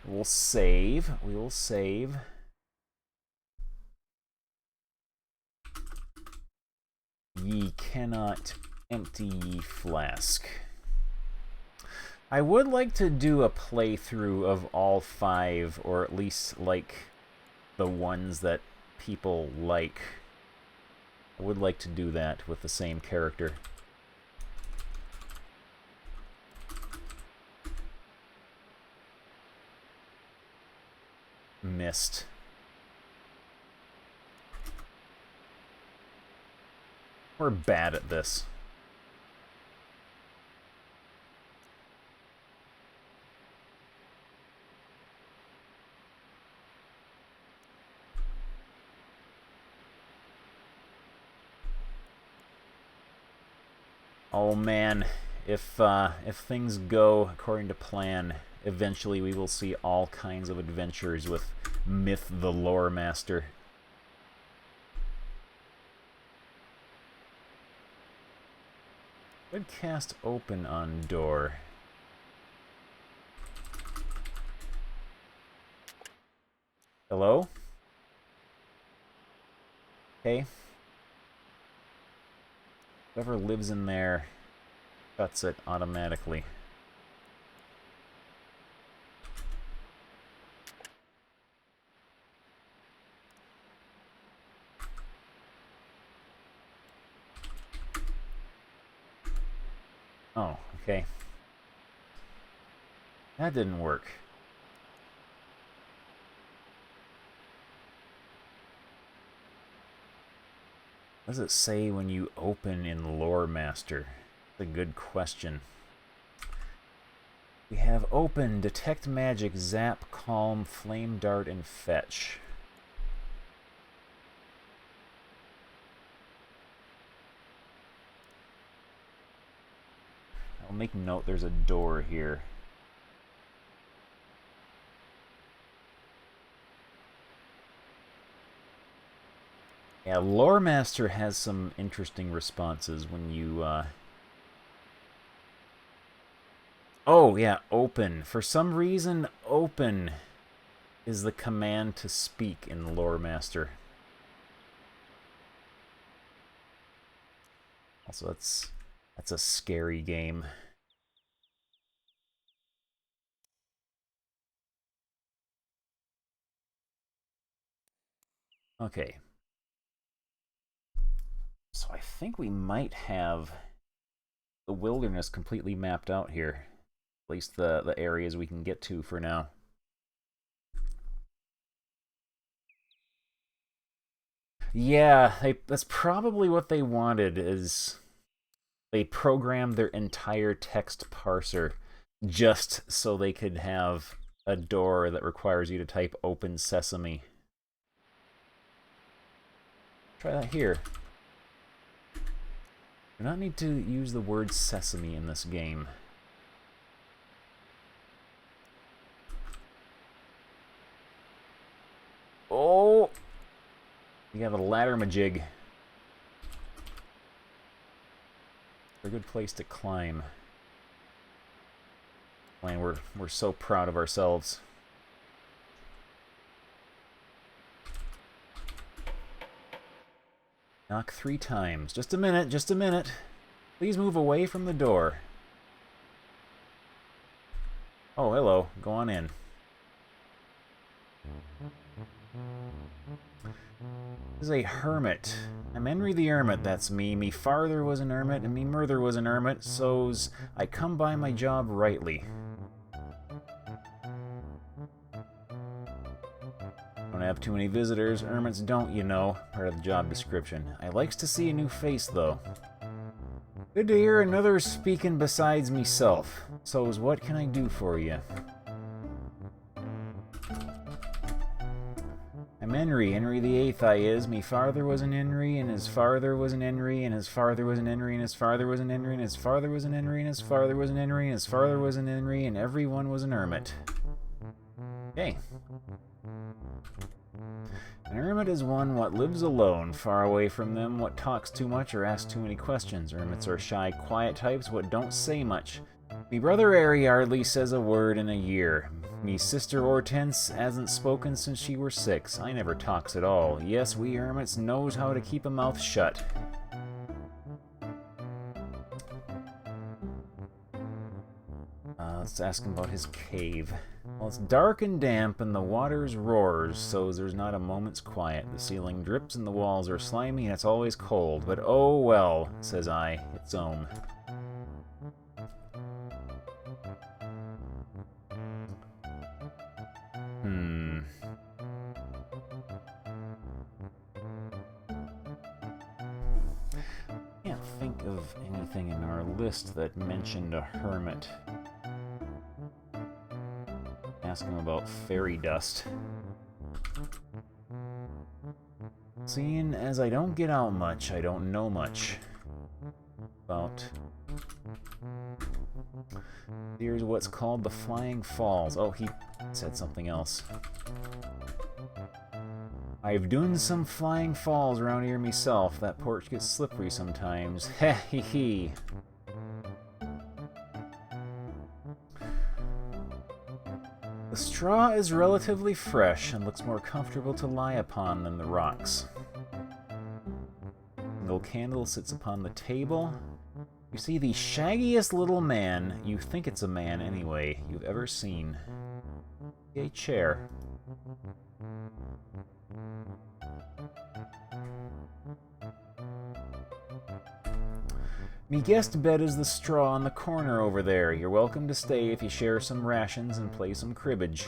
We'll save. We will save. Ye cannot empty ye flask. I would like to do a playthrough of all 5, or at least like the ones that people like. I would like to do that with the same character. Missed. We're bad at this. Oh man, if things go according to plan, eventually we will see all kinds of adventures with Myth the Lore Master. Would cast open on door. Hello? Okay. Whoever lives in there shuts it automatically. Oh, okay. That didn't work. What does it say when you open in Lore Master? That's a good question. We have open, detect magic, zap, calm, flame dart, and fetch. I'll make note there's a door here. Yeah, Lore Master has some interesting responses when you, Oh, yeah, open. For some reason, open is the command to speak in Lore Master. Also, that's a scary game. Okay. So I think we might have the wilderness completely mapped out here. At least the areas we can get to for now. Yeah, that's probably what they wanted, is they programmed their entire text parser just so they could have a door that requires you to type open sesame. Try that here. Do not need to use the word sesame in this game. Oh! You got a ladder majig. A good place to climb. Man, we're so proud of ourselves. Knock 3 times. Just a minute, just a minute. Please move away from the door. Oh, hello. Go on in. This is a hermit. I'm Henry the Hermit, that's me. Me father was an hermit, and me murther was an hermit, so's I come by my job rightly. Don't have too many visitors. Hermits don't, you know. Part of the job description. I likes to see a new face, though. Good to hear another speaking besides meself. So's what can I do for you? I'm Henry the Eighth I is. Me father was an Henry, and his father was an Henry, and his father was an Henry, and his father was an Henry, and his father was an Henry, and his father was an Henry, and his father was an Henry, and everyone was an hermit. Okay. An hermit is one what lives alone, far away from them what talks too much or asks too many questions. Hermits are shy, quiet types what don't say much. Me brother Harry hardly says a word in a year. Me sister Hortense hasn't spoken since she were 6. I never talks at all. Yes, we hermits knows how to keep a mouth shut. Let's ask him about his cave. Well, it's dark and damp, and the waters roars, so there's not a moment's quiet. The ceiling drips, and the walls are slimy, and it's always cold. But oh well, says I, it's own. Can't think of anything in our list that mentioned a hermit. Ask him about fairy dust. Seeing as I don't get out much, I don't know much about... Here's what's called the Flying Falls. Oh, he said something else. I've done some flying falls around here myself. That porch gets slippery sometimes. Heh hee hee. The straw is relatively fresh and looks more comfortable to lie upon than the rocks. A single candle sits upon the table. You see the shaggiest little man, you think it's a man anyway, you've ever seen. A chair. Me guest bed is the straw on the corner over there. You're welcome to stay if you share some rations and play some cribbage.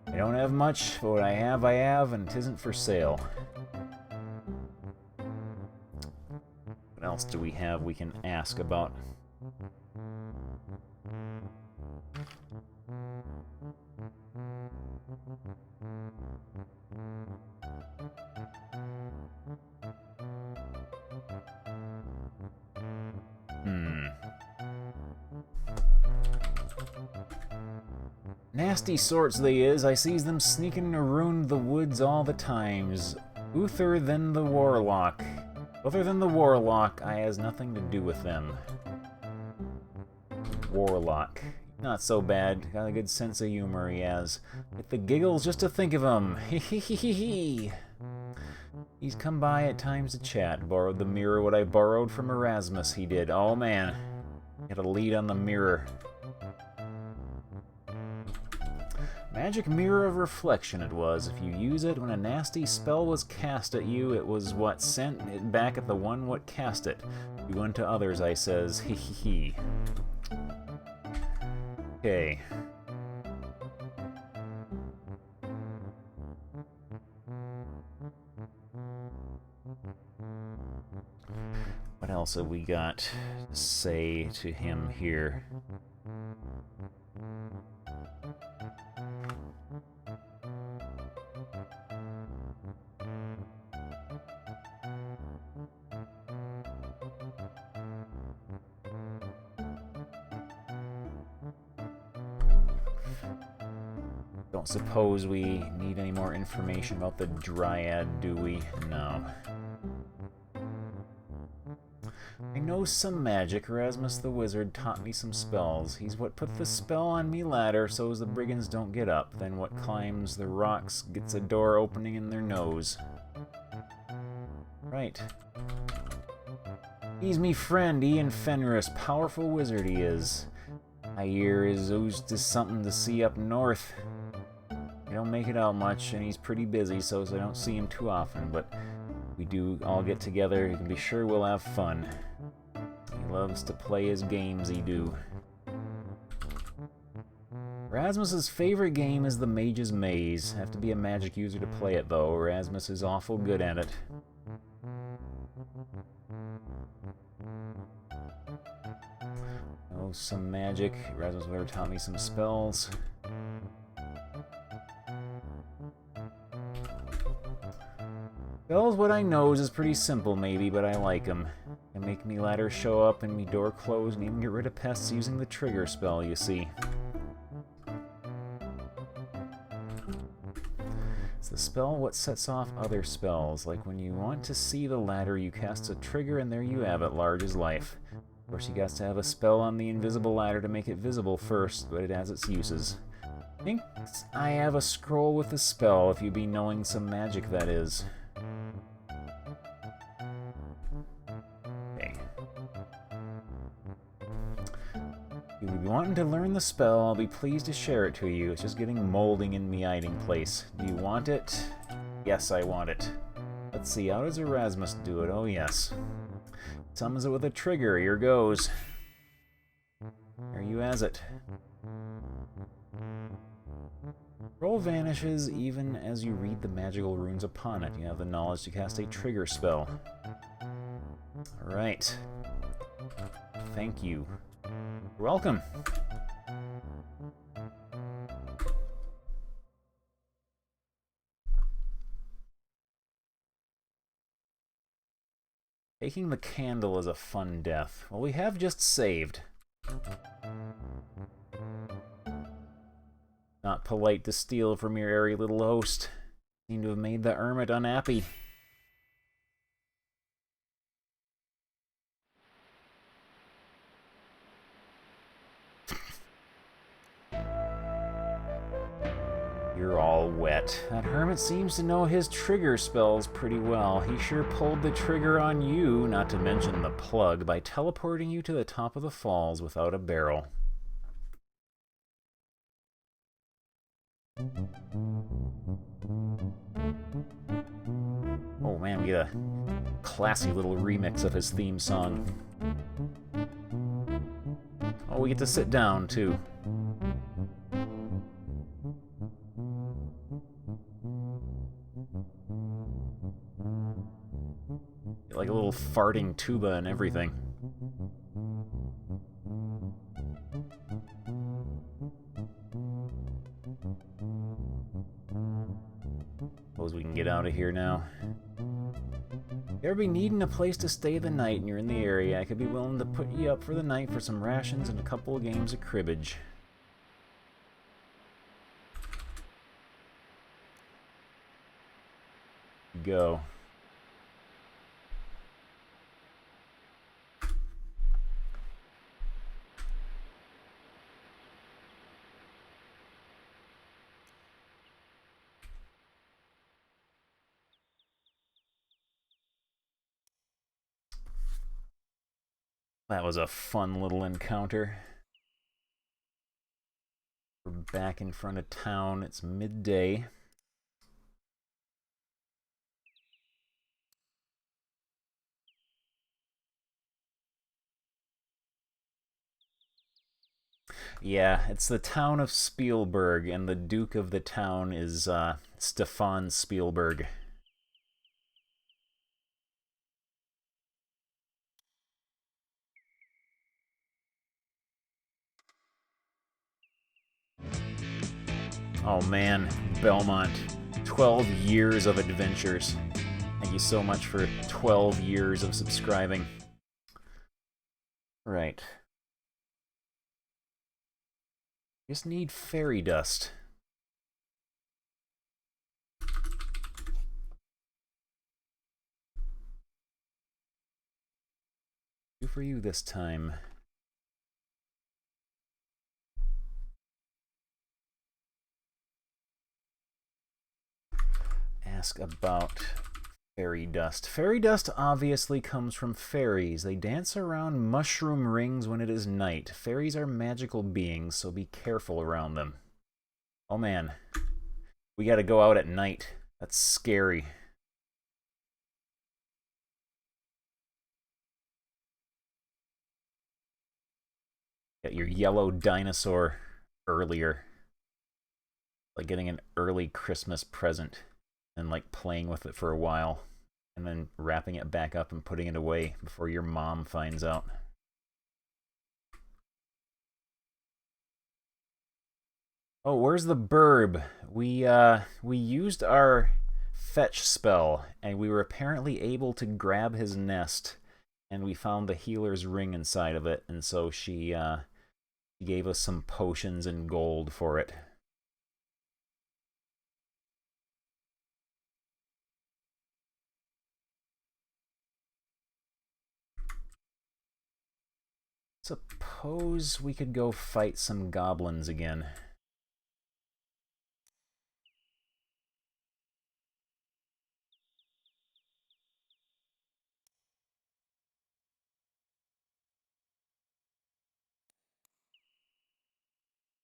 I don't have much, but what I have, and 'tisn't for sale. What else do we have we can ask about? Nasty sorts they is. I sees them sneaking around the woods all the times. Other than the warlock, I has nothing to do with them. Warlock. Not so bad. Got a good sense of humor, he has. Get the giggles just to think of him. Hee. He's come by at times to chat. Borrowed the mirror what I borrowed from Erasmus, he did. Oh man. Got a lead on the mirror. Magic mirror of reflection it was. If you use it when a nasty spell was cast at you, it was what sent it back at the one what cast it. You unto others, I says. Hee. Okay. What else have we got to say to him here? Don't suppose we need any more information about the Dryad, do we? No. I know some magic. Erasmus the Wizard taught me some spells. He's what put the spell on me ladder so's the brigands don't get up. Then what climbs the rocks gets a door opening in their nose. Right. He's me friend, Ian Fenris. Powerful wizard he is. I hear his oozed to something to see up north. I don't make it out much, and he's pretty busy, so I don't see him too often, but we do all get together. You can be sure we'll have fun. He loves to play his games, he do. Erasmus's favorite game is the Mage's Maze. Have to be a magic user to play it, though. Erasmus is awful good at it. Oh, some magic. Erasmus never taught me some spells. Spells what I knows is pretty simple, maybe, but I like 'em. Can make me ladder show up and me door close and even get rid of pests using the trigger spell, you see. It's the spell what sets off other spells, like when you want to see the ladder, you cast a trigger and there you have it, large as life. Of course, you got to have a spell on the invisible ladder to make it visible first, but it has its uses. I think I have a scroll with the spell, if you be knowing some magic, that is. Okay. If you be wanting to learn the spell, I'll be pleased to share it to you. It's just getting molding in me hiding place. Do you want it? Yes, I want it. Let's see, how does Erasmus do it? Oh, yes. Summons it with a trigger. Here goes. There you has it. Scroll vanishes even as you read the magical runes upon it. You have the knowledge to cast a trigger spell. Alright. Thank you. You're welcome. Taking the candle is a fun death. Well, we have just saved. Not polite to steal from your airy little host. Seem to have made the hermit unhappy. You're all wet. That hermit seems to know his trigger spells pretty well. He sure pulled the trigger on you, not to mention the plug, by teleporting you to the top of the falls without a barrel. Oh man, we get a classy little remix of his theme song. Oh, we get to sit down, too. Like a little farting tuba and everything. Suppose we can get out of here now. You ever be needing a place to stay the night and you're in the area, I could be willing to put you up for the night for some rations and a couple of games of cribbage. Go. That was a fun little encounter. We're back in front of town. It's midday. Yeah, it's the town of Spielberg, and the Duke of the town is Stefan Spielberg. Oh man, Belmont. 12 years of adventures. Thank you so much for 12 years of subscribing. Right. Just need fairy dust. Do for you this time. Ask about fairy dust. Fairy dust obviously comes from fairies. They dance around mushroom rings when it is night. Fairies are magical beings, so be careful around them. Oh man, we gotta go out at night. That's scary. Got your yellow dinosaur earlier. Like getting an early Christmas present and like playing with it for a while and then wrapping it back up and putting it away before your mom finds out. Oh, where's the burb? We used our fetch spell and we were apparently able to grab his nest, and we found the healer's ring inside of it, and so she gave us some potions and gold for it. Suppose we could go fight some goblins again.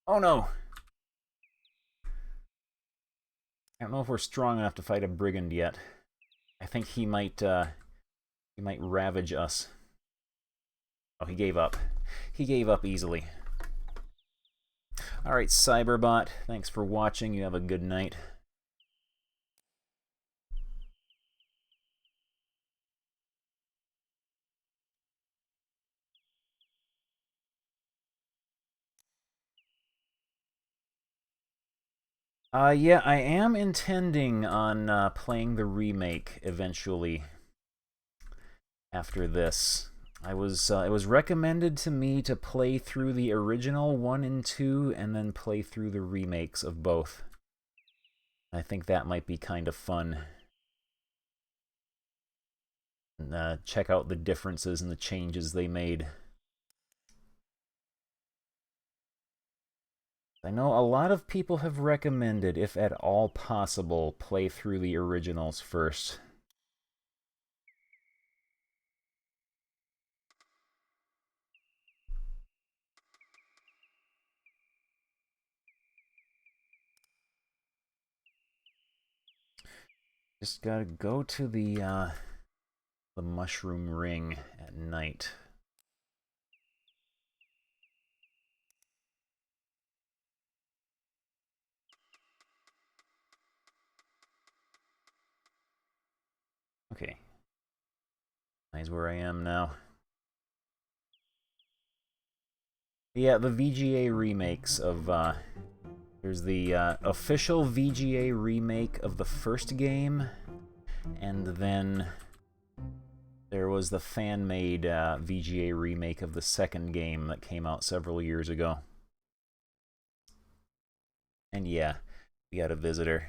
Oh no! I don't know if we're strong enough to fight a brigand yet. I think he might ravage us. Oh, he gave up. He gave up easily. Alright, Cyberbot, thanks for watching. You have a good night. Yeah, I am intending on playing the remake eventually after this. It was recommended to me to play through the original 1 and 2 and then play through the remakes of both. I think that might be kind of fun. Check out the differences and the changes they made. I know a lot of people have recommended, if at all possible, play through the originals first. Just gotta go to the mushroom ring at night. Okay. That's where I am now. Yeah, the VGA remakes of, there's the official VGA remake of the first game, and then there was the fan-made VGA remake of the second game that came out several years ago. And yeah, we got a visitor.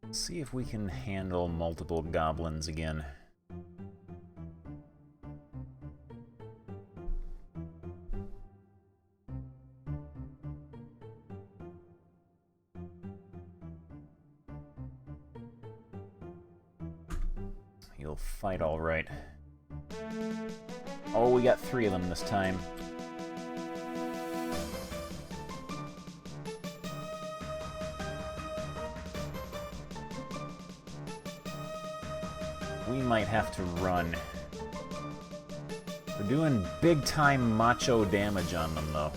See if we can handle multiple goblins again. You'll fight all right. Oh, we got 3 of them this time. We might have to run. We're doing big-time macho damage on them, though.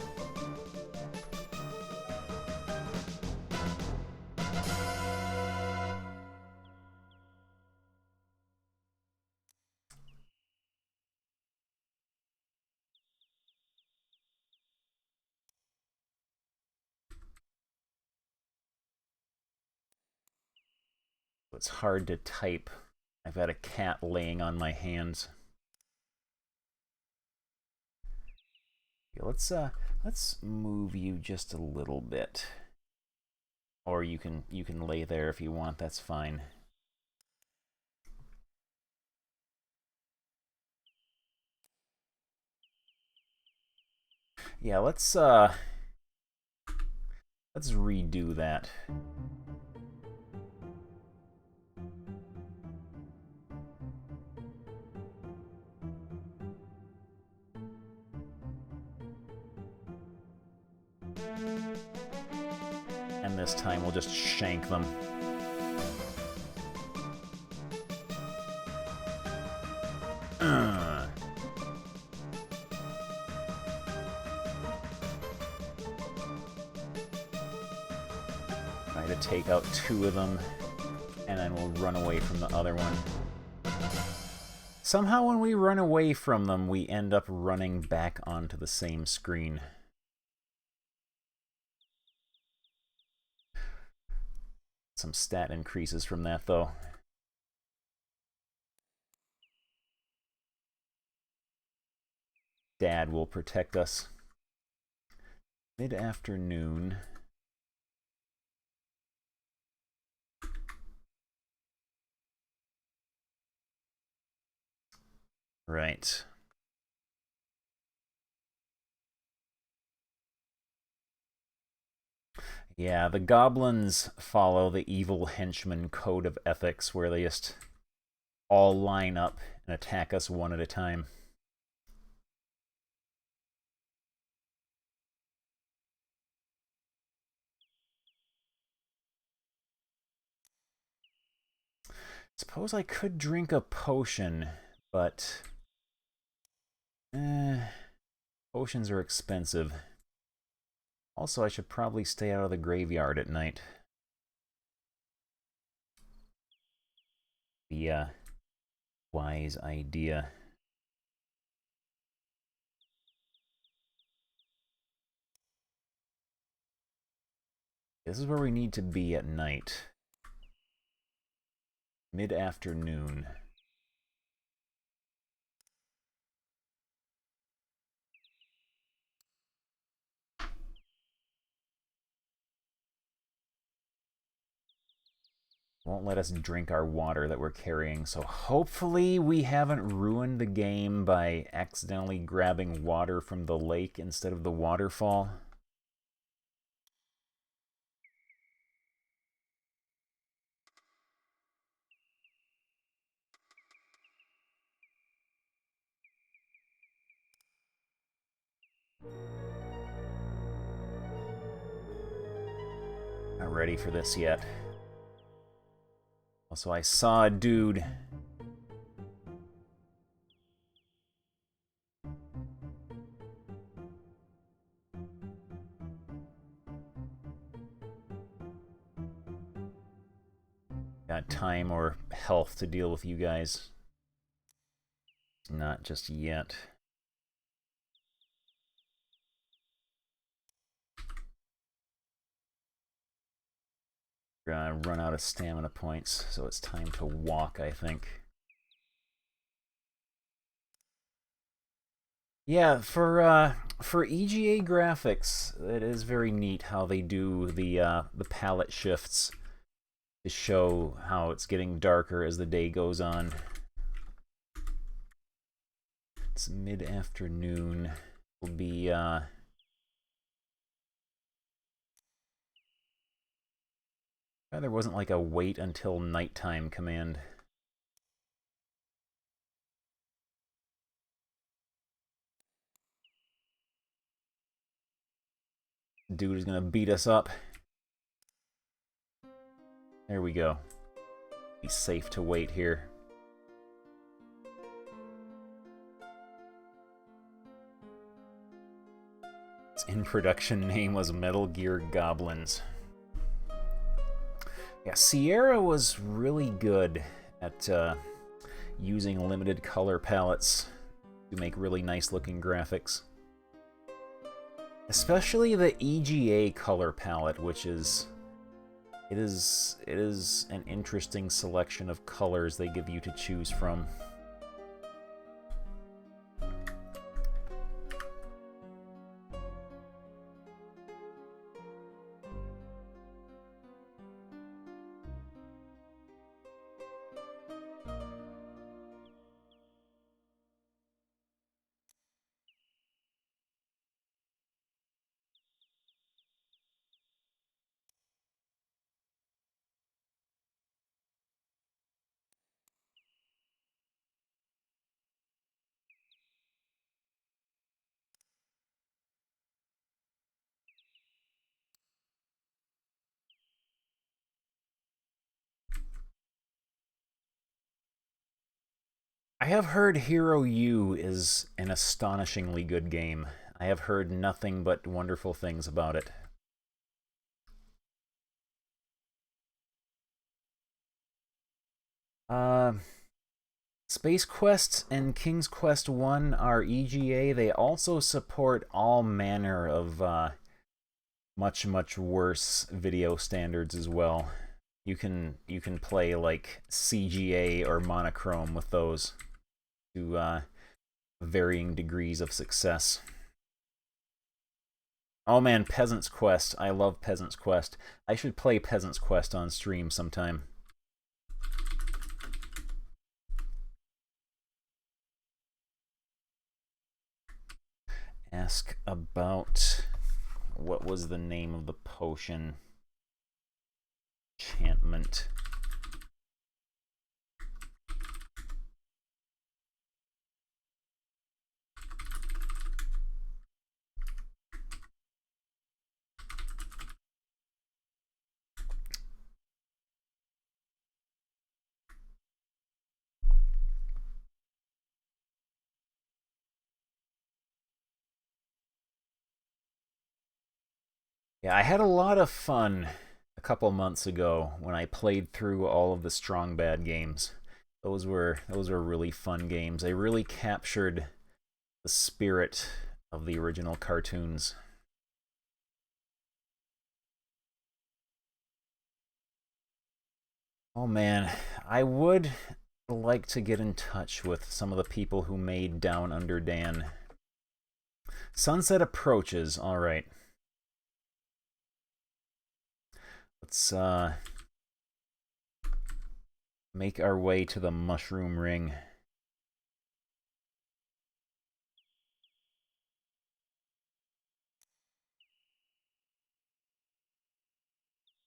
It's hard to type. I've got a cat laying on my hands. Okay, let's move you just a little bit. Or you can lay there if you want, that's fine. Yeah, let's redo that. And this time we'll just shank them. Try to take out 2 of them, and then we'll run away from the other one. Somehow when we run away from them, we end up running back onto the same screen. Some stat increases from that, though. Dad will protect us. Mid-afternoon. Right. Yeah, the goblins follow the evil henchman code of ethics where they just all line up and attack us one at a time. Suppose I could drink a potion, but potions are expensive. Also, I should probably stay out of the graveyard at night. The wise idea. This is where we need to be at night. Mid-afternoon. won't let us drink our water that we're carrying, so hopefully we haven't ruined the game by accidentally grabbing water from the lake instead of the waterfall. Not ready for this yet. Also, I saw a dude. Got time or health to deal with you guys. Not just yet. Run out of stamina points, so it's time to walk, I think. Yeah, for EGA graphics, it is very neat how they do the palette shifts to show how it's getting darker as the day goes on. It's mid-afternoon. Will be there wasn't like a wait until nighttime command. Dude is gonna beat us up. There we go. Be safe to wait here. Its in-production name was Metal Gear Goblins. Yeah, Sierra was really good at using limited color palettes to make really nice looking graphics. Especially the EGA color palette, which is it is an interesting selection of colors they give you to choose from. I have heard Hero U is an astonishingly good game. I have heard nothing but wonderful things about it. Space Quest and King's Quest 1 are EGA. They also support all manner of much, much worse video standards as well. You can play like CGA or monochrome with those to varying degrees of success. Oh man, Peasant's Quest. I love Peasant's Quest. I should play Peasant's Quest on stream sometime. Ask about what was the name of the potion? Enchantment. Yeah, I had a lot of fun a couple months ago when I played through all of the Strong Bad games. Those were really fun games. They really captured the spirit of the original cartoons. Oh man, I would like to get in touch with some of the people who made Down Under Dan. Sunset approaches, alright. Let's make our way to the mushroom ring.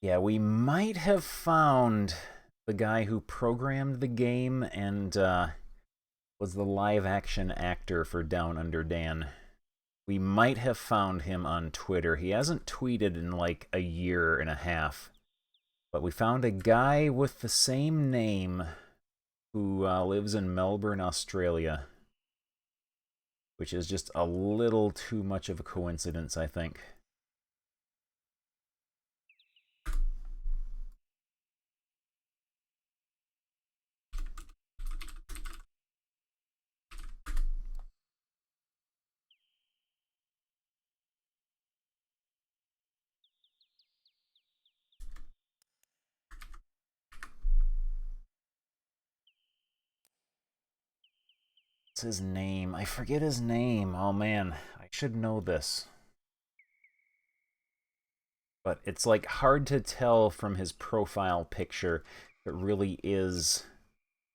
Yeah, we might have found the guy who programmed the game and was the live-action actor for Down Under Dan. We might have found him on Twitter. He hasn't tweeted in like a year and a half. But we found a guy with the same name who lives in Melbourne, Australia. Which is just a little too much of a coincidence, I think. What's his name? I forget his name. Oh man, I should know this. But it's like hard to tell from his profile picture if it really is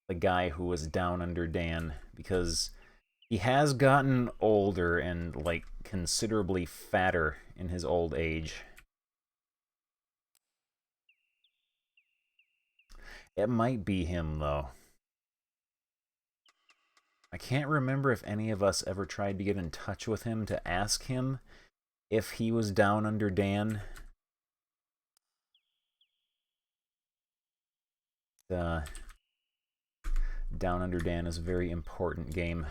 the guy who was Down Under Dan, because he has gotten older and like considerably fatter in his old age. It might be him though. I can't remember if any of us ever tried to get in touch with him to ask him if he was Down Under Dan. Down Under Dan is a very important game.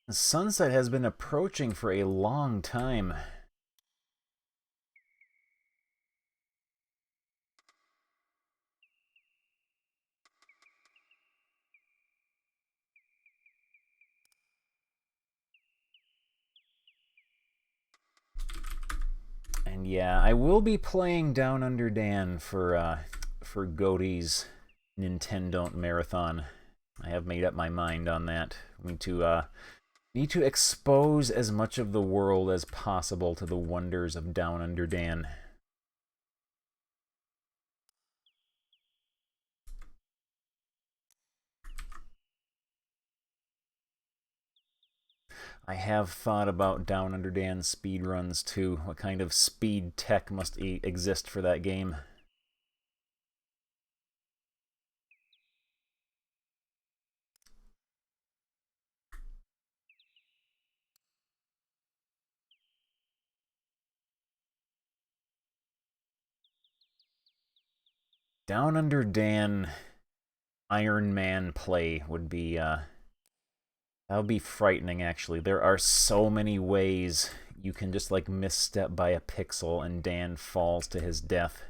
The sunset has been approaching for a long time. And yeah, I will be playing Down Under Dan for Goaty's Nintendo Marathon. I have made up my mind on that. We need to expose as much of the world as possible to the wonders of Down Under Dan. I have thought about Down Under Dan speedruns too. What kind of speed tech must exist for that game? Down Under Dan Iron Man play would be that would be frightening, actually. There are so many ways you can just, like, misstep by a pixel and Dan falls to his death.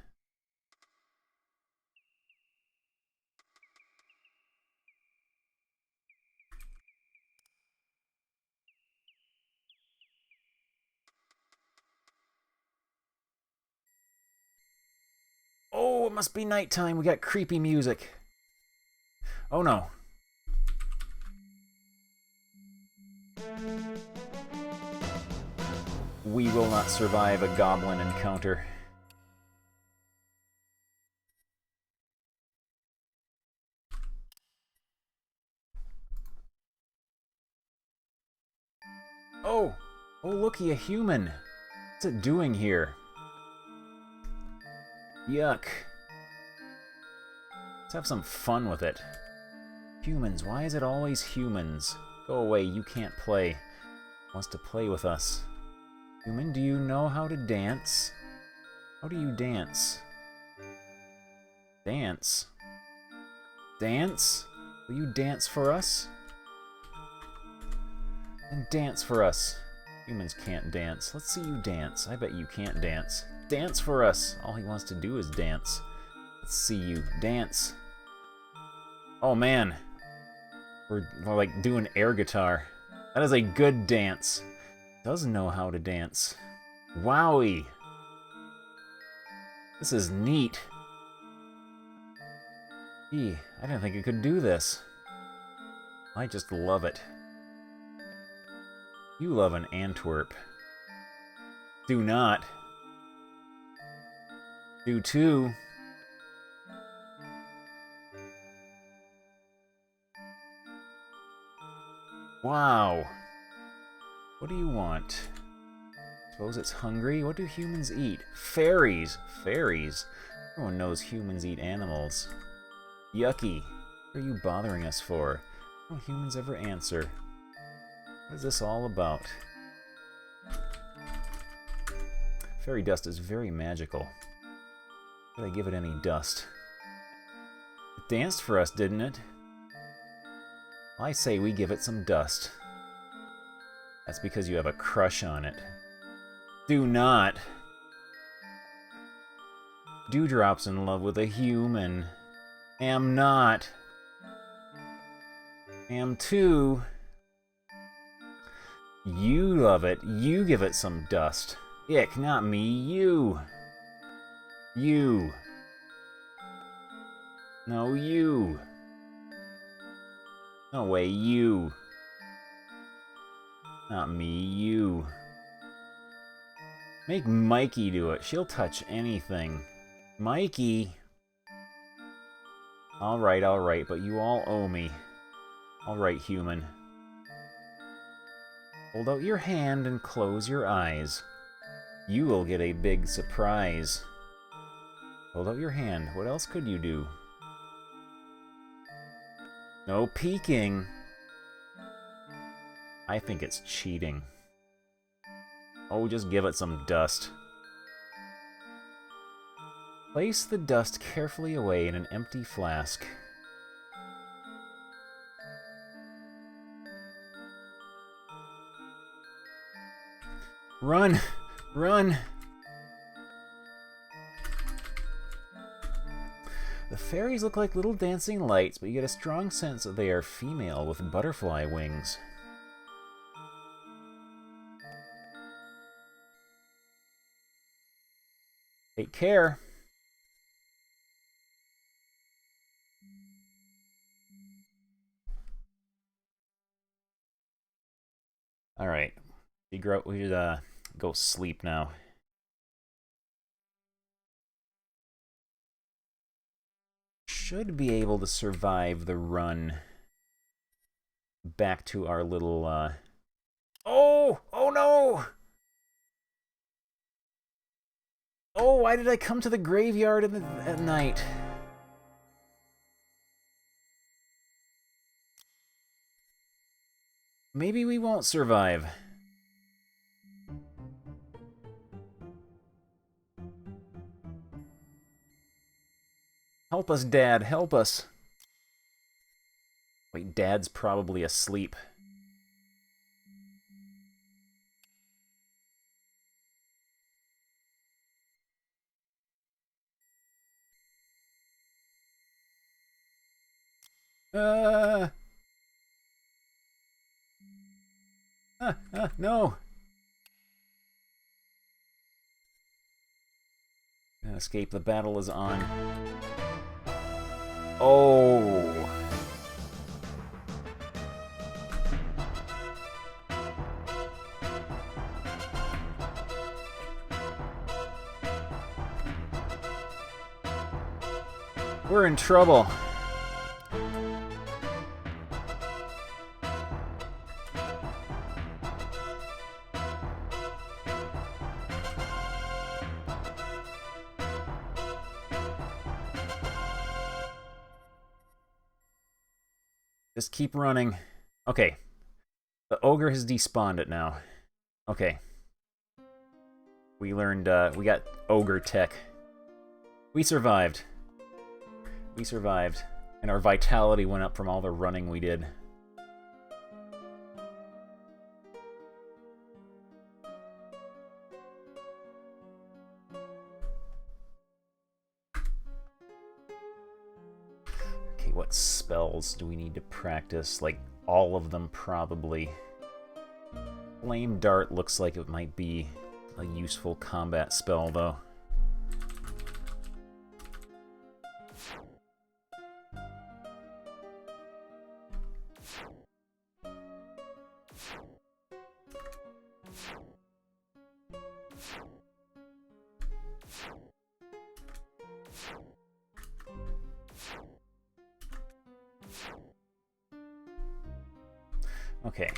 Oh, it must be nighttime. We got creepy music. Oh, no. We will not survive a goblin encounter. Oh! Oh, looky, a human! What's it doing here? Yuck. Let's have some fun with it. Humans, why is it always humans? Go away, you can't play. Wants to play with us. Human, do you know how to dance? How do you dance? Dance? Dance? Will you dance for us? And dance for us. Humans can't dance. Let's see you dance. I bet you can't dance. Dance for us. All he wants to do is dance. Let's see you dance. Oh man. Or like doing air guitar. That is a good dance. Does know how to dance. Wowie. This is neat. Gee, I didn't think it could do this. I just love it. You love an Antwerp. Do not. Do too. Wow. What do you want? Suppose it's hungry? What do humans eat? Fairies! Fairies? Everyone knows humans eat animals. Yucky. What are you bothering us for? Don't humans ever answer? What is this all about? Fairy dust is very magical. Did I give it any dust? It danced for us, didn't it? I say we give it some dust. That's because you have a crush on it. Do not. Dewdrop's in love with a human. Am not. Am too. You love it. You give it some dust. Ick, not me. You. You. No, you. No way, you. Not me, you. Make Mikey do it. She'll touch anything. Mikey! Alright, but you all owe me. Alright, human. Hold out your hand and close your eyes. You will get a big surprise. Hold out your hand. What else could you do? No peeking. I think it's cheating. Oh, just give it some dust. Place the dust carefully away in an empty flask. Run! Run! The fairies look like little dancing lights, but you get a strong sense that they are female with butterfly wings. Take care. Alright. We should go sleep now. Should be able to survive the run back to our little, Oh! Oh no! Oh, why did I come to the graveyard at night? Maybe we won't survive. Help us, Dad, help us. Wait, Dad's probably asleep. No! Escape, the battle is on. Oh! We're in trouble. Just keep running. Okay. The ogre has despawned it now. Okay. We learned, we got ogre tech. We survived. We survived. And our vitality went up from all the running we did. Okay, what spells do we need to practice? Like, all of them, probably. Flame Dart looks like it might be a useful combat spell, though. Okay.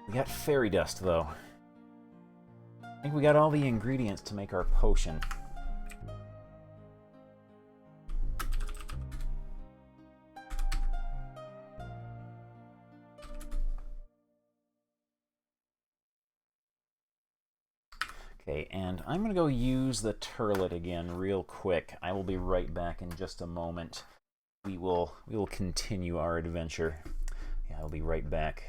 We got fairy dust, though. I think we got all the ingredients to make our potion. Okay, and I'm going to go use the turlet again real quick. I will be right back in just a moment. We will continue our adventure. Yeah, I'll be right back.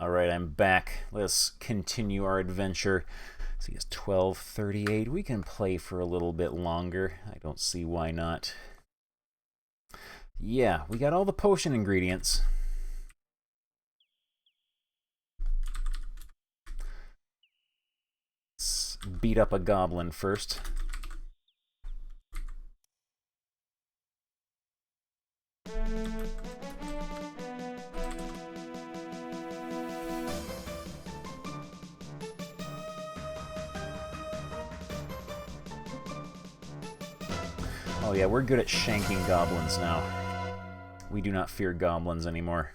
Alright, I'm back. Let's continue our adventure. See, it's 12:38. We can play for a little bit longer. I don't see why not. Yeah, we got all the potion ingredients. Let's beat up a goblin first. Oh yeah, we're good at shanking goblins now. We do not fear goblins anymore.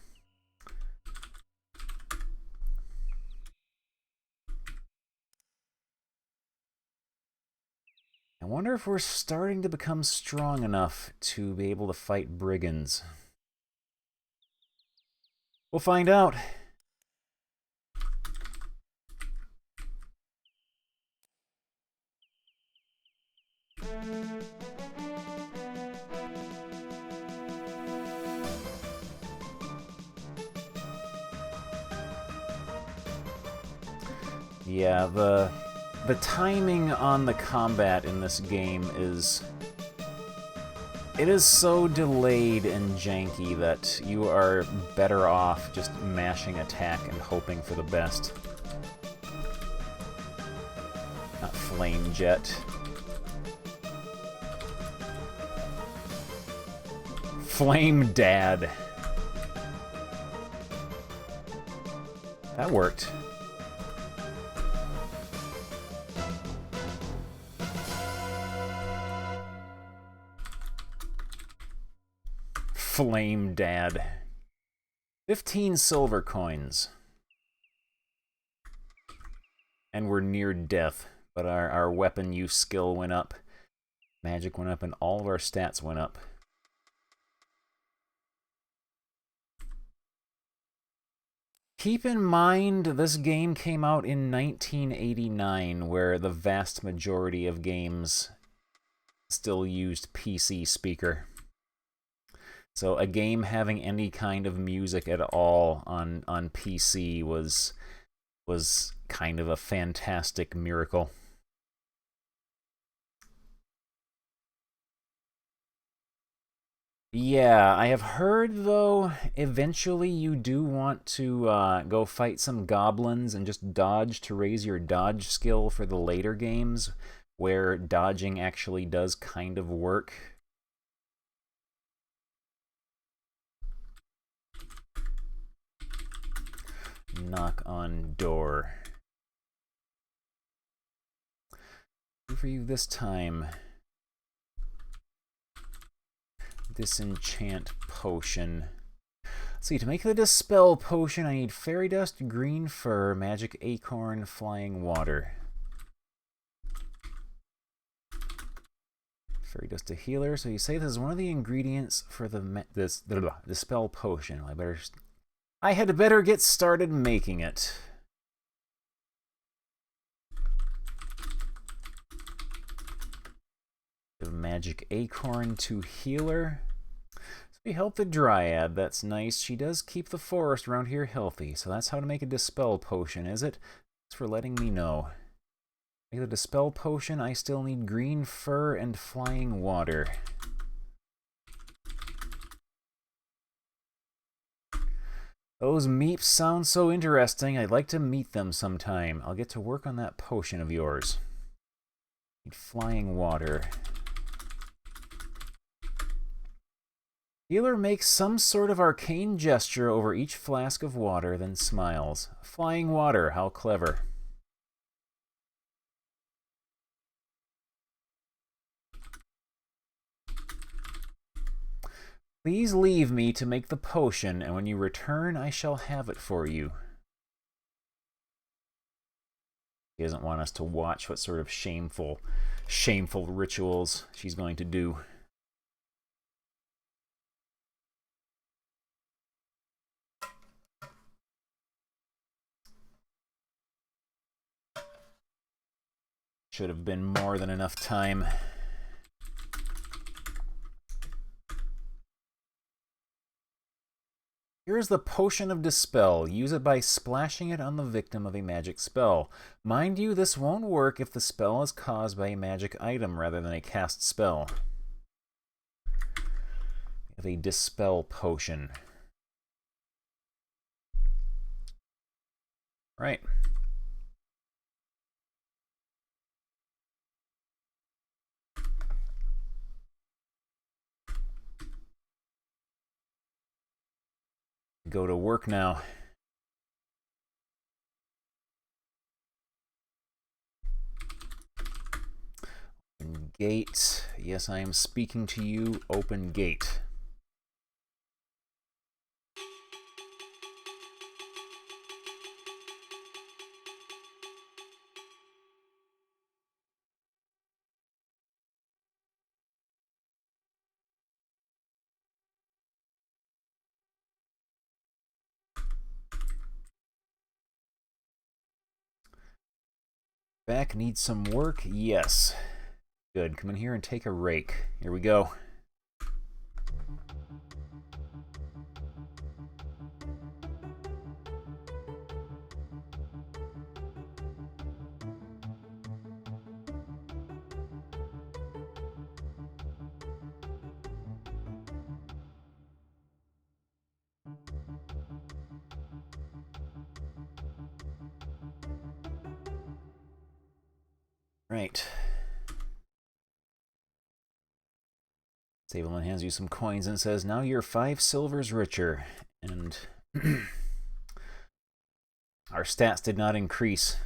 I wonder if we're starting to become strong enough to be able to fight brigands. We'll find out. Yeah, the timing on the combat in this game is... It is so delayed and janky that you are better off just mashing attack and hoping for the best. Not flame jet. Flame dad. That worked. Flame dad. 15 silver coins. And we're near death, but our weapon use skill went up. Magic went up and all of our stats went up. Keep in mind, this game came out in 1989, where the vast majority of games still used PC speaker. So a game having any kind of music at all on PC was kind of a fantastic miracle. Yeah, I have heard, though, eventually you do want to go fight some goblins and just dodge to raise your dodge skill for the later games, where dodging actually does kind of work. Knock on door. Do for you this time. Disenchant potion. Let's see, to make the dispel potion, I need fairy dust, green fur, magic acorn, flying water. Fairy dust a healer. So you say this is one of the ingredients for the dispel potion. I had better get started making it. Give magic acorn to healer. So we help the dryad. That's nice. She does keep the forest around here healthy. So that's how to make a dispel potion, is it? Thanks for letting me know. Make the dispel potion. I still need green fur and flying water. Those meeps sound so interesting. I'd like to meet them sometime. I'll get to work on that potion of yours. Need flying water. Healer makes some sort of arcane gesture over each flask of water, then smiles. Flying water, how clever. Please leave me to make the potion, and when you return, I shall have it for you. He doesn't want us to watch what sort of shameful rituals she's going to do. Should have been more than enough time. Here's the Potion of Dispel. Use it by splashing it on the victim of a magic spell. Mind you, this won't work if the spell is caused by a magic item rather than a cast spell. We have a Dispel Potion. Right. Go to work now. Gate. Yes, I am speaking to you. Open gate. Back needs some work? Yes. Good. Come in here and take a rake. Here we go. Right. Sableman hands you some coins and says, now you're 5 silvers richer. And our stats did not increase.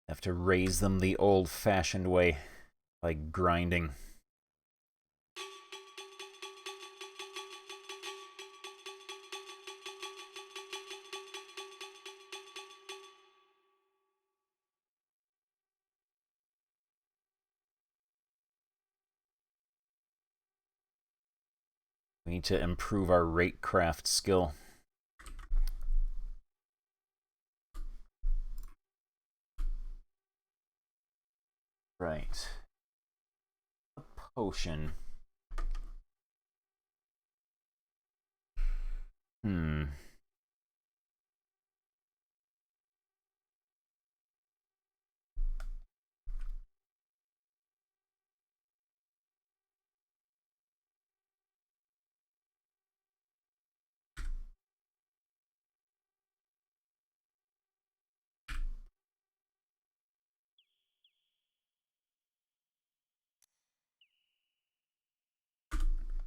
Have to raise them the old-fashioned way, by grinding. We need to improve our rakecraft skill. Right. A potion.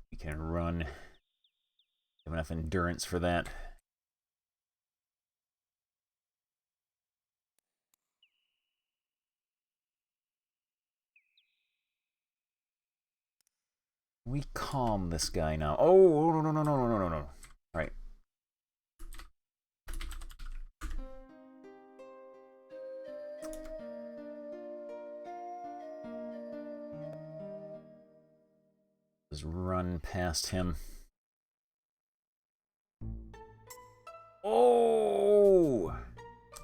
We can run. Have enough endurance for that. We calm this guy now. Oh, no, no, no, no, no, no, no, no. All right. Just run past him. Oh!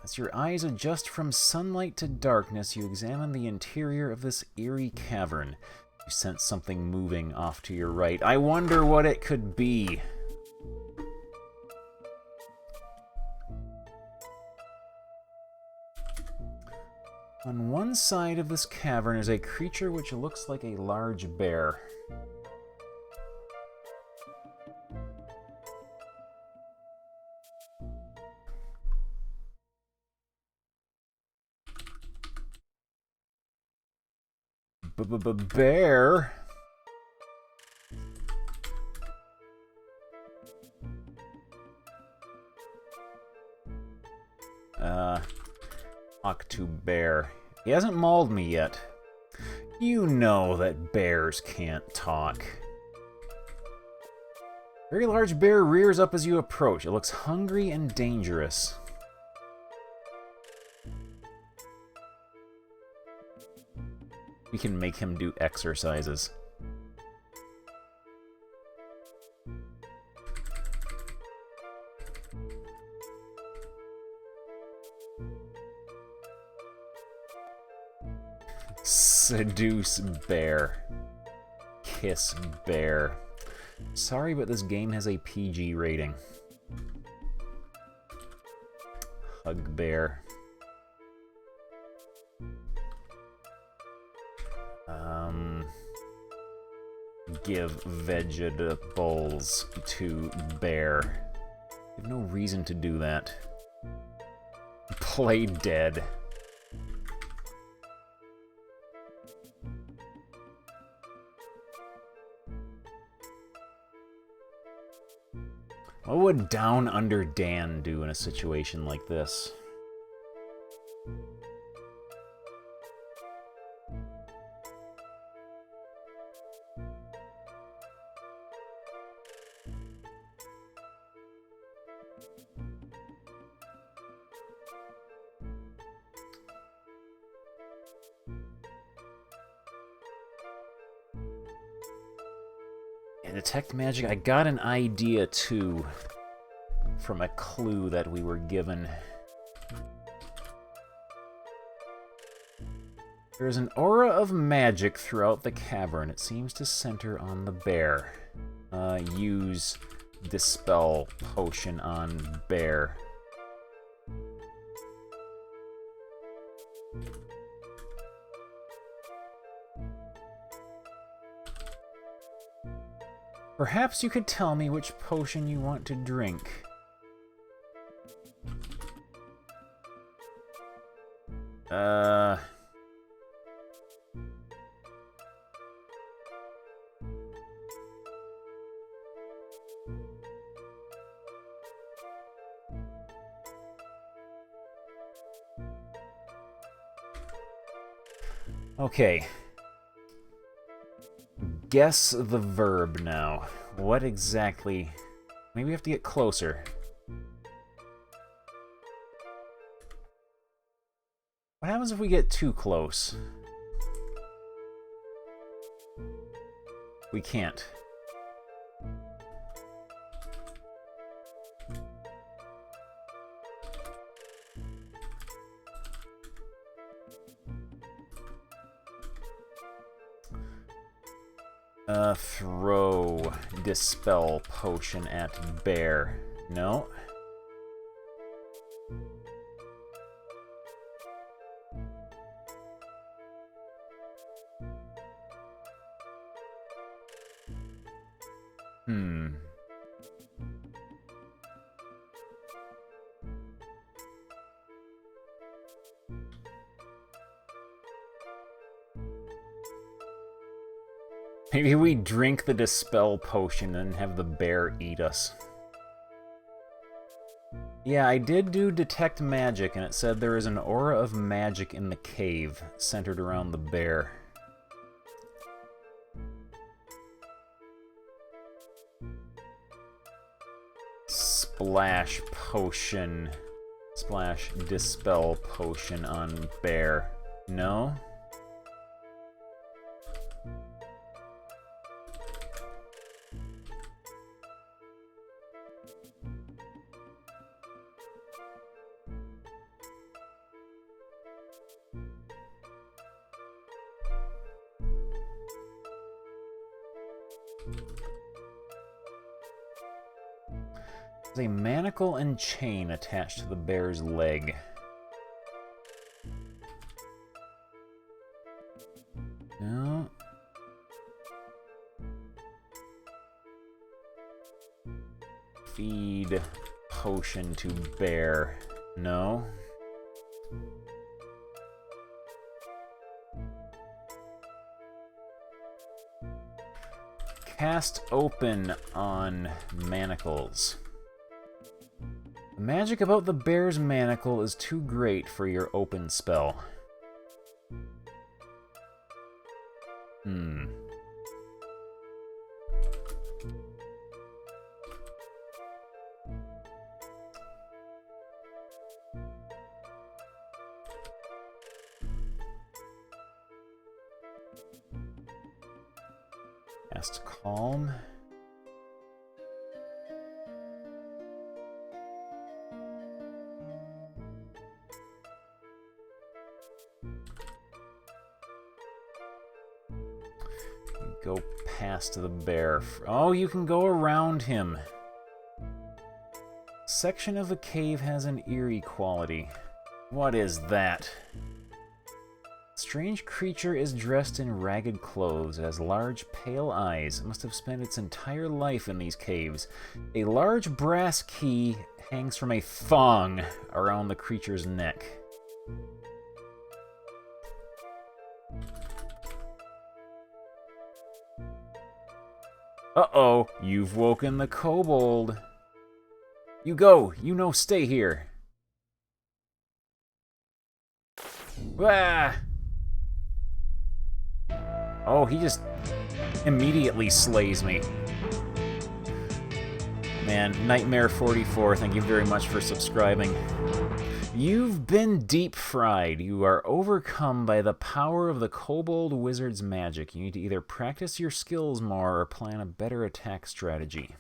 As your eyes adjust from sunlight to darkness, you examine the interior of this eerie cavern. You sense something moving off to your right. I wonder what it could be. On one side of this cavern is a creature which looks like a large bear. Bear? Talk to bear. He hasn't mauled me yet. You know that bears can't talk. Very large bear rears up as you approach. It looks hungry and dangerous. We can make him do exercises. Seduce bear. Kiss bear. Sorry, but this game has a PG rating. Hug bear. Give vegetables to bear. You have no reason to do that. Play dead. What would Down Under Dan do in a situation like this? Detect magic. I got an idea too from a clue that we were given. There is an aura of magic throughout the cavern. It seems to center on the bear. Use Dispel Potion on bear. Perhaps you could tell me which potion you want to drink. Okay. Guess the verb now. What exactly... Maybe we have to get closer. What happens if we get too close? We can't. Throw Dispel Potion at bear. No. Maybe we drink the Dispel Potion and have the bear eat us. Yeah, I did do Detect Magic, and it said there is an aura of magic in the cave, centered around the bear. Splash Potion. Splash Dispel Potion on bear. No? There's a manacle and chain attached to the bear's leg. No. Feed potion to bear. No. Cast open on manacles. The magic about the bear's manacle is too great for your open spell. Cast calm. Go past the bear. Oh, you can go around him. Section of the cave has an eerie quality. What is that? Strange creature is dressed in ragged clothes. It has large, pale eyes. It must have spent its entire life in these caves. A large brass key hangs from a thong around the creature's neck. Uh-oh, you've woken the kobold. You go! You know, stay here! Ah! Oh, he just immediately slays me. Man, Nightmare44, thank you very much for subscribing. You've been deep fried. You are overcome by the power of the Kobold Wizard's magic. You need to either practice your skills more or plan a better attack strategy.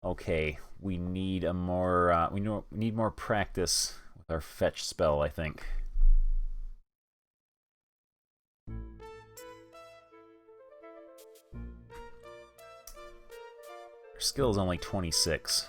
Okay, we need a more we need more practice with our fetch spell, I think. Our skill is only 26.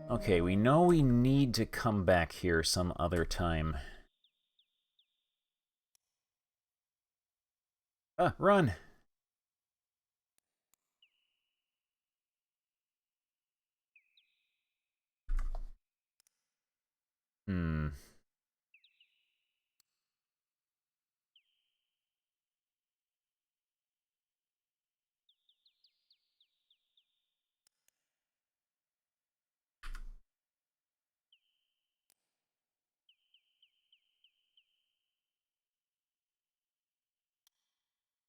Okay, we know we need to come back here some other time. Run!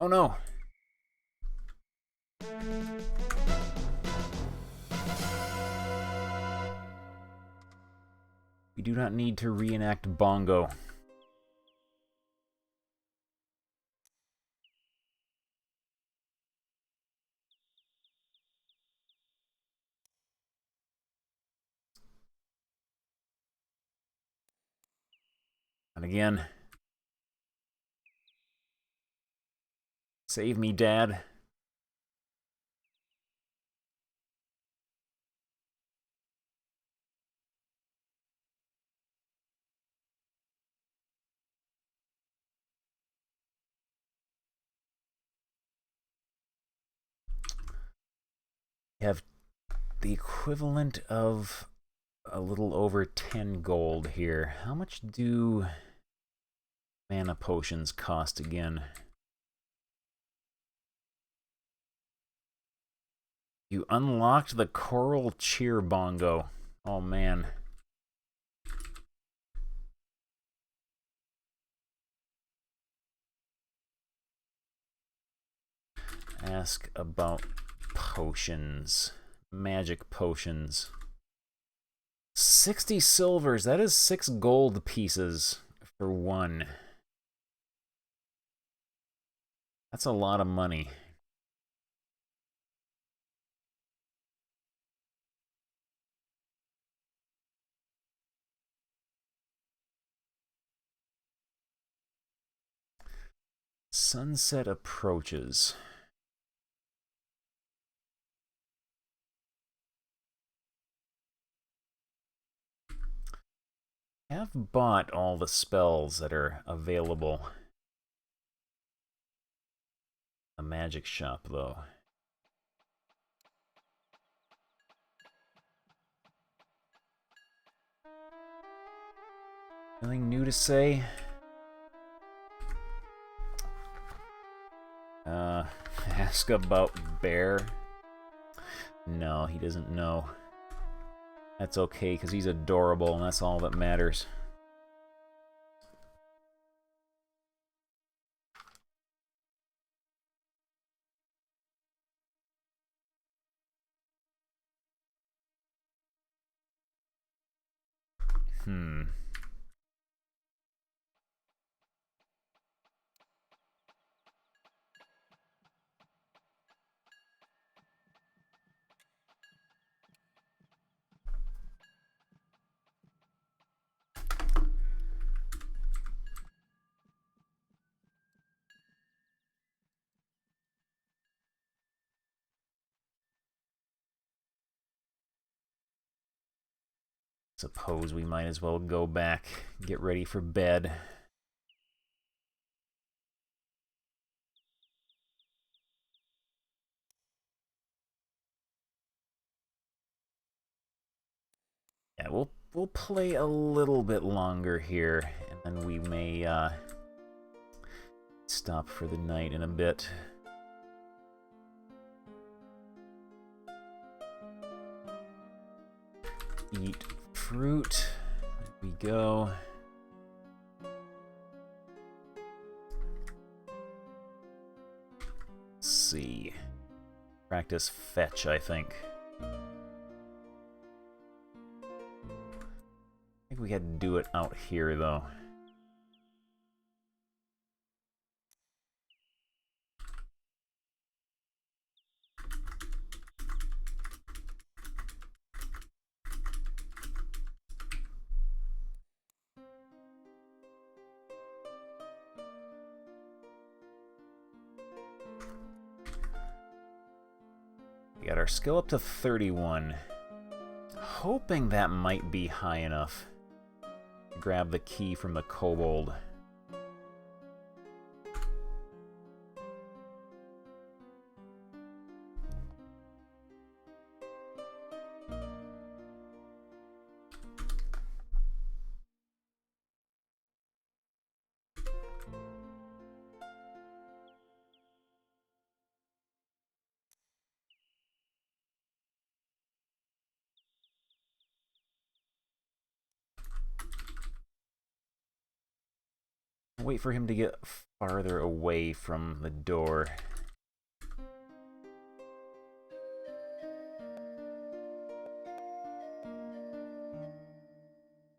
Oh no! We do not need to reenact Bongo. And again. Save me, Dad. We have the equivalent of a little over 10 gold here. How much do mana potions cost again? You unlocked the Coral Cheer Bongo. Oh man. Ask about potions. Magic potions. 60 silvers. That is 6 gold pieces for one. That's a lot of money. Sunset approaches. I have bought all the spells that are available. A magic shop, though. Nothing new to say? Ask about Bear. No, he doesn't know. That's okay, because he's adorable, and that's all that matters. Suppose we might as well go back, get ready for bed. Yeah, we'll play a little bit longer here, and then we may stop for the night in a bit. Eat fruit. There we go. Let's see. Practice fetch, I think. I think we had to do it out here, though. We got our skill up to 31. Hoping that might be high enough. Grab the key from the kobold. Wait for him to get farther away from the door.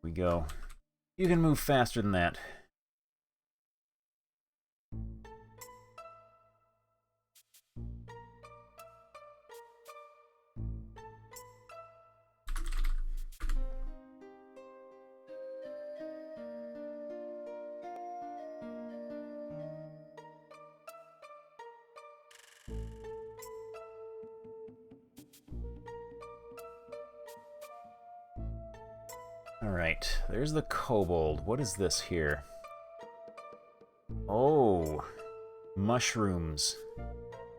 We go. You can move faster than that. Alright, there's the kobold. What is this here? Oh, mushrooms.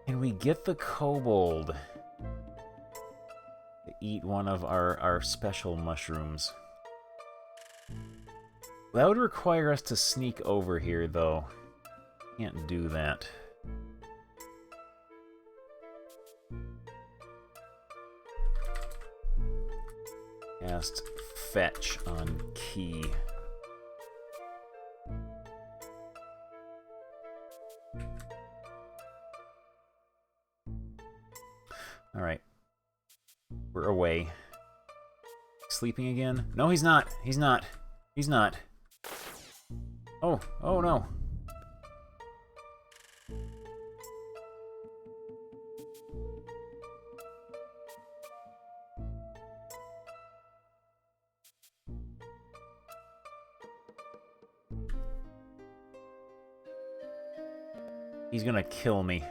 Can we get the kobold to eat one of our special mushrooms? That would require us to sneak over here, though. Can't do that. Cast fetch on key. Alright. We're away. Sleeping again? No, he's not. He's not. He's not. Oh, oh no. He's gonna kill me.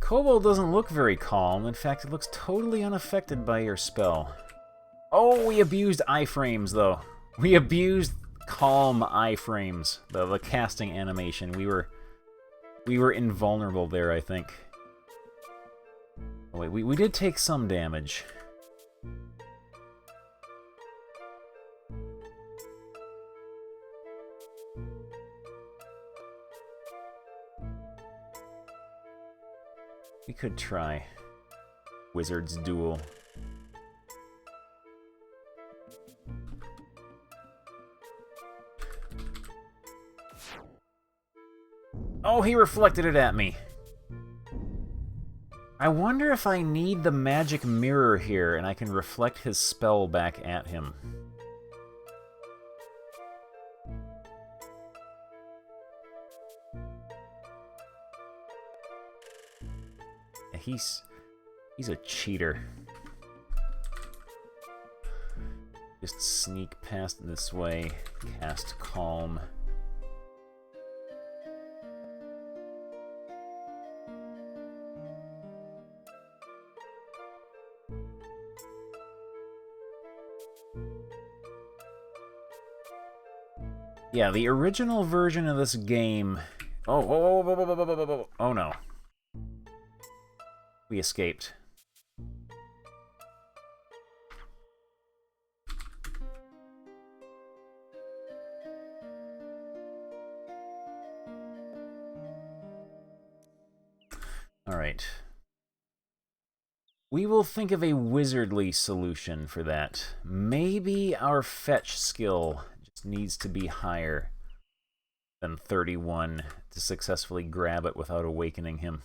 Kobold doesn't look very calm. In fact, it looks totally unaffected by your spell. Oh, we abused iframes, though. We abused calm iframes. The casting animation. We were invulnerable there, I think. Oh, wait, we did take some damage. We could try Wizard's Duel. Oh, he reflected it at me. I wonder if I need the magic mirror here and I can reflect his spell back at him. He's a cheater. Just sneak past this way, cast Calm. Yeah, the original version of this game... Oh no. We escaped. Alright. We will think of a wizardly solution for that. Maybe our fetch skill just needs to be higher than 31 to successfully grab it without awakening him.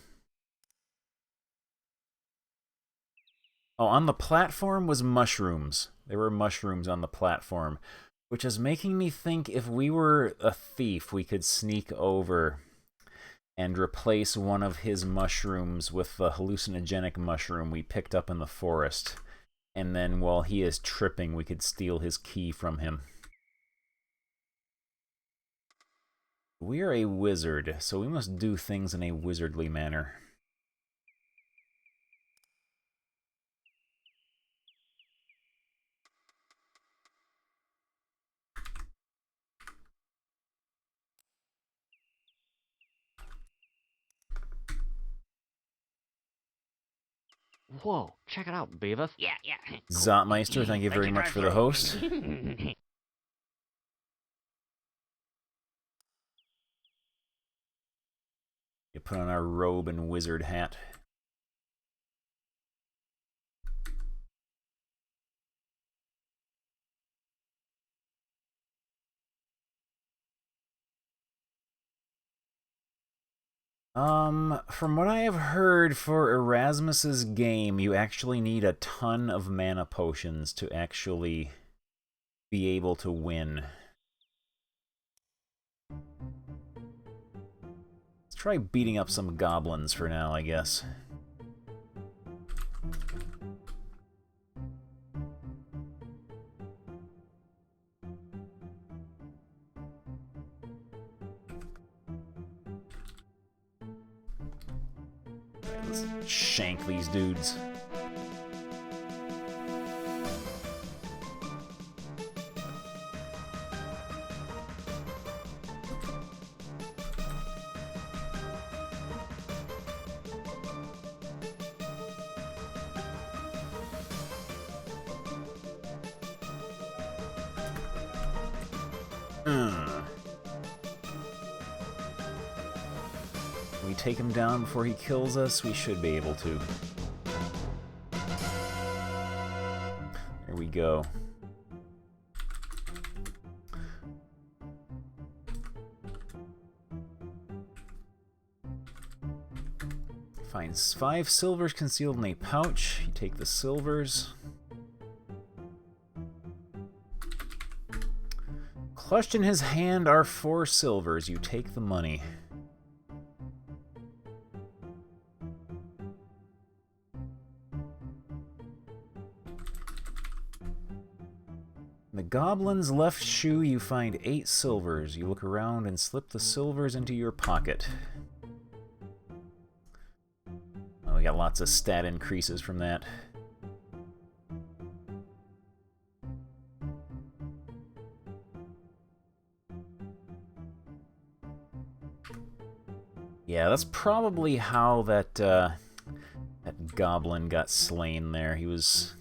Oh, on the platform was mushrooms. There were mushrooms on the platform, which is making me think if we were a thief, we could sneak over and replace one of his mushrooms with the hallucinogenic mushroom we picked up in the forest. And then while he is tripping, we could steal his key from him. We are a wizard, so we must do things in a wizardly manner. Whoa, check it out, Beavis. Yeah. Cool. Zotmeister, thank you very much for the host. You put on our robe and wizard hat. From what I have heard, for Erasmus's game, you actually need a ton of mana potions to actually be able to win. Let's try beating up some goblins for now, I guess. Let's shank these dudes. We take him down before he kills us, we should be able to. There we go. Finds 5 silvers concealed in a pouch. You take the silvers. Clutched in his hand are 4 silvers. You take the money. In the goblin's left shoe, you find 8 silvers. You look around and slip the silvers into your pocket. Oh, we got lots of stat increases from that. Yeah, that's probably how that goblin got slain there. He was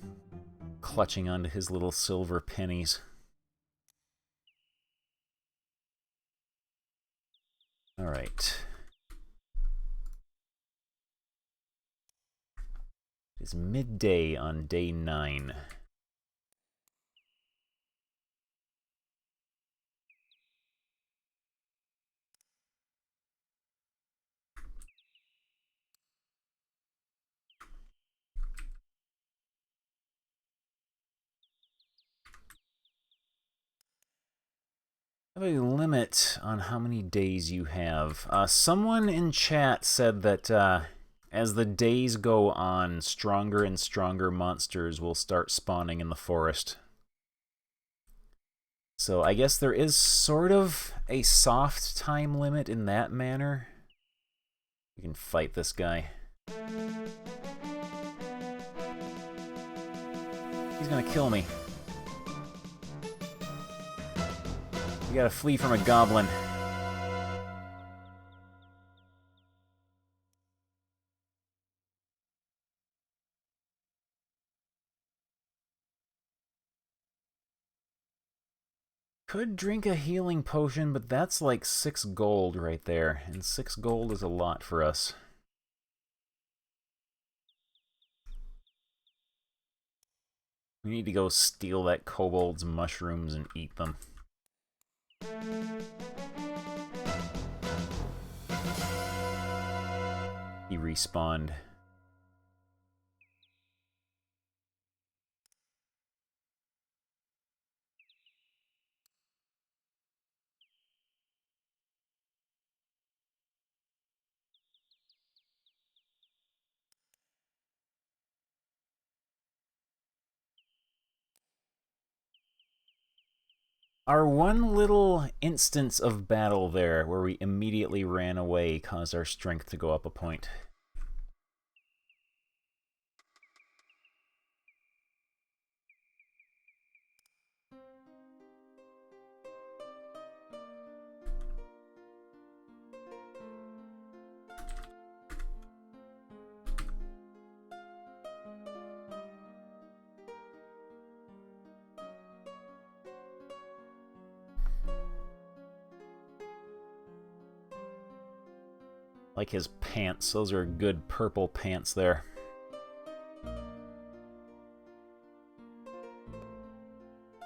clutching onto his little silver pennies. All right. It's midday on day 9. I have a limit on how many days you have. Someone in chat said that as the days go on, stronger and stronger monsters will start spawning in the forest. So I guess there is sort of a soft time limit in that manner. We can fight this guy. He's gonna kill me. We gotta flee from a goblin. Could drink a healing potion, but that's like 6 gold right there. And 6 gold is a lot for us. We need to go steal that kobold's mushrooms and eat them. He respawned. Our one little instance of battle there, where we immediately ran away, caused our strength to go up a point. Like his pants. Those are good purple pants there.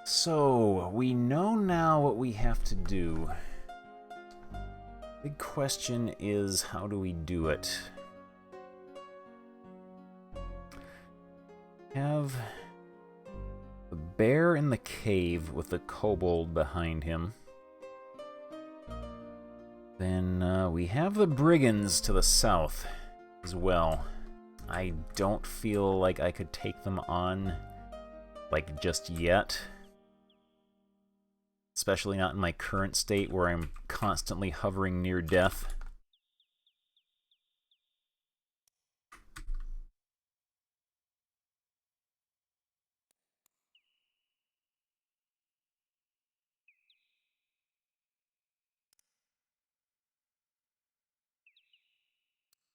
So, we know now what we have to do. Big question is, how do we do it? Have the bear in the cave with the kobold behind him. Then we have the brigands to the south as well. I don't feel like I could take them on, like, just yet. Especially not in my current state where I'm constantly hovering near death.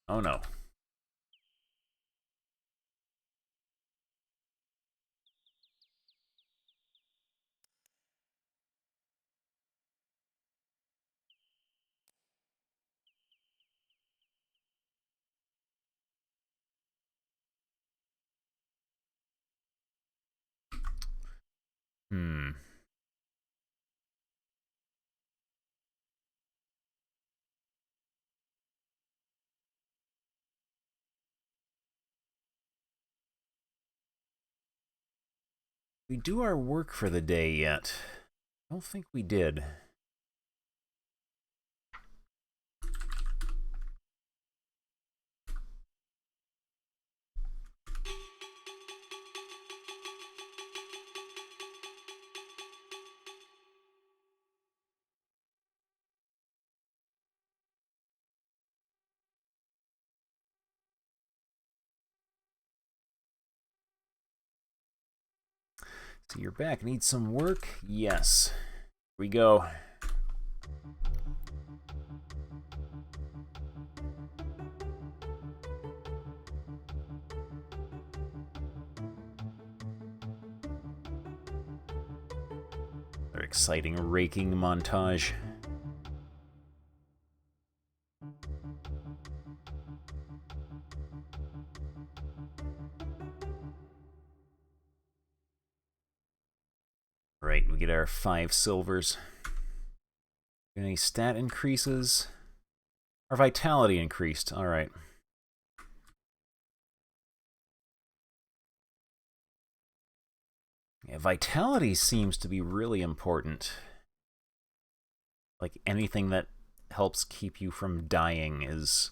Oh no. We do our work for the day yet? I don't think we did. So you're back. Need some work? Yes. Here we go. Another exciting raking montage. Right, we get our 5 silvers. Any stat increases? Our vitality increased. Alright. Yeah, vitality seems to be really important. Like anything that helps keep you from dying is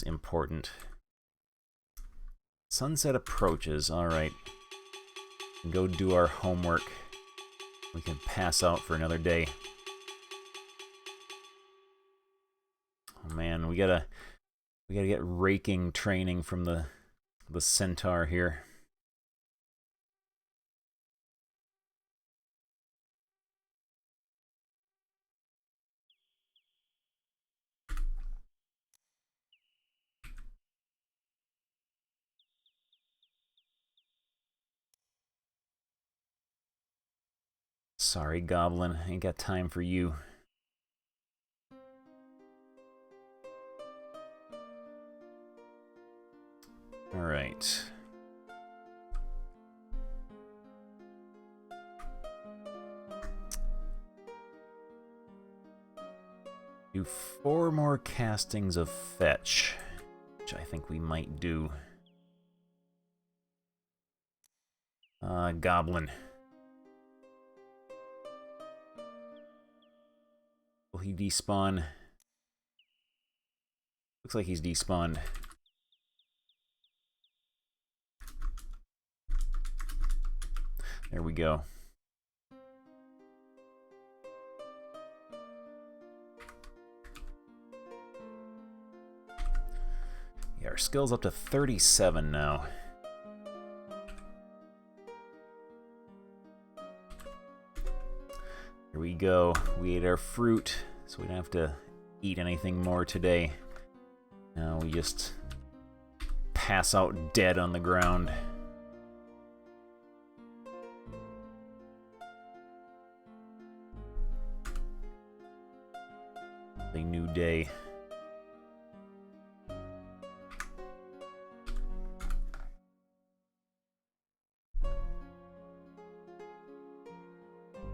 important. Sunset approaches. Alright. Go do our homework. We can pass out for another day. Oh man, we gotta get raking training from the centaur here. Sorry, Goblin. Ain't got time for you. Alright. Do 4 more castings of fetch, which I think we might do. Goblin. Will he despawn? Looks like he's despawned. There we go. Yeah, our skill's up to 37 now. Here we go. We ate our fruit, so we don't have to eat anything more today. Now we just pass out dead on the ground. A new day.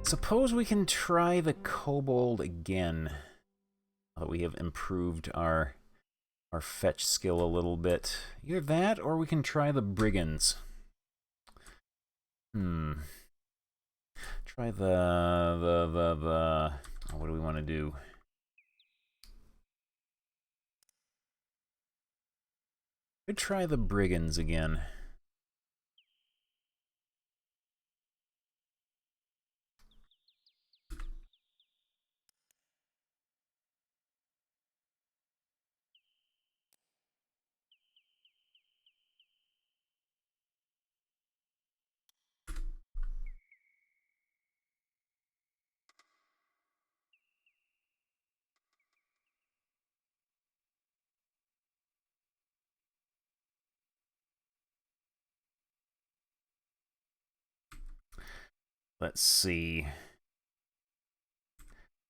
Suppose we can try the kobold again. Now that we have improved our fetch skill a little bit. Either that, or we can try the brigands. Try the what do we want to do? Could try the brigands again. Let's see.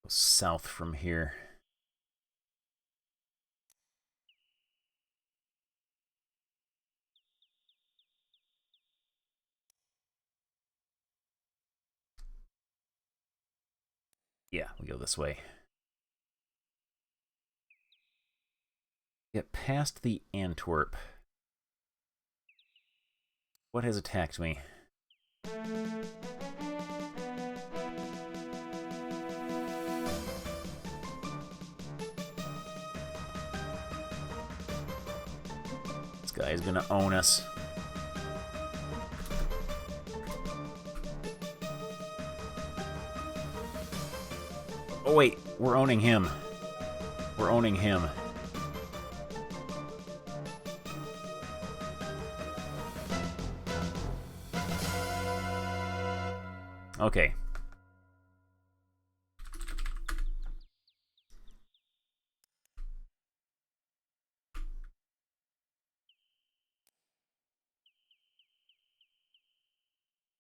Go south from here. Yeah, we go this way. Get past the Antwerp. What has attacked me? This guy is gonna own us. Oh wait, we're owning him. We're owning him. Okay.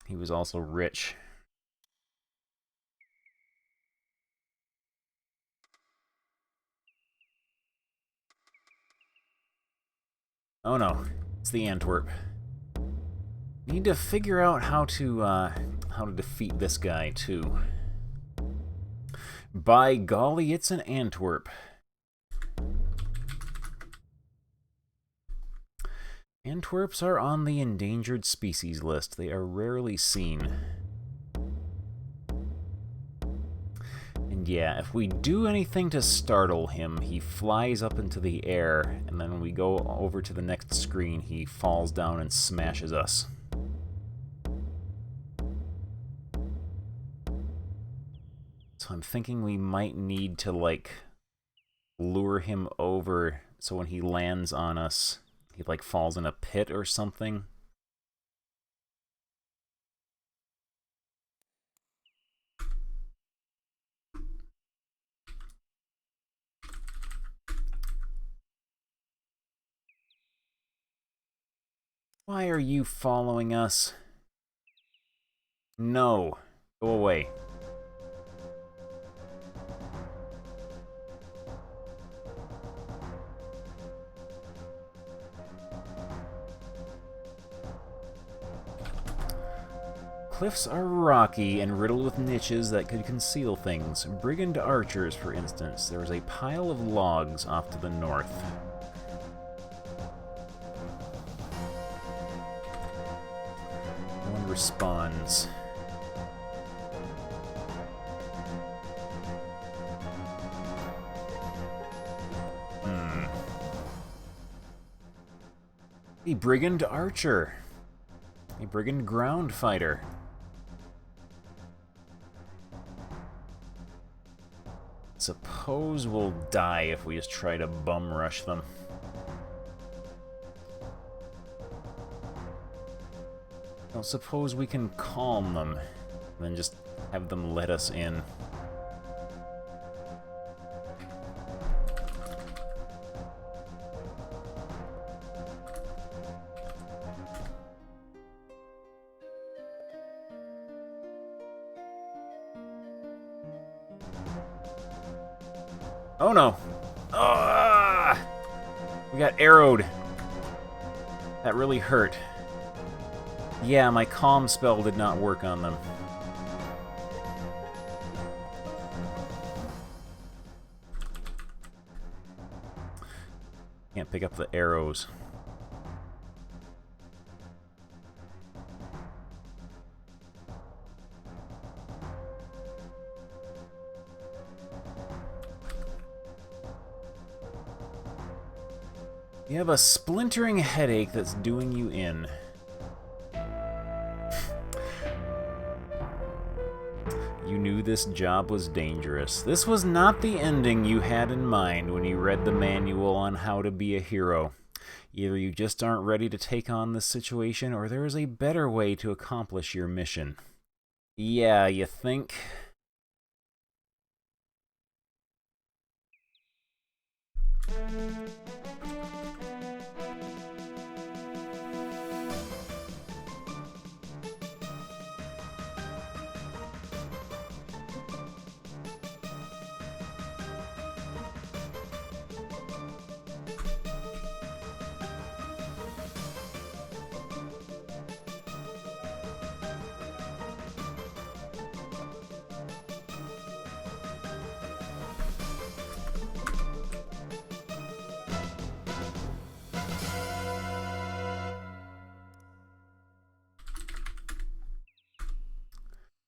He was also rich. Oh no, it's the Antwerp. Need to figure out how to defeat this guy too. By golly, it's an Antwerp. Antwerps are on the endangered species list. They are rarely seen. And yeah, if we do anything to startle him, he flies up into the air, and then when we go over to the next screen, he falls down and smashes us. So I'm thinking we might need to, like, lure him over so when he lands on us, he, like, falls in a pit or something. Why are you following us? No. Go away. cliffs are rocky and riddled with niches that could conceal things. Brigand archers, for instance. There is a pile of logs off to the north. No one responds. A brigand archer. A brigand ground fighter. Suppose we'll die if we just try to bum rush them. Well, suppose we can calm them, and then just have them let us in. Oh no! Oh, we got arrowed. That really hurt. Yeah, my calm spell did not work on them. Can't pick up the arrows. You have a splintering headache that's doing you in. You knew this job was dangerous. This was not the ending you had in mind when you read the manual on how to be a hero. Either you just aren't ready to take on this situation, or there is a better way to accomplish your mission. Yeah, you think?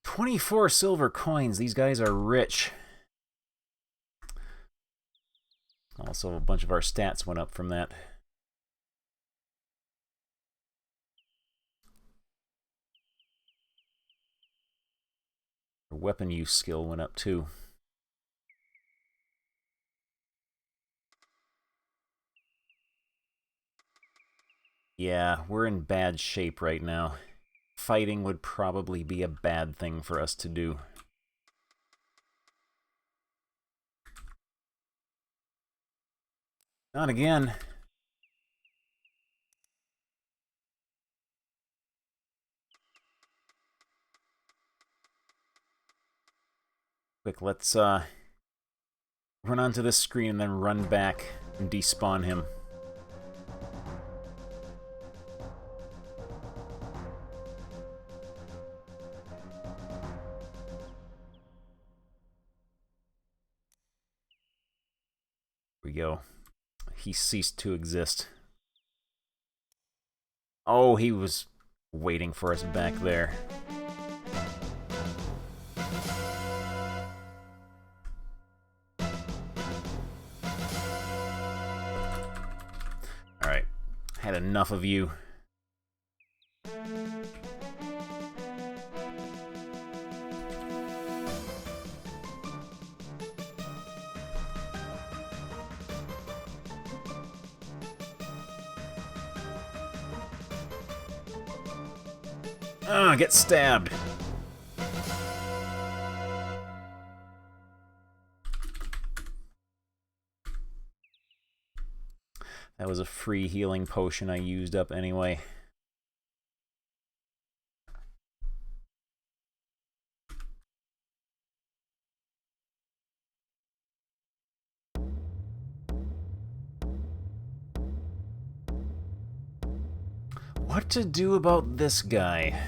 $24 silver coins. These guys are rich. Also, a bunch of our stats went up from that. Our weapon use skill went up too. Yeah, we're in bad shape right now. Fighting would probably be a bad thing for us to do. Not again. Quick, let's run onto this screen and then run back and despawn him. Here we go. He ceased to exist. Oh, he was waiting for us back there. Alright. Had enough of you. Get stabbed. That was a free healing potion I used up anyway. What to do about this guy?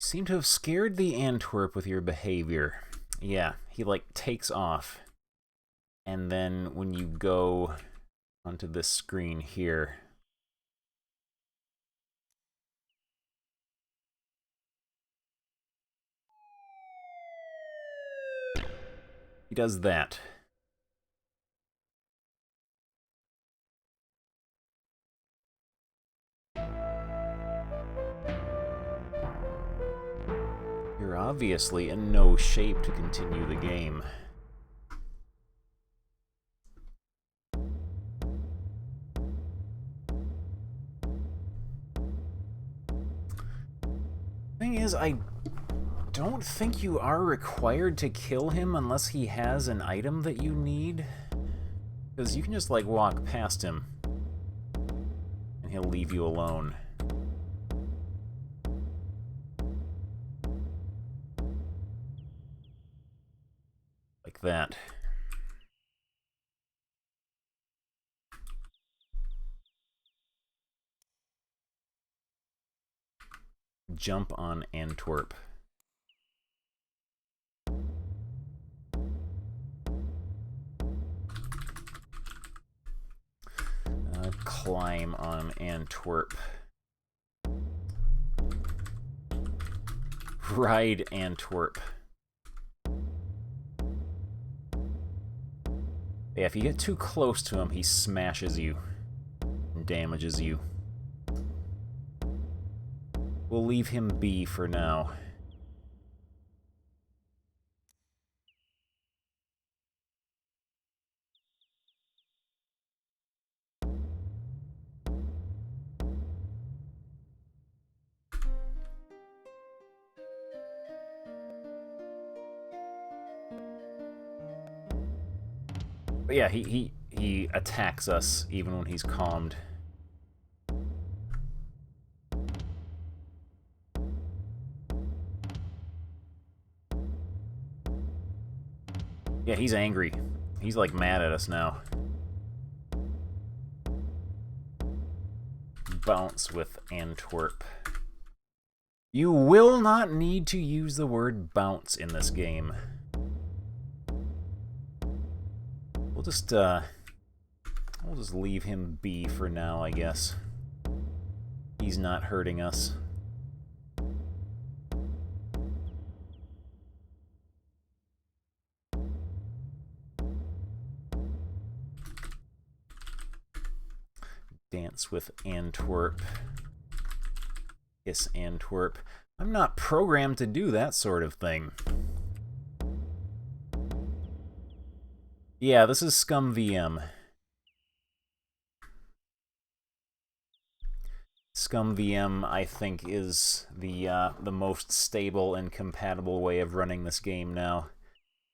Seem to have scared the Antwerp with your behavior. Yeah, he like takes off. And then when you go onto this screen here, he does that. You're obviously in no shape to continue the game. Thing is, I don't think you are required to kill him unless he has an item that you need. Because you can just, like, walk past him, and he'll leave you alone. Like that. Jump on Antwerp. Climb on Antwerp. Ride Antwerp. Yeah, if you get too close to him, he smashes you and damages you. We'll leave him be for now. But yeah, he attacks us even when he's calmed. Yeah, he's angry. He's like mad at us now. Bounce with Antwerp. You will not need to use the word bounce in this game. We'll just leave him be for now, I guess. He's not hurting us. Dance with Antwerp. Kiss Antwerp. I'm not programmed to do that sort of thing. Yeah, this is Scum VM. Scum VM, I think, is the most stable and compatible way of running this game now.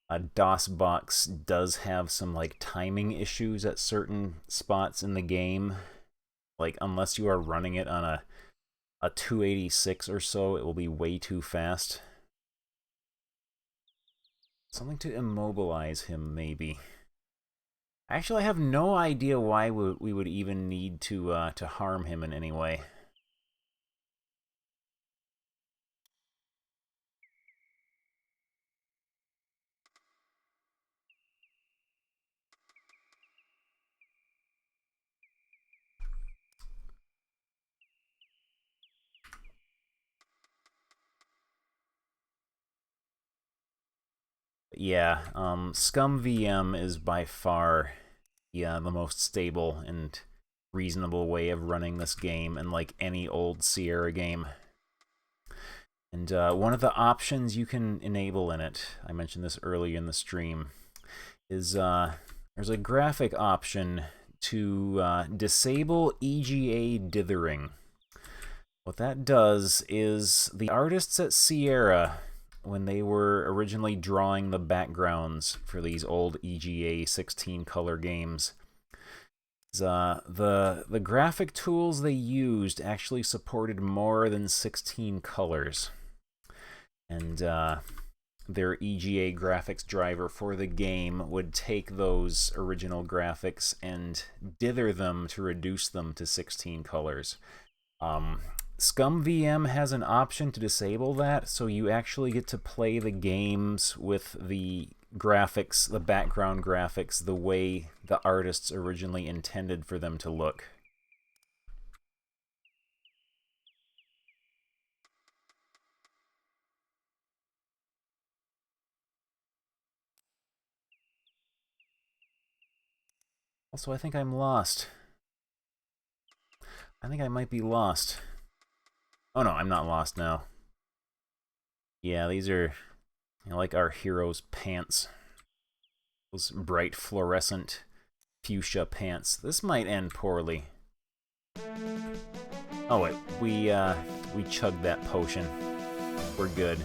DOSBox does have some like timing issues at certain spots in the game. Like, unless you are running it on a 286 or so, it will be way too fast. Something to immobilize him, maybe. Actually, I have no idea why we would even need to harm him in any way. Yeah, Scum VM is by far, the most stable and reasonable way of running this game, and like any old Sierra game. And one of the options you can enable in it, I mentioned this earlier in the stream, is there's a graphic option to disable EGA dithering. What that does is the artists at Sierra, when they were originally drawing the backgrounds for these old EGA 16 color games, the graphic tools they used actually supported more than 16 colors. And their EGA graphics driver for the game would take those original graphics and dither them to reduce them to 16 colors. Scum VM has an option to disable that, so you actually get to play the games with the graphics, the background graphics, the way the artists originally intended for them to look. Also, I think I'm lost. I think I might be lost. Oh no, I'm not lost now. Yeah, these are like our hero's pants. Those bright fluorescent fuchsia pants. This might end poorly. Oh wait, we chugged that potion. We're good.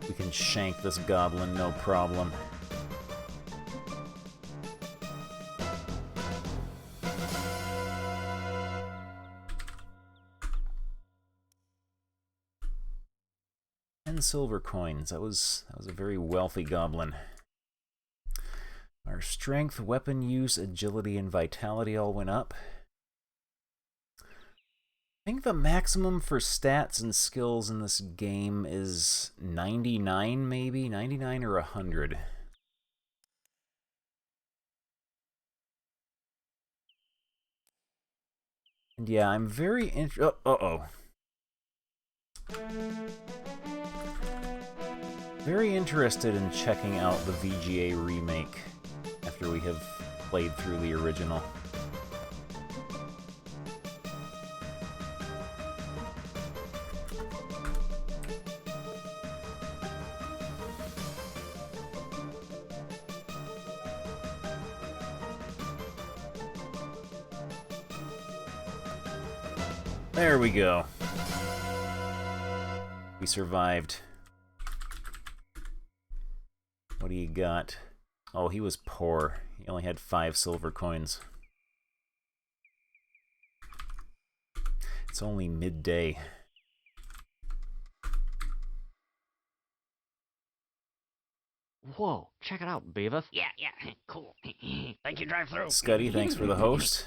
We can shank this goblin, no problem. Silver coins. That was a very wealthy goblin. Our strength, weapon use, agility, and vitality all went up. I think the maximum for stats and skills in this game is 99, maybe? 99 or 100. And yeah, I'm very very interested in checking out the VGA remake after we have played through the original. There we go. We survived. What do you got? Oh, he was poor. He only had 5 silver coins. It's only midday. Whoa, check it out, Beavis. Yeah, cool. Thank you, drive through. Scuddy, thanks for the host.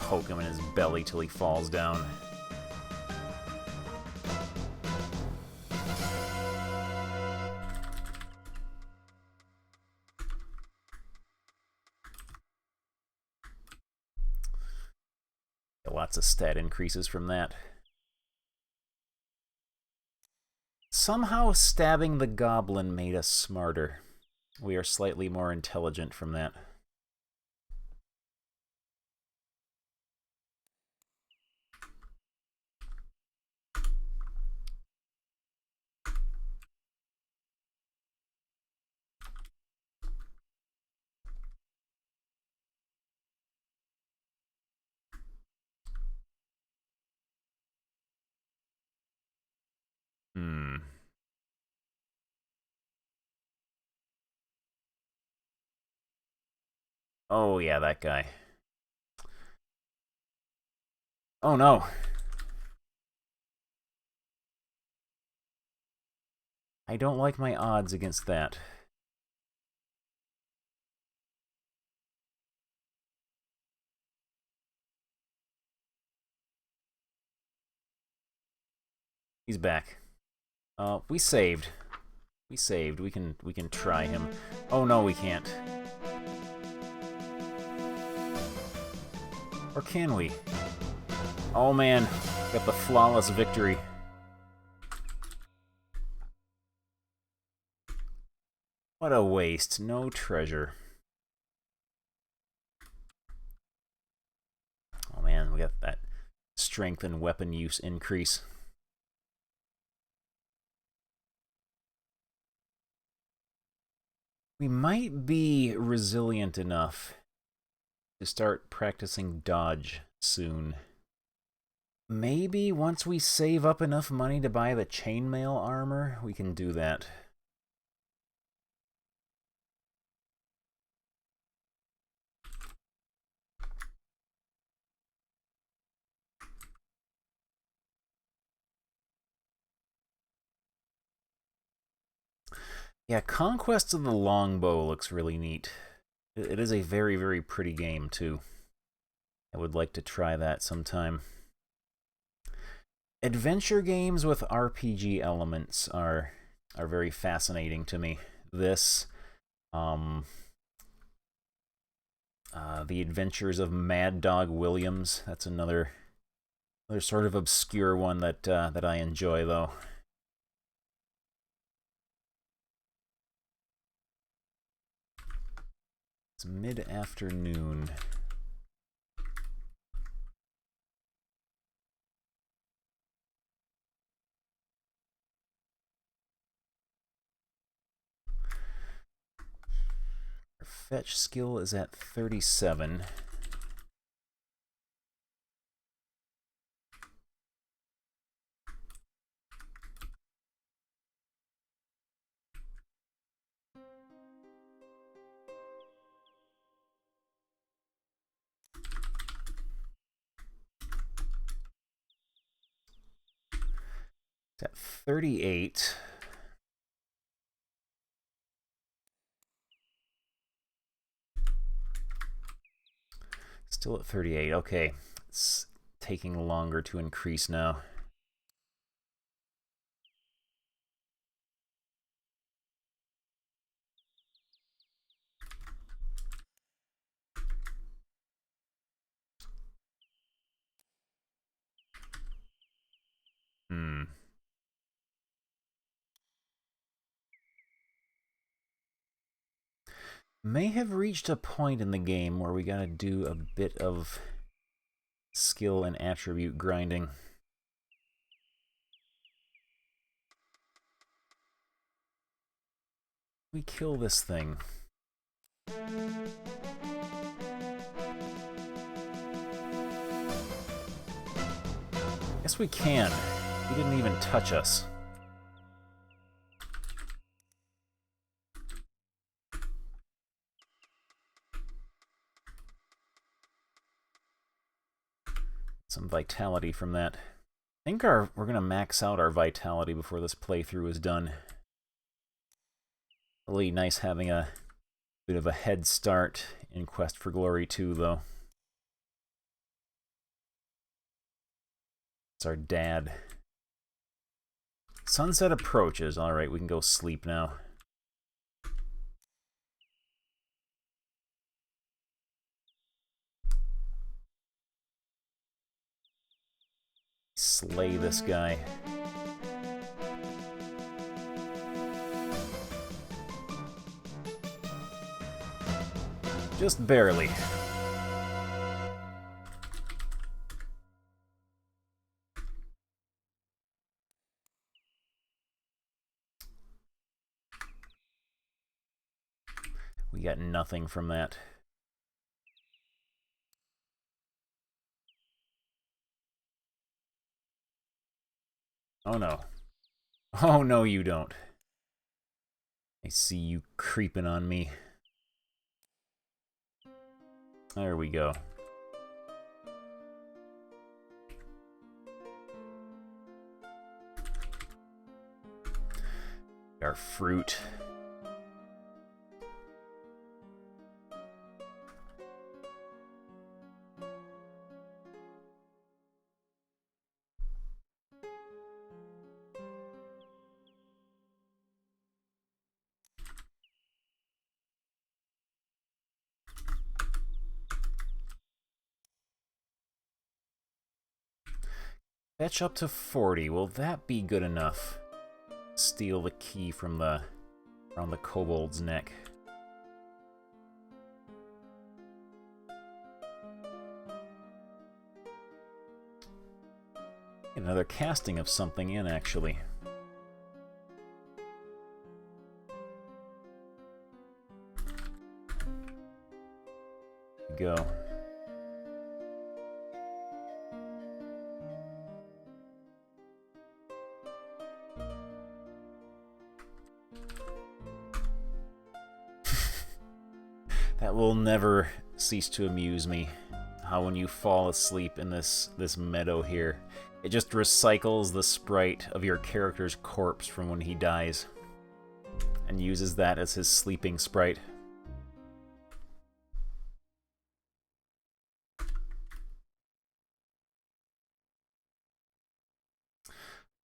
Poke him in his belly till he falls down. Lots of stat increases from that. Somehow stabbing the goblin made us smarter. We are slightly more intelligent from that. Oh yeah, that guy. Oh no. I don't like my odds against that. He's back. We saved. We saved. We can try him. Oh no, we can't. Or can we? Oh man, got the flawless victory. What a waste. No treasure. Oh man, we got that strength and weapon use increase. We might be resilient enough to start practicing dodge soon. Maybe once we save up enough money to buy the chainmail armor, we can do that. Yeah, Conquest of the Longbow looks really neat. It is a very, very pretty game, too. I would like to try that sometime. Adventure games with RPG elements are very fascinating to me. This, The Adventures of Mad Dog Williams, that's another sort of obscure one that I enjoy, though. It's mid-afternoon. Our fetch skill is at 37. It's at 38. Still at 38. Okay. It's taking longer to increase now. May have reached a point in the game where we gotta do a bit of skill and attribute grinding. We kill this thing. Yes, we can. He didn't even touch us. Some vitality from that. I think we're gonna max out our vitality before this playthrough is done. Really nice having a bit of a head start in Quest for Glory 2, though. It's our dad. Sunset approaches. Alright, we can go sleep now. Slay this guy. Just barely. We got nothing from that. Oh no. Oh no, you don't. I see you creeping on me. There we go. Our fruit. Fetch up to 40. Will that be good enough? Steal the key from around the kobold's neck. Another casting of something in, actually. Go. That will never cease to amuse me. How when you fall asleep in this meadow here, it just recycles the sprite of your character's corpse from when he dies and uses that as his sleeping sprite.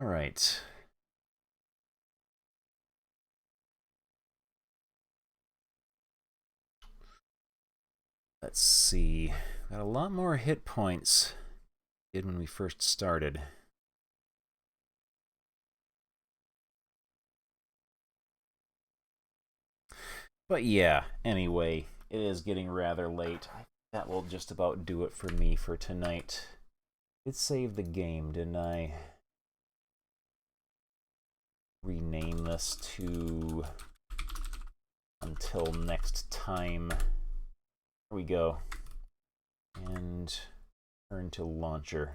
All right. Let's see. Got a lot more hit points than when we first started. But yeah, anyway, it is getting rather late. That will just about do it for me for tonight. Did save the game, didn't I? Rename this to until next time. There we go. And turn to launcher.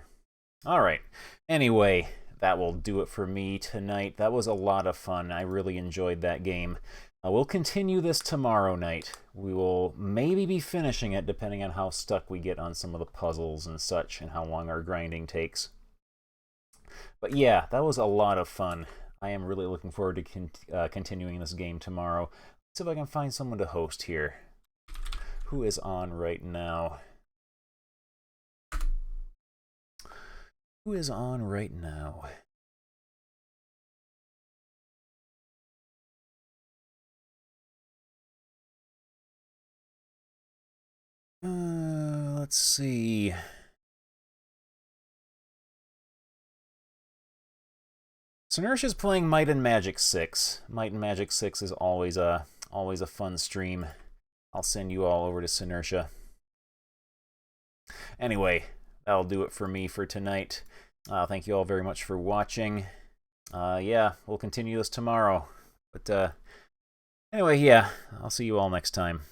Alright. Anyway, that will do it for me tonight. That was a lot of fun. I really enjoyed that game. We'll continue this tomorrow night. We will maybe be finishing it depending on how stuck we get on some of the puzzles and such and how long our grinding takes. But yeah, that was a lot of fun. I am really looking forward to continuing this game tomorrow. Let's see if I can find someone to host here. Who is on right now? Who is on right now? Let's see. Sierr's playing Might and Magic 6. Might and Magic 6 is always a fun stream. I'll send you all over to Sierr. Anyway, that'll do it for me for tonight. Thank you all very much for watching. Yeah, we'll continue this tomorrow. But anyway, yeah, I'll see you all next time.